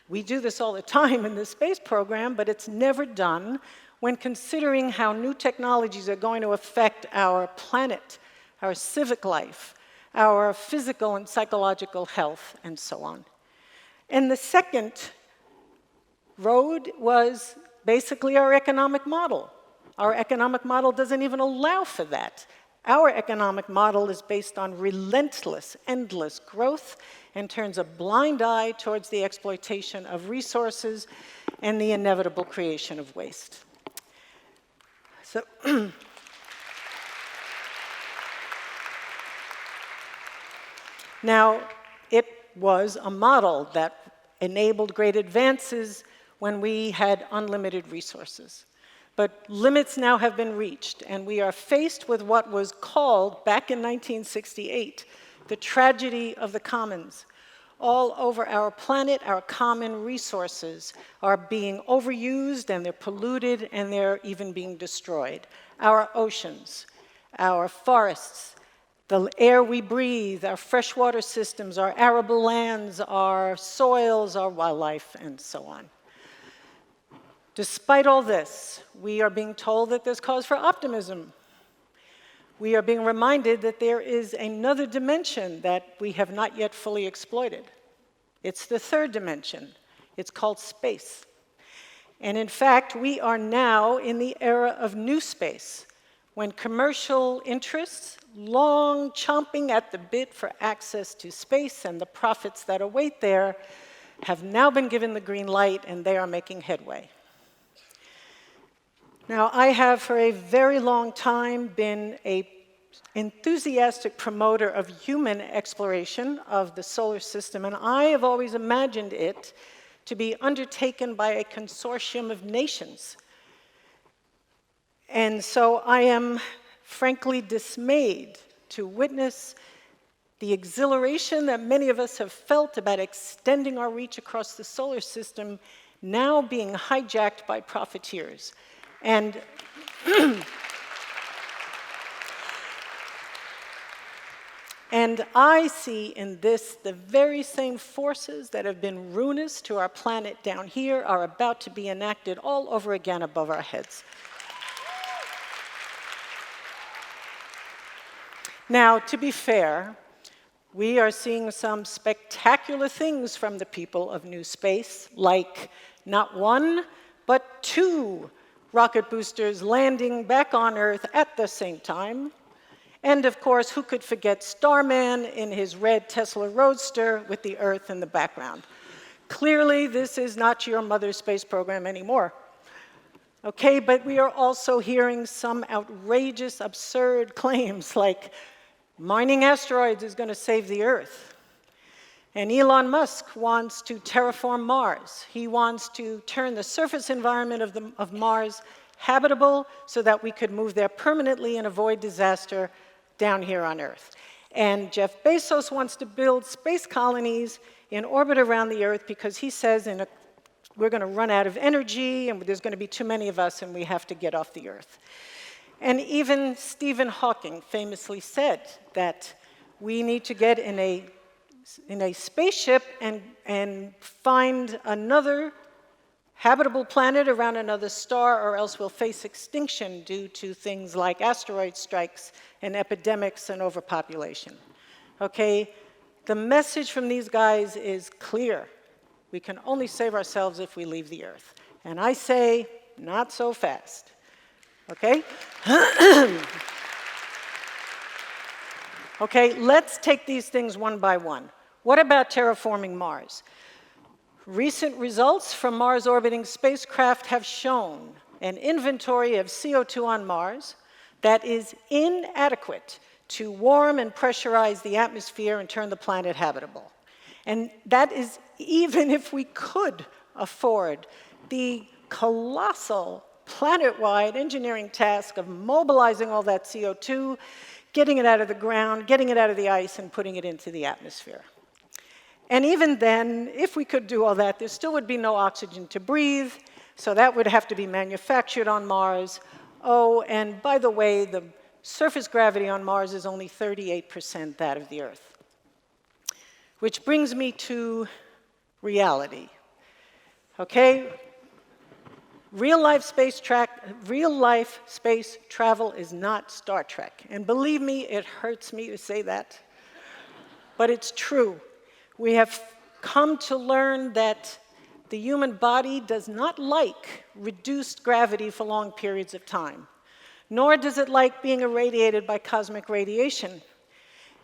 We do this all the time in the space program, but it's never done when considering how new technologies are going to affect our planet, our civic life, our physical and psychological health, and so on. And the second road was basically our economic model. Our economic model doesn't even allow for that. Our economic model is based on relentless, endless growth and turns a blind eye towards the exploitation of resources and the inevitable creation of waste. So, now, it was a model that enabled great advances when we had unlimited resources. But limits now have been reached, and we are faced with what was called, back in 1968, the tragedy of the commons. All over our planet, our common resources are being overused, and they're polluted, and they're even being destroyed. Our oceans, our forests, the air we breathe, our freshwater systems, our arable lands, our soils, our wildlife, and so on. Despite all this, we are being told that there's cause for optimism. We are being reminded that there is another dimension that we have not yet fully exploited. It's the third dimension. It's called space. And in fact, we are now in the era of new space, when commercial interests, long chomping at the bit for access to space and the profits that await there, have now been given the green light, and they are making headway. Now, I have for a very long time been an enthusiastic promoter of human exploration of the solar system, and I have always imagined it to be undertaken by a consortium of nations. And so I am frankly dismayed to witness the exhilaration that many of us have felt about extending our reach across the solar system now being hijacked by profiteers. And and I see in this the very same forces that have been ruinous to our planet down here are about to be enacted all over again above our heads. Now, to be fair, we are seeing some spectacular things from the people of New Space, like not one, but two rocket boosters landing back on Earth at the same time. And of course, who could forget Starman in his red Tesla Roadster with the Earth in the background? Clearly, this is not your mother's space program anymore. Okay, but we are also hearing some outrageous, absurd claims like mining asteroids is going to save the Earth. And Elon Musk wants to terraform Mars. He wants to turn the surface environment of Mars habitable so that we could move there permanently and avoid disaster down here on Earth. And Jeff Bezos wants to build space colonies in orbit around the Earth because he says we're going to run out of energy and there's going to be too many of us and we have to get off the Earth. And even Stephen Hawking famously said that we need to get in a spaceship and find another habitable planet around another star, or else we'll face extinction due to things like asteroid strikes and epidemics and overpopulation. Okay? The message from these guys is clear. We can only save ourselves if we leave the Earth. And I say, not so fast. Okay? Okay, let's take these things one by one. What about terraforming Mars? Recent results from Mars orbiting spacecraft have shown an inventory of CO2 on Mars that is inadequate to warm and pressurize the atmosphere and turn the planet habitable. And that is even if we could afford the colossal planet-wide engineering task of mobilizing all that CO2, getting it out of the ground, getting it out of the ice, and putting it into the atmosphere. And even then, if we could do all that, there still would be no oxygen to breathe, so that would have to be manufactured on Mars. Oh, and by the way, the surface gravity on Mars is only 38% that of the Earth. Which brings me to reality. Okay? Real life space travel is not Star Trek. And believe me, it hurts me to say that. But it's true. We have come to learn that the human body does not like reduced gravity for long periods of time, nor does it like being irradiated by cosmic radiation.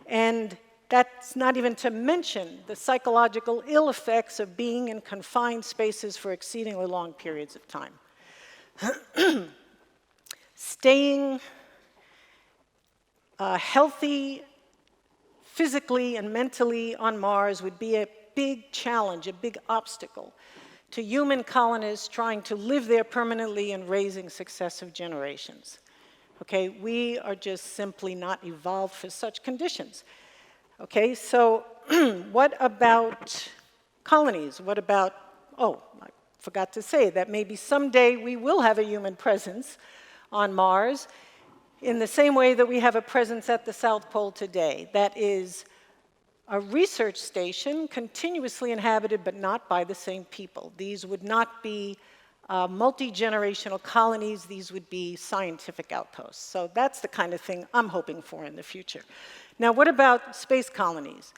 And that's not even to mention the psychological ill effects of being in confined spaces for exceedingly long periods of time. Staying healthy physically and mentally on Mars would be a big challenge, a big obstacle to human colonists trying to live there permanently and raising successive generations. Okay, we are just simply not evolved for such conditions. Okay, so what about colonies? What about, oh, I forgot to say that maybe someday we will have a human presence on Mars in the same way that we have a presence at the South Pole today. That is a research station continuously inhabited but not by the same people. These would not be multi-generational colonies, these would be scientific outposts. So that's the kind of thing I'm hoping for in the future. Now, what about space colonies?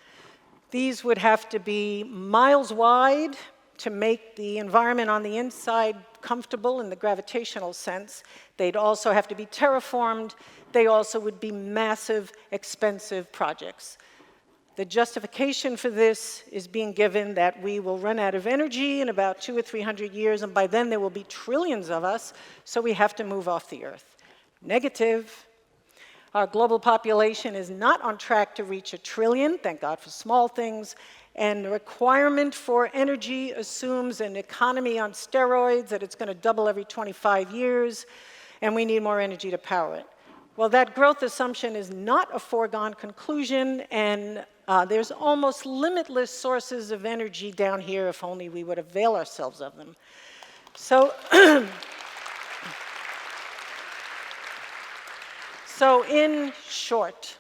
These would have to be miles wide to make the environment on the inside comfortable in the gravitational sense. They'd also have to be terraformed. They also would be massive, expensive projects. The justification for this is being given that we will run out of energy in about 200 or 300 years, and by then there will be trillions of us, so we have to move off the Earth. Negative. Our global population is not on track to reach 1 trillion, thank God for small things, and the requirement for energy assumes an economy on steroids, that it's going to double every 25 years, and we need more energy to power it. Well, that growth assumption is not a foregone conclusion, and there's almost limitless sources of energy down here if only we would avail ourselves of them. So, so in short,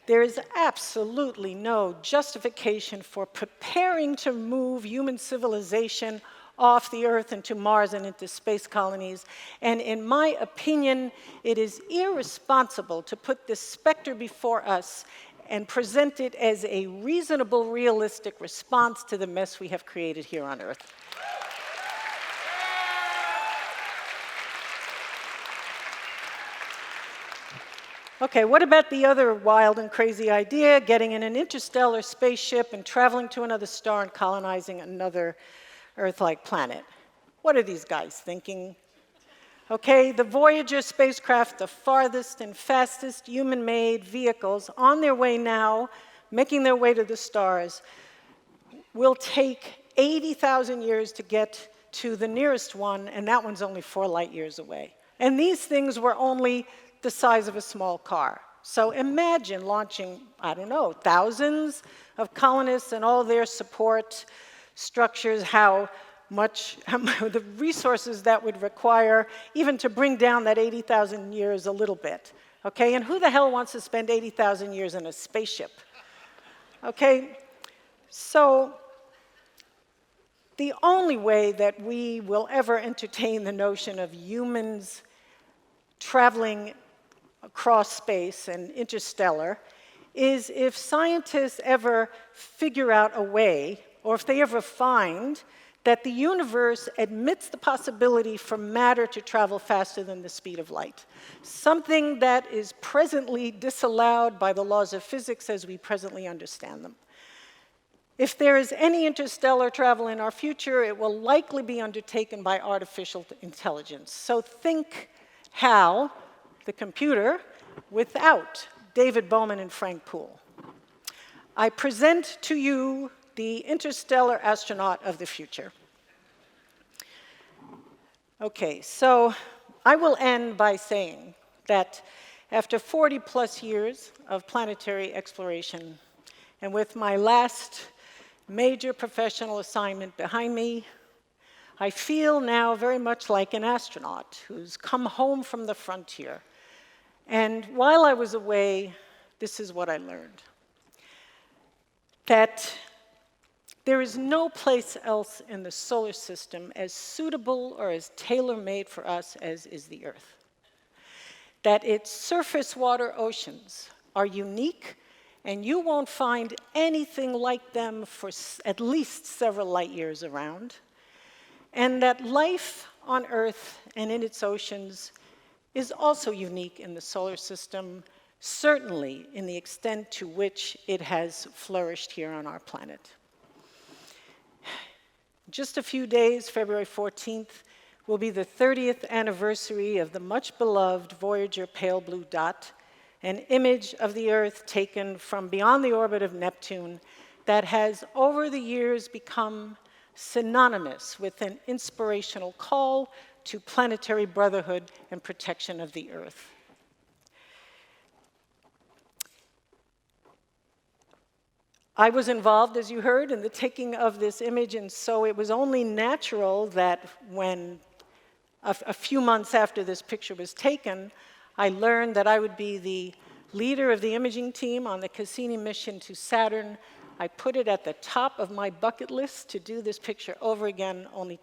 there is absolutely no justification for preparing to move human civilization off the Earth into Mars and into space colonies. And in my opinion, it is irresponsible to put this specter before us and present it as a reasonable, realistic response to the mess we have created here on Earth. Okay, what about the other wild and crazy idea, getting in an interstellar spaceship and traveling to another star and colonizing another Earth-like planet? What are these guys thinking? Okay, the Voyager spacecraft, the farthest and fastest human-made vehicles on their way now, making their way to the stars, will take 80,000 years to get to the nearest one, and that one's only 4 light years away. And these things were only the size of a small car. So imagine launching, I don't know, thousands of colonists and all their support structures, how the resources that would require even to bring down that 80,000 years a little bit. Okay, and who the hell wants to spend 80,000 years in a spaceship? Okay, so the only way that we will ever entertain the notion of humans traveling across space and interstellar is if scientists ever figure out a way, or if they ever find that the universe admits the possibility for matter to travel faster than the speed of light, something that is presently disallowed by the laws of physics as we presently understand them. If there is any interstellar travel in our future, it will likely be undertaken by artificial intelligence. So think HAL, the computer, without David Bowman and Frank Poole. I present to you the interstellar astronaut of the future. Okay, so I will end by saying that after 40 plus years of planetary exploration, and with my last major professional assignment behind me, I feel now very much like an astronaut who's come home from the frontier. And while I was away, this is what I learned. That there is no place else in the solar system as suitable or as tailor-made for us as is the Earth. That its surface water oceans are unique, and you won't find anything like them for at least several light years around. And that life on Earth and in its oceans is also unique in the solar system, certainly in the extent to which it has flourished here on our planet. Just a few days, February 14th, will be the 30th anniversary of the much-beloved Voyager pale blue dot, an image of the Earth taken from beyond the orbit of Neptune that has, over the years, become synonymous with an inspirational call to planetary brotherhood and protection of the Earth. I was involved, as you heard, in the taking of this image, and so it was only natural that when, a few months after this picture was taken, I learned that I would be the leader of the imaging team on the Cassini mission to Saturn. I put it at the top of my bucket list to do this picture over again, only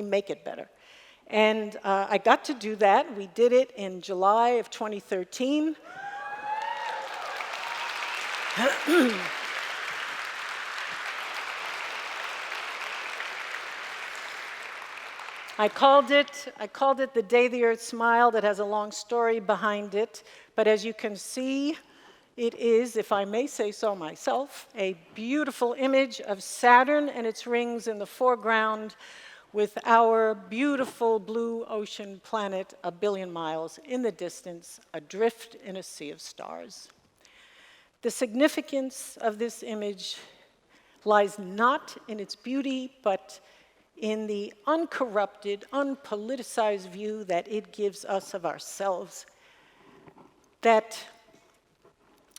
make it better. And I got to do that. We did it in July of 2013. I called it The Day the Earth Smiled. It has a long story behind it. But as you can see, it is, if I may say so myself, a beautiful image of Saturn and its rings in the foreground with our beautiful blue ocean planet a billion miles in the distance, adrift in a sea of stars. The significance of this image lies not in its beauty, but in the uncorrupted, unpoliticized view that it gives us of ourselves. That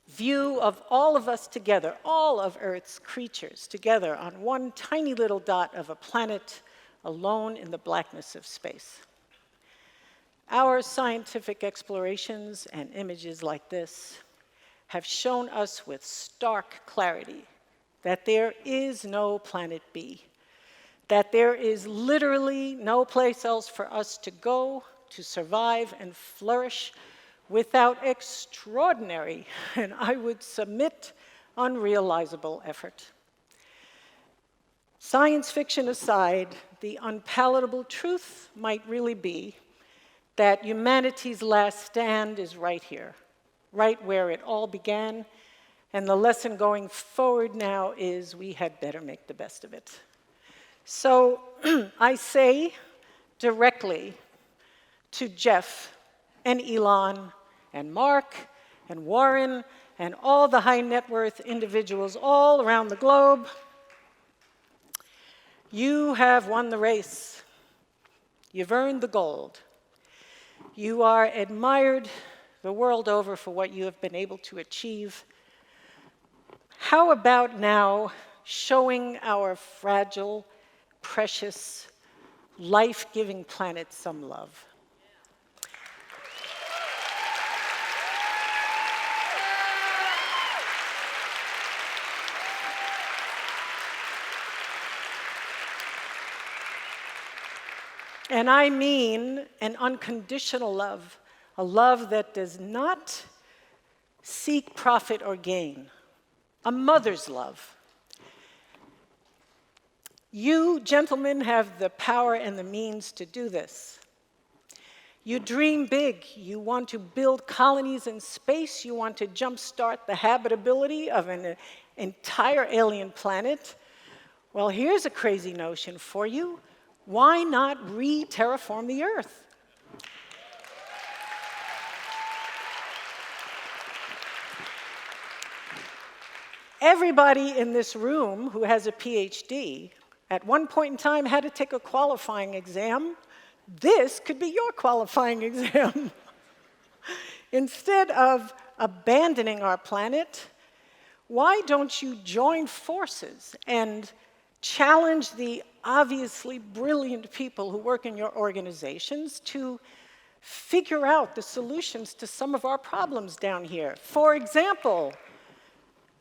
view of all of us together, all of Earth's creatures together on one tiny little dot of a planet alone in the blackness of space. Our scientific explorations and images like this have shown us with stark clarity that there is no planet B, that there is literally no place else for us to go to survive and flourish without extraordinary, and I would submit, unrealizable effort. Science fiction aside, the unpalatable truth might really be that humanity's last stand is right here, right where it all began, and the lesson going forward now is we had better make the best of it. So I say directly to Jeff and Elon and Mark and Warren and all the high net worth individuals all around the globe, you have won the race. You've earned the gold. You are admired the world over for what you have been able to achieve. How about now showing our fragile, precious, life-giving planet some love? And I mean an unconditional love, a love that does not seek profit or gain, a mother's love. You, gentlemen, have the power and the means to do this. You dream big. You want to build colonies in space. You want to jumpstart the habitability of an entire alien planet. Well, here's a crazy notion for you. Why not re-terraform the Earth? Everybody in this room who has a PhD at one point in time had to take a qualifying exam. This could be your qualifying exam. Instead of abandoning our planet, why don't you join forces and challenge the obviously brilliant people who work in your organizations to figure out the solutions to some of our problems down here? For example,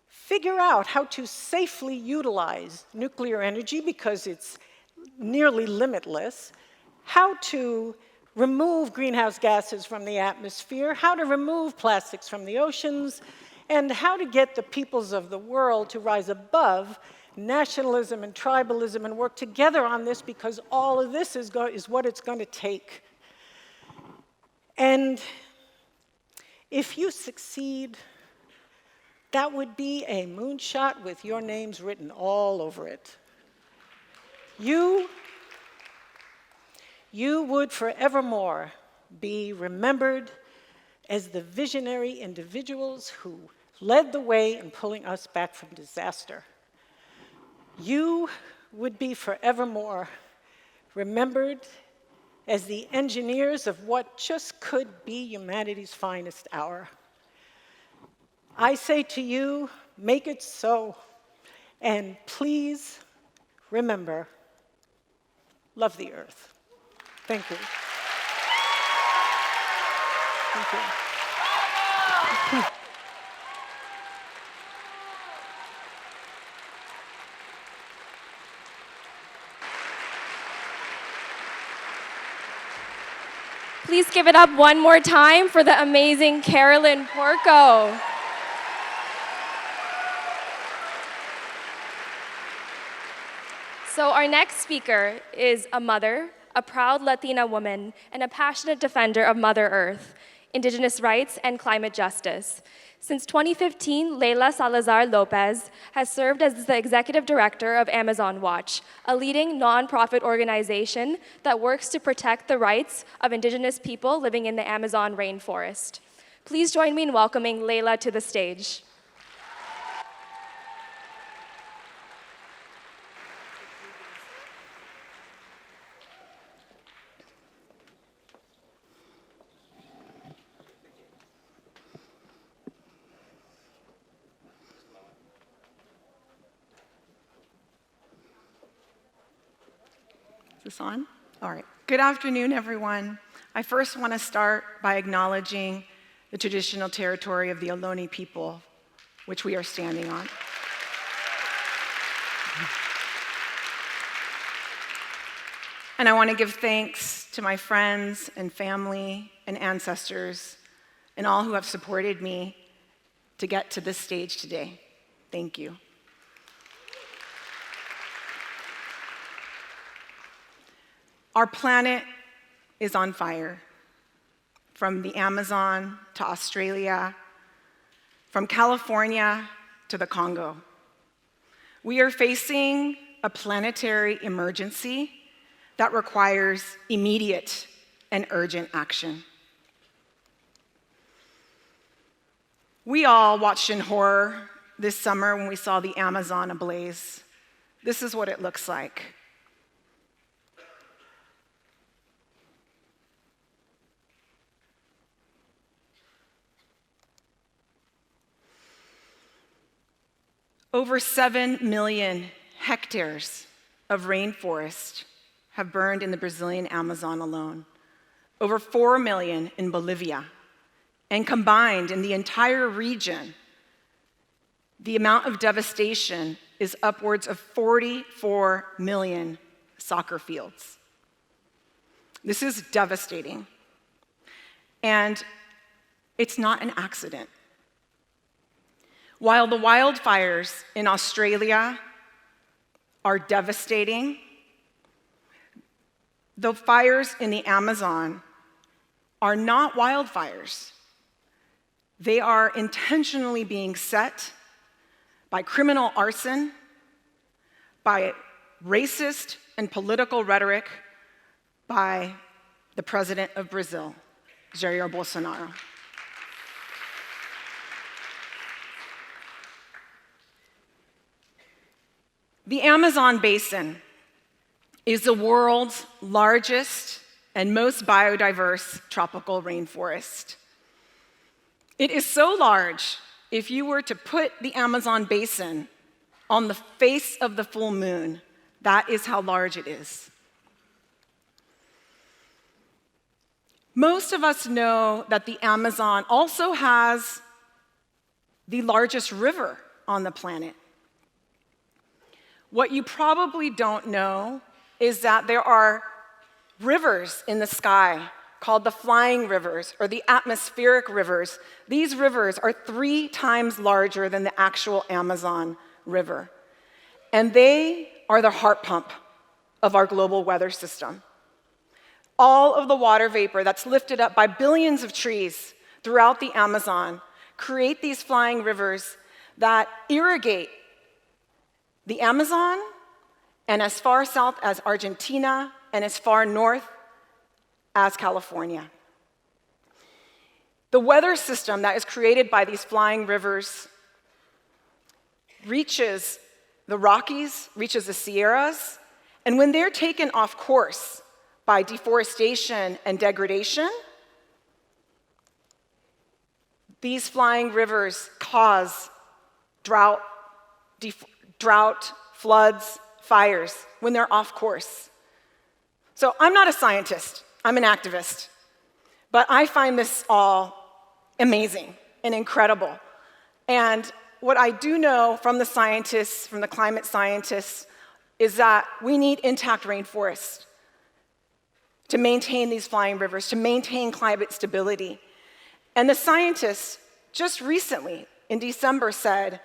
figure out how to safely utilize nuclear energy because it's nearly limitless, how to remove greenhouse gases from the atmosphere, how to remove plastics from the oceans, and how to get the peoples of the world to rise above nationalism and tribalism and work together on this, because all of this is what it's going to take. And if you succeed, that would be a moonshot with your names written all over it. You would forevermore be remembered as the visionary individuals who led the way in pulling us back from disaster. You would be forevermore remembered as the engineers of what just could be humanity's finest hour. I say to you, make it so, and please remember, love the Earth. Thank you. Thank you. Please give it up one more time for the amazing Carolyn Porco. So our next speaker is a mother, a proud Latina woman, and a passionate defender of Mother Earth, Indigenous rights, and climate justice. Since 2015, Leila Salazar Lopez has served as the executive director of Amazon Watch, a leading nonprofit organization that works to protect the rights of Indigenous people living in the Amazon rainforest. Please join me in welcoming Leila to the stage. Is this on? All right. Good afternoon, everyone. I first want to start by acknowledging the traditional territory of the Ohlone people, which we are standing on. And I want to give thanks to my friends and family and ancestors and all who have supported me to get to this stage today. Thank you. Our planet is on fire, from the Amazon to Australia, from California to the Congo. We are facing a planetary emergency that requires immediate and urgent action. We all watched in horror this summer when we saw the Amazon ablaze. This is what it looks like. Over 7 million hectares of rainforest have burned in the Brazilian Amazon alone, over 4 million in Bolivia, and combined in the entire region, the amount of devastation is upwards of 44 million soccer fields. This is devastating, and it's not an accident. While the wildfires in Australia are devastating, the fires in the Amazon are not wildfires. They are intentionally being set by criminal arson, by racist and political rhetoric, by the president of Brazil, Jair Bolsonaro. The Amazon basin is the world's largest and most biodiverse tropical rainforest. It is so large, if you were to put the Amazon basin on the face of the full moon, that is how large it is. Most of us know that the Amazon also has the largest river on the planet. What you probably don't know is that there are rivers in the sky called the flying rivers or the atmospheric rivers. These rivers are 3 times larger than the actual Amazon River. And they are the heart pump of our global weather system. All of the water vapor that's lifted up by billions of trees throughout the Amazon create these flying rivers that irrigate the Amazon, and as far south as Argentina, and as far north as California. The weather system that is created by these flying rivers reaches the Rockies, reaches the Sierras, and when they're taken off course by deforestation and degradation, these flying rivers cause drought, floods, fires when they're off course. So I'm not a scientist, I'm an activist, but I find this all amazing and incredible. And what I do know from the scientists, from the climate scientists, is that we need intact rainforests to maintain these flying rivers, to maintain climate stability. And the scientists just recently, in December, said,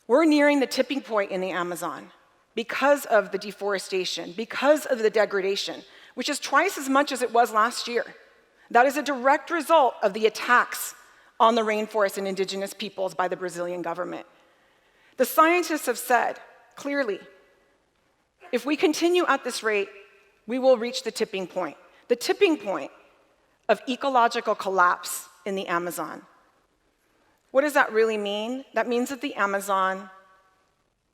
we're nearing the tipping point in the Amazon because of the deforestation, because of the degradation, which is twice as much as it was last year. That is a direct result of the attacks on the rainforest and indigenous peoples by the Brazilian government. The scientists have said clearly, if we continue at this rate, we will reach the tipping point of ecological collapse in the Amazon. What does that really mean? That means that the Amazon,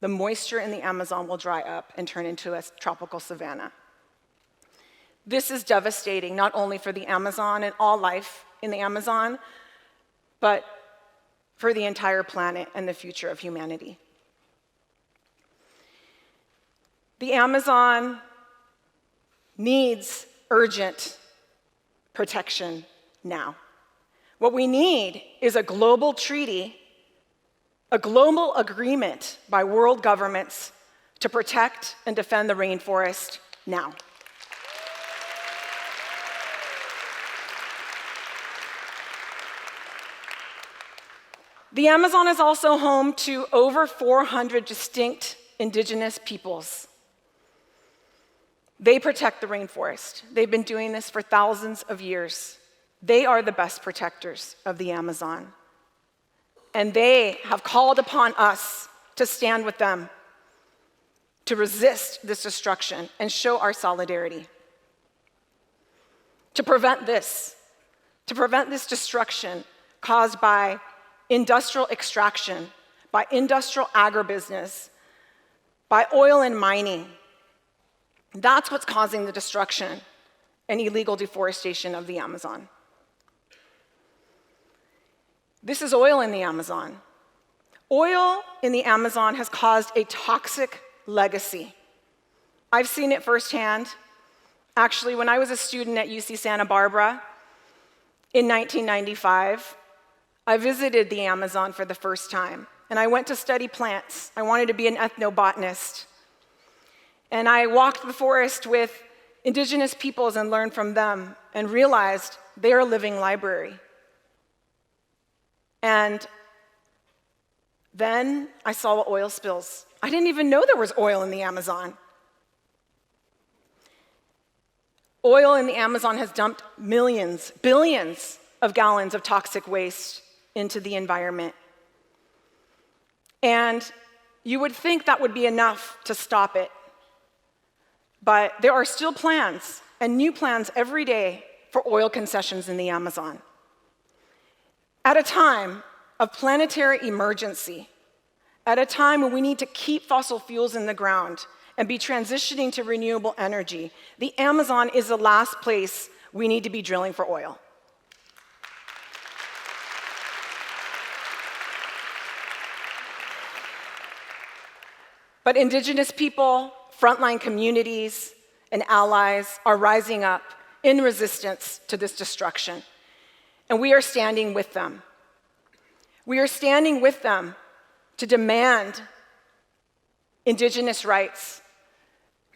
the moisture in the Amazon will dry up and turn into a tropical savanna. This is devastating, not only for the Amazon and all life in the Amazon, but for the entire planet and the future of humanity. The Amazon needs urgent protection now. What we need is a global treaty, a global agreement by world governments to protect and defend the rainforest now. The Amazon is also home to over 400 distinct indigenous peoples. They protect the rainforest. They've been doing this for thousands of years. They are the best protectors of the Amazon. And they have called upon us to stand with them, to resist this destruction and show our solidarity. to prevent this destruction caused by industrial extraction, by industrial agribusiness, by oil and mining. That's what's causing the destruction and illegal deforestation of the Amazon. This is oil in the Amazon. Oil in the Amazon has caused a toxic legacy. I've seen it firsthand. Actually, when I was a student at UC Santa Barbara in 1995, I visited the Amazon for the first time, and I went to study plants. I wanted to be an ethnobotanist. And I walked the forest with indigenous peoples and learned from them and realized they're a living library. And then I saw the oil spills. I didn't even know there was oil in the Amazon. Oil in the Amazon has dumped millions, billions of gallons of toxic waste into the environment. And you would think that would be enough to stop it. But there are still plans, and new plans every day, for oil concessions in the Amazon. At a time of planetary emergency, at a time when we need to keep fossil fuels in the ground and be transitioning to renewable energy, the Amazon is the last place we need to be drilling for oil. But indigenous people, frontline communities, and allies are rising up in resistance to this destruction. And we are standing with them. We are standing with them to demand indigenous rights,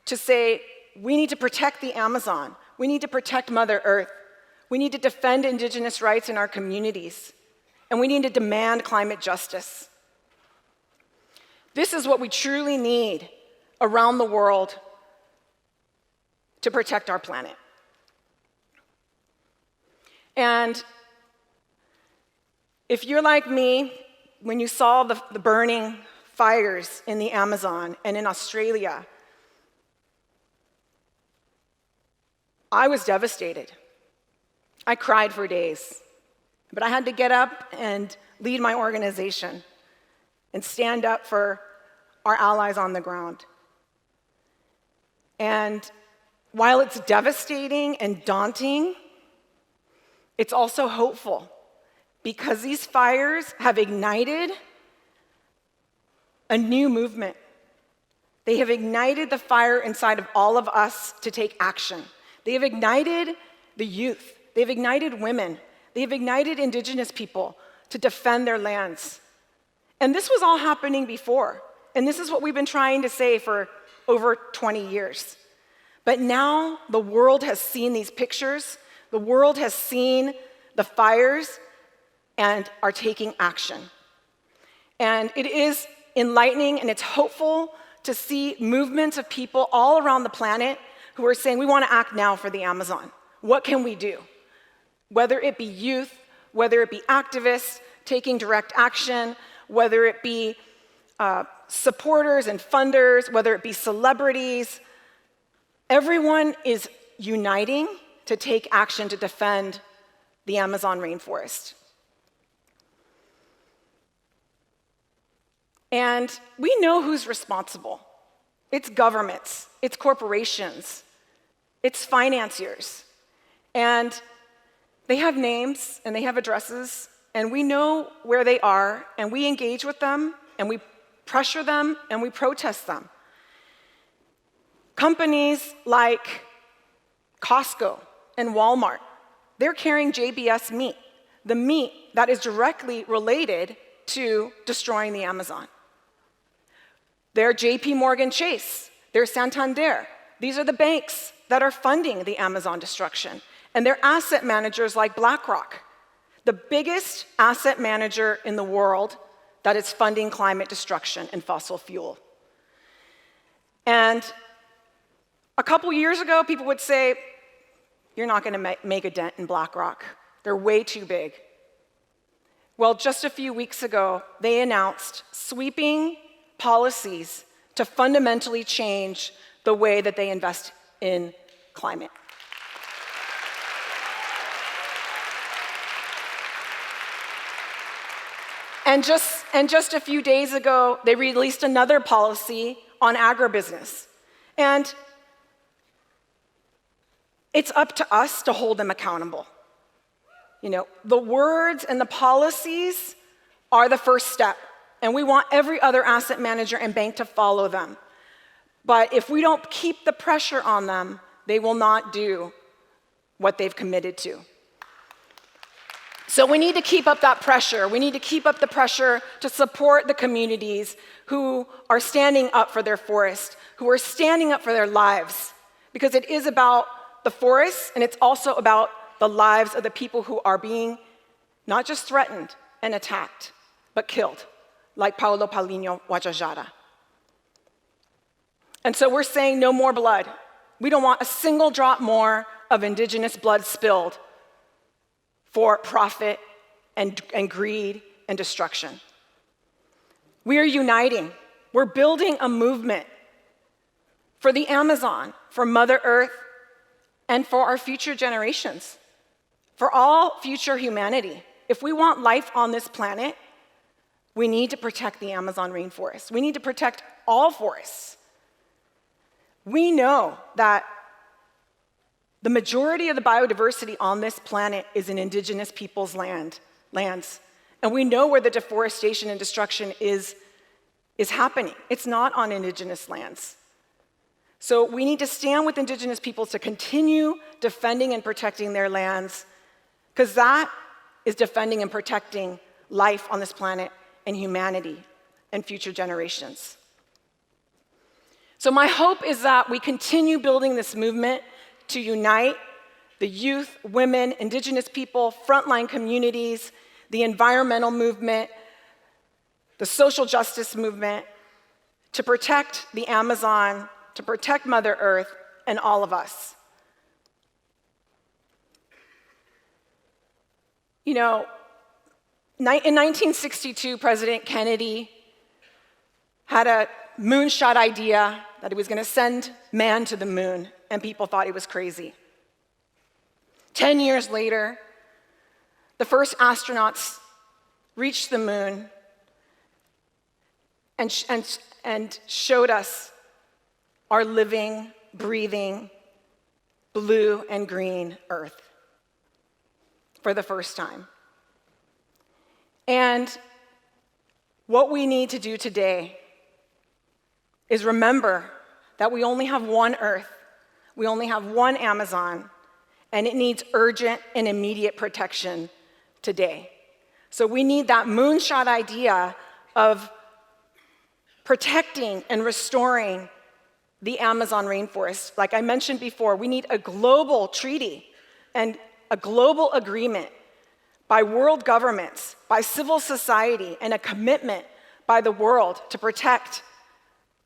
to say we need to protect the Amazon, we need to protect Mother Earth, we need to defend indigenous rights in our communities, and we need to demand climate justice. This is what we truly need around the world to protect our planet. And if you're like me, when you saw the burning fires in the Amazon and in Australia, I was devastated. I cried for days. But I had to get up and lead my organization and stand up for our allies on the ground. And while it's devastating and daunting, it's also hopeful, because these fires have ignited a new movement. They have ignited the fire inside of all of us to take action. They have ignited the youth. They've ignited women. They have ignited indigenous people to defend their lands. And this was all happening before. And this is what we've been trying to say for over 20 years. But now the world has seen these pictures. The world has seen the fires and are taking action. And it is enlightening and it's hopeful to see movements of people all around the planet who are saying, we want to act now for the Amazon. What can we do? Whether it be youth, whether it be activists taking direct action, whether it be supporters and funders, whether it be celebrities, everyone is uniting to take action to defend the Amazon rainforest. And we know who's responsible. It's governments, it's corporations, it's financiers. And they have names and they have addresses, and we know where they are, and we engage with them, and we pressure them, and we protest them. Companies like Costco and Walmart, they're carrying JBS meat, the meat that is directly related to destroying the Amazon. They're JP Morgan Chase, they're Santander. These are the banks that are funding the Amazon destruction. And they're asset managers like BlackRock, the biggest asset manager in the world that is funding climate destruction and fossil fuel. And a couple years ago, people would say, you're not going to make a dent in BlackRock. They're way too big. Well, just a few weeks ago, they announced sweeping policies to fundamentally change the way that they invest in climate. And just a few days ago, they released another policy on agribusiness. And it's up to us to hold them accountable. You know, the words and the policies are the first step, and we want every other asset manager and bank to follow them. But if we don't keep the pressure on them, they will not do what they've committed to. So we need to keep up that pressure. We need to keep up the pressure to support the communities who are standing up for their forest, who are standing up for their lives, because it is about the forests, and it's also about the lives of the people who are being not just threatened and attacked, but killed, like Paulo Paulinho Guajajara. And so we're saying no more blood. We don't want a single drop more of indigenous blood spilled for profit and greed and destruction. We are uniting. We're building a movement for the Amazon, for Mother Earth, and for our future generations, for all future humanity. If we want life on this planet, we need to protect the Amazon rainforest. We need to protect all forests. We know that the majority of the biodiversity on this planet is in indigenous people's lands. And we know where the deforestation and destruction is happening. It's not on indigenous lands. So we need to stand with indigenous peoples to continue defending and protecting their lands, because that is defending and protecting life on this planet and humanity and future generations. So my hope is that we continue building this movement to unite the youth, women, indigenous people, frontline communities, the environmental movement, the social justice movement, to protect the Amazon, to protect Mother Earth, and all of us. You know, in 1962, President Kennedy had a moonshot idea that he was going to send man to the moon, and people thought he was crazy. 10 years later, the first astronauts reached the moon and showed us our living, breathing, blue and green Earth for the first time. And what we need to do today is remember that we only have one Earth, we only have one Amazon, and it needs urgent and immediate protection today. So we need that moonshot idea of protecting and restoring the Amazon rainforest. Like I mentioned before, we need a global treaty and a global agreement by world governments, by civil society, and a commitment by the world to protect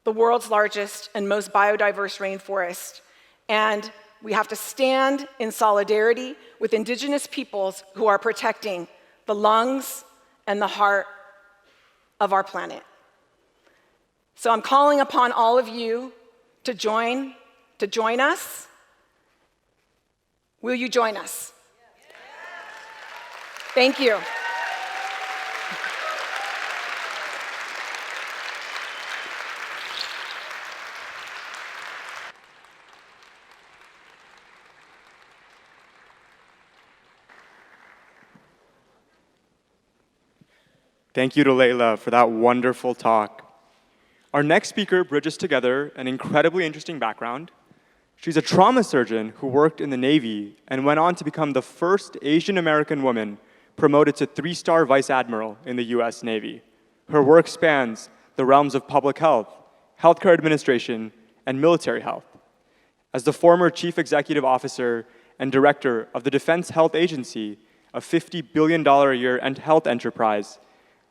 the world's largest and most biodiverse rainforest. And we have to stand in solidarity with indigenous peoples who are protecting the lungs and the heart of our planet. So I'm calling upon all of you to join us. Will you join us? Thank you. Thank you to Layla for that wonderful talk. Our next speaker bridges together an incredibly interesting background. She's a trauma surgeon who worked in the Navy and went on to become the first Asian American woman promoted to 3-star vice admiral in the US Navy. Her work spans the realms of public health, healthcare administration, and military health. As the former chief executive officer and director of the Defense Health Agency, a $50 billion a year health enterprise,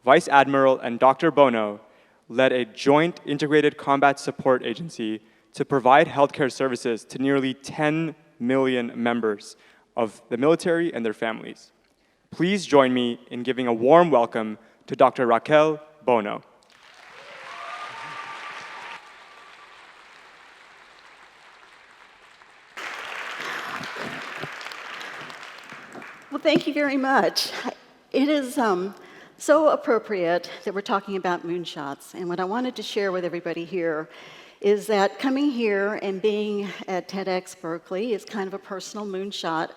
Vice Admiral and Dr. Bono led a joint integrated combat support agency to provide healthcare services to nearly 10 million members of the military and their families. Please join me in giving a warm welcome to Dr. Raquel Bono. Well, thank you very much. It is So appropriate that we're talking about moonshots. And what I wanted to share with everybody here is that coming here and being at TEDxBerkeley is kind of a personal moonshot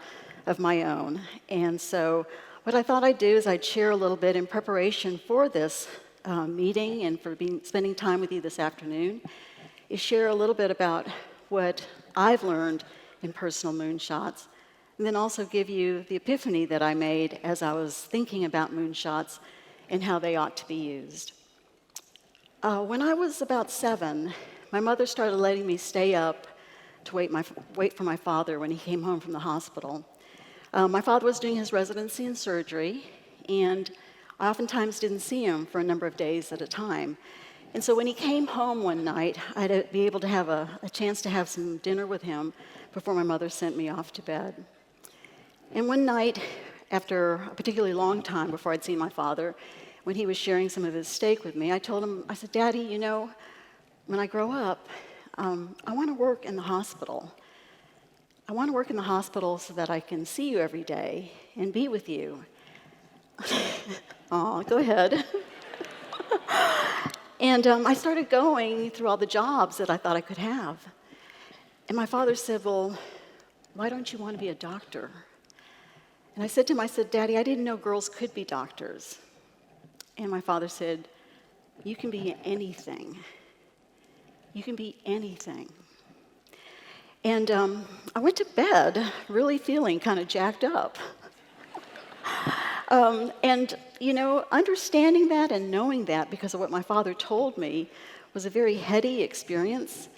of my own. And so what I thought I'd do is I'd share a little bit in preparation for this meeting and for spending time with you this afternoon, is share a little bit about what I've learned in personal moonshots, and then also give you the epiphany that I made as I was thinking about moonshots and how they ought to be used. When I was about 7, my mother started letting me stay up to wait for my father when he came home from the hospital. My father was doing his residency in surgery, and I oftentimes didn't see him for a number of days at a time. And so when he came home one night, I'd be able to have a chance to have some dinner with him before my mother sent me off to bed. And one night, after a particularly long time before I'd seen my father, when he was sharing some of his steak with me, I told him, I said, "Daddy, you know, when I grow up, I want to work in the hospital. I want to work in the hospital so that I can see you every day and be with you." Oh, go ahead. And I started going through all the jobs that I thought I could have. And my father said, "Well, why don't you want to be a doctor?" And I said to him, I said, "Daddy, I didn't know girls could be doctors." And my father said, "You can be anything. You can be anything." And I went to bed really feeling kind of jacked up. And, you know, understanding that and knowing that because of what my father told me was a very heady experience.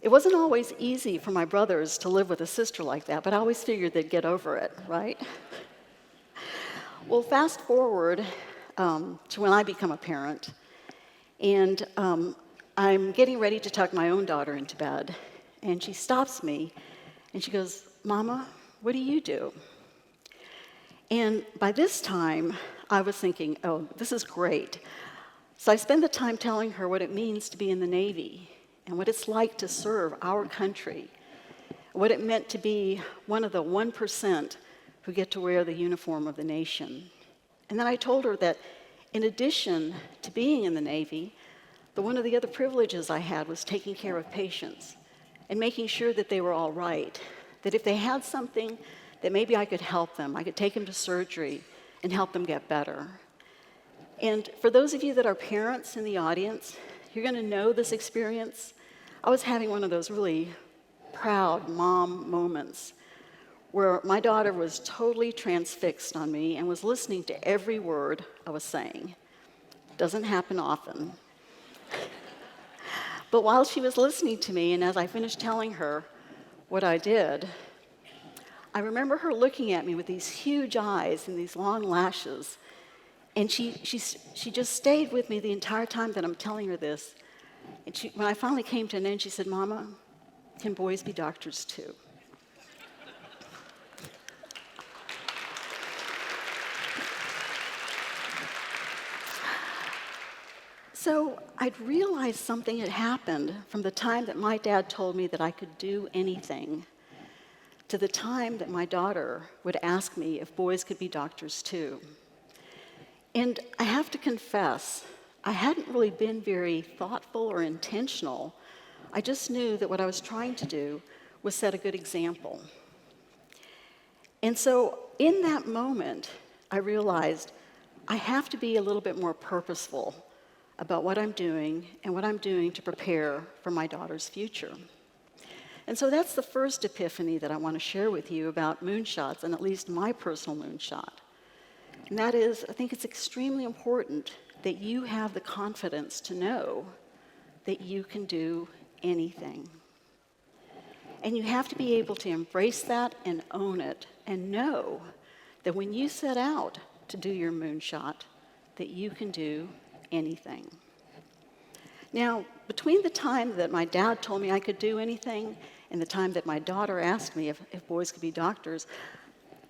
It wasn't always easy for my brothers to live with a sister like that, but I always figured they'd get over it, right? Well, fast forward to when I become a parent, and I'm getting ready to tuck my own daughter into bed, and she stops me, and she goes, "Mama, what do you do?" And by this time, I was thinking, oh, this is great. So I spend the time telling her what it means to be in the Navy and what it's like to serve our country, what it meant to be one of the 1% who get to wear the uniform of the nation. And then I told her that in addition to being in the Navy, one of the other privileges I had was taking care of patients and making sure that they were all right, that if they had something, that maybe I could help them. I could take them to surgery and help them get better. And for those of you that are parents in the audience, you're going to know this experience. I was having one of those really proud mom moments where my daughter was totally transfixed on me and was listening to every word I was saying. Doesn't happen often. But while she was listening to me, and as I finished telling her what I did, I remember her looking at me with these huge eyes and these long lashes, and she just stayed with me the entire time that I'm telling her this. And when I finally came to an end, she said, "Mama, can boys be doctors too?" So I'd realized something had happened from the time that my dad told me that I could do anything to the time that my daughter would ask me if boys could be doctors too. And I have to confess, I hadn't really been very thoughtful or intentional. I just knew that what I was trying to do was set a good example. And so in that moment, I realized I have to be a little bit more purposeful about what I'm doing and what I'm doing to prepare for my daughter's future. And so that's the first epiphany that I want to share with you about moonshots, and at least my personal moonshot. And that is, I think it's extremely important that you have the confidence to know that you can do anything. And you have to be able to embrace that and own it and know that when you set out to do your moonshot, that you can do anything. Now, between the time that my dad told me I could do anything and the time that my daughter asked me if boys could be doctors,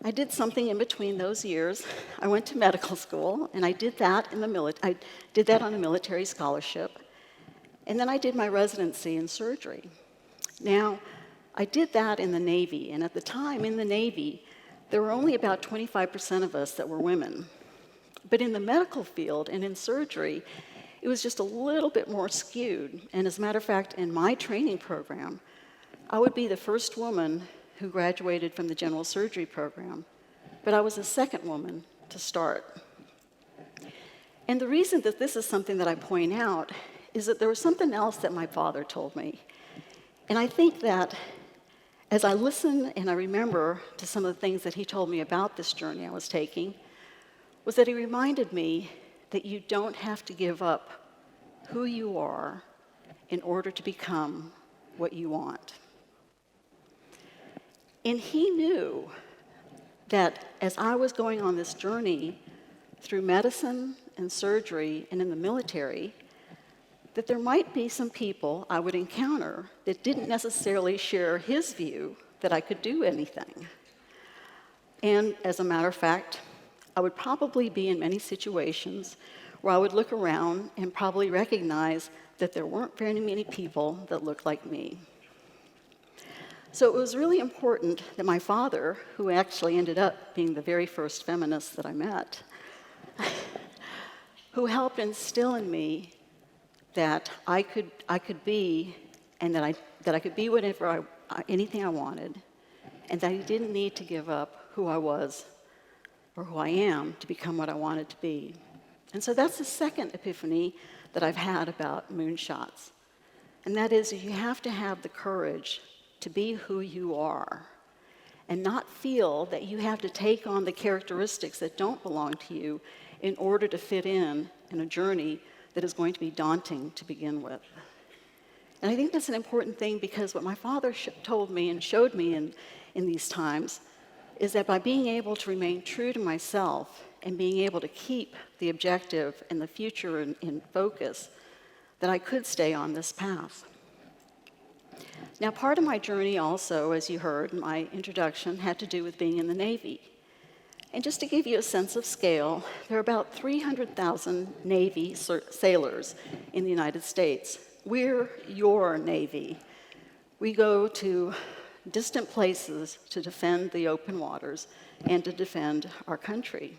I did something in between those years. I went to medical school, and I did that I did that on a military scholarship. And then I did my residency in surgery. Now, I did that in the Navy, and at the time in the Navy, there were only about 25% of us that were women. But in the medical field and in surgery, it was just a little bit more skewed. And as a matter of fact, in my training program, I would be the first woman who graduated from the general surgery program, but I was the second woman to start. And the reason that this is something that I point out is that there was something else that my father told me. And I think that as I listen and I remember to some of the things that he told me about this journey I was taking, was that he reminded me that you don't have to give up who you are in order to become what you want. And he knew that as I was going on this journey through medicine and surgery and in the military, that there might be some people I would encounter that didn't necessarily share his view that I could do anything. And as a matter of fact, I would probably be in many situations where I would look around and probably recognize that there weren't very many people that looked like me. So it was really important that my father, who actually ended up being the very first feminist that I met, who helped instill in me that I could be, and that I could be whatever anything I wanted, and that I didn't need to give up who I was or who I am to become what I wanted to be. And so that's the second epiphany that I've had about moonshots. And that is, you have to have the courage to be who you are and not feel that you have to take on the characteristics that don't belong to you in order to fit in a journey that is going to be daunting to begin with. And I think that's an important thing, because what my father told me and showed me in these times is that by being able to remain true to myself and being able to keep the objective and the future in focus, that I could stay on this path. Now, part of my journey also, as you heard in my introduction, had to do with being in the Navy. And just to give you a sense of scale, there are about 300,000 Navy sailors in the United States. We're your Navy. We go to distant places to defend the open waters and to defend our country.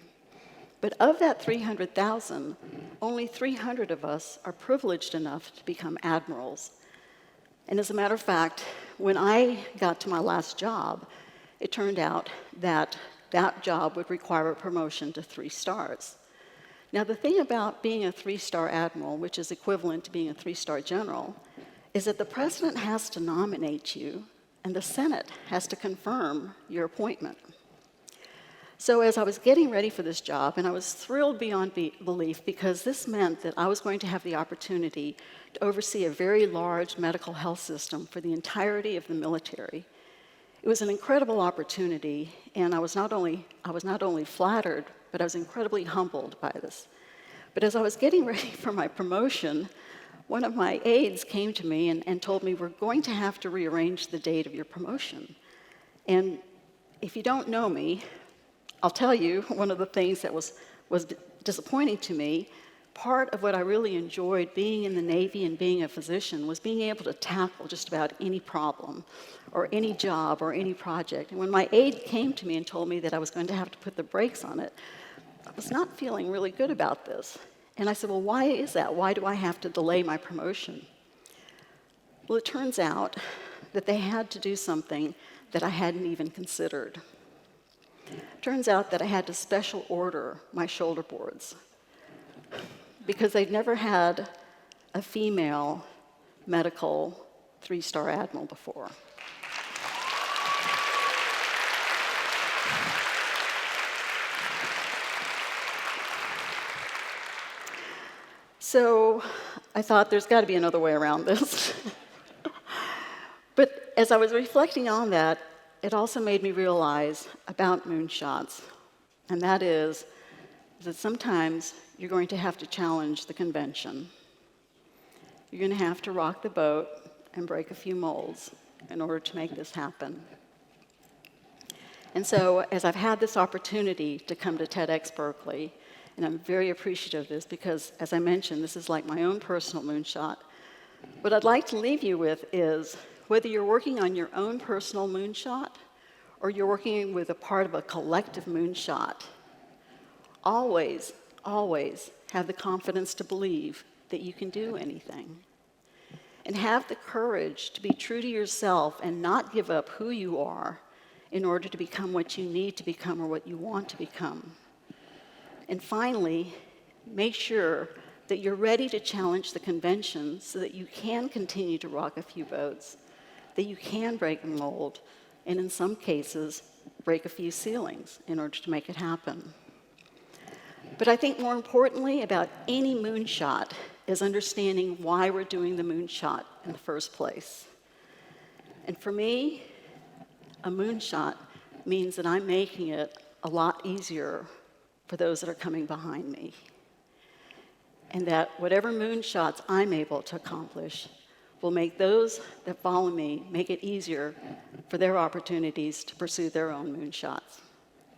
But of that 300,000, only 300 of us are privileged enough to become admirals. And as a matter of fact, when I got to my last job, it turned out that that job would require a promotion to 3 stars. Now, the thing about being a 3-star admiral, which is equivalent to being a 3-star general, is that the president has to nominate you, and the Senate has to confirm your appointment. So as I was getting ready for this job, and I was thrilled beyond belief, because this meant that I was going to have the opportunity to oversee a very large medical health system for the entirety of the military. It was an incredible opportunity, and I was not only flattered, but I was incredibly humbled by this. But as I was getting ready for my promotion, one of my aides came to me and told me, we're going to have to rearrange the date of your promotion. And if you don't know me, I'll tell you, one of the things that was disappointing to me, part of what I really enjoyed being in the Navy and being a physician was being able to tackle just about any problem or any job or any project. And when my aide came to me and told me that I was going to have to put the brakes on it, I was not feeling really good about this. And I said, well, why is that? Why do I have to delay my promotion? Well, it turns out that they had to do something that I hadn't even considered. It turns out that I had to special order my shoulder boards because they'd never had a female medical 3-star admiral before. So I thought there's got to be another way around this. But as I was reflecting on that, it also made me realize about moonshots, and that is that sometimes you're going to have to challenge the convention. You're going to have to rock the boat and break a few molds in order to make this happen. And so as I've had this opportunity to come to TEDxBerkeley, and I'm very appreciative of this because, as I mentioned, this is like my own personal moonshot. What I'd like to leave you with is, whether you're working on your own personal moonshot or you're working with a part of a collective moonshot, always, always have the confidence to believe that you can do anything. And have the courage to be true to yourself and not give up who you are in order to become what you need to become or what you want to become. And finally, make sure that you're ready to challenge the conventions so that you can continue to rock a few boats, that you can break a mold, and in some cases, break a few ceilings in order to make it happen. But I think more importantly about any moonshot is understanding why we're doing the moonshot in the first place. And for me, a moonshot means that I'm making it a lot easier for those that are coming behind me. And that whatever moonshots I'm able to accomplish will make those that follow me make it easier for their opportunities to pursue their own moonshots.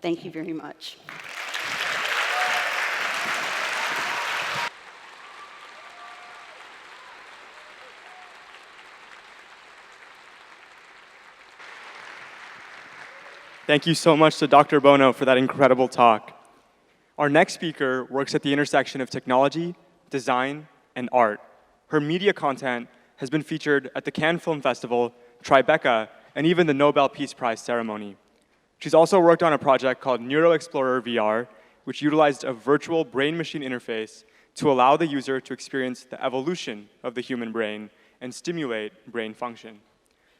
Thank you very much. Thank you so much to Dr. Bono for that incredible talk. Our next speaker works at the intersection of technology, design, and art. Her media content has been featured at the Cannes Film Festival, Tribeca, and even the Nobel Peace Prize ceremony. She's also worked on a project called NeuroExplorer VR, which utilized a virtual brain-machine interface to allow the user to experience the evolution of the human brain and stimulate brain function.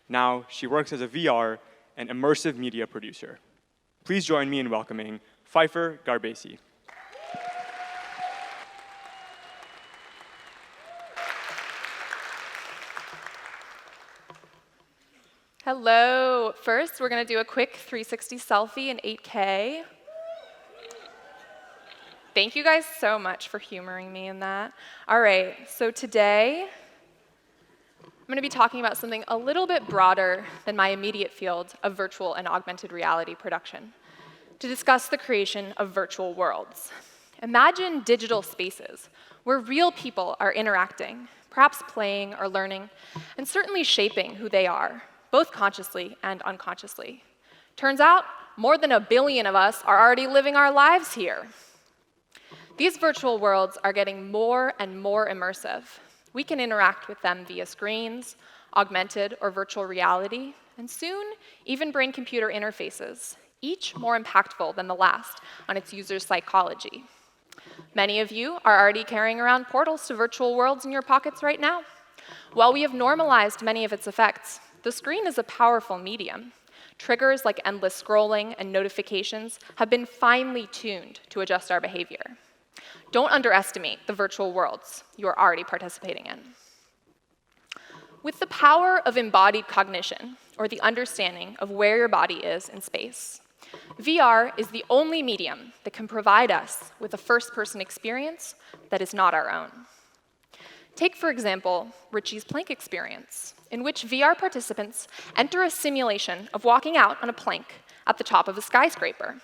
Now, she works as a VR and immersive media producer. Please join me in welcoming Pfeiffer Garbesi. Hello. First, we're going to do a quick 360 selfie in 8K. Thank you guys so much for humoring me in that. All right, so today, I'm going to be talking about something a little bit broader than my immediate field of virtual and augmented reality production, to discuss the creation of virtual worlds. Imagine digital spaces where real people are interacting, perhaps playing or learning, and certainly shaping who they are, both consciously and unconsciously. Turns out, more than 1 billion of us are already living our lives here. These virtual worlds are getting more and more immersive. We can interact with them via screens, augmented or virtual reality, and soon, even brain-computer interfaces, each more impactful than the last on its user's psychology. Many of you are already carrying around portals to virtual worlds in your pockets right now. While we have normalized many of its effects, the screen is a powerful medium. Triggers like endless scrolling and notifications have been finely tuned to adjust our behavior. Don't underestimate the virtual worlds you are already participating in. With the power of embodied cognition, or the understanding of where your body is in space, VR is the only medium that can provide us with a first-person experience that is not our own. Take, for example, Richie's plank experience, in which VR participants enter a simulation of walking out on a plank at the top of a skyscraper.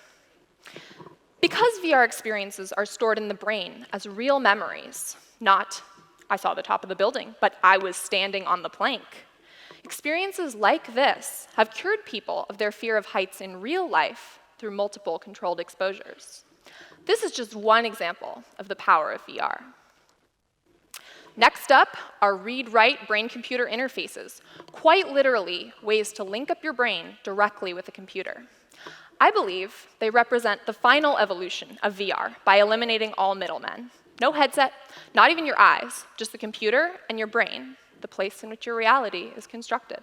Because VR experiences are stored in the brain as real memories, not, I saw the top of the building, but I was standing on the plank, experiences like this have cured people of their fear of heights in real life through multiple controlled exposures. This is just one example of the power of VR. Next up are read-write brain-computer interfaces, quite literally ways to link up your brain directly with a computer. I believe they represent the final evolution of VR by eliminating all middlemen. No headset, not even your eyes, just the computer and your brain, the place in which your reality is constructed.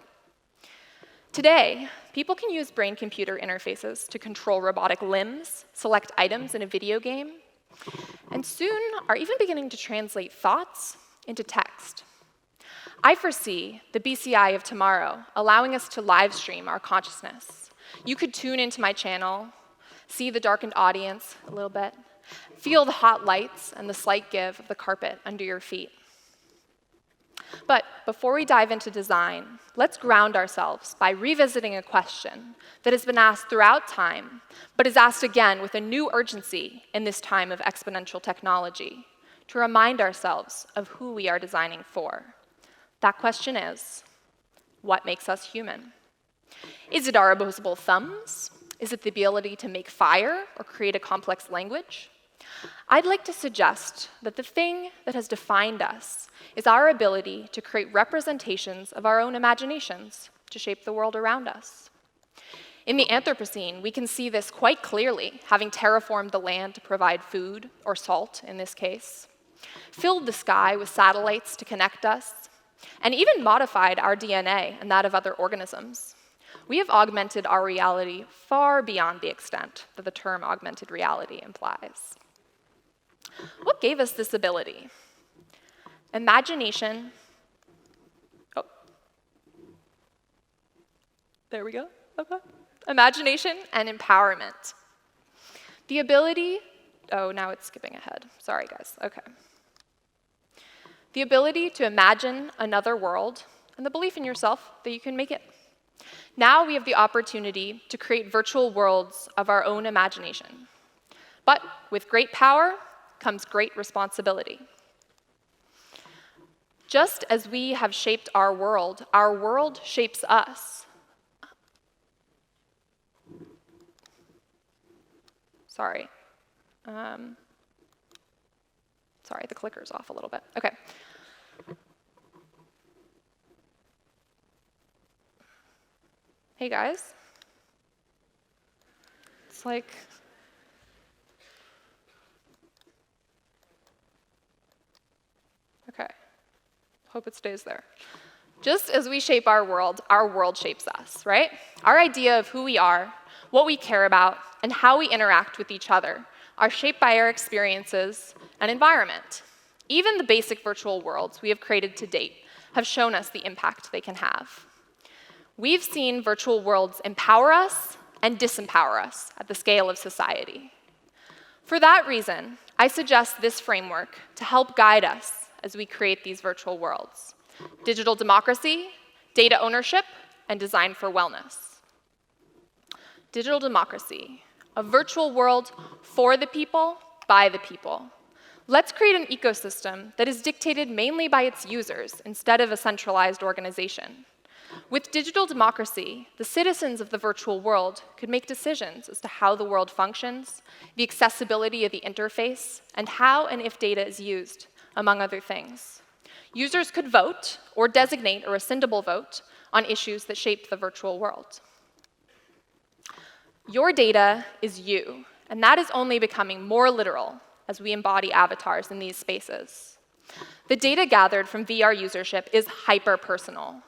Today, people can use brain-computer interfaces to control robotic limbs, select items in a video game, and soon are even beginning to translate thoughts into text. I foresee the BCI of tomorrow allowing us to live stream our consciousness. You could tune into my channel, see the darkened audience a little bit, feel the hot lights and the slight give of the carpet under your feet. But before we dive into design, let's ground ourselves by revisiting a question that has been asked throughout time, but is asked again with a new urgency in this time of exponential technology, to remind ourselves of who we are designing for. That question is, what makes us human? Is it our opposable thumbs? Is it the ability to make fire or create a complex language? I'd like to suggest that the thing that has defined us is our ability to create representations of our own imaginations to shape the world around us. In the Anthropocene, we can see this quite clearly, having terraformed the land to provide food, or salt in this case, filled the sky with satellites to connect us, and even modified our DNA and that of other organisms. We have augmented our reality far beyond the extent that the term augmented reality implies. What gave us this ability? Imagination. Oh. There we go. Okay. Imagination and empowerment. The ability, oh, now it's skipping ahead. Sorry, guys. Okay. The ability to imagine another world and the belief in yourself that you can make it. Now we have the opportunity to create virtual worlds of our own imagination. But with great power comes great responsibility. Just as we have shaped our world shapes us. Sorry. Sorry, the clicker's off a little bit. Okay. Hey, guys. It's like... Okay. Hope it stays there. Just as we shape our world shapes us, right? Our idea of who we are, what we care about, and how we interact with each other are shaped by our experiences and environment. Even the basic virtual worlds we have created to date have shown us the impact they can have. We've seen virtual worlds empower us and disempower us at the scale of society. For that reason, I suggest this framework to help guide us as we create these virtual worlds: digital democracy, data ownership, and design for wellness. Digital democracy, a virtual world for the people, by the people. Let's create an ecosystem that is dictated mainly by its users instead of a centralized organization. With digital democracy, the citizens of the virtual world could make decisions as to how the world functions, the accessibility of the interface, and how and if data is used, among other things. Users could vote or designate a rescindable vote on issues that shape the virtual world. Your data is you, and that is only becoming more literal as we embody avatars in these spaces. The data gathered from VR usership is hyper-personal.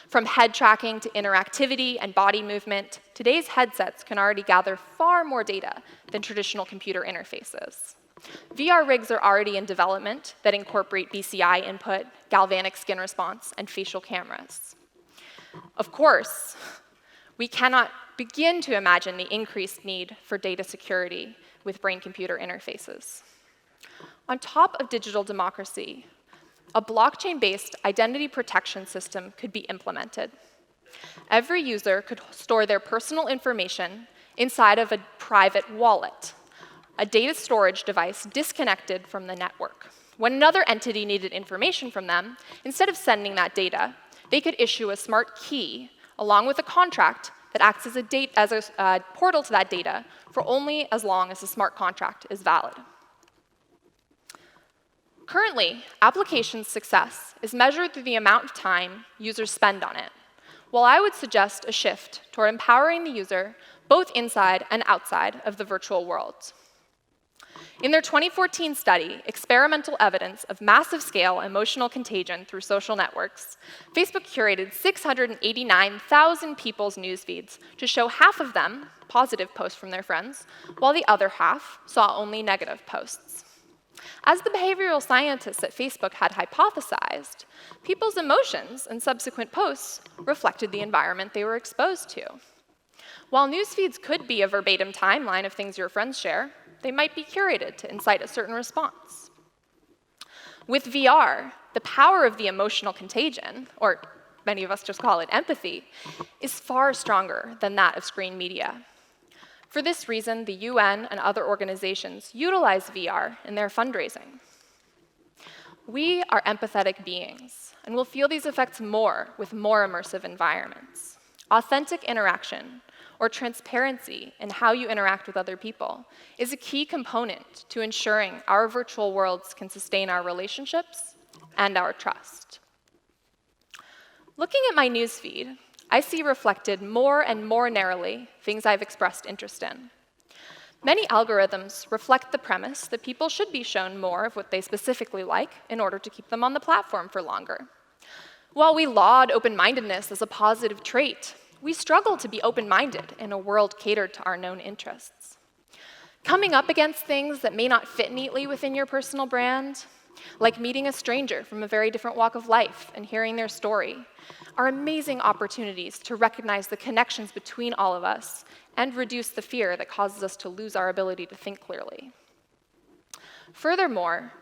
From head tracking to interactivity and body movement, today's headsets can already gather far more data than traditional computer interfaces. VR rigs are already in development that incorporate BCI input, galvanic skin response, and facial cameras. Of course, we cannot begin to imagine the increased need for data security with brain-computer interfaces. On top of digital democracy, a blockchain-based identity protection system could be implemented. Every user could store their personal information inside of a private wallet, a data storage device disconnected from the network. When another entity needed information from them, instead of sending that data, they could issue a smart key along with a contract that acts as a portal to that data for only as long as the smart contract is valid. Currently, application success is measured through the amount of time users spend on it, while I would suggest a shift toward empowering the user both inside and outside of the virtual world. In their 2014 study, Experimental Evidence of Massive Scale Emotional Contagion Through Social Networks, Facebook curated 689,000 people's news feeds to show half of them positive posts from their friends, while the other half saw only negative posts. As the behavioral scientists at Facebook had hypothesized, people's emotions and subsequent posts reflected the environment they were exposed to. While news feeds could be a verbatim timeline of things your friends share, they might be curated to incite a certain response. With VR, the power of the emotional contagion, or many of us just call it empathy, is far stronger than that of screen media. For this reason, the UN and other organizations utilize VR in their fundraising. We are empathetic beings, and will feel these effects more with more immersive environments. Authentic interaction, or transparency in how you interact with other people is a key component to ensuring our virtual worlds can sustain our relationships and our trust. Looking at my newsfeed, I see reflected more and more narrowly things I've expressed interest in. Many algorithms reflect the premise that people should be shown more of what they specifically like in order to keep them on the platform for longer. While we laud open-mindedness as a positive trait, we struggle to be open-minded in a world catered to our known interests. Coming up against things that may not fit neatly within your personal brand, like meeting a stranger from a very different walk of life and hearing their story, are amazing opportunities to recognize the connections between all of us and reduce the fear that causes us to lose our ability to think clearly. Furthermore,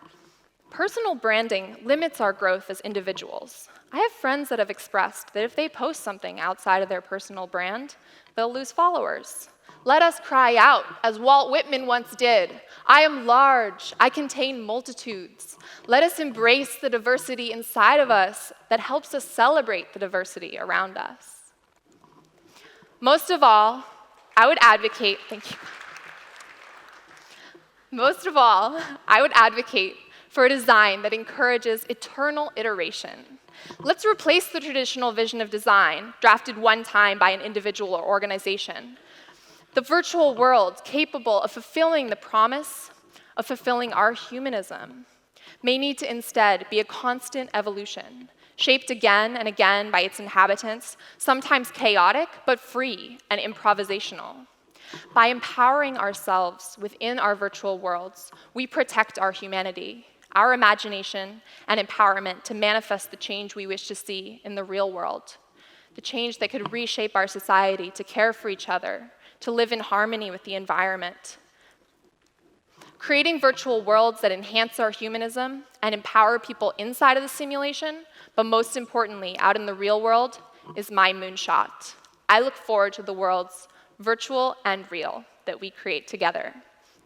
personal branding limits our growth as individuals. I have friends that have expressed that if they post something outside of their personal brand, they'll lose followers. Let us cry out, as Walt Whitman once did, "I am large, I contain multitudes." Let us embrace the diversity inside of us that helps us celebrate the diversity around us. Most of all, I would advocate, thank you. Most of all, I would advocate for a design that encourages eternal iteration. Let's replace the traditional vision of design, drafted one time by an individual or organization. The virtual world capable of fulfilling the promise of fulfilling our humanism may need to instead be a constant evolution, shaped again and again by its inhabitants, sometimes chaotic, but free and improvisational. By empowering ourselves within our virtual worlds, we protect our humanity, our imagination, and empowerment to manifest the change we wish to see in the real world, the change that could reshape our society to care for each other, to live in harmony with the environment. Creating virtual worlds that enhance our humanism and empower people inside of the simulation, but most importantly, out in the real world, is my moonshot. I look forward to the worlds, virtual and real, that we create together.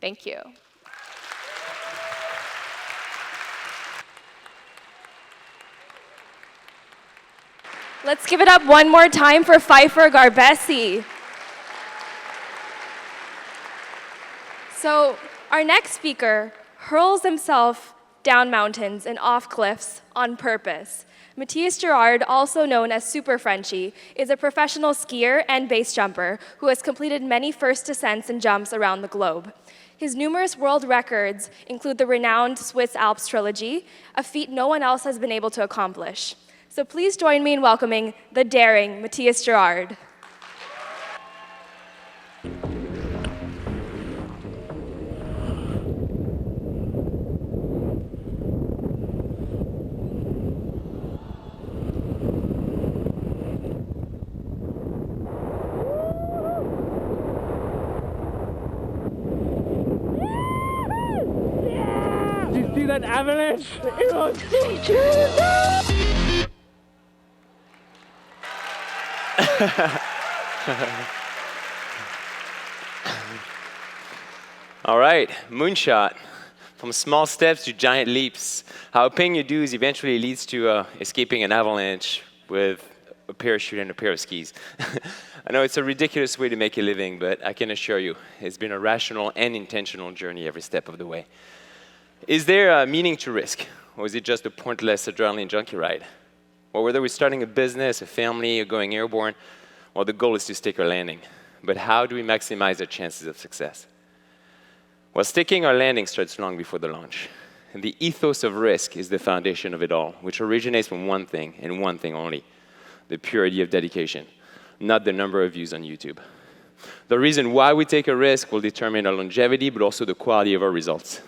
Thank you. Let's give it up one more time for Pfeiffer Garbesi. So, our next speaker hurls himself down mountains and off cliffs on purpose. Matthias Gerard, also known as Super Frenchie, is a professional skier and base jumper who has completed many first descents and jumps around the globe. His numerous world records include the renowned Swiss Alps Trilogy, a feat no one else has been able to accomplish. So please join me in welcoming the daring Matthias Gerard. That avalanche. It was All right, Moonshot. From small steps to giant leaps. How paying your dues eventually leads to escaping an avalanche with a parachute and a pair of skis. I know it's a ridiculous way to make a living, but I can assure you, it's been a rational and intentional journey every step of the way. Is there a meaning to risk, or is it just a pointless adrenaline junkie ride? Or whether we're starting a business, a family, or going airborne, well, the goal is to stick our landing. But how do we maximize our chances of success? Well, sticking our landing starts long before the launch. And the ethos of risk is the foundation of it all, which originates from one thing, and one thing only: the purity of dedication, not the number of views on YouTube. The reason why we take a risk will determine our longevity, but also the quality of our results.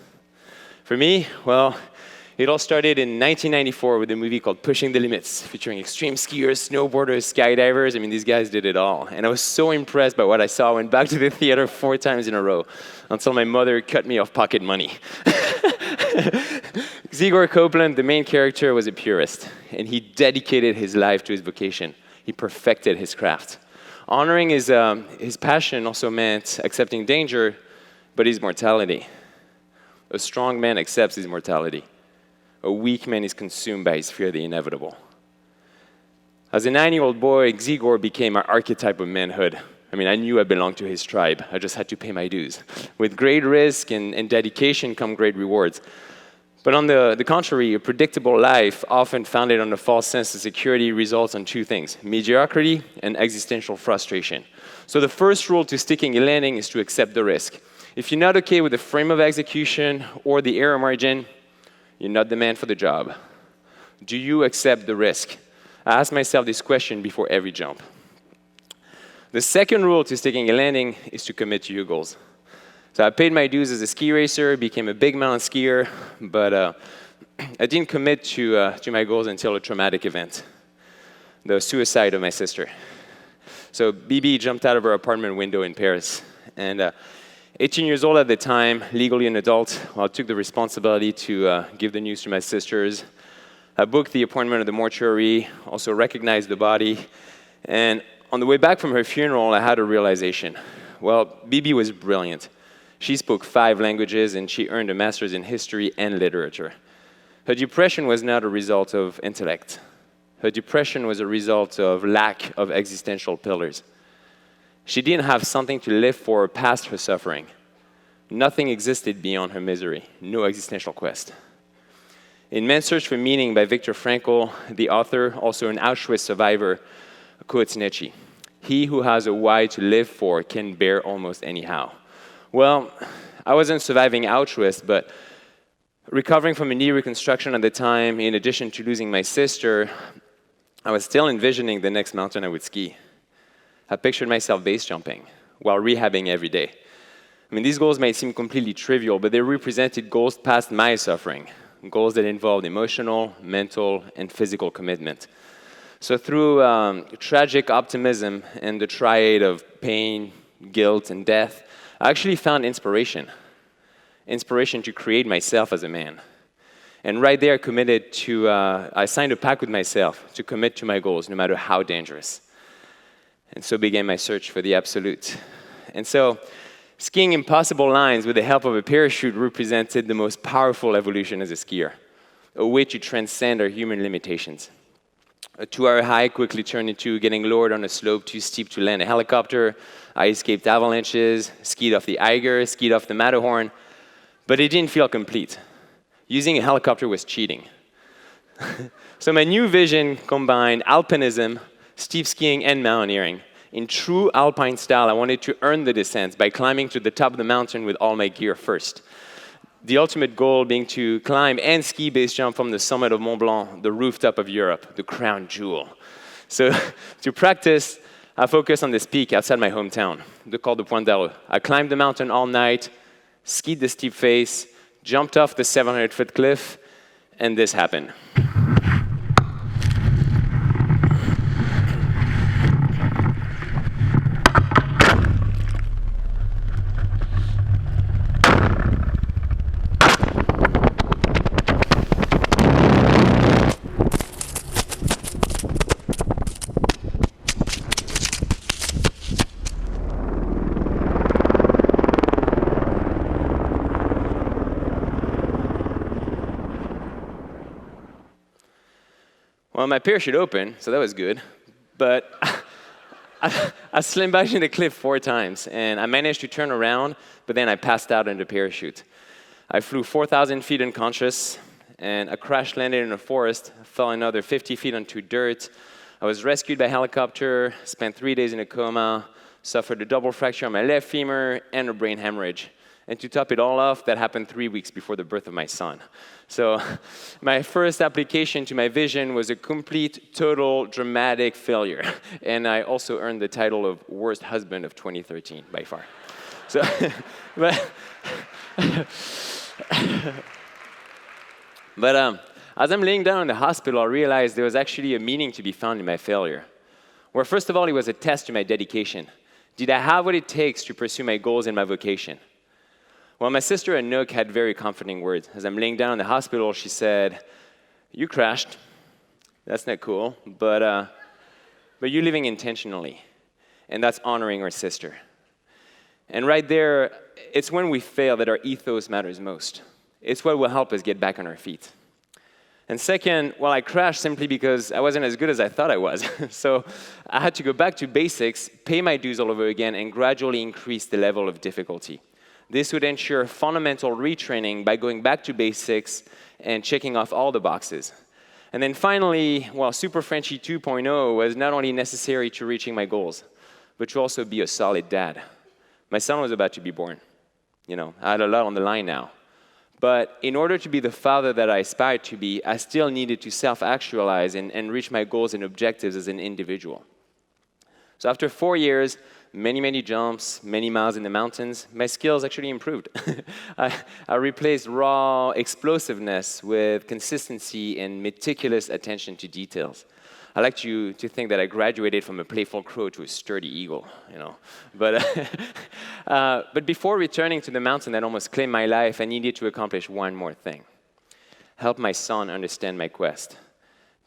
For me, well, it all started in 1994 with a movie called Pushing the Limits, featuring extreme skiers, snowboarders, skydivers. I mean, these guys did it all. And I was so impressed by what I saw. I went back to the theater 4 times in a row until my mother cut me off pocket money. Zigor Copeland, the main character, was a purist, and he dedicated his life to his vocation. He perfected his craft. Honoring his passion also meant accepting danger, but his mortality. A strong man accepts his mortality. A weak man is consumed by his fear of the inevitable. As a 9-year-old boy, Zigor became our archetype of manhood. I I knew I belonged to his tribe. I just had to pay my dues. With great risk and dedication come great rewards. But on the contrary, a predictable life, often founded on a false sense of security, results in two things: mediocrity and existential frustration. So the first rule to sticking a landing is to accept the risk. If you're not okay with the frame of execution or the error margin, you're not the man for the job. Do you accept the risk? I ask myself this question before every jump. The second rule to sticking a landing is to commit to your goals. So I paid my dues as a ski racer, became a big mountain skier, but I didn't commit to my goals until a traumatic event, the suicide of my sister. So Bibi jumped out of her apartment window in Paris, and 18 years old at the time, legally an adult, I took the responsibility to give the news to my sisters. I booked the appointment at the mortuary, also recognized the body, and on the way back from her funeral, I had a realization. Well, Bibi was brilliant. She spoke 5 languages, and she earned a master's in history and literature. Her depression was not a result of intellect. Her depression was a result of lack of existential pillars. She didn't have something to live for past her suffering. Nothing existed beyond her misery, no existential quest. In Man's Search for Meaning by Viktor Frankl, the author, also an Auschwitz survivor, quotes Nietzsche: "He who has a why to live for can bear almost anyhow." Well, I wasn't surviving Auschwitz, but recovering from a knee reconstruction at the time, in addition to losing my sister, I was still envisioning the next mountain I would ski. I pictured myself base jumping while rehabbing every day. These goals might seem completely trivial, but they represented goals past my suffering, goals that involved emotional, mental, and physical commitment. So through tragic optimism and the triad of pain, guilt, and death, I actually found inspiration to create myself as a man. And right there, I signed a pact with myself to commit to my goals, no matter how dangerous. And so began my search for the absolute. And so, skiing impossible lines with the help of a parachute represented the most powerful evolution as a skier, a way to transcend our human limitations. A 2-hour hike quickly turned into getting lowered on a slope too steep to land a helicopter. I escaped avalanches, skied off the Eiger, skied off the Matterhorn, but it didn't feel complete. Using a helicopter was cheating. So my new vision combined alpinism, steep skiing, and mountaineering. In true alpine style, I wanted to earn the descent by climbing to the top of the mountain with all my gear first. The ultimate goal being to climb and ski base jump from the summit of Mont Blanc, the rooftop of Europe, the crown jewel. So to practice, I focused on this peak outside my hometown, the Col de Pointe d'Arreux. I climbed the mountain all night, skied the steep face, jumped off the 700-foot cliff, and this happened. Well, my parachute opened, so that was good, but I slammed back into the cliff 4 times, and I managed to turn around, but then I passed out in the parachute. I flew 4,000 feet unconscious, and I crash-landed in a forest, fell another 50 feet onto dirt. I was rescued by helicopter, spent 3 days in a coma, suffered a double fracture on my left femur, and a brain hemorrhage. And to top it all off, that happened 3 weeks before the birth of my son. So my first application to my vision was a complete, total, dramatic failure. And I also earned the title of Worst Husband of 2013, by far. So, but as I'm laying down in the hospital, I realized there was actually a meaning to be found in my failure. Where first of all, it was a test to my dedication. Did I have what it takes to pursue my goals and my vocation? Well, my sister Anouk had very comforting words. As I'm laying down in the hospital, she said, "You crashed. That's not cool, but you're living intentionally, and that's honoring our sister." And right there, it's when we fail that our ethos matters most. It's what will help us get back on our feet. And second, well, I crashed simply because I wasn't as good as I thought I was. So I had to go back to basics, pay my dues all over again, and gradually increase the level of difficulty. This would ensure fundamental retraining by going back to basics and checking off all the boxes. And then finally, well, Super Frenchie 2.0 was not only necessary to reaching my goals, but to also be a solid dad. My son was about to be born. You know, I had a lot on the line now. But in order to be the father that I aspired to be, I still needed to self-actualize and reach my goals and objectives as an individual. So after 4 years, many jumps, many miles in the mountains, my skills actually improved. I replaced raw explosiveness with consistency and meticulous attention to details. I like to think that I graduated from a playful crow to a sturdy eagle, you know. But before returning to the mountain that almost claimed my life, I needed to accomplish one more thing: help my son understand my quest.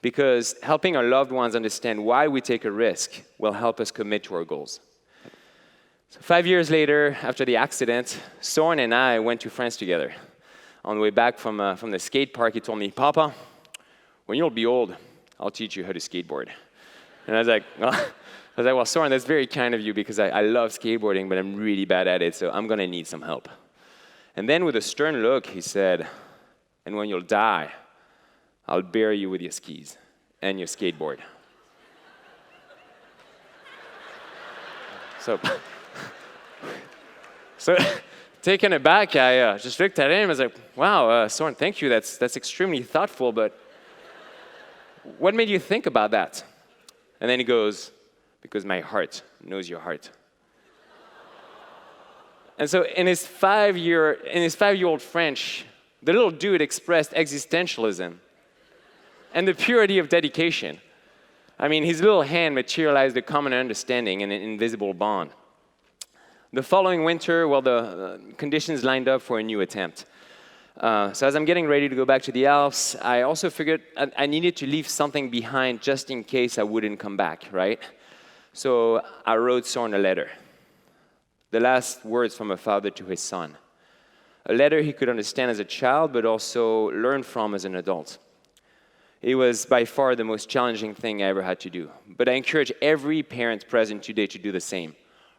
Because helping our loved ones understand why we take a risk will help us commit to our goals. So 5 years later, after the accident, Soren and I went to France together. On the way back from the skate park, he told me, "Papa, when you'll be old, I'll teach you how to skateboard." And I was like, well, Soren, that's very kind of you because I love skateboarding, but I'm really bad at it, so I'm going to need some help. And then with a stern look, he said, "And when you'll die, I'll bury you with your skis and your skateboard." So taken aback, I just looked at him. I was like, "Wow, Soren, thank you. That's extremely thoughtful, but what made you think about that?" And then he goes, "Because my heart knows your heart." And so in his 5-year-old French, the little dude expressed existentialism and the purity of dedication. I mean, his little hand materialized a common understanding and an invisible bond. The following winter, well, the conditions lined up for a new attempt. So as I'm getting ready to go back to the Alps, I also figured I needed to leave something behind just in case I wouldn't come back, right? So I wrote Soren a letter. The last words from a father to his son. A letter he could understand as a child, but also learn from as an adult. It was by far the most challenging thing I ever had to do. But I encourage every parent present today to do the same.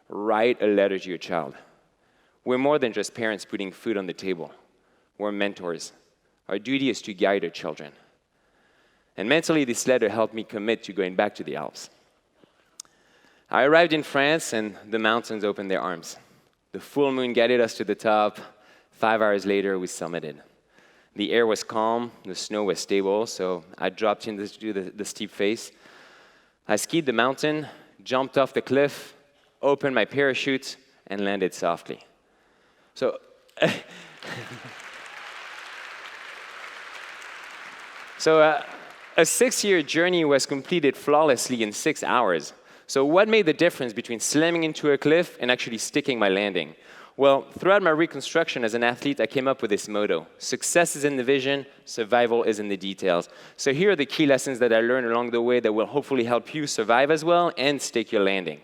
Write a letter to your child. We're more than just parents putting food on the table. We're mentors. Our duty is to guide our children. And mentally, this letter helped me commit to going back to the Alps. I arrived in France, and the mountains opened their arms. The full moon guided us to the top. 5 hours later, we summited. The air was calm, the snow was stable, so I dropped into the steep face. I skied the mountain, jumped off the cliff, opened my parachute, and landed softly. So, a 6-year journey was completed flawlessly in 6 hours. So what made the difference between slamming into a cliff and actually sticking my landing? Well, throughout my reconstruction as an athlete, I came up with this motto: success is in the vision, survival is in the details. So here are the key lessons that I learned along the way that will hopefully help you survive as well and stick your landing.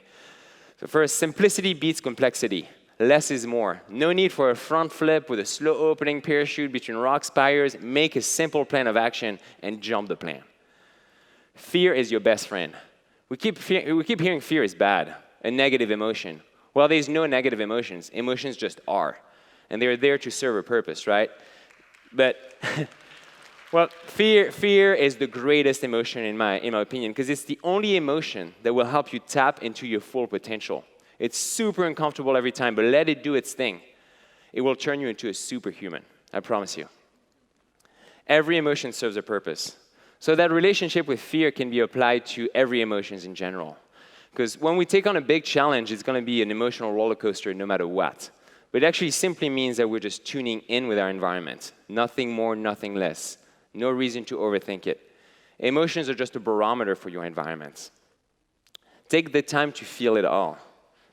So first, simplicity beats complexity. Less is more. No need for a front flip with a slow opening parachute between rock spires. Make a simple plan of action and jump the plan. Fear is your best friend. We keep hearing fear is bad, a negative emotion. Well, there's no negative emotions. Emotions just are. And they're there to serve a purpose, right? But, well, fear is the greatest emotion in my opinion, because it's the only emotion that will help you tap into your full potential. It's super uncomfortable every time, but let it do its thing. It will turn you into a superhuman, I promise you. Every emotion serves a purpose. So that relationship with fear can be applied to every emotions in general. Because when we take on a big challenge, it's going to be an emotional roller coaster no matter what. But it actually simply means that we're just tuning in with our environment. Nothing more, nothing less. No reason to overthink it. Emotions are just a barometer for your environment. Take the time to feel it all.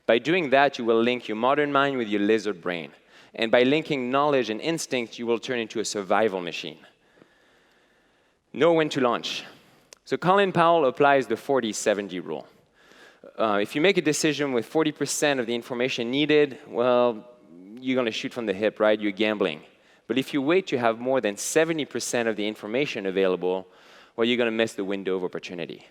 By doing that, you will link your modern mind with your lizard brain. And by linking knowledge and instinct, you will turn into a survival machine. Know when to launch. So Colin Powell applies the 40-70 rule. If you make a decision with 40% of the information needed, well, you're going to shoot from the hip, right? You're gambling. But if you wait to have more than 70% of the information available, well, you're going to miss the window of opportunity.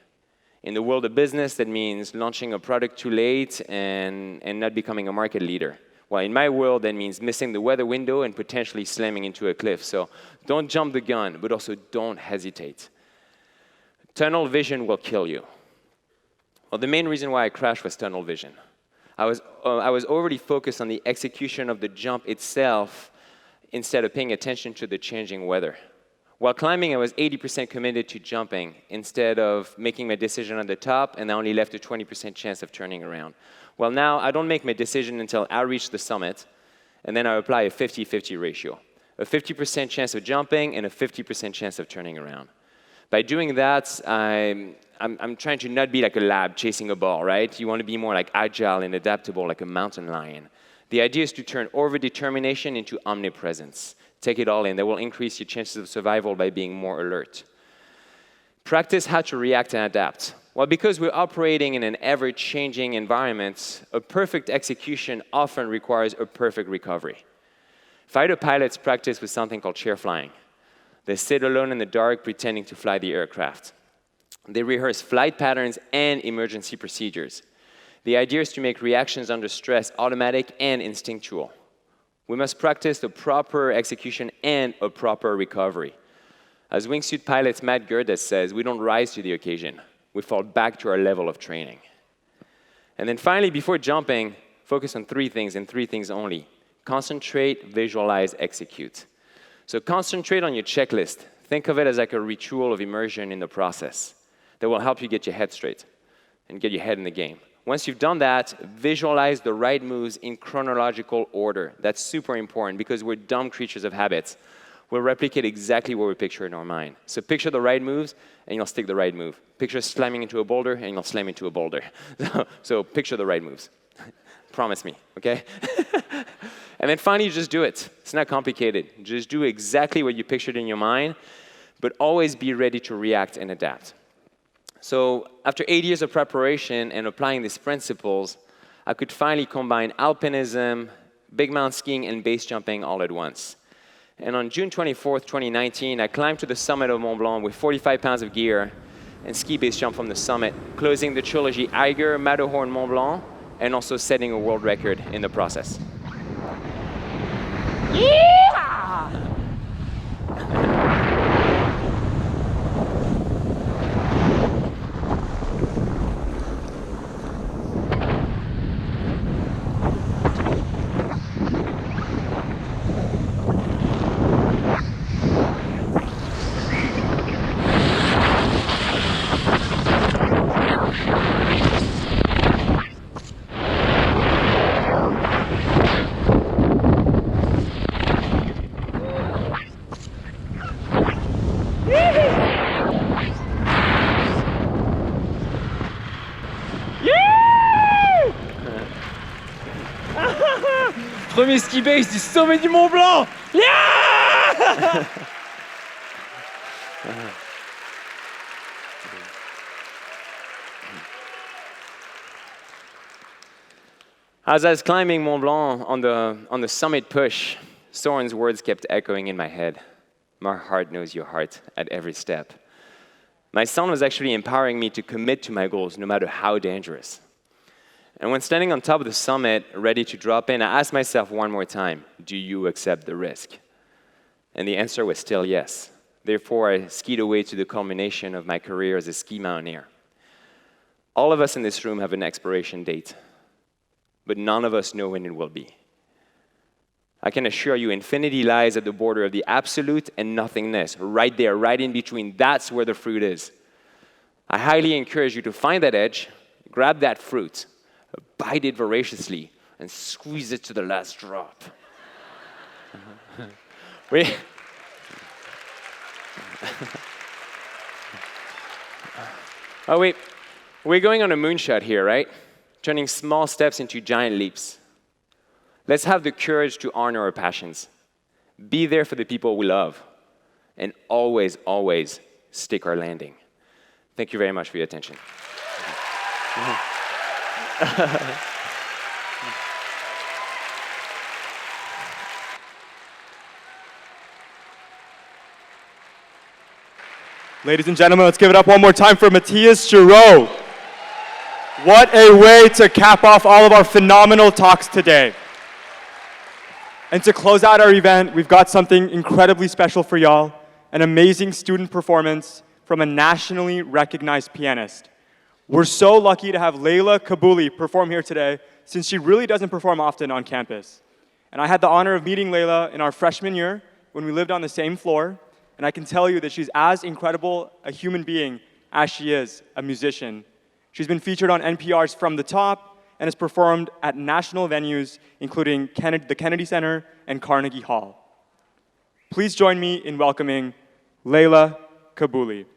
In the world of business, that means launching a product too late and not becoming a market leader. Well, in my world, that means missing the weather window and potentially slamming into a cliff. So don't jump the gun, but also don't hesitate. Tunnel vision will kill you. Well, the main reason why I crashed was tunnel vision. I was already focused on the execution of the jump itself instead of paying attention to the changing weather. While climbing, I was 80% committed to jumping instead of making my decision on the top, and I only left a 20% chance of turning around. Well, now I don't make my decision until I reach the summit, and then I apply a 50-50 ratio. A 50% chance of jumping and a 50% chance of turning around. By doing that, I'm trying to not be like a lab chasing a ball, right? You want to be more like agile and adaptable, like a mountain lion. The idea is to turn over-determination into omnipresence. Take it all in. That will increase your chances of survival by being more alert. Practice how to react and adapt. Well, because we're operating in an ever-changing environment, a perfect execution often requires a perfect recovery. Fighter pilots practice with something called chair flying. They sit alone in the dark pretending to fly the aircraft. They rehearse flight patterns and emergency procedures. The idea is to make reactions under stress automatic and instinctual. We must practice the proper execution and a proper recovery. As wingsuit pilots Matt Gerdes says, we don't rise to the occasion. We fall back to our level of training. And then finally, before jumping, focus on three things and three things only. Concentrate, visualize, execute. So concentrate on your checklist. Think of it as like a ritual of immersion in the process that will help you get your head straight and get your head in the game. Once you've done that, visualize the right moves in chronological order. That's super important because we're dumb creatures of habits. We'll replicate exactly what we picture in our mind. So picture the right moves, and you'll stick the right move. Picture slamming into a boulder, and you'll slam into a boulder. So picture the right moves. Promise me, okay? And then finally, just do it. It's not complicated. Just do exactly what you pictured in your mind, but always be ready to react and adapt. So after 8 years of preparation and applying these principles, I could finally combine alpinism, big mountain skiing, and base jumping all at once. And on June 24th, 2019, I climbed to the summit of Mont Blanc with 45 pounds of gear and ski base jump from the summit, closing the trilogy Eiger, Matterhorn, Mont Blanc, and also setting a world record in the process. Premier ski base du sommet du Mont Blanc. Yeah! As I was climbing Mont Blanc on the summit push, Soren's words kept echoing in my head. My heart knows your heart at every step. My son was actually empowering me to commit to my goals, no matter how dangerous. And when standing on top of the summit, ready to drop in, I asked myself one more time, do you accept the risk? And the answer was still yes. Therefore, I skied away to the culmination of my career as a ski mountaineer. All of us in this room have an expiration date, but none of us know when it will be. I can assure you, infinity lies at the border of the absolute and nothingness, right there, right in between. That's where the fruit is. I highly encourage you to find that edge, grab that fruit, bite it voraciously, and squeeze it to the last drop. Oh, wait. We're going on a moonshot here, right? Turning small steps into giant leaps. Let's have the courage to honor our passions. Be there for the people we love. And always, always stick our landing. Thank you very much for your attention. Ladies and gentlemen, let's give it up one more time for Matthias Giroux. What a way to cap off all of our phenomenal talks today. And to close out our event, we've got something incredibly special for y'all, an amazing student performance from a nationally recognized pianist. We're so lucky to have Layla Kabuli perform here today, since she really doesn't perform often on campus. And I had the honor of meeting Layla in our freshman year when we lived on the same floor, and I can tell you that she's as incredible a human being as she is a musician. She's been featured on NPR's From the Top and has performed at national venues, including the Kennedy Center and Carnegie Hall. Please join me in welcoming Layla Kabuli.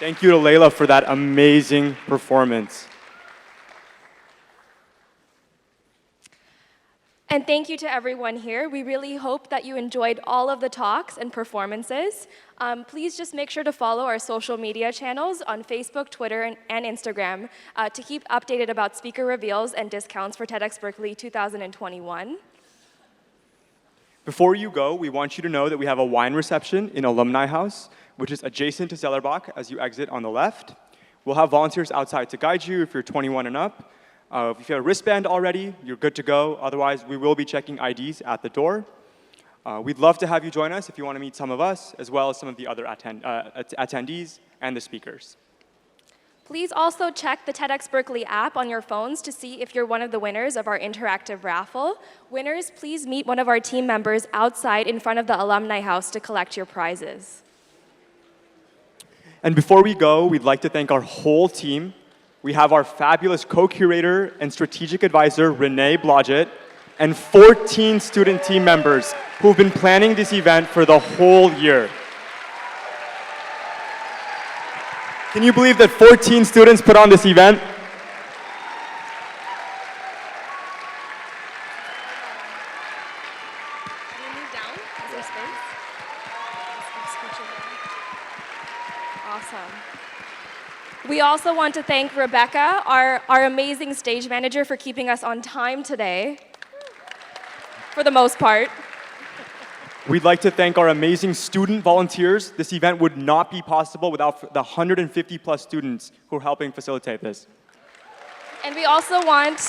Thank you to Layla for that amazing performance. And thank you to everyone here. We really hope that you enjoyed all of the talks and performances. Please just make sure to follow our social media channels on Facebook, Twitter, and Instagram to keep updated about speaker reveals and discounts for TEDxBerkeley 2021. Before you go, we want you to know that we have a wine reception in Alumni House, which is adjacent to Zellerbach as you exit on the left. We'll have volunteers outside to guide you if you're 21 and up. If you have a wristband already, you're good to go. Otherwise, we will be checking IDs at the door. We'd love to have you join us if you want to meet some of us, as well as some of the other attendees and the speakers. Please also check the TEDxBerkeley app on your phones to see if you're one of the winners of our interactive raffle. Winners, please meet one of our team members outside in front of the Alumni House to collect your prizes. And before we go, we'd like to thank our whole team. We have our fabulous co-curator and strategic advisor, Renee Blodgett, and 14 student team members who've been planning this event for the whole year. Can you believe that 14 students put on this event? Awesome. We also want to thank Rebecca, our amazing stage manager, for keeping us on time today, for the most part. We'd like to thank our amazing student volunteers. This event would not be possible without the 150 plus students who are helping facilitate this. And we also want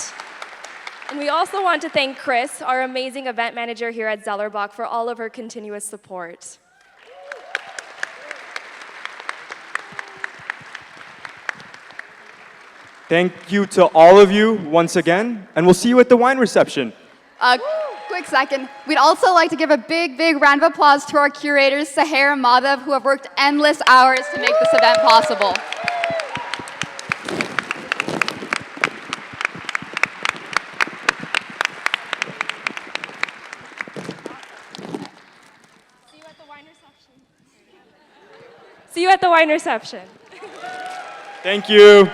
to thank Chris, our amazing event manager here at Zellerbach, for all of her continuous support. Thank you to all of you once again, and we'll see you at the wine reception. Quick second. We'd also like to give a big, big round of applause to our curators, Sahar and Madhav, who have worked endless hours to make this event possible. See you at the wine reception. See you at the wine reception. Thank you.